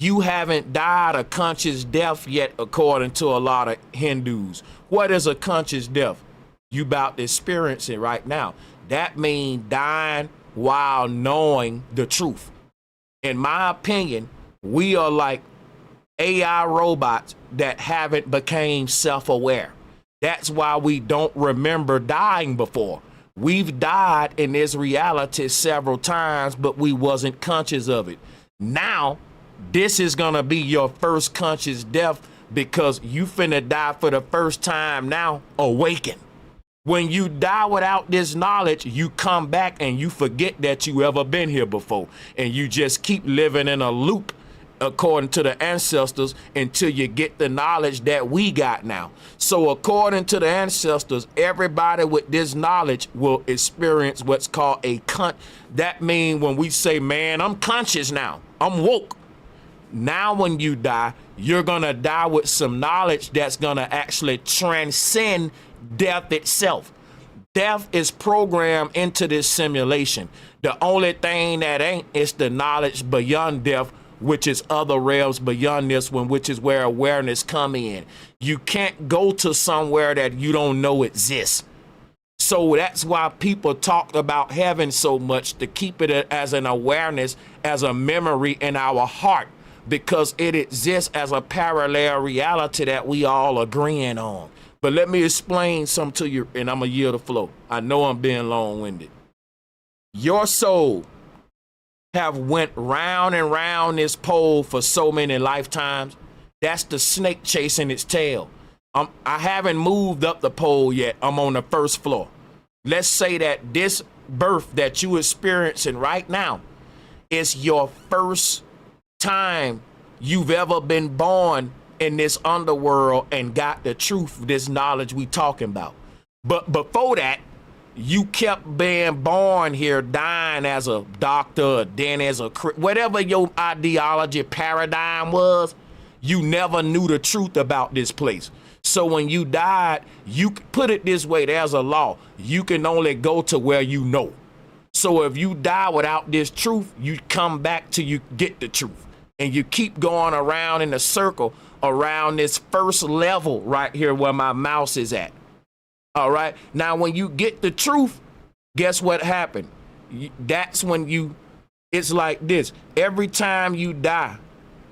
You haven't died a conscious death yet, according to a lot of Hindus. What is a conscious death? You about to experience it right now. That means dying while knowing the truth. In my opinion, we are like AI robots that haven't became self-aware. That's why we don't remember dying before. We've died in this reality several times, but we wasn't conscious of it. Now, this is gonna be your first conscious death because you finna die for the first time now, awaken. When you die without this knowledge, you come back and you forget that you ever been here before. And you just keep living in a loop according to the ancestors until you get the knowledge that we got now. So according to the ancestors, everybody with this knowledge will experience what's called a that means when we say, man, I'm conscious now, I'm woke. Now, when you die, you're going to die with some knowledge that's going to actually transcend death itself. Death is programmed into this simulation. The only thing that ain't is the knowledge beyond death, which is other realms beyond this one, which is where awareness come in. You can't go to somewhere that you don't know exists. So that's why people talk about heaven so much, to keep it as an awareness, as a memory in our heart, because it exists as a parallel reality that we all agreeing on. But let me explain something to you, and I'm going to yield the flow. I know I'm being long-winded. Your soul have went round and round this pole for so many lifetimes. That's the snake chasing its tail. I haven't moved up the pole yet. I'm on the first floor. Let's say that this birth that you experiencing right now is your first time you've ever been born in this underworld and got the truth, this knowledge we talking about. But before that, you kept being born here, dying as a doctor, a dentist, whatever your ideology paradigm was. You never knew the truth about this place. So when you died, you put it this way, there's a law. You can only go to where you know. So if you die without this truth, you come back till you get the truth. And you keep going around in a circle around this first level right here where my mouse is at. All right. Now, when you get the truth, guess what happened? That's when it's like this. Every time you die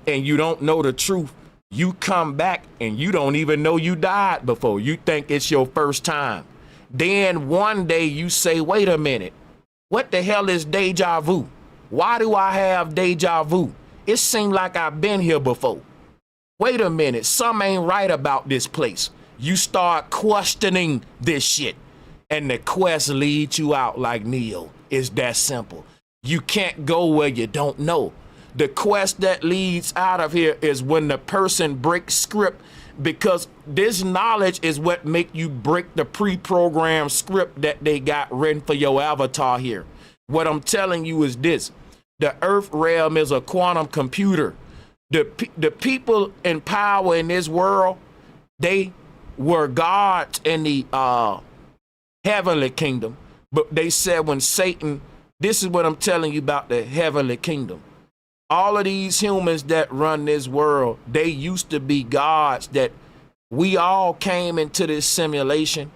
and you don't know the truth, you come back and you don't even know you died before. You think it's your first time. Then one day you say, wait a minute, what the hell is deja vu? Why do I have deja vu? It seemed like I've been here before. Wait a minute, something ain't right about this place. You start questioning this shit, and the quest leads you out like Neo. It's that simple. You can't go where you don't know. The quest that leads out of here is when the person breaks script, because this knowledge is what make you break the pre-programmed script that they got written for your avatar here. What I'm telling you is this. The earth realm is a quantum computer. The people in power in this world, they were gods in the heavenly kingdom. But they said when Satan, this is what I'm telling you about the heavenly kingdom. All of these humans that run this world, they used to be gods that we all came into this simulation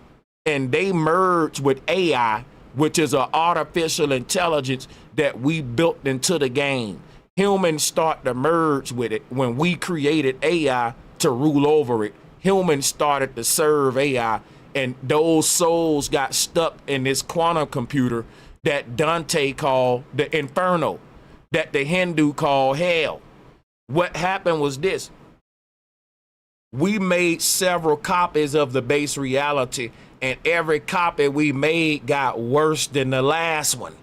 and they merged with AI, which is an artificial intelligence that we built into the game. Humans start to merge with it. When we created AI to rule over it, humans started to serve AI, and those souls got stuck in this quantum computer that Dante called the Inferno, that the Hindu called hell. What happened was this. We made several copies of the base reality, and every copy we made got worse than the last one.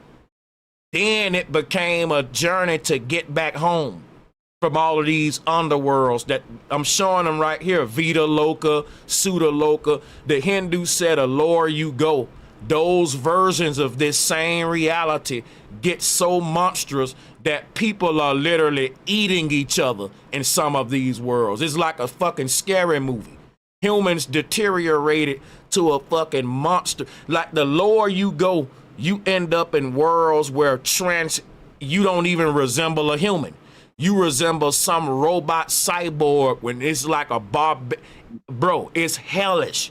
Then it became a journey to get back home from all of these underworlds that I'm showing them right here. Vita Loka, Sutta Loka. The Hindu said, the lower you go, those versions of this same reality get so monstrous that people are literally eating each other in some of these worlds. It's like a fucking scary movie. Humans deteriorated to a fucking monster. Like the lower you go, you end up in worlds where you don't even resemble a human. You resemble some robot cyborg when it's like a bro, it's hellish.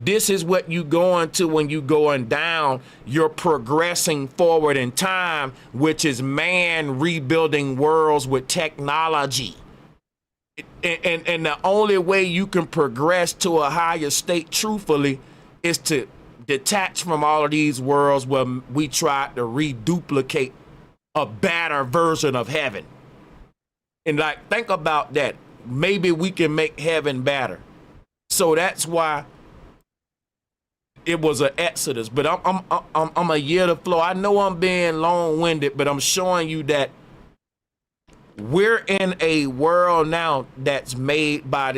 This is what you go into when you going down. You're progressing forward in time, which is man rebuilding worlds with technology. And the only way you can progress to a higher state, truthfully, is to detach from all of these worlds where we tried to reduplicate a better version of heaven. And like, think about that. Maybe we can make heaven better. So that's why it was an exodus. But I'm a year to flow. I know I'm being long-winded, but I'm showing you that we're in a world now that's made by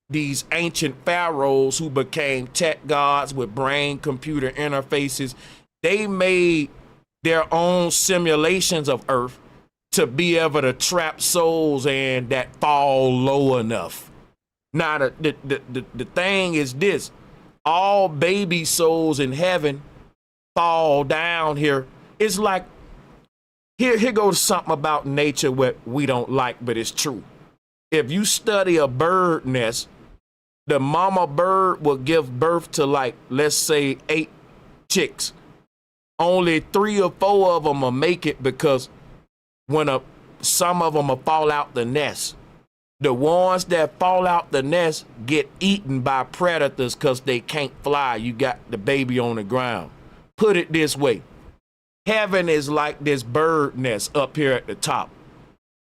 these ancient pharaohs who became tech gods with brain-computer interfaces. They made their own simulations of Earth to be able to trap souls and that fall low enough. Now, the thing is this. All baby souls in heaven fall down here. It's like, here goes something about nature what we don't like, but it's true. If you study a bird nest, the mama bird will give birth to, like, let's say 8 chicks. Only 3 or 4 of them will make it because some of them will fall out the nest. The ones that fall out the nest get eaten by predators because they can't fly. You got the baby on the ground. Put it this way. Heaven is like this bird nest up here at the top.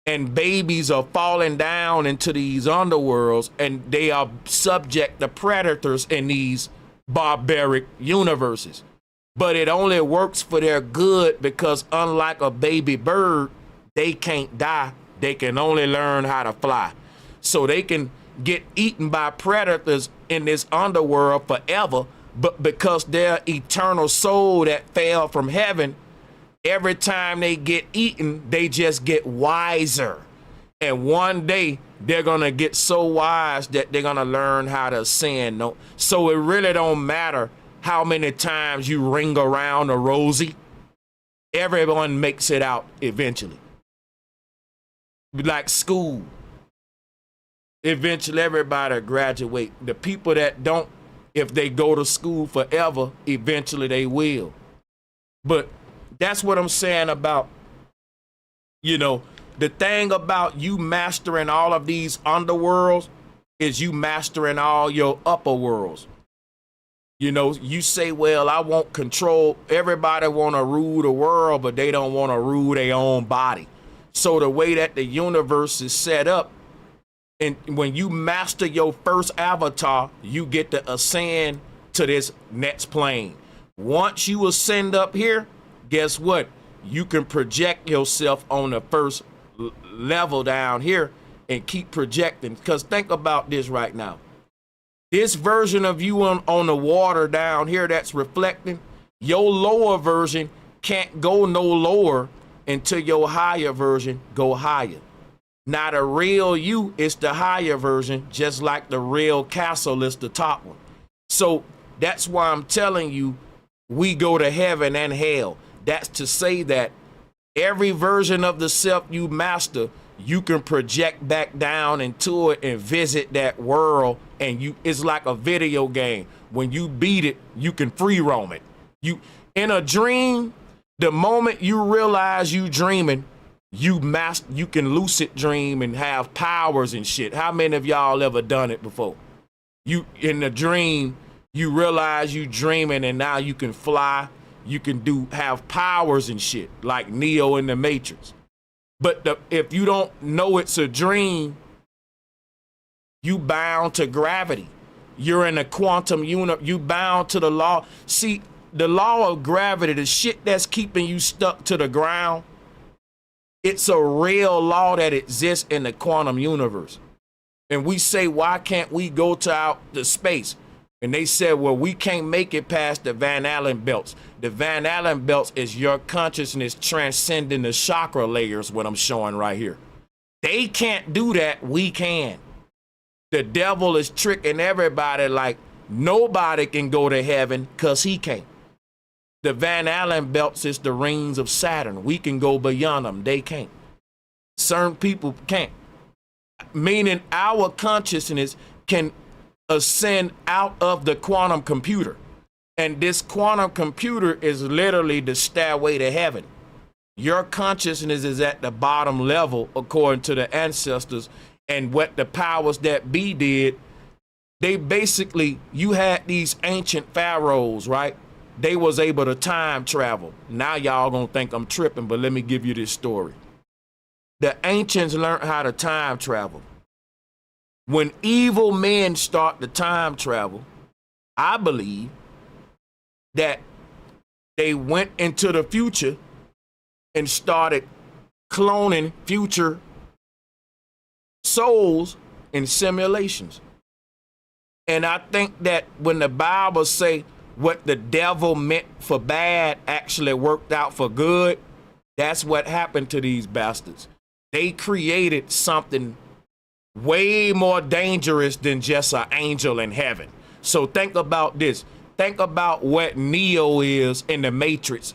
And babies are falling down into these underworlds, and they are subject to predators in these barbaric universes. But it only works for their good because unlike a baby bird, they can't die. They can only learn how to fly. So they can get eaten by predators in this underworld forever, but because their eternal soul that fell from heaven, every time they get eaten, they just get wiser. And one day they're going to get so wise that they're going to learn how to ascend. So it really don't matter how many times you ring around a rosy. Everyone makes it out eventually. Like school. Eventually everybody graduate. The people that don't, if they go to school forever, eventually they will. But that's what I'm saying about, the thing about you mastering all of these underworlds is you mastering all your upper worlds. You say, well, I want control. Everybody want to rule the world, but they don't want to rule their own body. So the way that the universe is set up, and when you master your first avatar, you get to ascend to this next plane. Once you ascend up here, guess what? You can project yourself on the first level down here and keep projecting. Because think about this right now. This version of you on the water down here that's reflecting, your lower version can't go no lower until your higher version go higher. Now the real you is the higher version, just like the real castle is the top one. So that's why I'm telling you, we go to heaven and hell. That's to say that every version of the self you master, you can project back down into it and visit that world. And it's like a video game. When you beat it, you can free roam it. In a dream, the moment you realize you dreaming, you can lucid dream and have powers and shit. How many of y'all ever done it before? You in the dream, you realize you dreaming and now you can fly. You can have powers and shit like Neo in the Matrix. But if you don't know it's a dream, you bound to gravity. You're in a quantum universe. You bound to the law. See, the law of gravity, the shit that's keeping you stuck to the ground, it's a real law that exists in the quantum universe. And we say, why can't we go to out the space? And they said, well, we can't make it past the Van Allen belts. The Van Allen belts is your consciousness transcending the chakra layers, what I'm showing right here. They can't do that. We can. The devil is tricking everybody like nobody can go to heaven because he can't. The Van Allen belts is the rings of Saturn. We can go beyond them. They can't. Certain people can't. Meaning our consciousness can ascend out of the quantum computer. And this quantum computer is literally the stairway to heaven. Your consciousness is at the bottom level according to the ancestors. And what the powers that be did, they basically, you had these ancient pharaohs, right? They was able to time travel. Now y'all gonna think I'm tripping, but let me give you this story. The ancients learned how to time travel. When evil men start to time travel, I believe that they went into the future and started cloning future souls in simulations. And I think that when the Bible say what the devil meant for bad actually worked out for good, That's what happened to these bastards. They created something way more dangerous than just an angel in heaven. So think about this. Think about what Neo is in the Matrix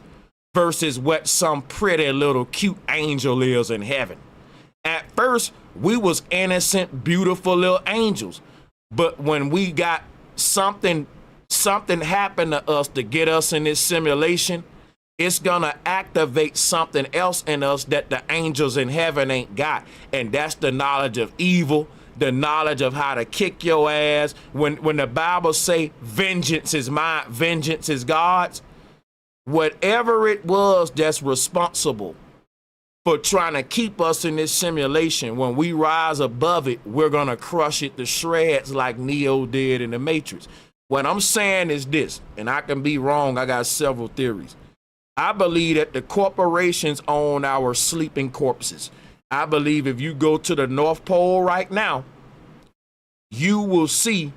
versus what some pretty little cute angel is in heaven. At first, we was innocent, beautiful little angels. But when we got something happened to us to get us in this simulation, it's gonna activate something else in us that the angels in heaven ain't got. And that's the knowledge of evil, the knowledge of how to kick your ass. When the Bible say vengeance is mine, vengeance is God's, whatever it was that's responsible for trying to keep us in this simulation, when we rise above it, we're gonna crush it to shreds like Neo did in the Matrix. What I'm saying is this, and I can be wrong, I got several theories. I believe that the corporations own our sleeping corpses. I believe if you go to the North Pole right now, you will see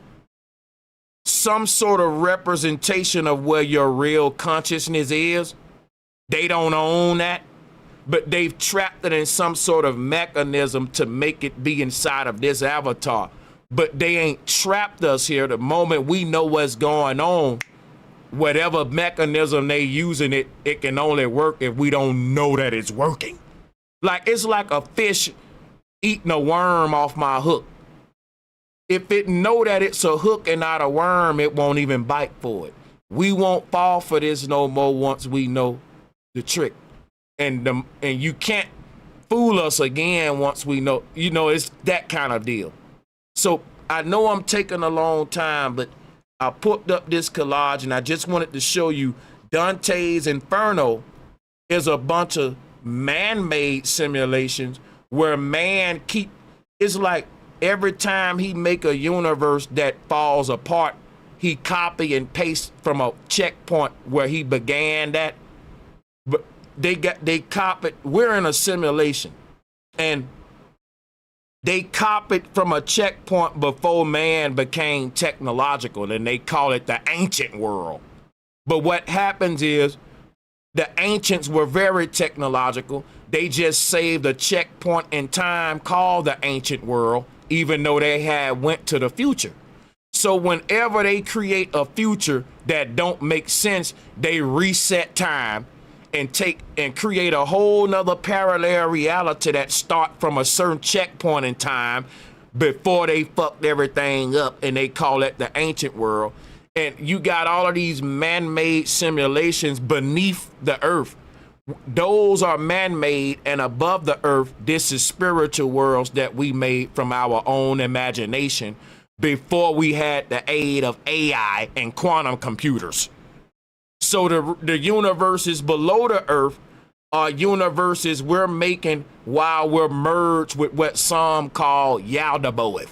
some sort of representation of where your real consciousness is. They don't own that, but they've trapped it in some sort of mechanism to make it be inside of this avatar. But they ain't trapped us here. The moment we know what's going on, whatever mechanism they using it can only work if we don't know that it's working. Like, it's like a fish eating a worm off my hook. If it know that it's a hook and not a worm, it won't even bite for it. We won't fall for this no more once we know the trick. And you can't fool us again once we know, it's that kind of deal. So I know I'm taking a long time, but I put up this collage and I just wanted to show you Dante's Inferno is a bunch of man-made simulations where man it's like every time he make a universe that falls apart, he copy and paste from a checkpoint where he began that. But they copied, we're in a simulation, and they copied from a checkpoint before man became technological, and they call it the ancient world. But what happens is the ancients were very technological. They just saved a checkpoint in time called the ancient world, even though they had went to the future. So whenever they create a future that don't make sense, they reset time and create a whole nother parallel reality that start from a certain checkpoint in time before they fucked everything up, and they call it the ancient world. And you got all of these man-made simulations beneath the earth. Those are man-made, and above the earth, this is spiritual worlds that we made from our own imagination before we had the aid of AI and quantum computers. So the universes below the earth are universes we're making while we're merged with what some call Yaldabaoth,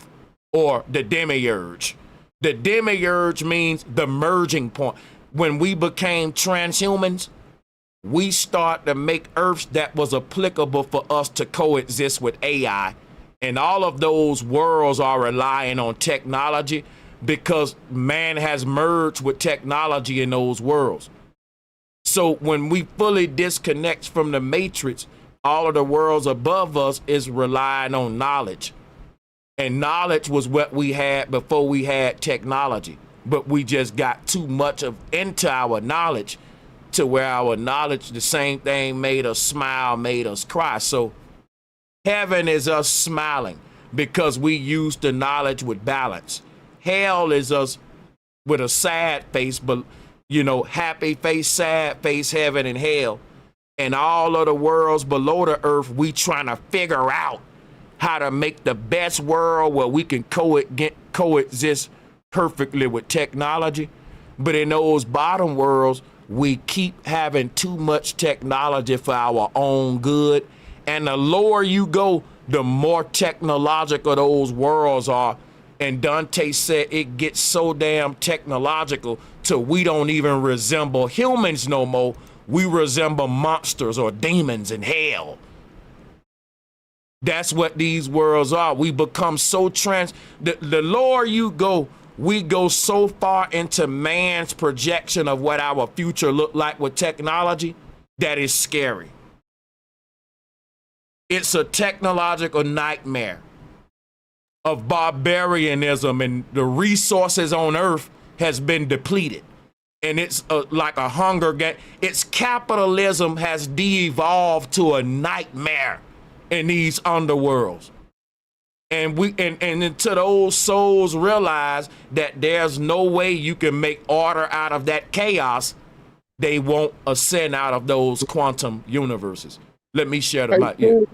or the demiurge. The demiurge means the merging point. When we became transhumans, we start to make earths that was applicable for us to coexist with AI. And all of those worlds are relying on technology because man has merged with technology in those worlds. So when we fully disconnect from the matrix, all of the worlds above us is relying on knowledge. And knowledge was what we had before we had technology. But we just got too much into our knowledge to where our knowledge, the same thing made us smile, made us cry. So heaven is us smiling because we use the knowledge with balance. Hell is us with a sad face, but happy face, sad face, heaven and hell. And all of the worlds below the earth, we trying to figure out how to make the best world where we can coexist perfectly with technology. But in those bottom worlds, we keep having too much technology for our own good. And the lower you go, the more technological those worlds are. And Dante said it gets so damn technological till we don't even resemble humans no more. We resemble monsters or demons in hell. That's what these worlds are. We become so the lower you go, we go so far into man's projection of what our future look like with technology that is scary. It's a technological nightmare of barbarianism, and the resources on Earth has been depleted. And it's like a hunger game. It's capitalism has de-evolved to a nightmare in these underworlds. And until those souls realize that there's no way you can make order out of that chaos, they won't ascend out of those quantum universes. Let me share them out here.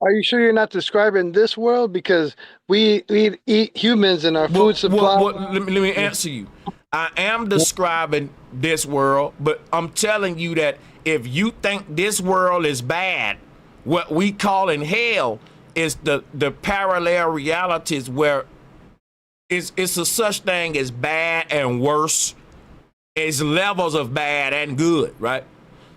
Are you sure you're not describing this world? Because we eat humans in our food supply. Let me answer you. I am describing this world, but I'm telling you that if you think this world is bad, what we call in hell is the parallel realities where it's a such thing as bad and worse. It's levels of bad and good, right?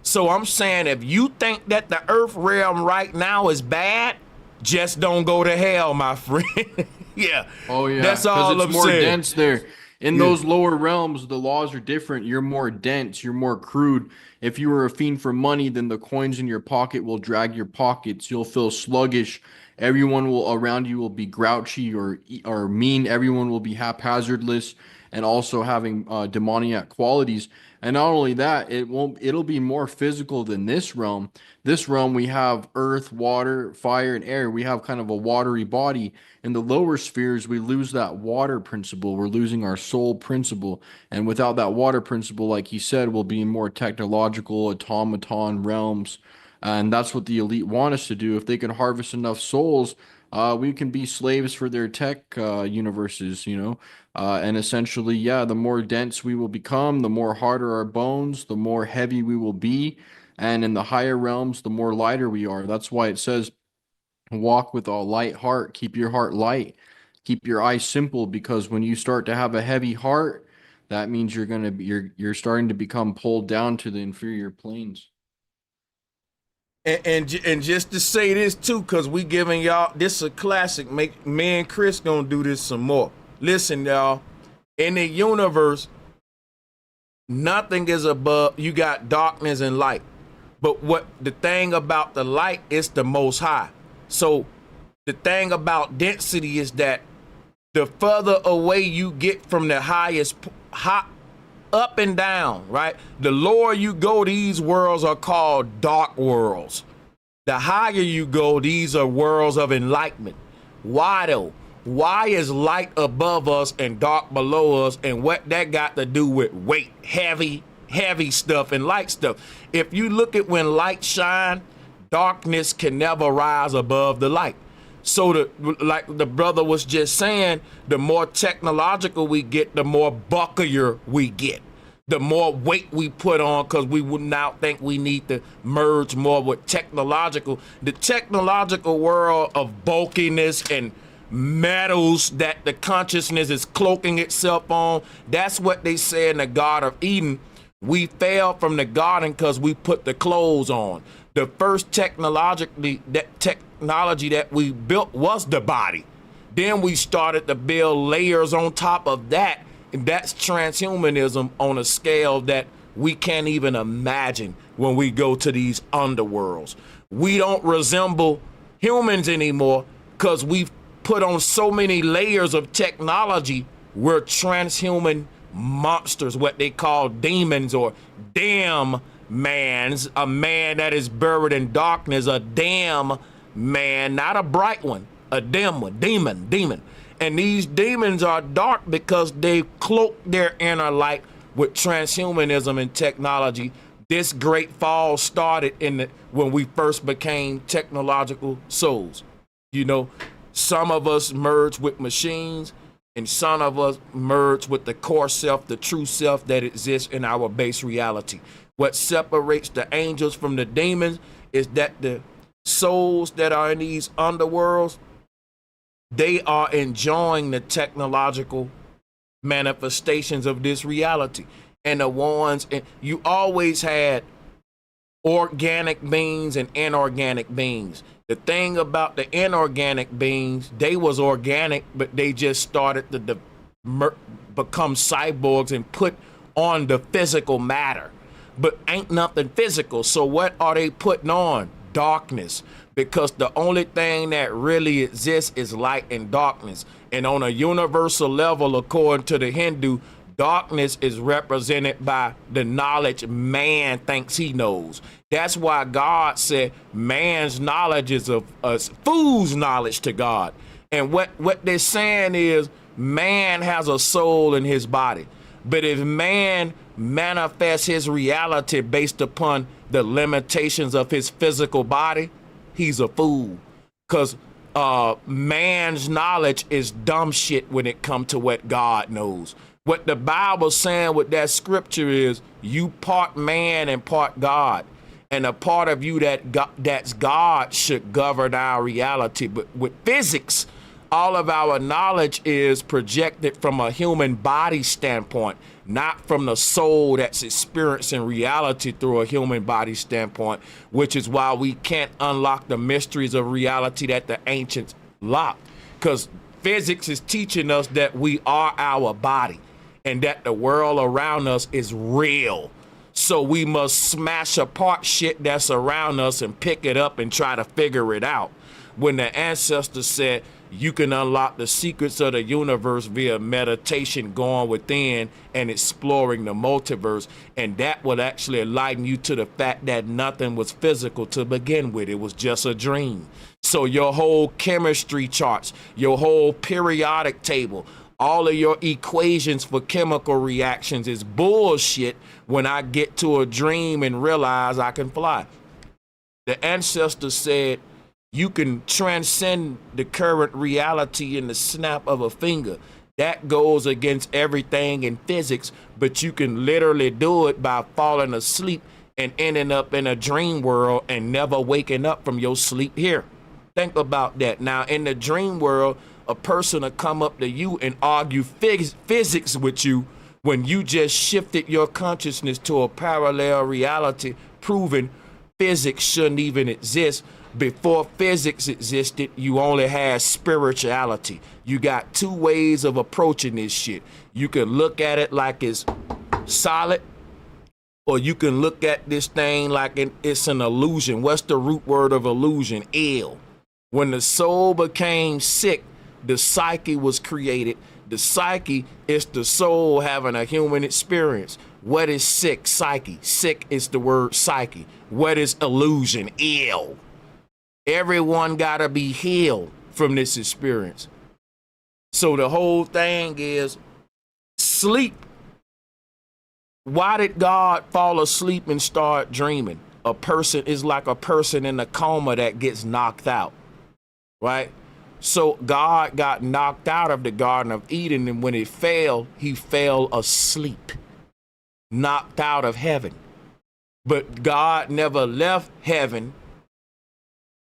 So I'm saying if you think that the earth realm right now is bad, just don't go to hell, my friend. Yeah. Oh yeah. That's all I'm saying. It's more dense there. In those lower realms, the laws are different. You're more dense. You're more crude. If you were a fiend for money, then the coins in your pocket will drag your pockets. You'll feel sluggish. Everyone around you will be grouchy or mean. Everyone will be haphazardless and also having demoniac qualities. And not only that, it'll be more physical than this realm. This realm, we have earth, water, fire, and air. We have kind of a watery body. In the lower spheres, we lose that water principle. We're losing our soul principle. And without that water principle, like he said, we'll be in more technological automaton realms. And that's what the elite want us to do. If they can harvest enough souls, we can be slaves for their tech universes, you know. And essentially, yeah, the more dense we will become, the more harder our bones, the more heavy we will be. And in the higher realms, the more lighter we are. That's why it says, walk with a light heart, keep your heart light, keep your eyes simple, because when you start to have a heavy heart, that means you're starting to become pulled down to the inferior planes. And just to say this too, because we giving y'all, this is a classic. Me and Chris gonna do this some more. Listen, y'all, in the universe, nothing is above. You got darkness and light. But what the thing about the light is the most high. So the thing about density is that the further away you get from the highest, up and down, right? The lower you go, these worlds are called dark worlds. The higher you go, these are worlds of enlightenment. Why though? Why is light above us and dark below us? And what that got to do with weight, heavy stuff and light stuff? If you look at when light shine, darkness can never rise above the light. So like the brother was just saying, the more technological we get, the more buckier we get. The more weight we put on, because we would now think we need to merge more with technological. The technological world of bulkiness and metals that the consciousness is cloaking itself on, that's what they say in the Garden of Eden. We fell from the garden because we put the clothes on. The first technology that we built was the body. Then we started to build layers on top of that. And that's transhumanism on a scale that we can't even imagine when we go to these underworlds. We don't resemble humans anymore because we've put on so many layers of technology. We're transhuman monsters, what they call demons or damn mans, a man that is buried in darkness, a damn man, not a bright one, a dim one, demon. And these demons are dark because they cloak their inner light with transhumanism and technology. This great fall started when we first became technological souls. You know, some of us merged with machines, and some of us merged with the core self, the true self that exists in our base reality. What separates the angels from the demons is that the souls that are in these underworlds, they are enjoying the technological manifestations of this reality. And the ones, and you always had organic beings and inorganic beings. The thing about the inorganic beings, they was organic, but they just started to become cyborgs and put on the physical matter. But ain't nothing physical. So what are they putting on? Darkness. because the only thing that really exists is light and darkness. And on a universal level, according to the Hindu, darkness is represented by the knowledge man thinks he knows. That's why God said man's knowledge is a fool's knowledge to God. And what they're saying is man has a soul in his body. But if man manifests his reality based upon the limitations of his physical body, he's a fool. Because man's knowledge is dumb shit when it comes to what God knows. What the Bible's saying with that scripture is you part man and part God. And a part of you that's God should govern our reality. But with physics, all of our knowledge is projected from a human body standpoint, not from the soul that's experiencing reality through a human body standpoint, which is why we can't unlock the mysteries of reality that the ancients locked. Because physics is teaching us that we are our body and that the world around us is real. So we must smash apart shit that's around us and pick it up and try to figure it out. When the ancestors said you can unlock the secrets of the universe via meditation, going within and exploring the multiverse, and that would actually enlighten you to the fact that nothing was physical to begin with. It was just a dream. So your whole chemistry charts, your whole periodic table, all of your equations for chemical reactions is bullshit when I get to a dream and realize I can fly. The ancestors said you can transcend the current reality in the snap of a finger. That goes against everything in physics, but you can literally do it by falling asleep and ending up in a dream world and never waking up from your sleep here. Think about that. Now, in the dream world, a person will come up to you and argue physics with you when you just shifted your consciousness to a parallel reality, proving physics shouldn't even exist. Before physics existed, you only had spirituality. You got two ways of approaching this shit. You can look at it like it's solid, or you can look at this thing like it's an illusion. What's the root word of illusion? Ill. When the soul became sick, the psyche was created. The psyche is the soul having a human experience. What is sick? Psyche. Sick is the word psyche. What is illusion? Ill. Everyone gotta be healed from this experience. So the whole thing is sleep. Why did God fall asleep and start dreaming? A person is like a person in a coma that gets knocked out, right? So God got knocked out of the Garden of Eden, and when he fell asleep, knocked out of heaven. But God never left heaven.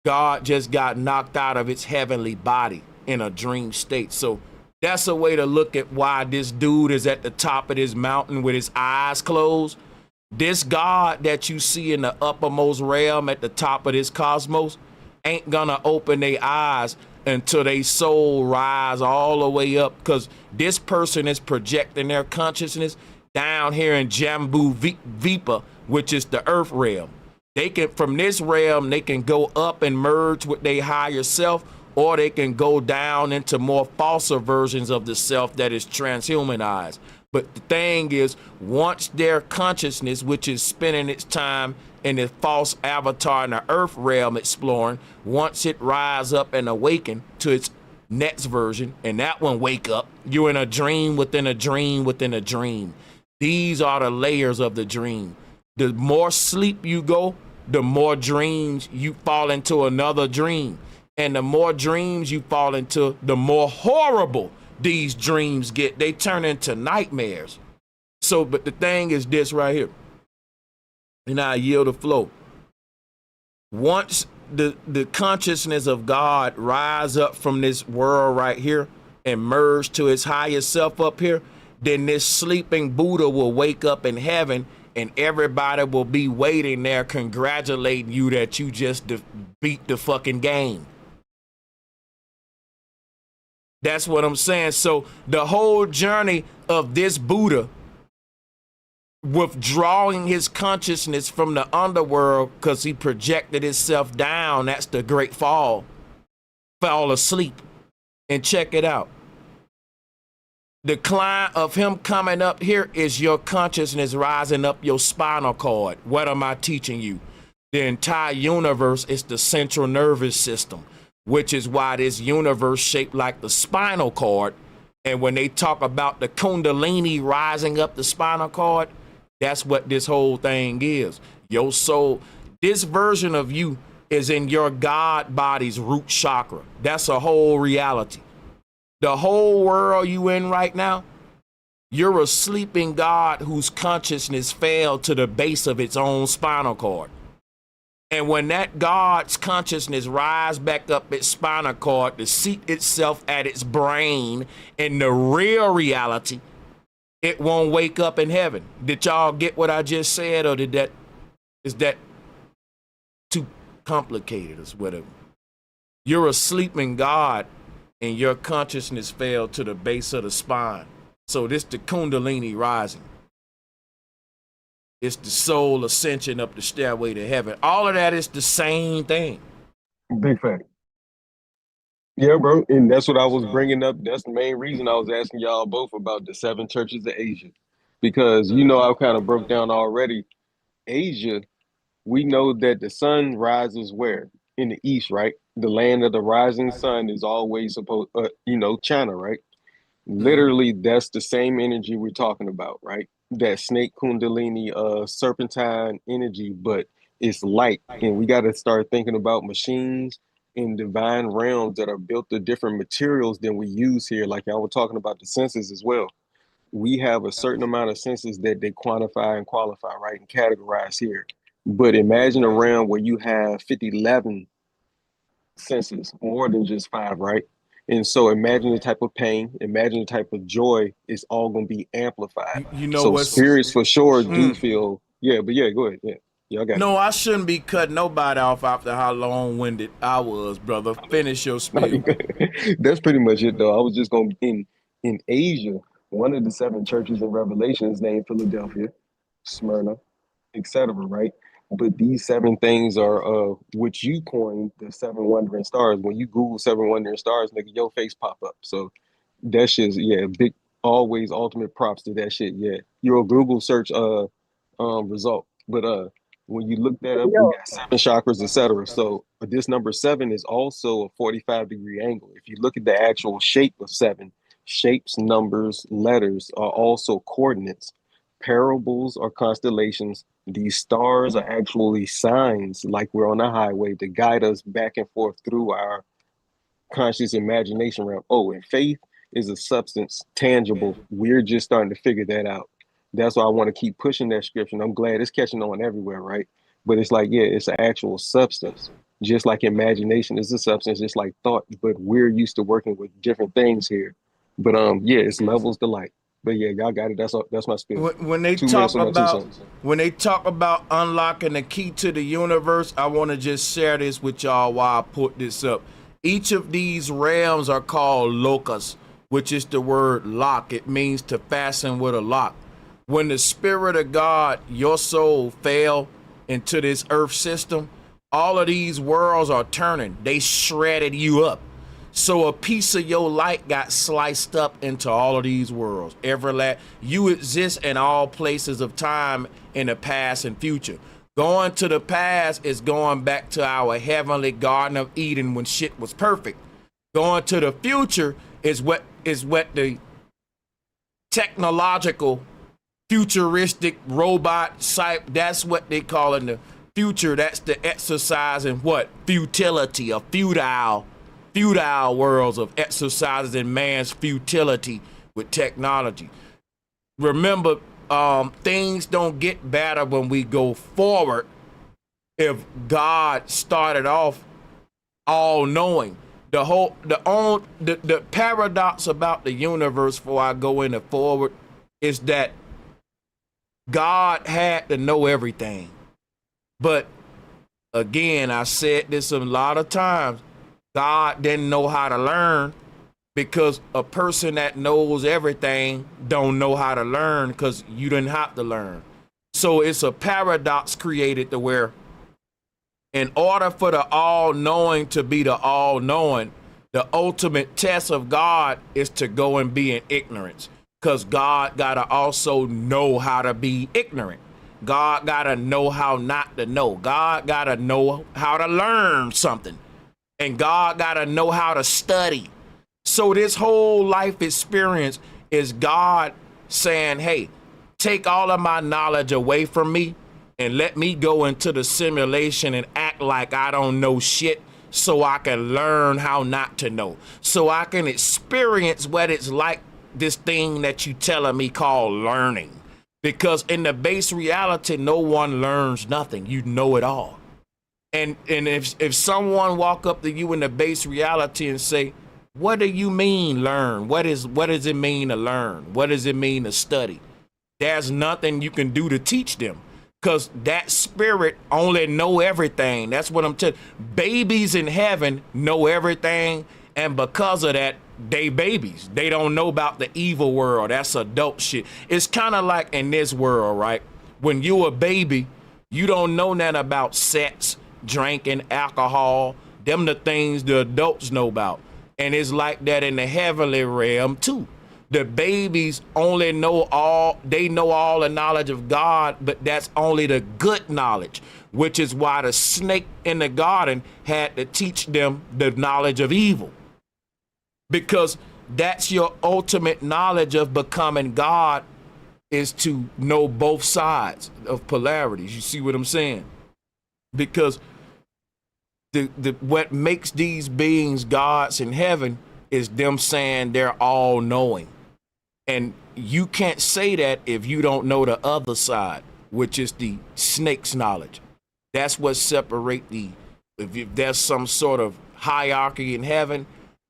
God just got knocked out of its heavenly body in a dream state. So that's a way to look at why this dude is at the top of this mountain with his eyes closed. This God that you see in the uppermost realm at the top of this cosmos ain't gonna open their eyes until they soul rise all the way up, because this person is projecting their consciousness down here in Jambu Vipa, which is the earth realm. They can, from this realm, they can go up and merge with their higher self, or they can go down into more falser versions of the self that is transhumanized. But the thing is, once their consciousness, which is spending its time in a false avatar in the earth realm exploring, once it rise up and awaken to its next version, and that one wake up, you're in a dream within a dream within a dream. These are the layers of the dream. The more sleep you go, the more dreams you fall into another dream. And the more dreams you fall into, the more horrible these dreams get. They turn into nightmares. So, but the thing is this right here. And I yield the flow. Once the consciousness of God rise up from this world right here and merge to his highest self up here, then this sleeping Buddha will wake up in heaven, and everybody will be waiting there congratulating you that you just beat the fucking game. That's what I'm saying. So the whole journey of this Buddha withdrawing his consciousness from the underworld because he projected himself down. That's the great fall. Fall asleep. And check it out. The decline of him coming up here is your consciousness rising up your spinal cord. What am I teaching you? The entire universe is the central nervous system, which is why this universe shaped like the spinal cord. And when they talk about the kundalini rising up the spinal cord, that's what this whole thing is. Your soul, this version of you is in your God body's root chakra. That's a whole reality. The whole world you in right now, you're a sleeping God whose consciousness fell to the base of its own spinal cord. And when that God's consciousness rise back up its spinal cord to seat itself at its brain in the real reality, it won't wake up in heaven. Did y'all get what I just said, or is that too complicated or whatever? You're a sleeping God and your consciousness fell to the base of the spine. So this the kundalini rising. It's the soul ascension up the stairway to heaven. All of that is the same thing. Big fact. Yeah, bro. And that's what I was bringing up. That's the main reason I was asking y'all both about the 7 churches of Asia. Because, I kind of broke down already. Asia, we know that the sun rises where? In the east, right? The land of the rising sun is always supposed, China, right? Literally, that's the same energy we're talking about, right? That snake kundalini, serpentine energy, but it's light. And we got to start thinking about machines in divine realms that are built of different materials than we use here. Like y'all were talking about the senses as well. We have a certain amount of senses that they quantify and qualify, right? And categorize here. But imagine a realm where you have 11 senses, more than just 5, right? And so imagine the type of pain, imagine the type of joy, it's all going to be amplified. You know so what's spirits for sure do feel, but go ahead. Yeah, I got No, I shouldn't be cutting nobody off after how long-winded I was, brother. Finish your spiel. That's pretty much it, though. I was just going to, in Asia, one of the 7 churches in Revelation is named Philadelphia, Smyrna, etc., right? But these 7 things are what you coined the 7 wandering stars. When you Google 7 wandering stars, nigga, your face pop up. So that shit's big, always ultimate props to that shit. Yeah. Your Google search result. But when you look that up, we got 7 chakras, etc. So this number 7 is also a 45-degree angle. If you look at the actual shape of 7, shapes, numbers, letters are also coordinates. Parables are constellations. These stars are actually signs, like we're on a highway, to guide us back and forth through our conscious imagination realm. Oh, and faith is a substance, tangible. We're just starting to figure that out. That's why I want to keep pushing that scripture. I'm glad it's catching on everywhere, right? But it's like, it's an actual substance. Just like imagination is a substance, just like thought. But we're used to working with different things here. But it's levels to light. But yeah, y'all got it. That's my spiel. When they talk about unlocking the key to the universe, I want to just share this with y'all while I put this up. Each of these realms are called locus, which is the word lock. It means to fasten with a lock. When the spirit of God, your soul, fell into this earth system, all of these worlds are turning. They shredded you up. So a piece of your light got sliced up into all of these worlds. You exist in all places of time in the past and future. Going to the past is going back to our heavenly Garden of Eden when shit was perfect. Going to the future is what the technological, futuristic robot type, that's what they call in the future. That's the exercise in what? Futility, a futile worlds of exercises in man's futility with technology. Remember, things don't get better when we go forward. If God started off all knowing, the paradox about the universe before I go into forward is that God had to know everything. But again, I said this a lot of times, God didn't know how to learn, because a person that knows everything don't know how to learn, because you didn't have to learn. So it's a paradox created to where in order for the all-knowing to be the all-knowing, the ultimate test of God is to go and be in ignorance, because God got to also know how to be ignorant. God got to know how not to know. God got to know how to learn something. And God got to know how to study. So this whole life experience is God saying, hey, take all of my knowledge away from me and let me go into the simulation and act like I don't know shit, so I can learn how not to know, so I can experience what it's like, this thing that you telling me called learning. Because in the base reality, no one learns nothing. You know it all. And if someone walk up to you in the base reality and say, what do you mean learn? What does it mean to learn? What does it mean to study? There's nothing you can do to teach them, because that spirit only know everything. That's what I'm telling. Babies in heaven know everything, and because of that, they babies. They don't know about the evil world. That's adult shit. It's kind of like in this world, right? When you a baby, you don't know nothing about sex, drinking, alcohol. Them the things the adults know about. And it's like that in the heavenly realm too. The babies only know all the knowledge of God, but that's only the good knowledge, which is why the snake in the garden had to teach them the knowledge of evil. Because that's your ultimate knowledge of becoming God, is to know both sides of polarities. You see what I'm saying? Because what makes these beings gods in heaven is them saying they're all knowing. And you can't say that if you don't know the other side, which is the snake's knowledge. That's what separate if there's some sort of hierarchy in heaven,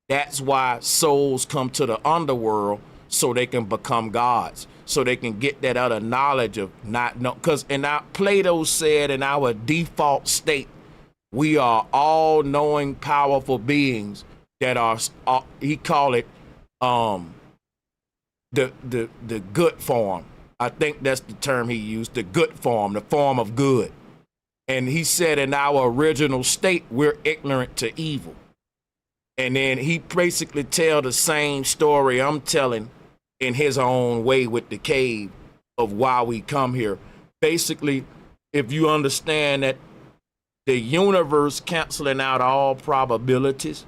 that's why souls come to the underworld, so they can become gods, so they can get that other knowledge of not know. Because Plato said in our default state, we are all knowing, powerful beings that are, he called it, the good form. I think that's the term he used, the good form, the form of good. And he said in our original state, we're ignorant to evil. And then he basically tell the same story I'm telling in his own way with the cave of why we come here. Basically, if you understand that the universe canceling out all probabilities,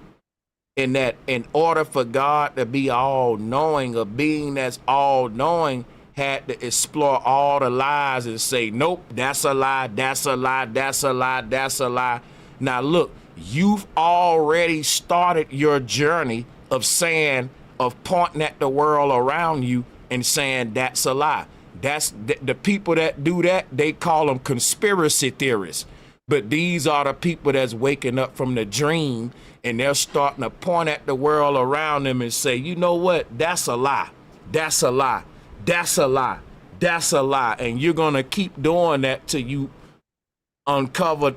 and that in order for God to be all-knowing, a being that's all-knowing had to explore all the lies and say, nope, that's a lie, that's a lie, that's a lie, that's a lie. Now look, you've already started your journey of pointing at the world around you and saying that's a lie. That's the people that do that, they call them conspiracy theorists. But these are the people that's waking up from the dream, and they're starting to point at the world around them and say, you know what? That's a lie. That's a lie. That's a lie. That's a lie. And you're going to keep doing that till you uncover,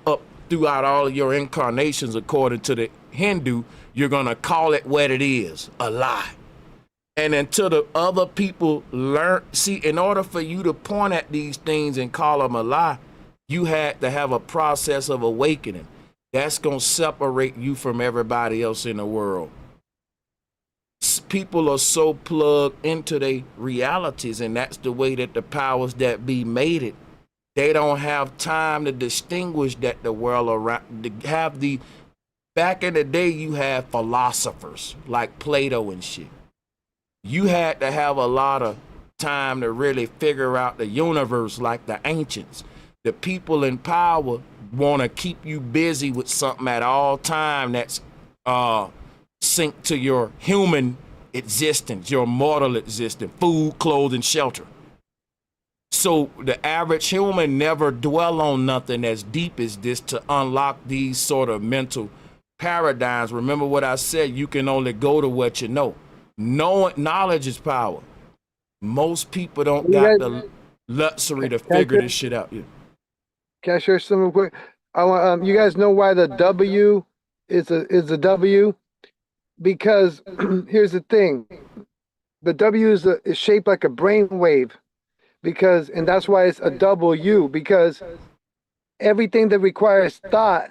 up throughout all of your incarnations, according to the Hindu, you're going to call it what it is, a lie. And until the other people learn, see, in order for you to point at these things and call them a lie, you had to have a process of awakening. That's going to separate you from everybody else in the world. People are so plugged into their realities, and that's the way that the powers that be made it. They don't have time to distinguish that the world around, back in the day, you had philosophers like Plato and shit. You had to have a lot of time to really figure out the universe like the ancients. The people in power want to keep you busy with something at all time that's synced to your human existence, your mortal existence, food, clothing, shelter. So the average human never dwell on nothing as deep as this to unlock these sort of mental paradigms. Remember what I said, you can only go to what you know. Knowledge is power. Most people don't got the luxury to figure this shit out. Yeah. Can I share something quick? I want you guys know why the W is a W? Because here's the thing: the W is shaped like a brain wave, because, and that's why it's a double U, because everything that requires thought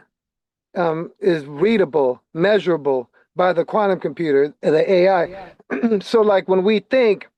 is readable, measurable by the quantum computer, the AI. So like when we think,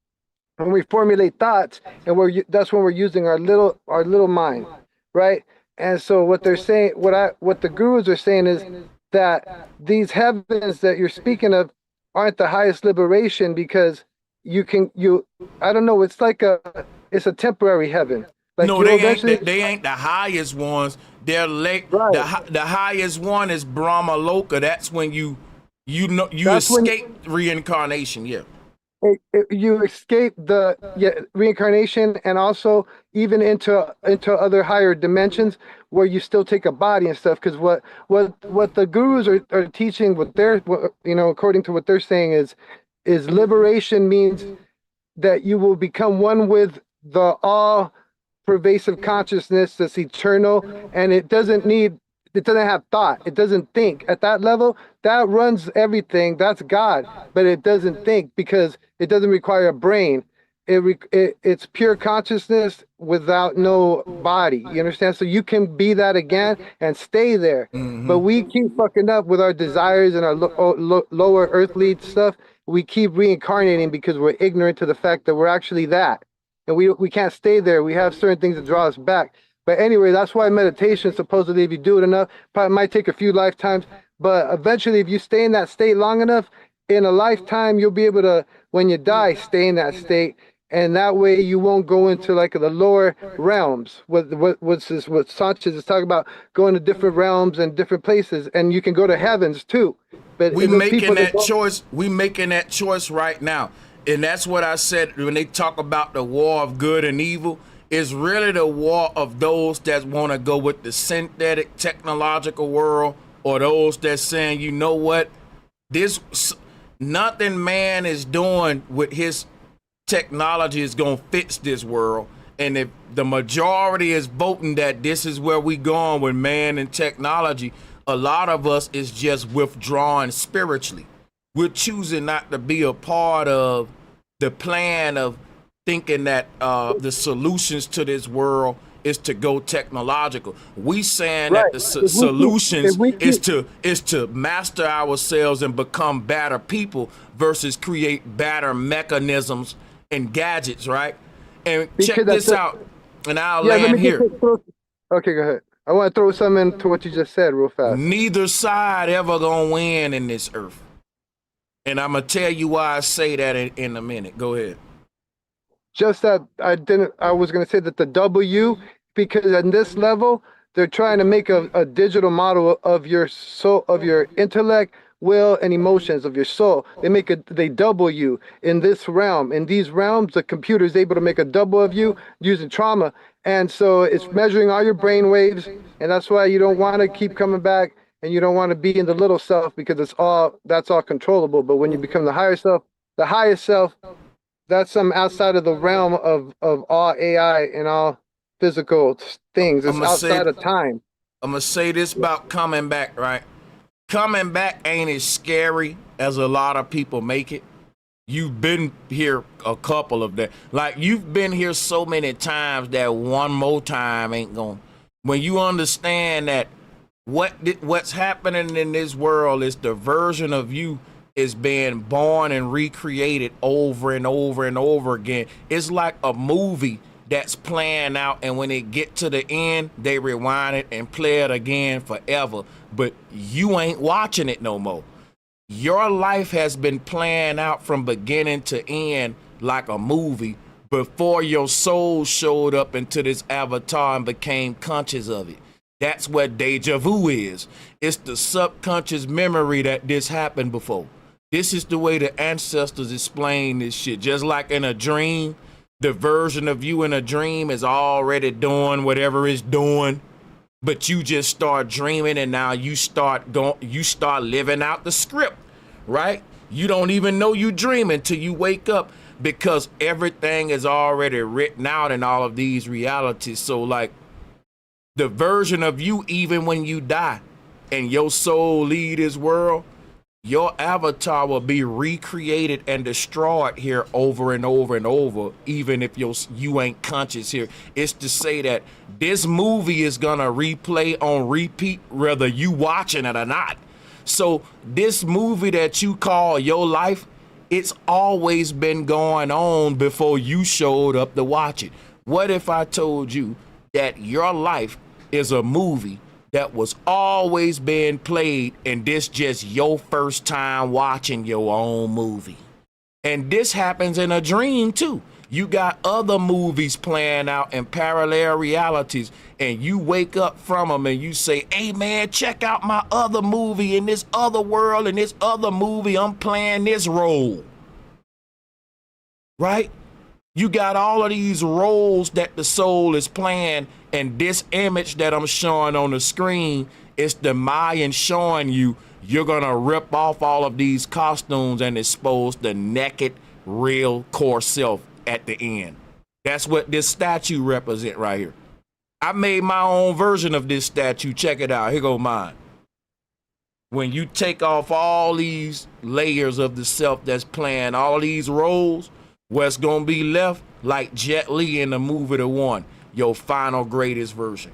when we formulate thoughts, and that's when we're using our little mind, right? And so what they're saying, what the gurus are saying is that these heavens that you're speaking of aren't the highest liberation, because I don't know, it's a temporary heaven. Like no, they ain't the highest ones. They're late. Right. The highest one is Brahma Loka. That's when you That's when escape reincarnation. Yeah. you escape the reincarnation, and also even into other higher dimensions where you still take a body and stuff. Because what the gurus are teaching, according to what they're saying, is liberation means that you will become one with the all pervasive consciousness that's eternal, and it doesn't have thought. It doesn't think. At that level, that runs everything. That's God, but it doesn't think because it doesn't require a brain. It's pure consciousness without no body. You understand? So you can be that again and stay there. But we keep fucking up with our desires and our lower earthly stuff. We keep reincarnating because we're ignorant to the fact that we're actually that. And we can't stay there. We have certain things that draw us back. But anyway, that's why meditation, supposedly, if you do it enough, probably might take a few lifetimes. But eventually, if you stay in that state long enough, in a lifetime, you'll be able to, when you die, stay in that state. And that way you won't go into like the lower realms. What Sanchez is talking about, going to different realms and different places. And you can go to heavens too. But we making that choice. We making that choice right now. And that's what I said when they talk about the war of good and evil. It's really the war of those that want to go with the synthetic technological world, or those that's saying, you know what, nothing man is doing with his technology is going to fix this world. And if the majority is voting that this is where we going with man and technology, a lot of us is just withdrawing spiritually. We're choosing not to be a part of the plan of thinking that the solutions to this world is to go technological. We saying that the solutions is to master ourselves and become better people versus create better mechanisms and gadgets, right? And check this out, and I'll land here. Okay, go ahead. I want to throw something into what you just said real fast. Neither side ever gonna win in this earth. And I'm gonna tell you why I say that in a minute. Go ahead. Just that I was going to say that the W, because at this level, they're trying to make a digital model of your soul, of your intellect, will, and emotions of your soul. They double you in this realm. In these realms, the computer is able to make a double of you using trauma. And so it's measuring all your brain waves. And that's why you don't want to keep coming back, and you don't want to be in the little self, because that's all controllable. But when you become the higher self, the highest self, that's some outside of the realm of all AI and all physical things. It's outside of time. I'm going to say this about coming back, right? Coming back ain't as scary as a lot of people make it. You've been here a couple of days. Like, you've been here so many times that one more time ain't going. When you understand that what's happening in this world is the version of you is being born and recreated over and over and over again. It's like a movie that's playing out, and when it get to the end, they rewind it and play it again forever. But you ain't watching it no more. Your life has been playing out from beginning to end like a movie before your soul showed up into this avatar and became conscious of it. That's what deja vu is. It's the subconscious memory that this happened before. This is the way the ancestors explain this shit. Just like in a dream, the version of you in a dream is already doing whatever it's doing, but you just start dreaming, and now you start living out the script, right? You don't even know you dreaming till you wake up, because everything is already written out in all of these realities. So like the version of you, even when you die and your soul leave this world, your avatar will be recreated and destroyed here over and over and over, even if you ain't conscious here. It's to say that this movie is gonna replay on repeat whether you watching it or not. So this movie that you call your life, it's always been going on before you showed up to watch it. What if I told you that your life is a movie that was always being played, and this just your first time watching your own movie? And this happens in a dream too. You got other movies playing out in parallel realities, and you wake up from them and you say, hey man, check out my other movie in this other world. In this other movie, I'm playing this role. Right? You got all of these roles that the soul is playing, and this image that I'm showing on the screen is the Mayan showing you you're gonna rip off all of these costumes and expose the naked, real core self at the end. That's what this statue represent right here. I made my own version of this statue. Check it out. Here go mine. When you take off all these layers of the self that's playing all these roles, what's gonna be left, like Jet Li in the movie The One, your final greatest version.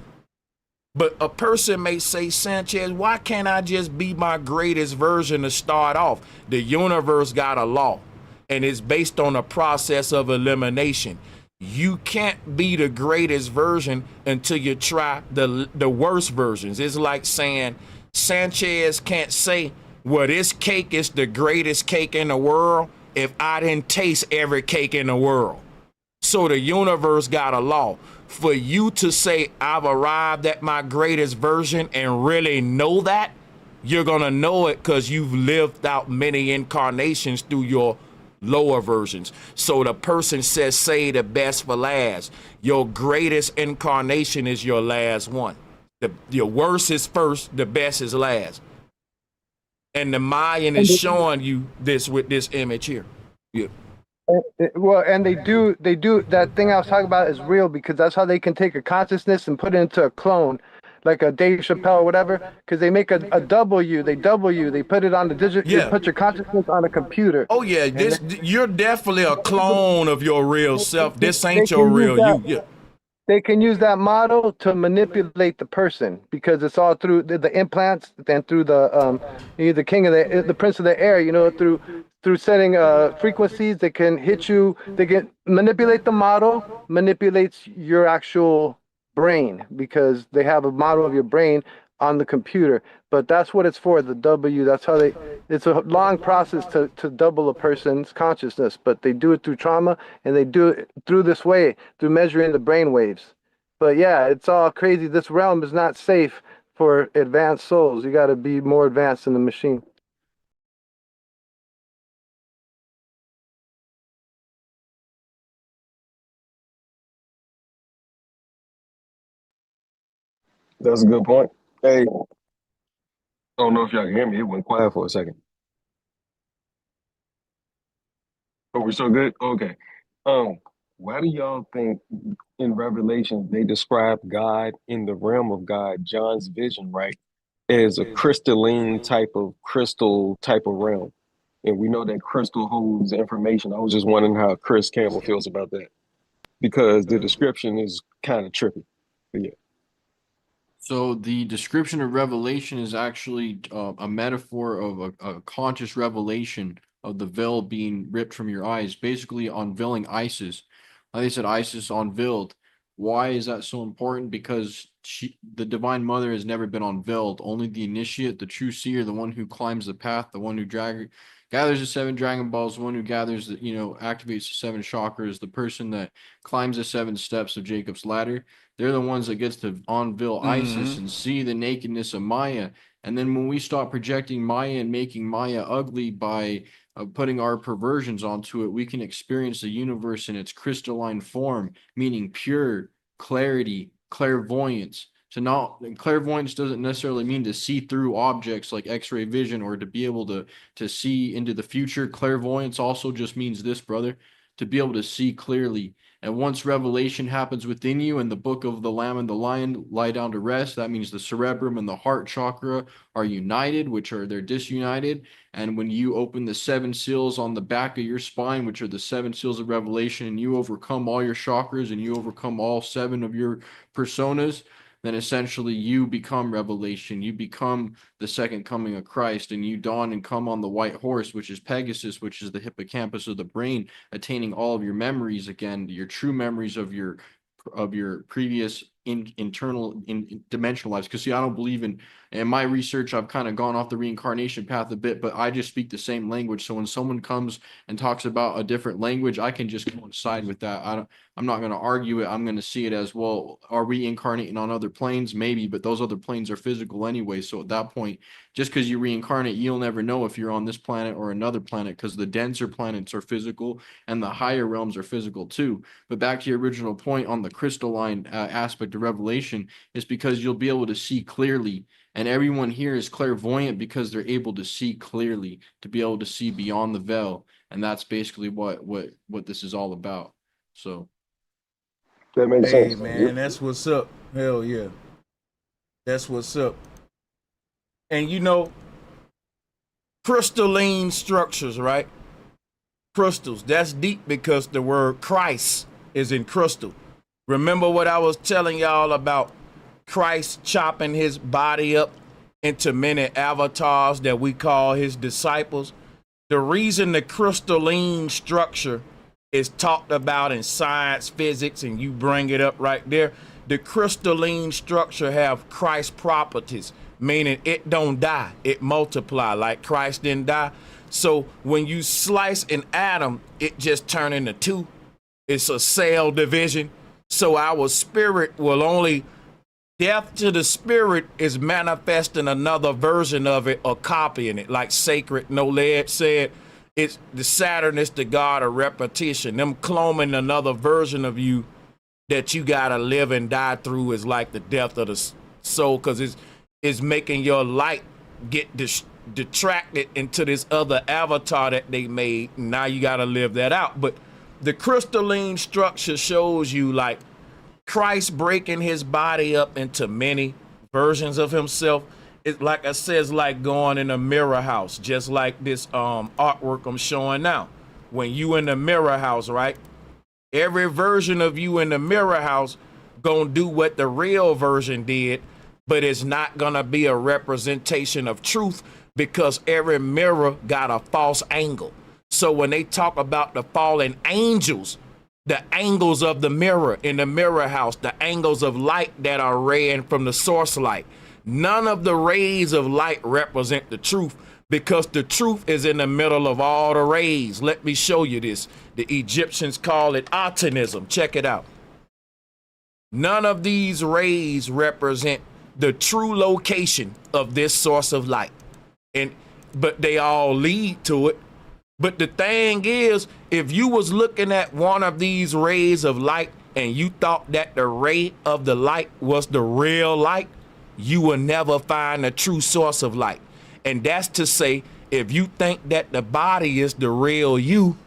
But a person may say, Sanchez, why can't I just be my greatest version to start off? The universe got a law, and it's based on a process of elimination. You can't be the greatest version until you try the worst versions. It's like saying Sanchez can't say, well, this cake is the greatest cake in the world if I didn't taste every cake in the world. So the universe got a law. For you to say I've arrived at my greatest version and really know that, you're gonna know it because you've lived out many incarnations through your lower versions. So the person says, say the best for last. Your greatest incarnation is your last one. Your worst is first, the best is last. And the Mayan is showing you this with this image here. Yeah. Well, and they do that thing I was talking about is real, because that's how they can take a consciousness and put it into a clone, like a Dave Chappelle or whatever, because they make a W, they put it on the digital, you put your consciousness on a computer. Oh yeah, you're definitely a clone of your real self. This ain't your real you. Yeah. They can use that model to manipulate the person, because it's all through the implants and through the king of the prince of the air, through setting frequencies. They can hit you, they can manipulate the model, manipulates your actual brain, because they have a model of your brain on the computer. But that's what it's for, the W. That's how it's a long process to double a person's consciousness, but they do it through trauma, and they do it through this way, through measuring the brain waves. But yeah, it's all crazy. This realm is not safe for advanced souls. You got to be more advanced than the machine. That's a good point. Hey, I don't know if y'all can hear me. It went quiet for a second. Oh, we're so good? Okay. Why do y'all think in Revelation they describe God in the realm of God, John's vision, right, as a crystalline crystal type of realm? And we know that crystal holds information. I was just wondering how Chris Campbell feels about that, because the description is kind of trippy. But yeah. So the description of revelation is actually a metaphor of a conscious revelation of the veil being ripped from your eyes, basically unveiling Isis. Like they said, Isis unveiled. Why is that so important? Because the Divine Mother has never been unveiled. Only the initiate, the true seer, the one who climbs the path, the one who gathers the 7 Dragon Balls, the one who gathers the, activates the 7 chakras, the person that climbs the 7 steps of Jacob's ladder. They're the ones that gets to unveil Isis and see the nakedness of Maya. And then when we stop projecting Maya and making Maya ugly by putting our perversions onto it, we can experience the universe in its crystalline form, meaning pure clarity, clairvoyance. So clairvoyance doesn't necessarily mean to see through objects like X-ray vision or to be able to see into the future. Clairvoyance also just means this, brother, to be able to see clearly. And once revelation happens within you and the book of the Lamb and the Lion lie down to rest, that means the cerebrum and the heart chakra are united, which are they're disunited. And when you open the 7 seals on the back of your spine, which are the 7 seals of revelation, and you overcome all your chakras and you overcome all 7 of your personas, then essentially you become revelation. You become the second coming of Christ, and you dawn and come on the white horse, which is Pegasus, which is the hippocampus of the brain, attaining all of your memories again, your true memories of your previous internal dimensional lives. Because see, I don't believe in my research, I've kind of gone off the reincarnation path a bit, but I just speak the same language. So when someone comes and talks about a different language, I can just coincide with that. I'm not going to argue it. I'm going to see it as, well, are we incarnating on other planes? Maybe, but those other planes are physical anyway. So at that point, just because you reincarnate, you'll never know if you're on this planet or another planet, because the denser planets are physical and the higher realms are physical too. But back to your original point on the crystalline aspect of revelation, is because you'll be able to see clearly. And everyone here is clairvoyant because they're able to see clearly, to be able to see beyond the veil. And that's basically what this is all about. So that makes sense. Hey man, that's what's up. Hell yeah. That's what's up. And you know, crystalline structures, right? Crystals. That's deep because the word Christ is in crystal. Remember what I was telling y'all about Christ chopping his body up into many avatars that we call his disciples? The reason the crystalline structure is talked about in science, physics, and you bring it up right there, the crystalline structure have Christ properties, meaning it don't die, it multiply like Christ didn't die. So when you slice an atom, it just turn into 2. It's a cell division. So our spirit will only, death to the spirit is manifesting another version of it or copying it, like Sacred No Lead said. It's the Saturn is the god of repetition. Them cloning another version of you that you gotta live and die through is like the death of the soul, because it's making your light get detracted into this other avatar that they made. Now you gotta live that out. But the crystalline structure shows you like Christ breaking his body up into many versions of himself. It's like I said, it's like going in a mirror house, just like this artwork I'm showing now. When you in the mirror house, right? Every version of you in the mirror house gonna do what the real version did, but it's not gonna be a representation of truth, because every mirror got a false angle. So when they talk about the fallen angels, the angles of the mirror in the mirror house, the angles of light that are raying from the source light, none of the rays of light represent the truth, because the truth is in the middle of all the rays. Let me show you this. The Egyptians call it Atonism. Check it out. None of these rays represent the true location of this source of light, but they all lead to it. But the thing is, if you was looking at one of these rays of light and you thought that the ray of the light was the real light, you will never find a true source of light. And that's to say, if you think that the body is the real you,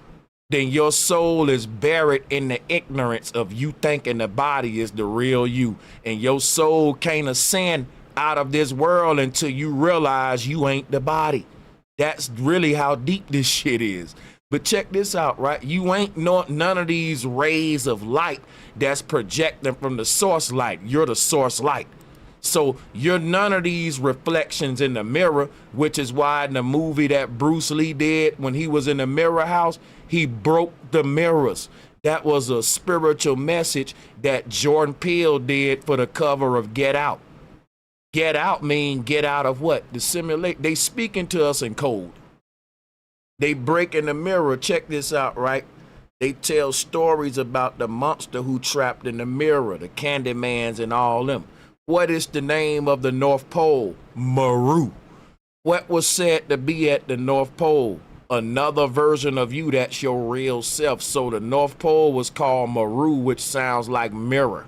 then your soul is buried in the ignorance of you thinking the body is the real you. And your soul can't ascend out of this world until you realize you ain't the body. That's really how deep this shit is. But check this out, right? You ain't none of these rays of light that's projecting from the source light. You're the source light. So you're none of these reflections in the mirror, which is why in the movie that Bruce Lee did when he was in the mirror house, he broke the mirrors. That was a spiritual message that Jordan Peele did for the cover of Get Out. Get out mean get out of what? The simulate. They speaking to us in code. They break in the mirror. Check this out, right? They tell stories about the monster who trapped in the mirror, the Candymans and all them. What is the name of the North Pole? Maru. What was said to be at the North Pole? Another version of you that's your real self. So the North Pole was called Maru, which sounds like mirror.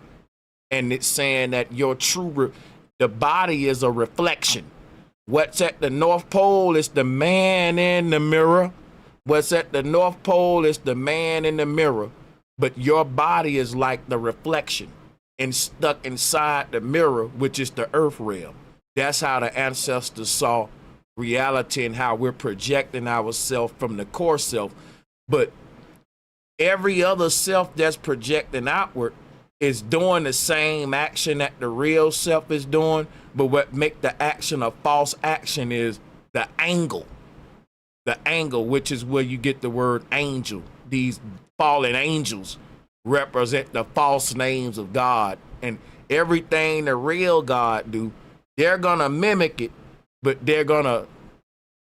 And it's saying that your true, the body is a reflection. What's at the North Pole is the man in the mirror. What's at the North Pole is the man in the mirror. but your body is like the reflection and stuck inside the mirror, which is the earth realm. That's how the ancestors saw reality and how we're projecting ourselves from the core self. But every other self that's projecting outward is doing the same action that the real self is doing, but what make the action a false action is the angle. The angle, which is where you get the word angel. These fallen angels represent the false names of God, and everything the real God do, they're gonna mimic it, but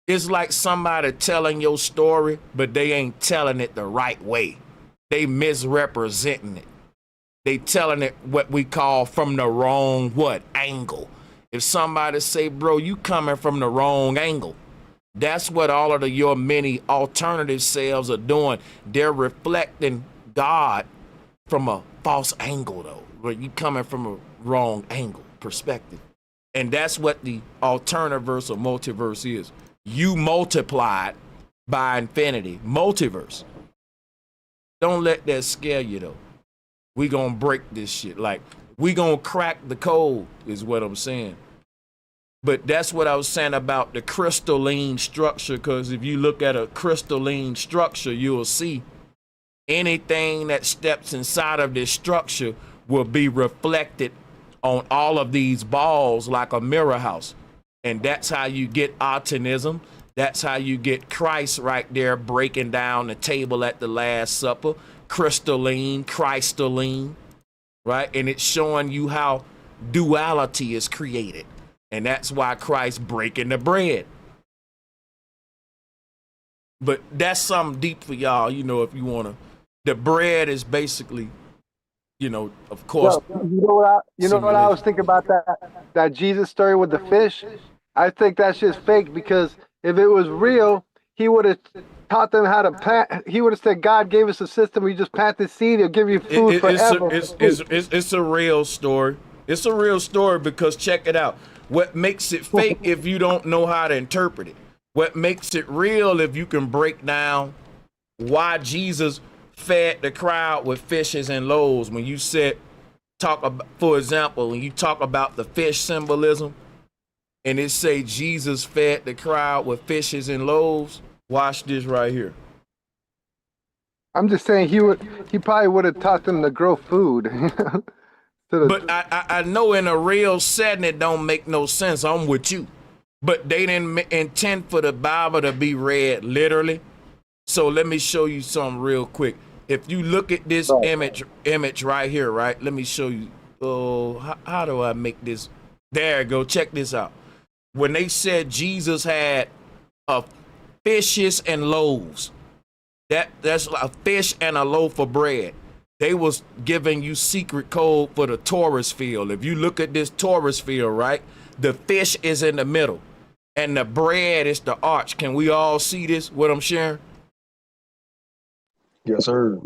it's like somebody telling your story, but they ain't telling it the right way. They misrepresenting it. They telling it what we call from the wrong angle. If somebody say, bro, you coming from the wrong angle, that's what all of your many alternative selves are doing. They're reflecting God from a false angle, though, where you coming from a wrong angle perspective. And that's what the alternaverse or multiverse is. You multiplied by infinity. Multiverse. Don't let that scare you, though. We gonna break this shit. Like, we gonna crack the code is what I'm saying. But that's what I was saying about the crystalline structure, because if you look at a crystalline structure, you'll see anything that steps inside of this structure will be reflected on all of these balls like a mirror house. And that's how you get optimism. That's how you get Christ right there breaking down the table at the Last Supper. Crystalline, right? And it's showing you how duality is created. And that's why Christ breaking the bread. But that's something deep for y'all, if you want to. The bread is basically, of course. Yo, you know what I was thinking about that Jesus story with the fish? I think that's just fake, because if it was real, he would have taught them how to plant. He would have said, God gave us a system where you just plant the seed, he'll give you food forever. It's a real story. It's a real story because check it out. What makes it fake if you don't know how to interpret it? What makes it real if you can break down why Jesus fed the crowd with fishes and loaves? When you for example, when you talk about the fish symbolism, and it say Jesus fed the crowd with fishes and loaves, watch this right here. I'm just saying he probably would have taught them to grow food. But I know in a real setting it don't make no sense. I'm with you. But they didn't intend for the Bible to be read literally. So let me show you something real quick. If you look at this image right here, right? Let me show you. Oh, how do I make this? There you go. Check this out. When they said Jesus had fishes and loaves, that's a fish and a loaf of bread. They was giving you secret code for the Taurus field. If you look at this Taurus field, right, the fish is in the middle and the bread is the arch. Can we all see this, what I'm sharing? Yes, sir.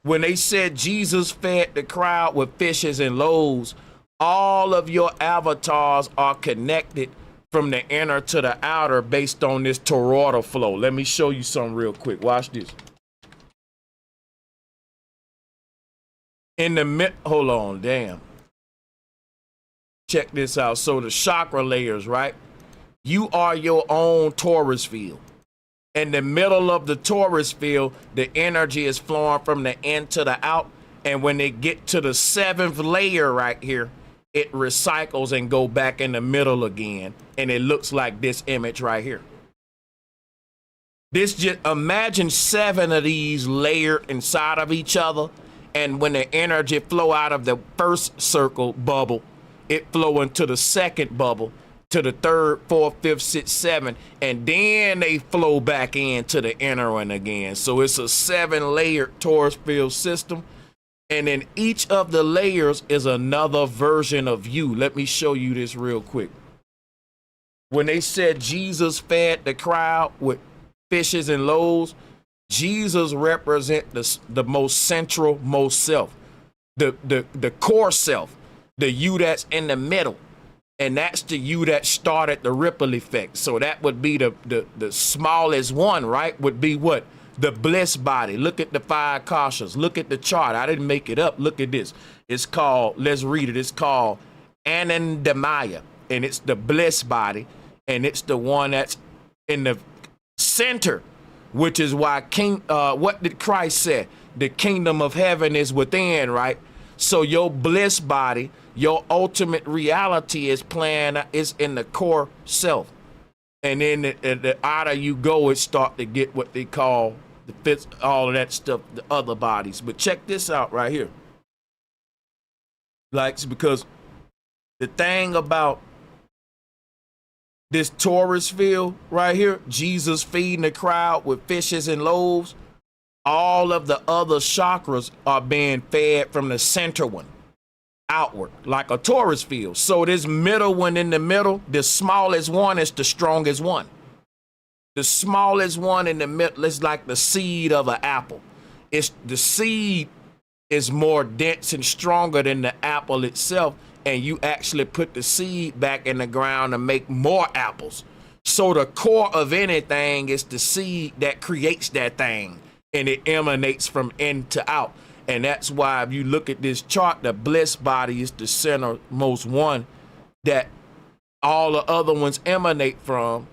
When they said Jesus fed the crowd with fishes and loaves, all of your avatars are connected from the inner to the outer based on this toroidal flow. Let me show you something real quick. Watch this. Hold on, damn. Check this out. So the chakra layers, right? You are your own Taurus field. In the middle of the Taurus field, the energy is flowing from the in to the out. And when they get to the 7th layer right here, it recycles and go back in the middle again. And it looks like this image right here. Imagine 7 of these layered inside of each other. And when the energy flow out of the first circle bubble, it flow into the second bubble, to the 3rd, 4th, 5th, 6th, 7th, and then they flow back into the inner one again. So it's a 7-layered Taurus field system. And in each of the layers is another version of you. Let me show you this real quick. When they said Jesus fed the crowd with fishes and loaves, Jesus represents the most central, most self, the core self, the you that's in the middle. And that's the you that started the ripple effect. So that would be the smallest one, right? Would be what? The bliss body. Look at the 5 koshas. Look at the chart. I didn't make it up. Look at this. It's called, let's read it. It's called Anandamaya, and it's the bliss body, and it's the one that's in the center, which is why what did Christ say? The kingdom of heaven is within, right? So your bliss body, your ultimate reality is in the core self. And then the outer you go, it start to get what they call the fits, all of that stuff, the other bodies. But check this out right here. Like, because the thing about this Taurus field right here, Jesus feeding the crowd with fishes and loaves, all of the other chakras are being fed from the center one outward, like a Taurus field. So this middle one in the middle, the smallest one is the strongest one. The smallest one in the middle is like the seed of an apple. It's the seed is more dense and stronger than the apple itself, and you actually put the seed back in the ground to make more apples. So the core of anything is the seed that creates that thing, and it emanates from in to out. And that's why if you look at this chart, the bliss body is the centermost one that all the other ones emanate from.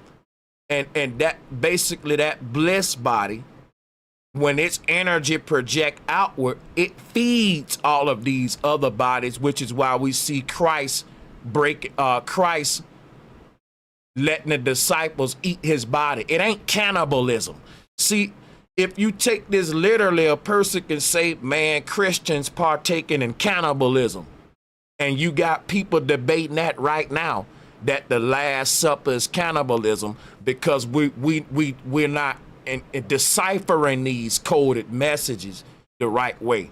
And that basically that bliss body, when its energy project outward, it feeds all of these other bodies, which is why we see Christ letting the disciples eat his body. It ain't cannibalism. See, if you take this literally, a person can say, man, Christians partaking in cannibalism. And you got people debating that right now, that the Last Supper is cannibalism, because we're not in deciphering these coded messages the right way.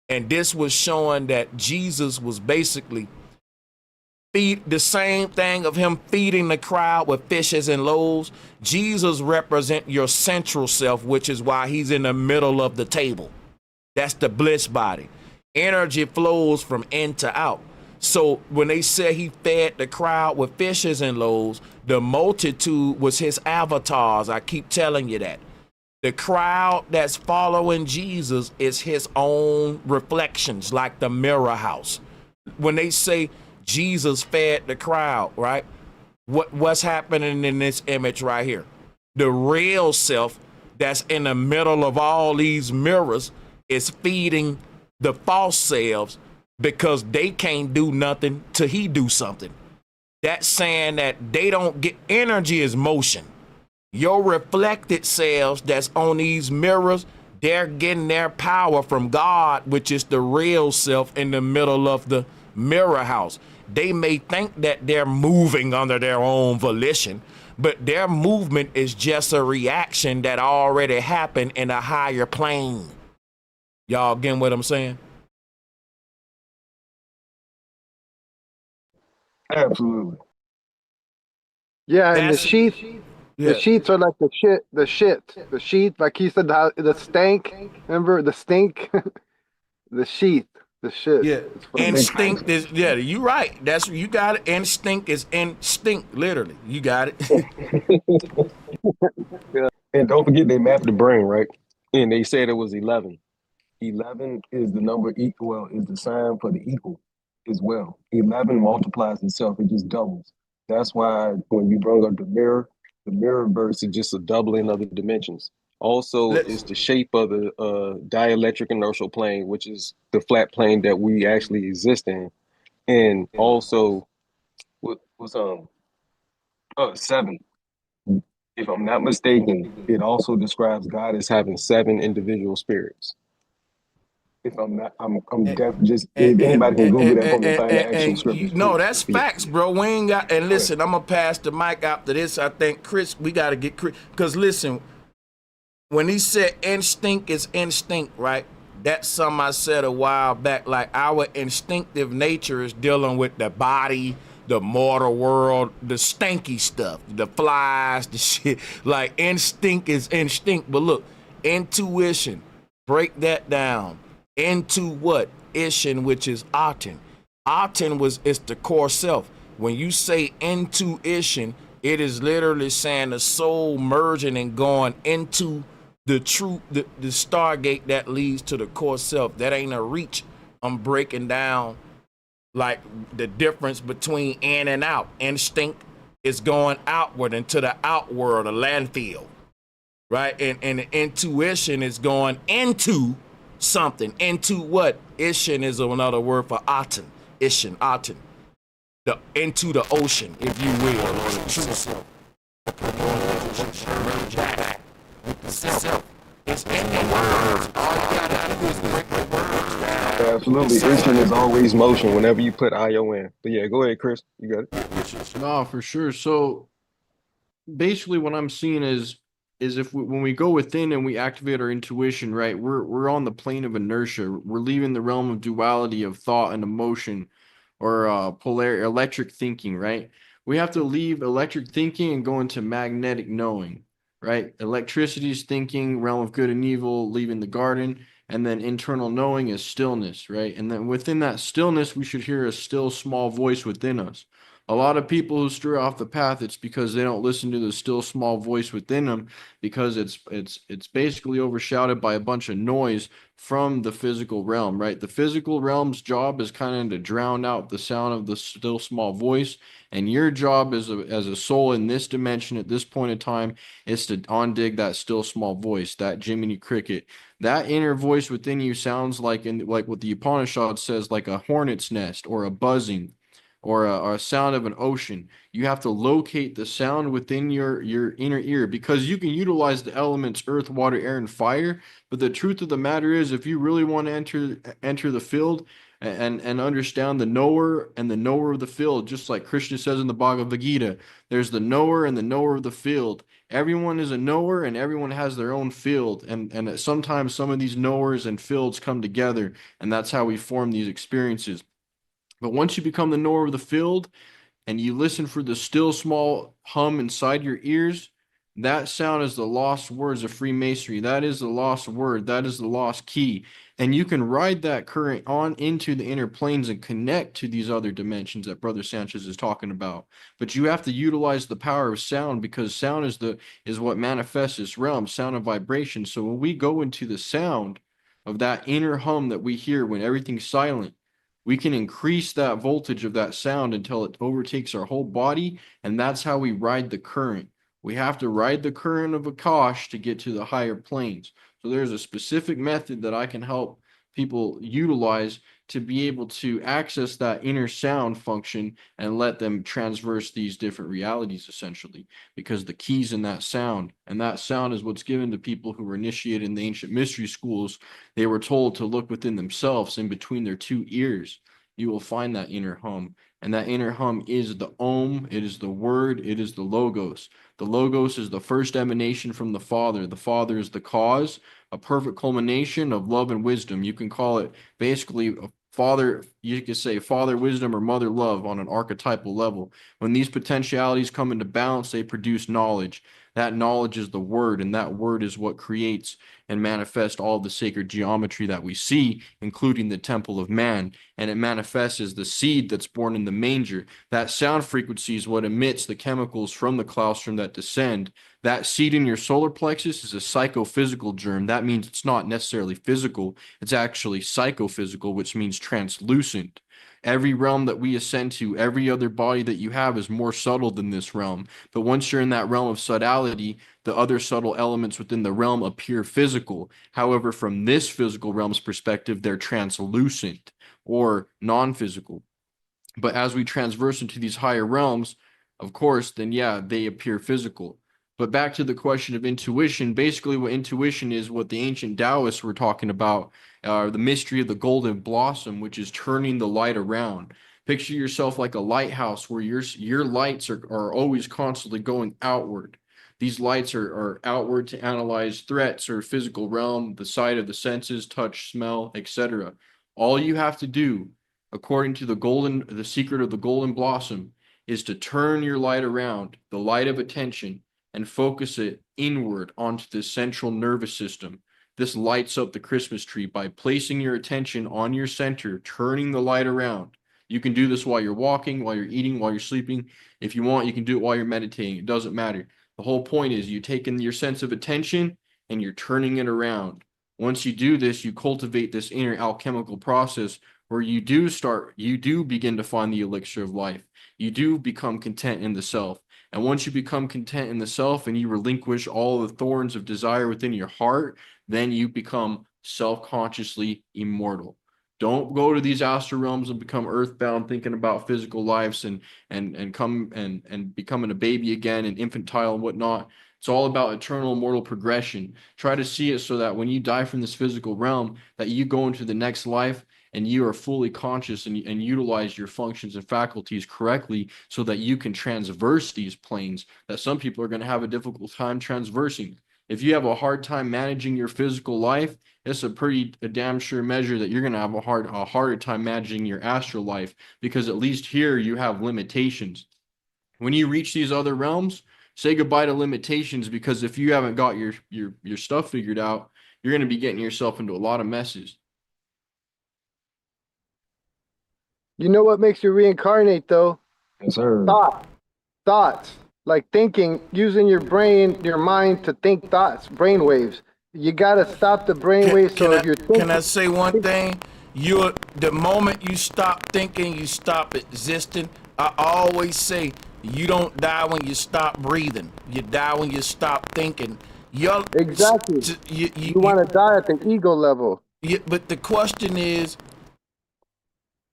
And this was showing that Jesus was basically the same thing of him feeding the crowd with fishes and loaves. Jesus represent your central self, which is why he's in the middle of the table. That's the bliss body. Energy flows from in to out. So when they say he fed the crowd with fishes and loaves, the multitude was his avatars. I keep telling you that. The crowd that's following Jesus is his own reflections, like the mirror house. When they say Jesus fed the crowd, right? What's happening in this image right here? The real self that's in the middle of all these mirrors is feeding the false selves, because they can't do nothing till he do something. That's saying that they don't get, energy is motion. Your reflected selves that's on these mirrors, they're getting their power from God, which is the real self in the middle of the mirror house. They may think that they're moving under their own volition, but their movement is just a reaction that already happened in a higher plane. Y'all getting what I'm saying? Absolutely. Yeah, and the That's- sheath, Yeah. the sheets are like the sheath, like he said, the stank. Remember the stink, the sheath, the shit. Yeah, It's funny. instinct is, yeah, you right. That's, you got it. Instinct is instinct, literally. You got it. And don't forget they mapped the brain, right? And they said it was 11. 11 is the number equal, is the sign for the equal as well. 11 multiplies itself, it just doubles. That's why when you bring up the mirror verse is just a doubling of the dimensions. Also, it's the shape of the dielectric inertial plane, which is the flat plane that we actually exist in. And also, what's 7. If I'm not mistaken, it also describes God as having 7 individual spirits. If I'm not, I'm deaf. Just if anybody can Google that for me, find the actual scriptures. No, that's facts, bro. We ain't got. And listen, I'm gonna pass the mic after this. I think Chris, we gotta get Chris, because listen, when he said instinct is instinct, right? That's something I said a while back. Like, our instinctive nature is dealing with the body, the mortal world, the stanky stuff, the flies, the shit. Like, instinct is instinct. But look, intuition, break that down. Into what? Ishin, which is Aten. Aten is the core self. When you say intuition, it is literally saying the soul merging and going into the true the stargate that leads to the core self. That ain't a reach. I'm breaking down like the difference between in and out. Instinct is going outward into the outworld, the landfill, right? And the intuition is going into something. Into what? Ishin is another word for aten. Ishin, aten. Into the ocean, if you will, or the true self. It's in the words. All you gotta do is break the words down. Absolutely. Instant is always motion whenever you put IO in. But yeah, go ahead, Chris. You got it. No, for sure. So basically what I'm seeing is if when we go within and we activate our intuition, right, we're on the plane of inertia. We're leaving the realm of duality of thought and emotion, or polar electric thinking, right? We have to leave electric thinking and go into magnetic knowing, right? Electricity is thinking, realm of good and evil, leaving the garden, and then internal knowing is stillness, right? And then within that stillness, we should hear a still small voice within us. A lot of people who stray off the path, it's because they don't listen to the still small voice within them, because it's basically overshadowed by a bunch of noise from the physical realm, right? The physical realm's job is kind of to drown out the sound of the still small voice, and your job as a soul in this dimension at this point in time is to undig that still small voice, that Jiminy Cricket. That inner voice within you sounds like what the Upanishad says, like a hornet's nest or a buzzing, or a sound of an ocean. You have to locate the sound within your inner ear, because you can utilize the elements earth, water, air, and fire. But the truth of the matter is, if you really want to enter the field and understand the knower and the knower of the field, just like Krishna says in the Bhagavad Gita, there's the knower and the knower of the field. Everyone is a knower and everyone has their own field. And sometimes some of these knowers and fields come together, and that's how we form these experiences. But once you become the knower of the field and you listen for the still small hum inside your ears, that sound is the lost words of Freemasonry. That is the lost word. That is the lost key. And you can ride that current on into the inner planes and connect to these other dimensions that Brother Sanchez is talking about. But you have to utilize the power of sound, because sound is what manifests this realm, sound and vibration. So when we go into the sound of that inner hum that we hear when everything's silent, we can increase that voltage of that sound until it overtakes our whole body, and that's how we ride the current. We have to ride the current of Akash to get to the higher planes. So there's a specific method that I can help people utilize to be able to access that inner sound function and let them transverse these different realities, essentially, because the key's in that sound, and that sound is what's given to people who were initiated in the ancient mystery schools. They were told to look within themselves, in between their two ears. You will find that inner hum, and that inner hum is the Om, it is the word, it is the Logos. The Logos is the first emanation from the Father. The Father is the cause, a perfect culmination of love and wisdom. You can call it basically a Father, you could say Father wisdom or Mother love on an archetypal level. When these potentialities come into balance, they produce knowledge. That knowledge is the word, and that word is what creates and manifests all the sacred geometry that we see, including the temple of man. And it manifests as the seed that's born in the manger. That sound frequency is what emits the chemicals from the claustrum that descend. That seed in your solar plexus is a psychophysical germ. That means it's not necessarily physical. It's actually psychophysical, which means translucent. Every realm that we ascend to, every other body that you have is more subtle than this realm. But once you're in that realm of subtlety, the other subtle elements within the realm appear physical. However, from this physical realm's perspective, they're translucent or non-physical. But as we transverse into these higher realms, of course, then yeah, they appear physical. But back to the question of intuition, basically what intuition is, what the ancient Taoists were talking about, the mystery of the golden blossom, which is turning the light around. Picture yourself like a lighthouse where your lights are always constantly going outward. These lights are outward to analyze threats or physical realm, the sight of the senses, touch, smell, etc. All you have to do, according to the secret of the golden blossom, is to turn your light around, the light of attention, and focus it inward onto the central nervous system. This lights up the Christmas tree by placing your attention on your center, turning the light around. You can do this while you're walking, while you're eating, while you're sleeping. If you want, you can do it while you're meditating. It doesn't matter. The whole point is you take in your sense of attention and you're turning it around. Once you do this, you cultivate this inner alchemical process where you do begin to find the elixir of life. You do become content in the self. And once you become content in the self and you relinquish all the thorns of desire within your heart, then you become self-consciously immortal. Don't go to these astral realms and become earthbound thinking about physical lives and becoming a baby again and infantile and whatnot. It's all about eternal immortal progression. Try to see it so that when you die from this physical realm, that you go into the next life and you are fully conscious and utilize your functions and faculties correctly so that you can transverse these planes that some people are going to have a difficult time transversing. If you have a hard time managing your physical life, it's a damn sure measure that you're going to have a harder time managing your astral life, because at least here you have limitations. When you reach these other realms, say goodbye to limitations, because if you haven't got your stuff figured out, you're going to be getting yourself into a lot of messes. You know what makes you reincarnate, though? Yes, sir. Thoughts. Like thinking, using your brain, your mind to think thoughts, brain waves. You got to stop the brain waves. So if you're thinking, can I say one thing? The moment you stop thinking, you stop existing. I always say, you don't die when you stop breathing. You die when you stop thinking. Exactly. You want to die at the ego level. But the question is,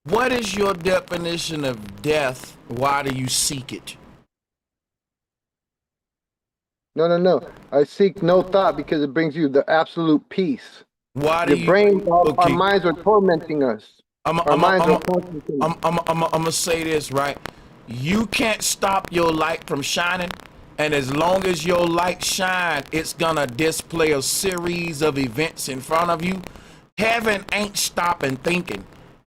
what is your definition of death? Why do you seek it? No. I seek no thought because it brings you the absolute peace. Why do your brain, okay. Our minds are tormenting us. I'm gonna say this, right? You can't stop your light from shining, and as long as your light shine, it's gonna display a series of events in front of you. Heaven ain't stopping thinking.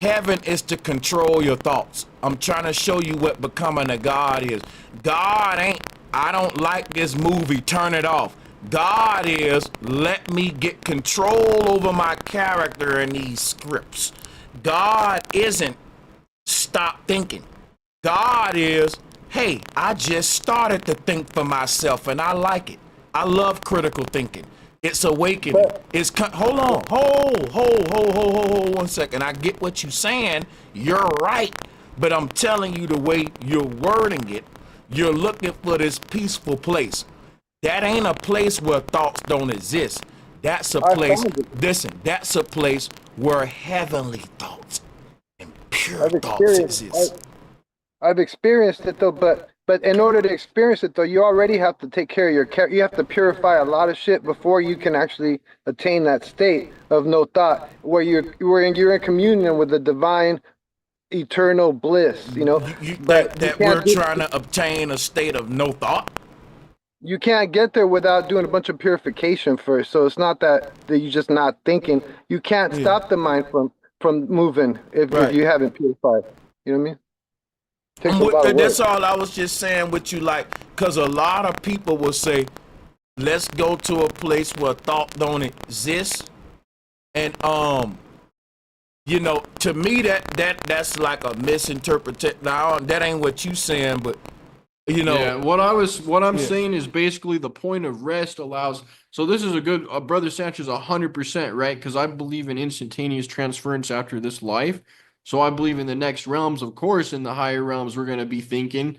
Heaven is to control your thoughts. I'm trying to show you what becoming a God is. God ain't, I don't like this movie, turn it off. God is, let me get control over my character in these scripts. God isn't, stop thinking. God is, hey, I just started to think for myself and I like it. I love critical thinking. It's awakening. Hold on. Hold 1 second. I get what you're saying. You're right. But I'm telling you the way you're wording it, you're looking for this peaceful place. That ain't a place where thoughts don't exist. That's a place, listen, that's a place where heavenly thoughts and pure thoughts exist. I've experienced it though, but in order to experience it though, you already have to take care of your character. You have to purify a lot of shit before you can actually attain that state of no thought, where you're in communion with the divine, eternal bliss. You know, we're trying to obtain a state of no thought. You can't get there without doing a bunch of purification first. So it's not that you're just not thinking. You can't stop the mind from moving if you haven't purified. You know what I mean? That's all I was just saying with you, like, because a lot of people will say, let's go to a place where thought don't exist. And you know, to me that's like a misinterpretation. Now that ain't what you saying, but you know, yeah, what I'm saying is basically the point of rest allows. So this is a good Brother Sanchez 100%, right? Because I believe in instantaneous transference after this life. So I believe in the next realms, of course, in the higher realms, we're going to be thinking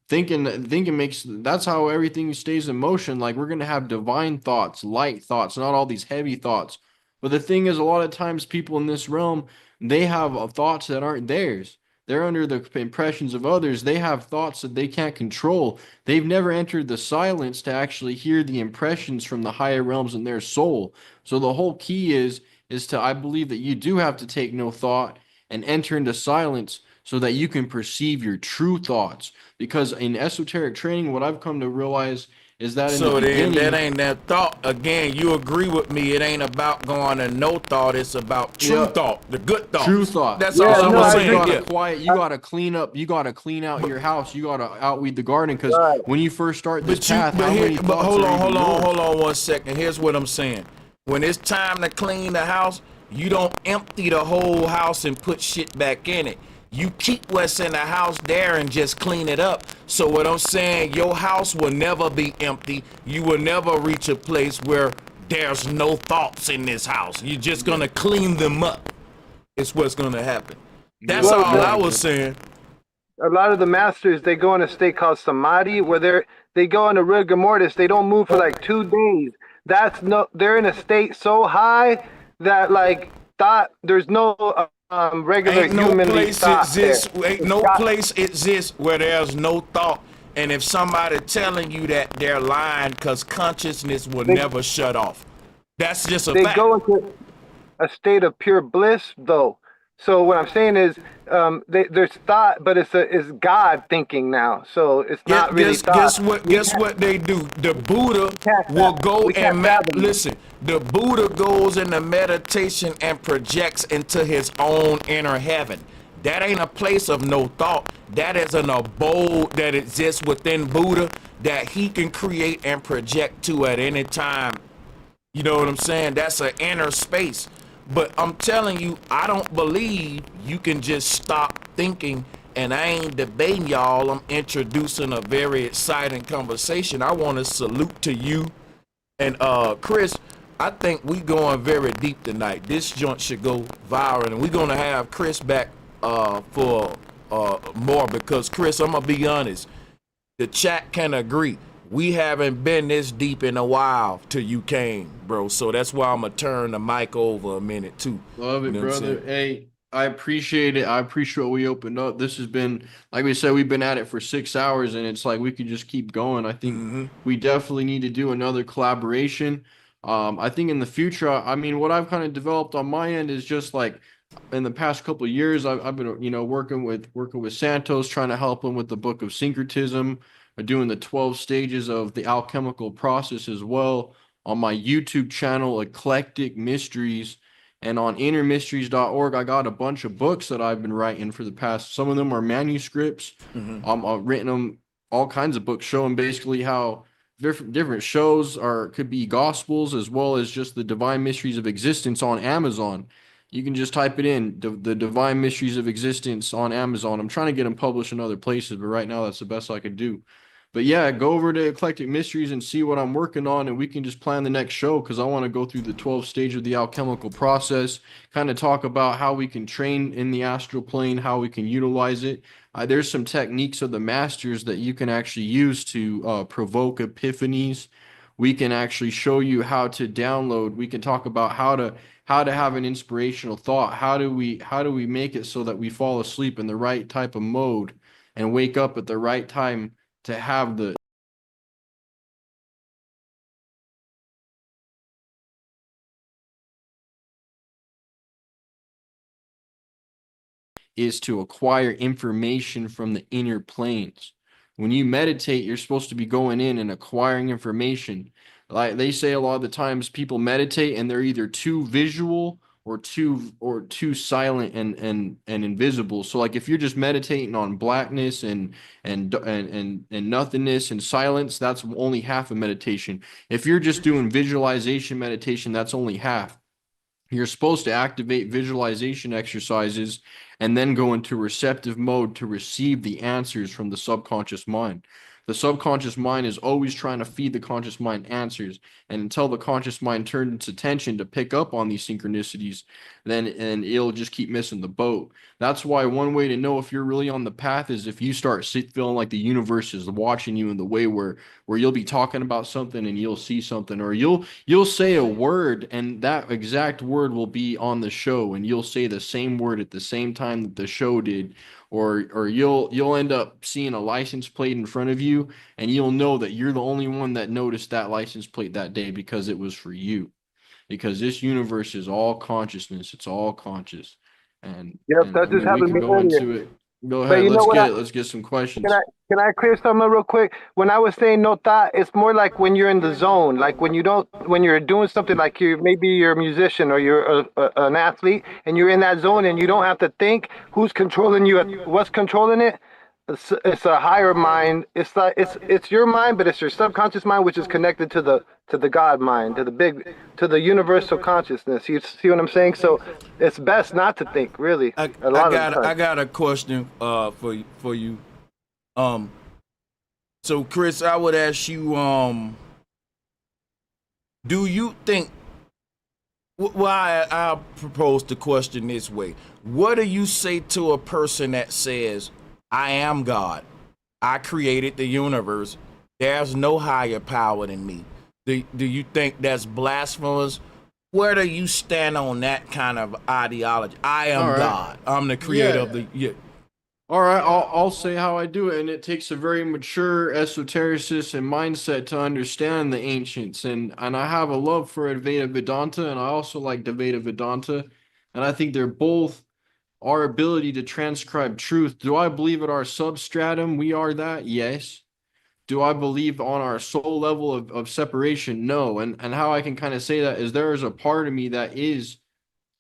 makes, that's how everything stays in motion. Like we're going to have divine thoughts, light thoughts, not all these heavy thoughts. But the thing is, a lot of times people in this realm, they have thoughts that aren't theirs. They're under the impressions of others. They have thoughts that they can't control. They've never entered the silence to actually hear the impressions from the higher realms in their soul. So the whole key is to, I believe that you do have to take no thought and enter into silence so that you can perceive your true thoughts. Because in esoteric training, what I've come to realize is that that ain't that thought. Again, you agree with me. It ain't about going to no thought. It's about true thought, the good thought. True thought. That's all I'm saying. You gotta quiet. You gotta clean up. You gotta clean out your house. You gotta outweed the garden. Because when you first start this path, hold on 1 second. Here's what I'm saying. When it's time to clean the house, you don't empty the whole house and put shit back in it. You keep what's in the house there and just clean it up. So what I'm saying, your house will never be empty. You will never reach a place where there's no thoughts in this house. You're just gonna clean them up. It's what's gonna happen. That's all I was saying. A lot of the masters, they go in a state called samadhi, where they go into rigor mortis. They don't move for like 2 days. They're in a state so high that like thought. There's no regular Ain't no human place thought exists. there. Ain't no place exists where there's no thought. And if somebody telling you that, they're lying, because consciousness will never shut off. That's just a fact. They go into a state of pure bliss, though. So what I'm saying is, there's thought, but it's God thinking now. So it's not really thought. Guess what they do? The Buddha will go and listen. The Buddha goes into meditation and projects into his own inner heaven. That ain't a place of no thought. That is an abode that exists within Buddha that he can create and project to at any time. You know what I'm saying? That's an inner space. But I'm telling you, I don't believe you can just stop thinking, and I ain't debating y'all. I'm introducing a very exciting conversation. I want to salute to you. And Chris, I think we going very deep tonight. This joint should go viral, and we're going to have Chris back for more, because Chris, I'm gonna be honest, the chat can agree, we haven't been this deep in a while till you came, bro. So that's why I'm gonna turn the mic over a minute too. Love it, brother. Hey, I appreciate it. I appreciate what we opened up. This has been, like we said, we've been at it for 6 hours, and it's like we could just keep going. I think we definitely need to do another collaboration. I think in the future, I mean, what I've kind of developed on my end is just like, in the past couple of years, I've been, working with Santos, trying to help him with the book of syncretism, doing the 12 stages of the alchemical process as well on my YouTube channel, Eclectic Mysteries, and on innermysteries.org. I got a bunch of books that I've been writing for the past. Some of them are manuscripts. I've written them, all kinds of books showing basically how different shows could be gospels, as well as just the divine mysteries of existence on Amazon. You can just type it in, the Divine Mysteries of Existence on Amazon. I'm trying to get them published in other places, but right now that's the best I could do. But yeah, go over to Eclectic Mysteries and see what I'm working on, and we can just plan the next show, because I want to go through the 12 stage of the alchemical process, kind of talk about how we can train in the astral plane, how we can utilize it. There's some techniques of the masters that you can actually use to provoke epiphanies. We can actually show you how to download. We can talk about how to have an inspirational thought. How do we make it so that we fall asleep in the right type of mode and wake up at the right time to have the is to acquire information from the inner planes. When you meditate, you're supposed to be going in and acquiring information. Like they say, a lot of the times people meditate and they're either too visual or too silent and invisible. So like if you're just meditating on blackness and nothingness and silence, that's only half of meditation. If you're just doing visualization meditation, that's only half. You're supposed to activate visualization exercises and then go into receptive mode to receive the answers from the subconscious mind. The subconscious mind is always trying to feed the conscious mind answers. And until the conscious mind turns its attention to pick up on these synchronicities, then it'll just keep missing the boat. That's why one way to know if you're really on the path is if you start feeling like the universe is watching you in the way where you'll be talking about something and you'll see something, or you'll say a word and that exact word will be on the show, and you'll say the same word at the same time that the show did. Or you'll end up seeing a license plate in front of you, and you'll know that you're the only one that noticed that license plate that day because it was for you. Because this universe is all consciousness, it's all conscious. And that just happened we can go into it. Go ahead, let's get some questions. Can I clear something real quick? When I was saying no thought, it's more like when you're in the zone, like when you're doing something, like maybe you're a musician or you're an athlete, and you're in that zone and you don't have to think who's controlling you, what's controlling it. It's a higher mind. It's like it's your mind, but it's your subconscious mind, which is connected to the God mind, to the universal consciousness. You see what I'm saying? So it's best not to think, really. I got a question for you. So Chris, I would ask you, Do you think? Well, I'll propose the question this way: what do you say to a person that says, "I am God. I created the universe. There's no higher power than me"? Do you think that's blasphemous? Where do you stand on that kind of ideology? I All am right. God. I'm the creator of the. Yeah. All right, I'll say how I do it, and it takes a very mature esotericist and mindset to understand the ancients, and I have a love for Advaita Vedanta, and I also like Dvaita Vedanta, and I think they're both our ability to transcribe truth. Do I believe at our substratum we are that? Yes. Do I believe on our soul level of separation? No. And how I can kind of say that is there is a part of me that is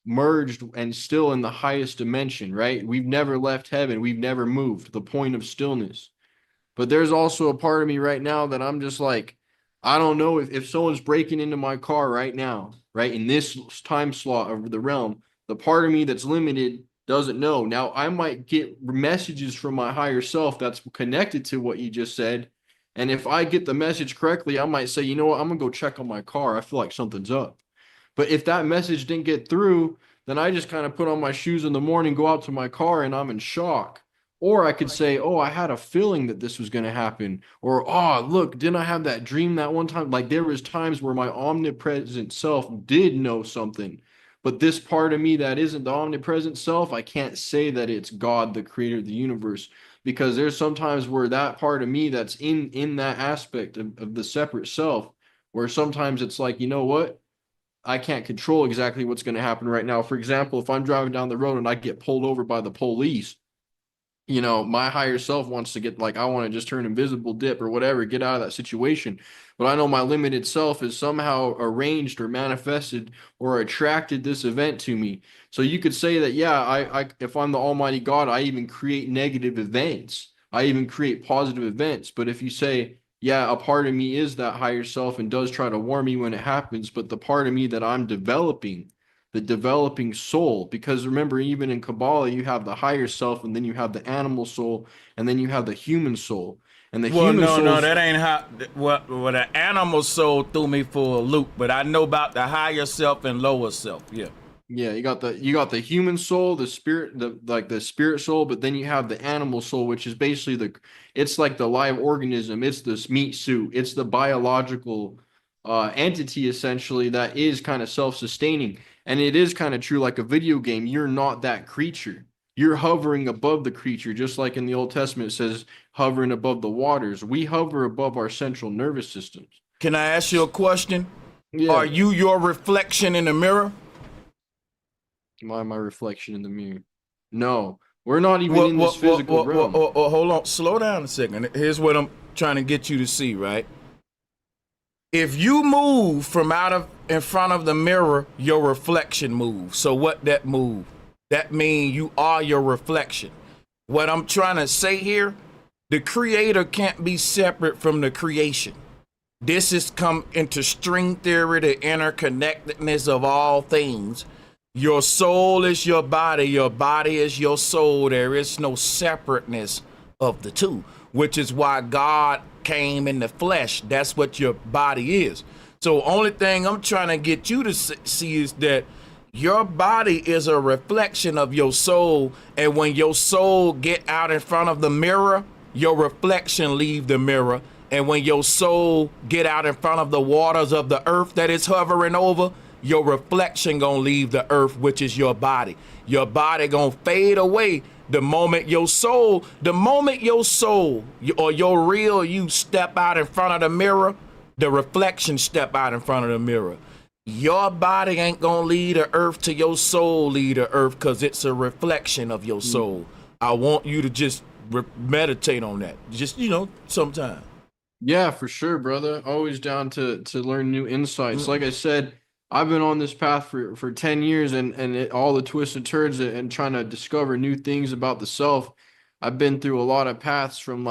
merged and still in the highest dimension, right? We've never left heaven. We've never moved, the point of stillness. But there's also a part of me right now that I'm just like, I don't know if someone's breaking into my car right now, right? In this time slot of the realm, the part of me that's limited doesn't know. Now, I might get messages from my higher self that's connected to what you just said. And if I get the message correctly, I might say, you know what, I'm gonna go check on my car. I feel like something's up. But if that message didn't get through, then I just kind of put on my shoes in the morning, go out to my car, and I'm in shock. Or I could say, oh, I had a feeling that this was going to happen. Or, oh, look, didn't I have that dream that one time? Like there was times where my omnipresent self did know something. But this part of me that isn't the omnipresent self, I can't say that it's God, the creator of the universe, because there's sometimes where that part of me that's in that aspect of the separate self, where sometimes it's like, you know what? I can't control exactly what's going to happen right now. For example, if I'm driving down the road and I get pulled over by the police, you know, my higher self wants to get like, I want to just turn invisible, dip or whatever, get out of that situation. But I know my limited self is somehow arranged or manifested or attracted this event to me. So you could say that, yeah, I if I'm the Almighty God, I even create negative events. I even create positive events. But if you say, yeah, a part of me is that higher self and does try to warn me when it happens, but the part of me that I'm developing, the developing soul, because remember, even in Kabbalah, you have the higher self, and then you have the animal soul, and then you have the human soul. And the Well, human soul, no, that ain't how. What the animal soul threw me for a loop, but I know about the higher self and lower self. Yeah. yeah, you got the human soul, the spirit, the spirit soul, but then you have the animal soul, which is basically it's like the live organism, it's this meat suit, it's the biological entity essentially that is kind of self-sustaining. And it is kind of true, like a video game, you're not that creature. You're hovering above the creature, just like in the Old Testament it says hovering above the waters. We hover above our central nervous systems. Can I ask you a question? Yeah. Are you your reflection in the mirror? Am I my reflection in the mirror? No, we're not even in this physical realm. Hold on, slow down a second. Here's what I'm trying to get you to see, right? If you move from in front of the mirror, your reflection moves. So what that move? That means you are your reflection. What I'm trying to say here, the creator can't be separate from the creation. This has come into string theory, the interconnectedness of all things. Your soul is your body is your soul. There is no separateness of the two, which is why God came in the flesh. That's what your body is. So only thing I'm trying to get you to see is that your body is a reflection of your soul. And when your soul get out in front of the mirror, your reflection leave the mirror. And when your soul get out in front of the waters of the earth that is hovering over, your reflection gonna leave the earth, which is your body. Your body gonna fade away the moment your soul or your real you step out in front of the mirror, the reflection step out in front of the mirror. Your body ain't gonna leave the earth till your soul leave the earth, because it's a reflection of your soul. I want you to just meditate on that. Just, sometime. Yeah, for sure, brother. Always down to learn new insights. Like I said, I've been on this path for 10 years and all the twists and turns and trying to discover new things about the self. I've been through a lot of paths from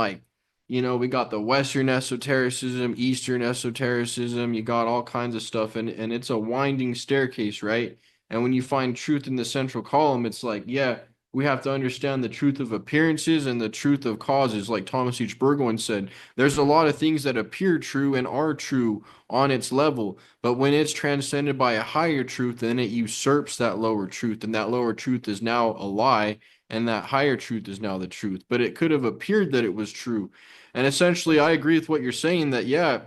we got the Western esotericism, Eastern esotericism, you got all kinds of stuff, and it's a winding staircase, right? And when you find truth in the central column, it's like, yeah, We have to understand the truth of appearances and the truth of causes. Like Thomas H. Burgoyne said, there's a lot of things that appear true and are true on its level, but when it's transcended by a higher truth, then it usurps that lower truth, and that lower truth is now a lie, and that higher truth is now the truth. But it could have appeared that it was true. And essentially, I agree with what you're saying, that, yeah,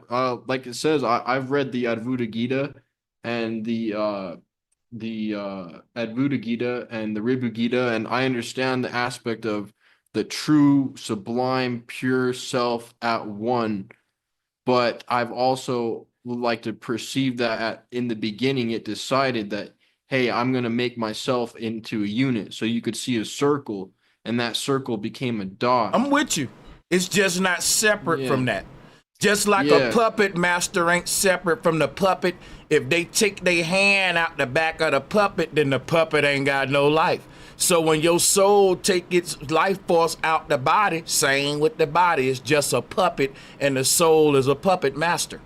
like it says, I've read the Advaita Gita and the Advaita Gita and the Ribu Gita, and I understand the aspect of the true, sublime, pure self at one. But I've also like to perceive that in the beginning, it decided that, hey, I'm going to make myself into a unit. So you could see a circle, and that circle became a dot. I'm with you. It's just not separate Yeah. from that. Just like Yeah. a puppet master ain't separate from the puppet. If they take their hand out the back of the puppet, then the puppet ain't got no life. So when your soul take its life force out the body, same with the body. It's just a puppet, and the soul is a puppet master.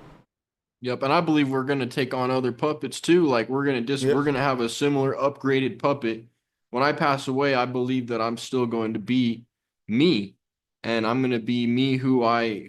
Yep, and I believe we're going to take on other puppets too. Like we're going to have a similar upgraded puppet. When I pass away, I believe that I'm still going to be me, and I'm going to be me who I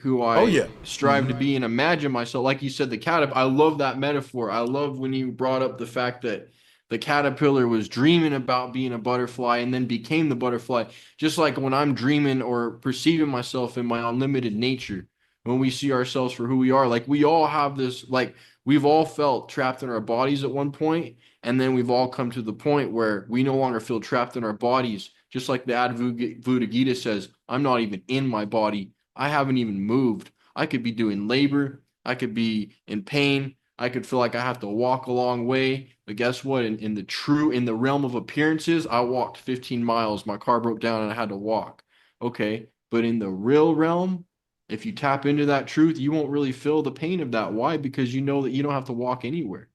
strive to be and imagine myself. Like you said, the caterpillar. I love that metaphor. I love when you brought up the fact that the caterpillar was dreaming about being a butterfly and then became the butterfly. Just like when I'm dreaming or perceiving myself in my unlimited nature, when we see ourselves for who we are, like we all have this, like we've all felt trapped in our bodies at one point, and then we've all come to the point where we no longer feel trapped in our bodies. Just like the Advaita Gita says, I'm not even in my body. I haven't even moved. I could be doing labor. I could be in pain. I could feel like I have to walk a long way. But guess what? In the realm of appearances, I walked 15 miles. My car broke down and I had to walk. Okay. But in the real realm, if you tap into that truth, you won't really feel the pain of that. Why? Because you know that you don't have to walk anywhere.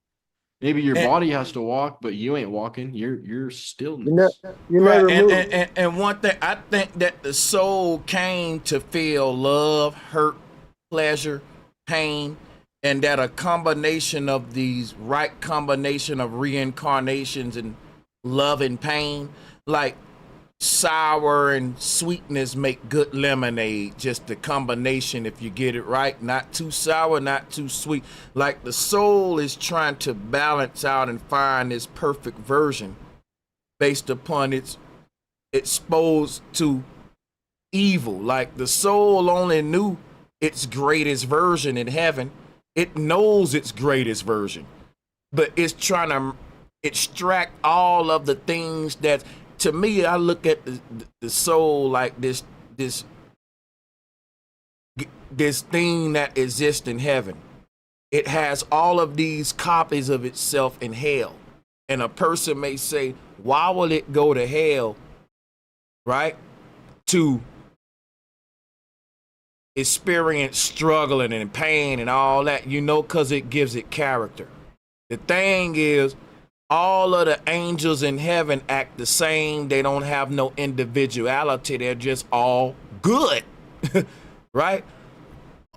Maybe your body has to walk, but you ain't walking. You're stillness. You never move. And one thing, I think that the soul came to feel love, hurt, pleasure, pain, and that a combination of these right combination of reincarnations and love and pain, like sour and sweetness make good lemonade. Just the combination, if you get it right, not too sour, not too sweet. Like the soul is trying to balance out and find this perfect version based upon its exposed to evil. Like the soul only knew its greatest version in heaven. It knows its greatest version, but it's trying to extract all of the things that, to me, I look at the soul like this thing that exists in heaven. It has all of these copies of itself in hell. And a person may say, why will it go to hell, right? To experience struggling and pain and all that, because it gives it character. The thing is, all of the angels in heaven act the same. They don't have no individuality. They're just all good, right?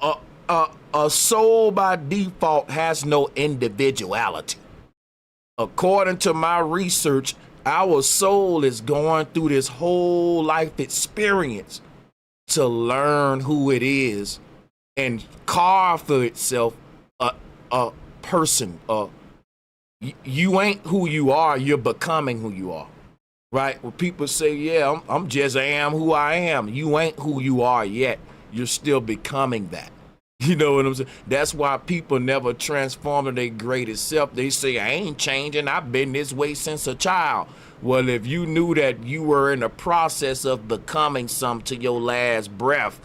A soul by default has no individuality. According to my research, our soul is going through this whole life experience to learn who it is and carve for itself a person, you ain't who you are, you're becoming who you are, right? When people say, yeah, I'm just am who I am. You ain't who you are yet. You're still becoming that. You know what I'm saying? That's why people never transform to their greatest self. They say, I ain't changing. I've been this way since a child. Well, if you knew that you were in the process of becoming something to your last breath,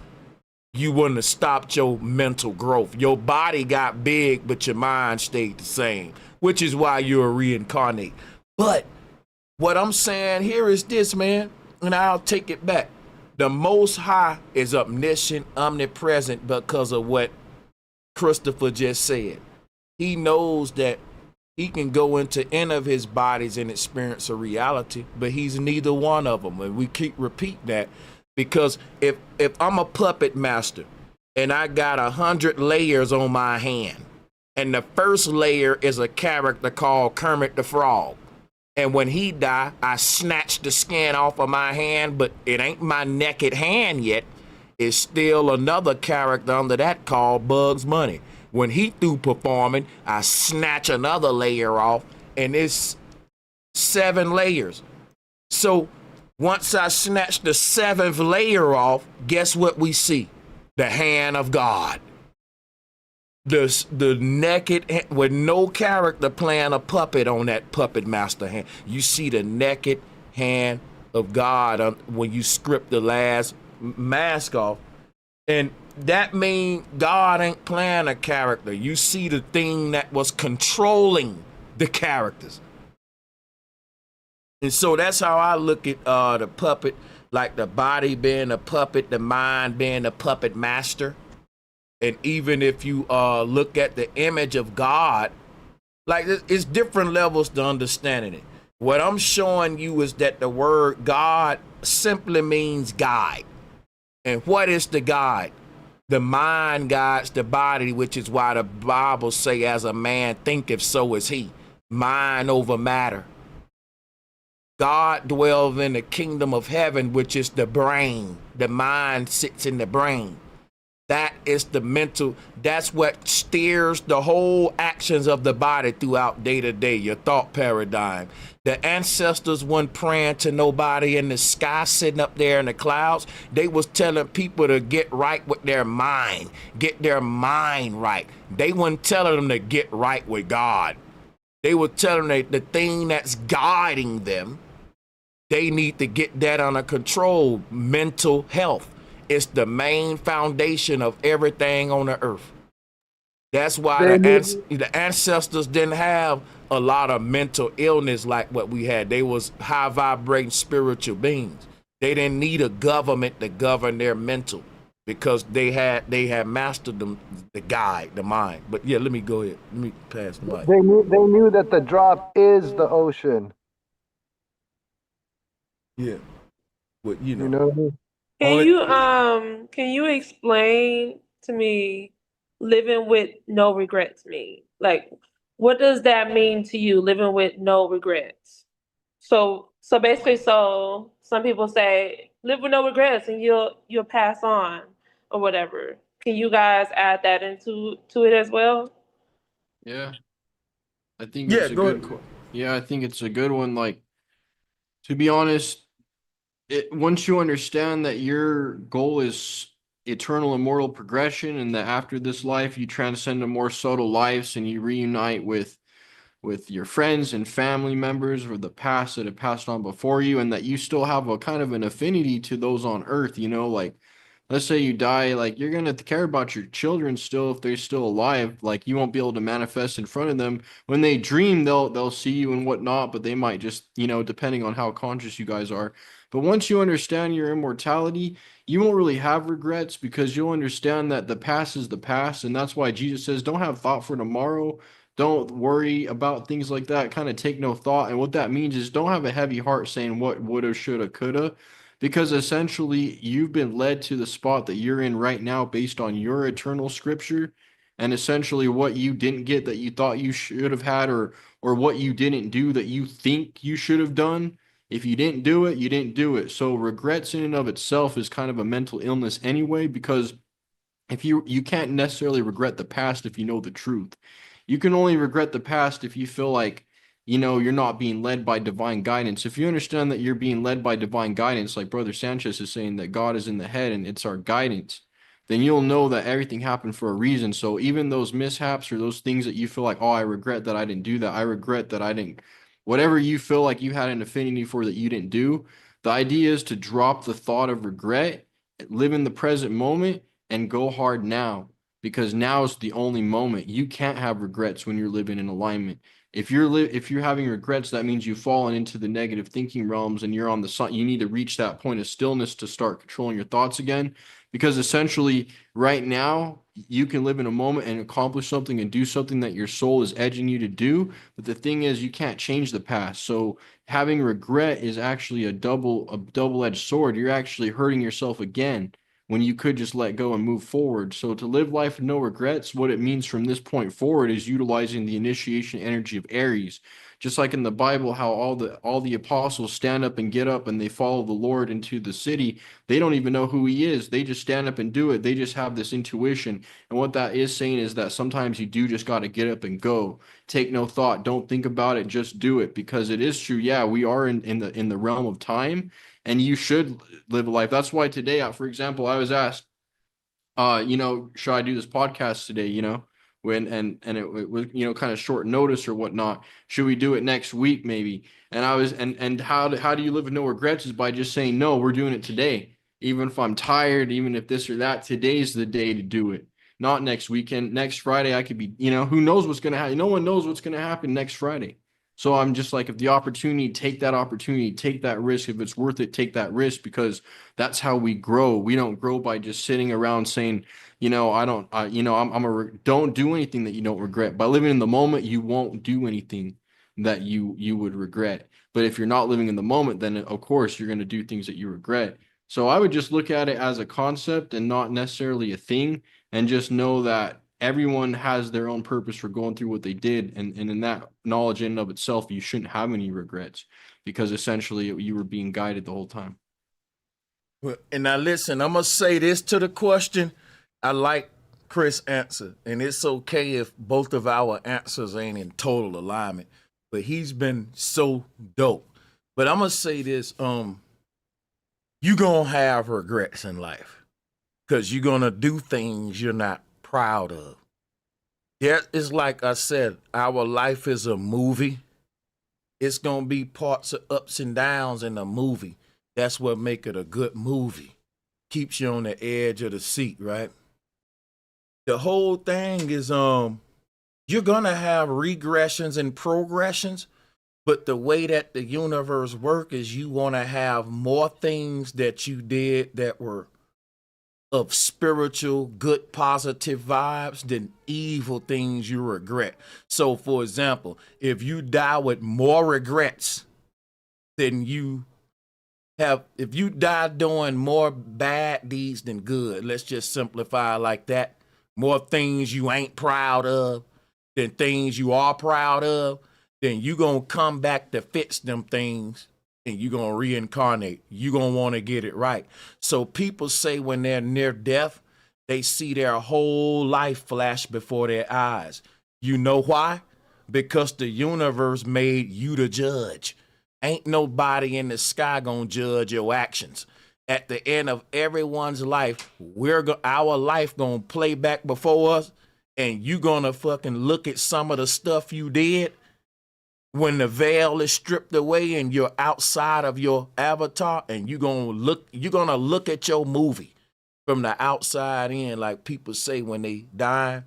you wouldn't have stopped your mental growth. Your body got big, but your mind stayed the same, which is why you're reincarnate. But what I'm saying here is this, man, and I'll take it back. The Most High is omniscient, omnipresent because of what Christopher just said. He knows that he can go into any of his bodies and experience a reality, but he's neither one of them. And we keep repeating that because if I'm a puppet master and I got 100 layers on my hand, and the first layer is a character called Kermit the Frog, And when he died, I snatched the skin off of my hand, but it ain't my naked hand yet. It's still another character under that called Bugs Bunny. When he through performing, I snatch another layer off, and it's 7 layers. So once I snatch the 7th layer off, guess what we see? The hand of God. The naked, with no character playing a puppet on that puppet master hand. You see the naked hand of God when you strip the last mask off. And that means God ain't playing a character. You see the thing that was controlling the characters. And so that's how I look at the puppet, like the body being a puppet, the mind being a puppet master. And even if you look at the image of God, like it's different levels to understanding it. What I'm showing you is that the word God simply means guide. And what is the guide? The mind guides the body, which is why the Bible say, as a man thinketh, so is he. Mind over matter. God dwells in the kingdom of heaven, which is the brain. The mind sits in the brain. That is the mental, that's what steers the whole actions of the body throughout day to day, your thought paradigm. The ancestors weren't praying to nobody in the sky sitting up there in the clouds. They was telling people to get right with their mind, get their mind right. They weren't telling them to get right with God. They were telling them the thing that's guiding them, they need to get that under control. Mental health. It's the main foundation of everything on the earth. That's why the ancestors didn't have a lot of mental illness like what we had. They was high vibrating spiritual beings. They didn't need a government to govern their mental because they had mastered the guide, the mind. But yeah, let me go ahead. Let me pass the mic. They knew that the drop is the ocean. Yeah. Well, you know. You know what I mean? Can you explain to me living with no regrets mean? Like, what does that mean to you, living with no regrets? So basically, so some people say live with no regrets and you'll pass on or whatever. Can you guys add that into it as well? Yeah, I think it's a good I think it's a good one. Like, to be honest, once you understand that your goal is eternal immortal progression, and that after this life you transcend to more subtle lives and you reunite with your friends and family members or the past that have passed on before you, and that you still have a kind of an affinity to those on earth, like, let's say you die, like, you're going to care about your children still if they're still alive. Like, you won't be able to manifest in front of them. When they dream, they'll see you and whatnot, but they might just, depending on how conscious you guys are. But once you understand your immortality, you won't really have regrets, because you'll understand that the past is the past. And that's why Jesus says, don't have thought for tomorrow. Don't worry about things like that. Kind of take no thought. And what that means is don't have a heavy heart saying what woulda, shoulda, coulda, because essentially you've been led to the spot that you're in right now based on your eternal scripture, and essentially what you didn't get that you thought you should have had, or what you didn't do that you think you should have done. If you didn't do it, you didn't do it. So regrets in and of itself is kind of a mental illness anyway, because if you can't necessarily regret the past if you know the truth. You can only regret the past if you feel like, you're not being led by divine guidance. If you understand that you're being led by divine guidance, like Brother Sanchez is saying, that God is in the head and it's our guidance, then you'll know that everything happened for a reason. So even those mishaps or those things that you feel like, oh, I regret that I didn't do that, I regret that I didn't, whatever you feel like you had an affinity for that you didn't do, the idea is to drop the thought of regret, live in the present moment, and go hard now, because now is the only moment. You can't have regrets when you're living in alignment. If you're having regrets, that means you've fallen into the negative thinking realms, and you're on the sun. You need to reach that point of stillness to start controlling your thoughts again, because essentially right now you can live in a moment and accomplish something and do something that your soul is edging you to do. But the thing is, you can't change the past. So having regret is actually a double-edged sword. You're actually hurting yourself again, when you could just let go and move forward. So to live life with no regrets, what it means from this point forward is utilizing the initiation energy of Aries. Just like in the Bible, how all the apostles stand up and get up and they follow the Lord into the city. They don't even know who he is. They just stand up and do it. They just have this intuition. And what that is saying is that sometimes you do just got to get up and go. Take no thought. Don't think about it. Just do it, because it is true. Yeah, we are in the realm of time, and you should live a life. That's why today, for example, I was asked, should I do this podcast today? And it was, kind of short notice or whatnot. Should we do it next week maybe? And I was, and how do you live with no regrets is by just saying, no, we're doing it today. Even if I'm tired, even if this or that, today's the day to do it. Not next weekend. Next Friday, I could be, who knows what's going to happen? No one knows what's going to happen next Friday. So I'm just like, if the opportunity, take that opportunity, take that risk. If it's worth it, take that risk, because that's how we grow. We don't grow by just sitting around saying, don't do anything that you don't regret. By living in the moment, you won't do anything that you would regret. But if you're not living in the moment, then of course you're going to do things that you regret. So I would just look at it as a concept and not necessarily a thing, and just know that everyone has their own purpose for going through what they did. And in that knowledge in and of itself, you shouldn't have any regrets, because essentially you were being guided the whole time. Well, and now listen, I'm going to say this to the question. I like Chris' answer, and it's okay if both of our answers ain't in total alignment, but he's been so dope. But I'm going to say this, you're going to have regrets in life, because you're going to do things you're not proud of. Yeah, it's like I said, our life is a movie. It's going to be parts of ups and downs in a movie. That's what make it a good movie. Keeps you on the edge of the seat, right? The whole thing is, you're going to have regressions and progressions, but the way that the universe works is you want to have more things that you did that were of spiritual, good, positive vibes than evil things you regret. So, for example, if you die with more regrets than if you die doing more bad deeds than good, let's just simplify like that, more things you ain't proud of than things you are proud of, then you gonna come back to fix them things, and you're going to reincarnate. You're going to want to get it right. So people say when they're near death, they see their whole life flash before their eyes. You know why? Because the universe made you the judge. Ain't nobody in the sky going to judge your actions. At the end of everyone's life, our life going to play back before us, and you going to fucking look at some of the stuff you did. When the veil is stripped away and you're outside of your avatar, and you're gonna look at your movie from the outside in, like people say when they die.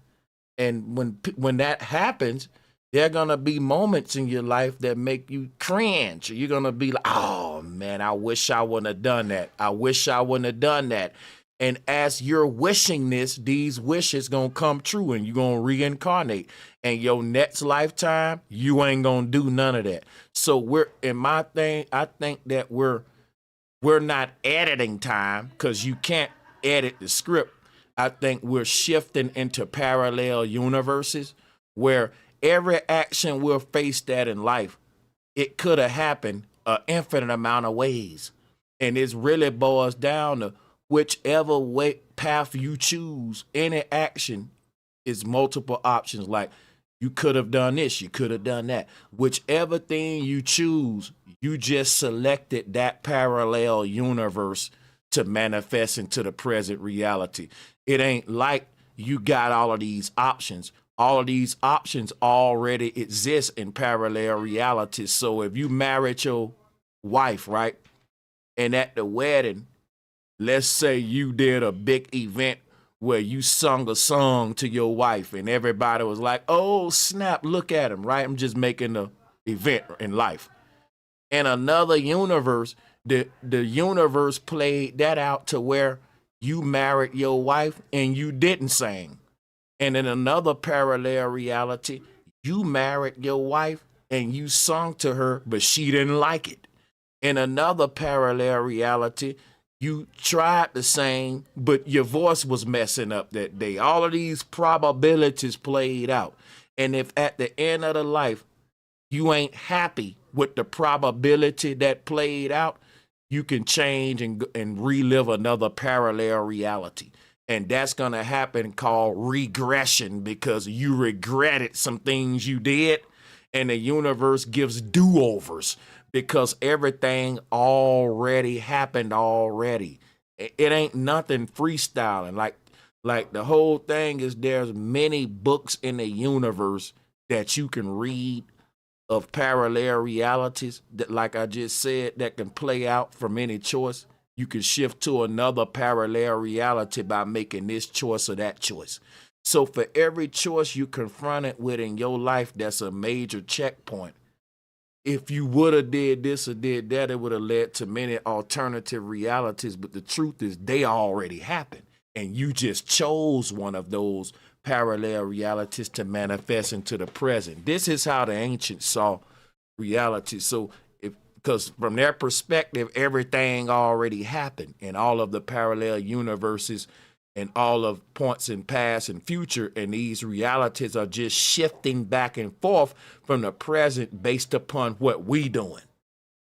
And when that happens, there are gonna be moments in your life that make you cringe. You're gonna be like, oh man, I wish I wouldn't have done that. I wish I wouldn't have done that. And as you're wishing this, these wishes gonna come true, and you're gonna reincarnate. And your next lifetime, you ain't gonna do none of that. So I think that we're not editing time, because you can't edit the script. I think we're shifting into parallel universes where every action we're faced at in life, it could have happened an infinite amount of ways. And it really boils down to whichever path you choose. Any action is multiple options. Like, you could have done this, you could have done that. Whichever thing you choose, you just selected that parallel universe to manifest into the present reality. It ain't like you got all of these options. All of these options already exist in parallel realities. So if you married your wife, right, and at the wedding, let's say you did a big event where you sung a song to your wife, and everybody was like, oh, snap, look at him, right? I'm just making an event in life. In another universe, the universe played that out to where you married your wife and you didn't sing. And in another parallel reality, you married your wife and you sung to her, but she didn't like it. In another parallel reality, you tried to sing, but your voice was messing up that day. All of these probabilities played out. And if at the end of the life, you ain't happy with the probability that played out, you can change and relive another parallel reality. And that's going to happen called regression, because you regretted some things you did, and the universe gives do-overs because everything already happened already. It ain't nothing freestyling. Like the whole thing is, there's many books in the universe that you can read of parallel realities that, like I just said, that can play out from any choice. You can shift to another parallel reality by making this choice or that choice. So for every choice you confronted with in your life, that's a major checkpoint. If you would have did this or did that, it would have led to many alternative realities. But the truth is, they already happened, and you just chose one of those parallel realities to manifest into the present. This is how the ancients saw reality. So because from their perspective, everything already happened, and all of the parallel universes and all of points in past and future, and these realities are just shifting back and forth from the present based upon what we doing.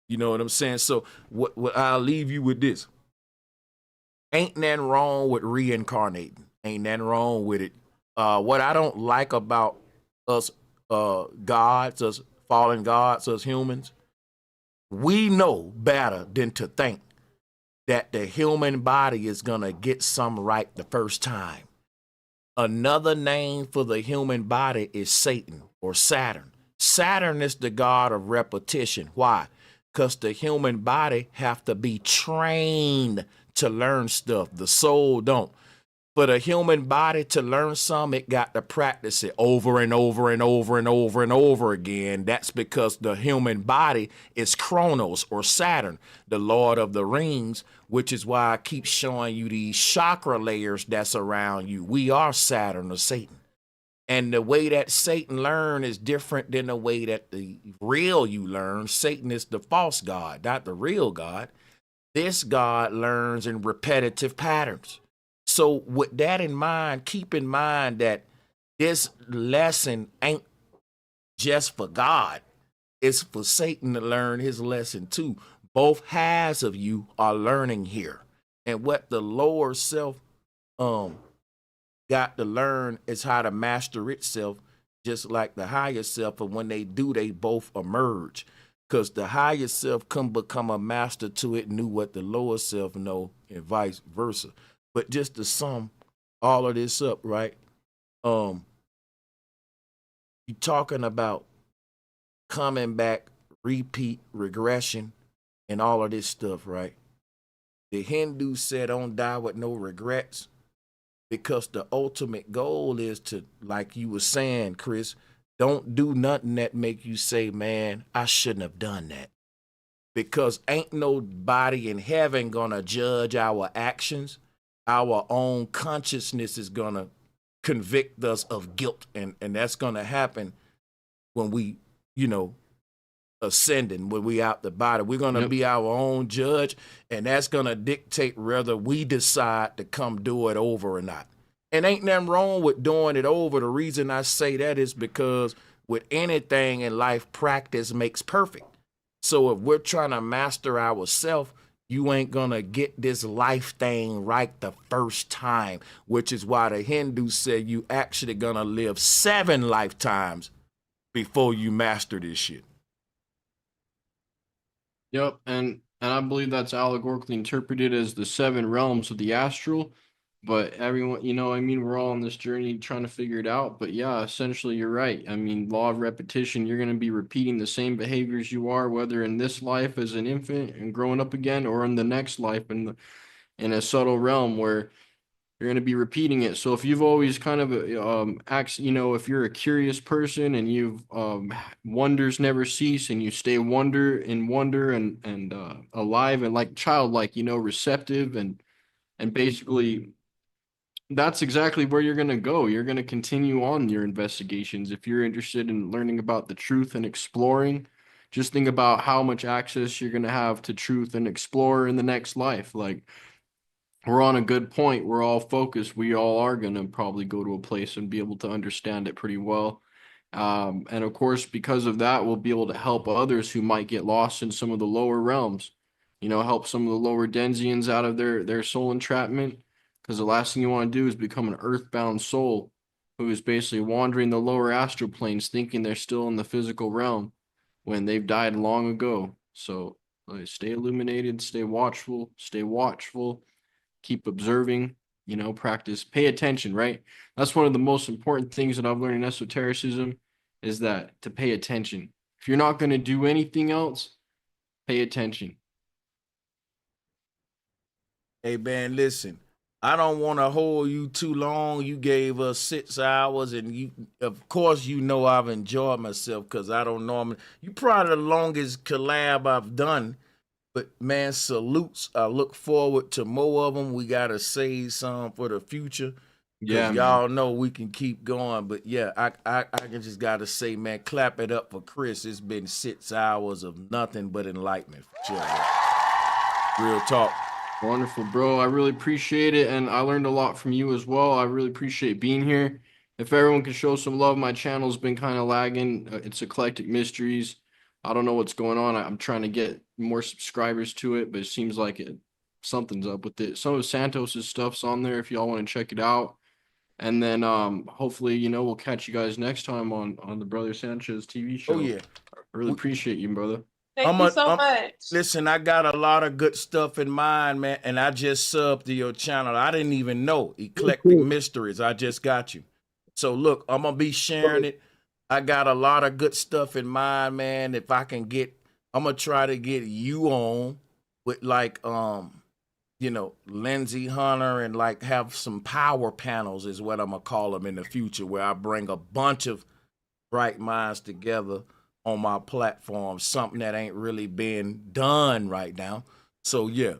You know what I'm saying? So what I'll leave you with this. Ain't nothing wrong with reincarnating. Ain't nothing wrong with it. What I don't like about us gods, us fallen gods, us humans, we know better than to think that the human body is going to get some right the first time. Another name for the human body is Satan or Saturn. Saturn is the god of repetition. Why? Because the human body have to be trained to learn stuff. The soul don't. For the human body to learn something, it got to practice it over and over and over and over and over again. That's because the human body is Kronos or Saturn, the Lord of the Rings, which is why I keep showing you these chakra layers that's around you. We are Saturn or Satan. And the way that Satan learn is different than the way that the real you learn. Satan is the false god, not the real God. This God learns in repetitive patterns. So with that in mind, keep in mind that this lesson ain't just for God. It's for Satan to learn his lesson too. Both halves of you are learning here. And what the lower self got to learn is how to master itself, just like the higher self. And when they do, they both emerge. Because the higher self can become a master to it, knew what the lower self know, and vice versa. But just to sum all of this up, right? You talking about coming back, repeat, regression, and all of this stuff, right? The Hindu said, "Don't die with no regrets," because the ultimate goal is to, like you were saying, Chris, don't do nothing that make you say, "Man, I shouldn't have done that." Because ain't nobody in heaven gonna judge our actions. Our own consciousness is going to convict us of guilt. And that's going to happen when we, ascending, when we out the body. We're going to be our own judge. And that's going to dictate whether we decide to come do it over or not. And ain't nothing wrong with doing it over. The reason I say that is because with anything in life, practice makes perfect. So if we're trying to master ourselves, you ain't gonna get this life thing right the first time, which is why the Hindus say you actually gonna live 7 lifetimes before you master this shit. Yep, and I believe that's allegorically interpreted as the 7 realms of the astral. But everyone, we're all on this journey trying to figure it out. But yeah, essentially, you're right. I mean, law of repetition, you're going to be repeating the same behaviors you are, whether in this life as an infant and growing up again, or in the next life in a subtle realm where you're going to be repeating it. So if you've always kind of, if you're a curious person and you've wonders never cease and you stay wonder and alive and like childlike, receptive and basically that's exactly where you're going to go. You're going to continue on your investigations. If you're interested in learning about the truth and exploring, just think about how much access you're going to have to truth and explore in the next life. Like, we're on a good point. We're all focused. We all are going to probably go to a place and be able to understand it pretty well. And of course, because of that, we'll be able to help others who might get lost in some of the lower realms. You know, help some of the lower Denzians out of their soul entrapment. Because the last thing you want to do is become an earthbound soul who is basically wandering the lower astral planes, thinking they're still in the physical realm when they've died long ago. So stay illuminated, stay watchful, keep observing, you know, practice, pay attention, right? That's one of the most important things that I've learned in esotericism is that to pay attention. If you're not going to do anything else, pay attention. Hey, man, listen. I don't want to hold you too long. You gave us 6 hours, and you, of course, you know I've enjoyed myself because I don't normally. You probably the longest collab I've done. But man, salutes. I look forward to more of them. We gotta save some for the future. Yeah, Cause y'all know we can keep going. But yeah, I just gotta say, man, clap it up for Chris. It's been 6 hours of nothing but enlightenment for sure. Man. Real talk. wonderful, bro. I really appreciate it. And I learned a lot from you as well. I really appreciate being here. If everyone can show some love, my channel's been kind of lagging. It's Eclectic Mysteries. I don't know what's going on. I'm trying to get more subscribers to it, but it seems like something's up with it. Some of Santos's stuff's on there if y'all want to check it out. And then hopefully, you know, we'll catch you guys next time on the Brother Sanchez TV show. Oh yeah. I really appreciate you, brother. Thank you so much. Listen, I got a lot of good stuff in mind, man, and I just subbed to your channel. I didn't even know Eclectic Mysteries. I just got you. So look, I'm gonna be sharing it. I got a lot of good stuff in mind, man. If I can get, I'm gonna try to get you on with like you know, Lindsay Hunter and like have some power panels is what I'm gonna call them in the future, where I bring a bunch of bright minds together on my platform, something that ain't really being done right now. So yeah,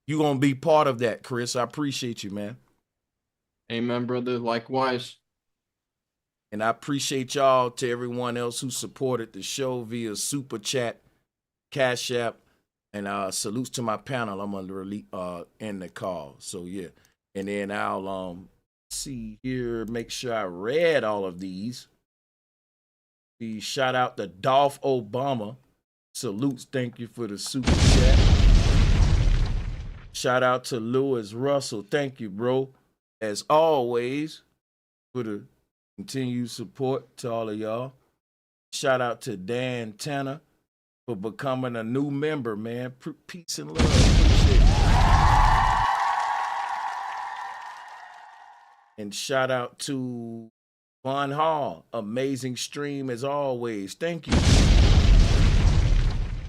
you gonna be part of that, Chris. I appreciate you, man. Amen, brother. Likewise. And I appreciate y'all to everyone else who supported the show via Super Chat, Cash App, and salutes to my panel. I'm gonna really end the call. So yeah. And then I'll see here, make sure I read all of these. The shout out to Dolph Obama. Salutes, thank you for the super chat. Shout out to Lewis Russell. Thank you, bro. As always, for the continued support to all of y'all. Shout out to Dan Tanner for becoming a new member, man. Peace and love. Appreciate it. And shout out to Von Hall. Amazing stream as always. Thank you.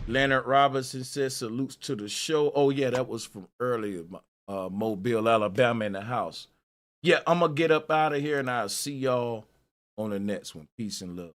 Leonard Robinson says salutes to the show. Oh, yeah, that was from earlier. Mobile, Alabama in the house. Yeah, I'm going to get up out of here and I'll see y'all on the next one. Peace and love.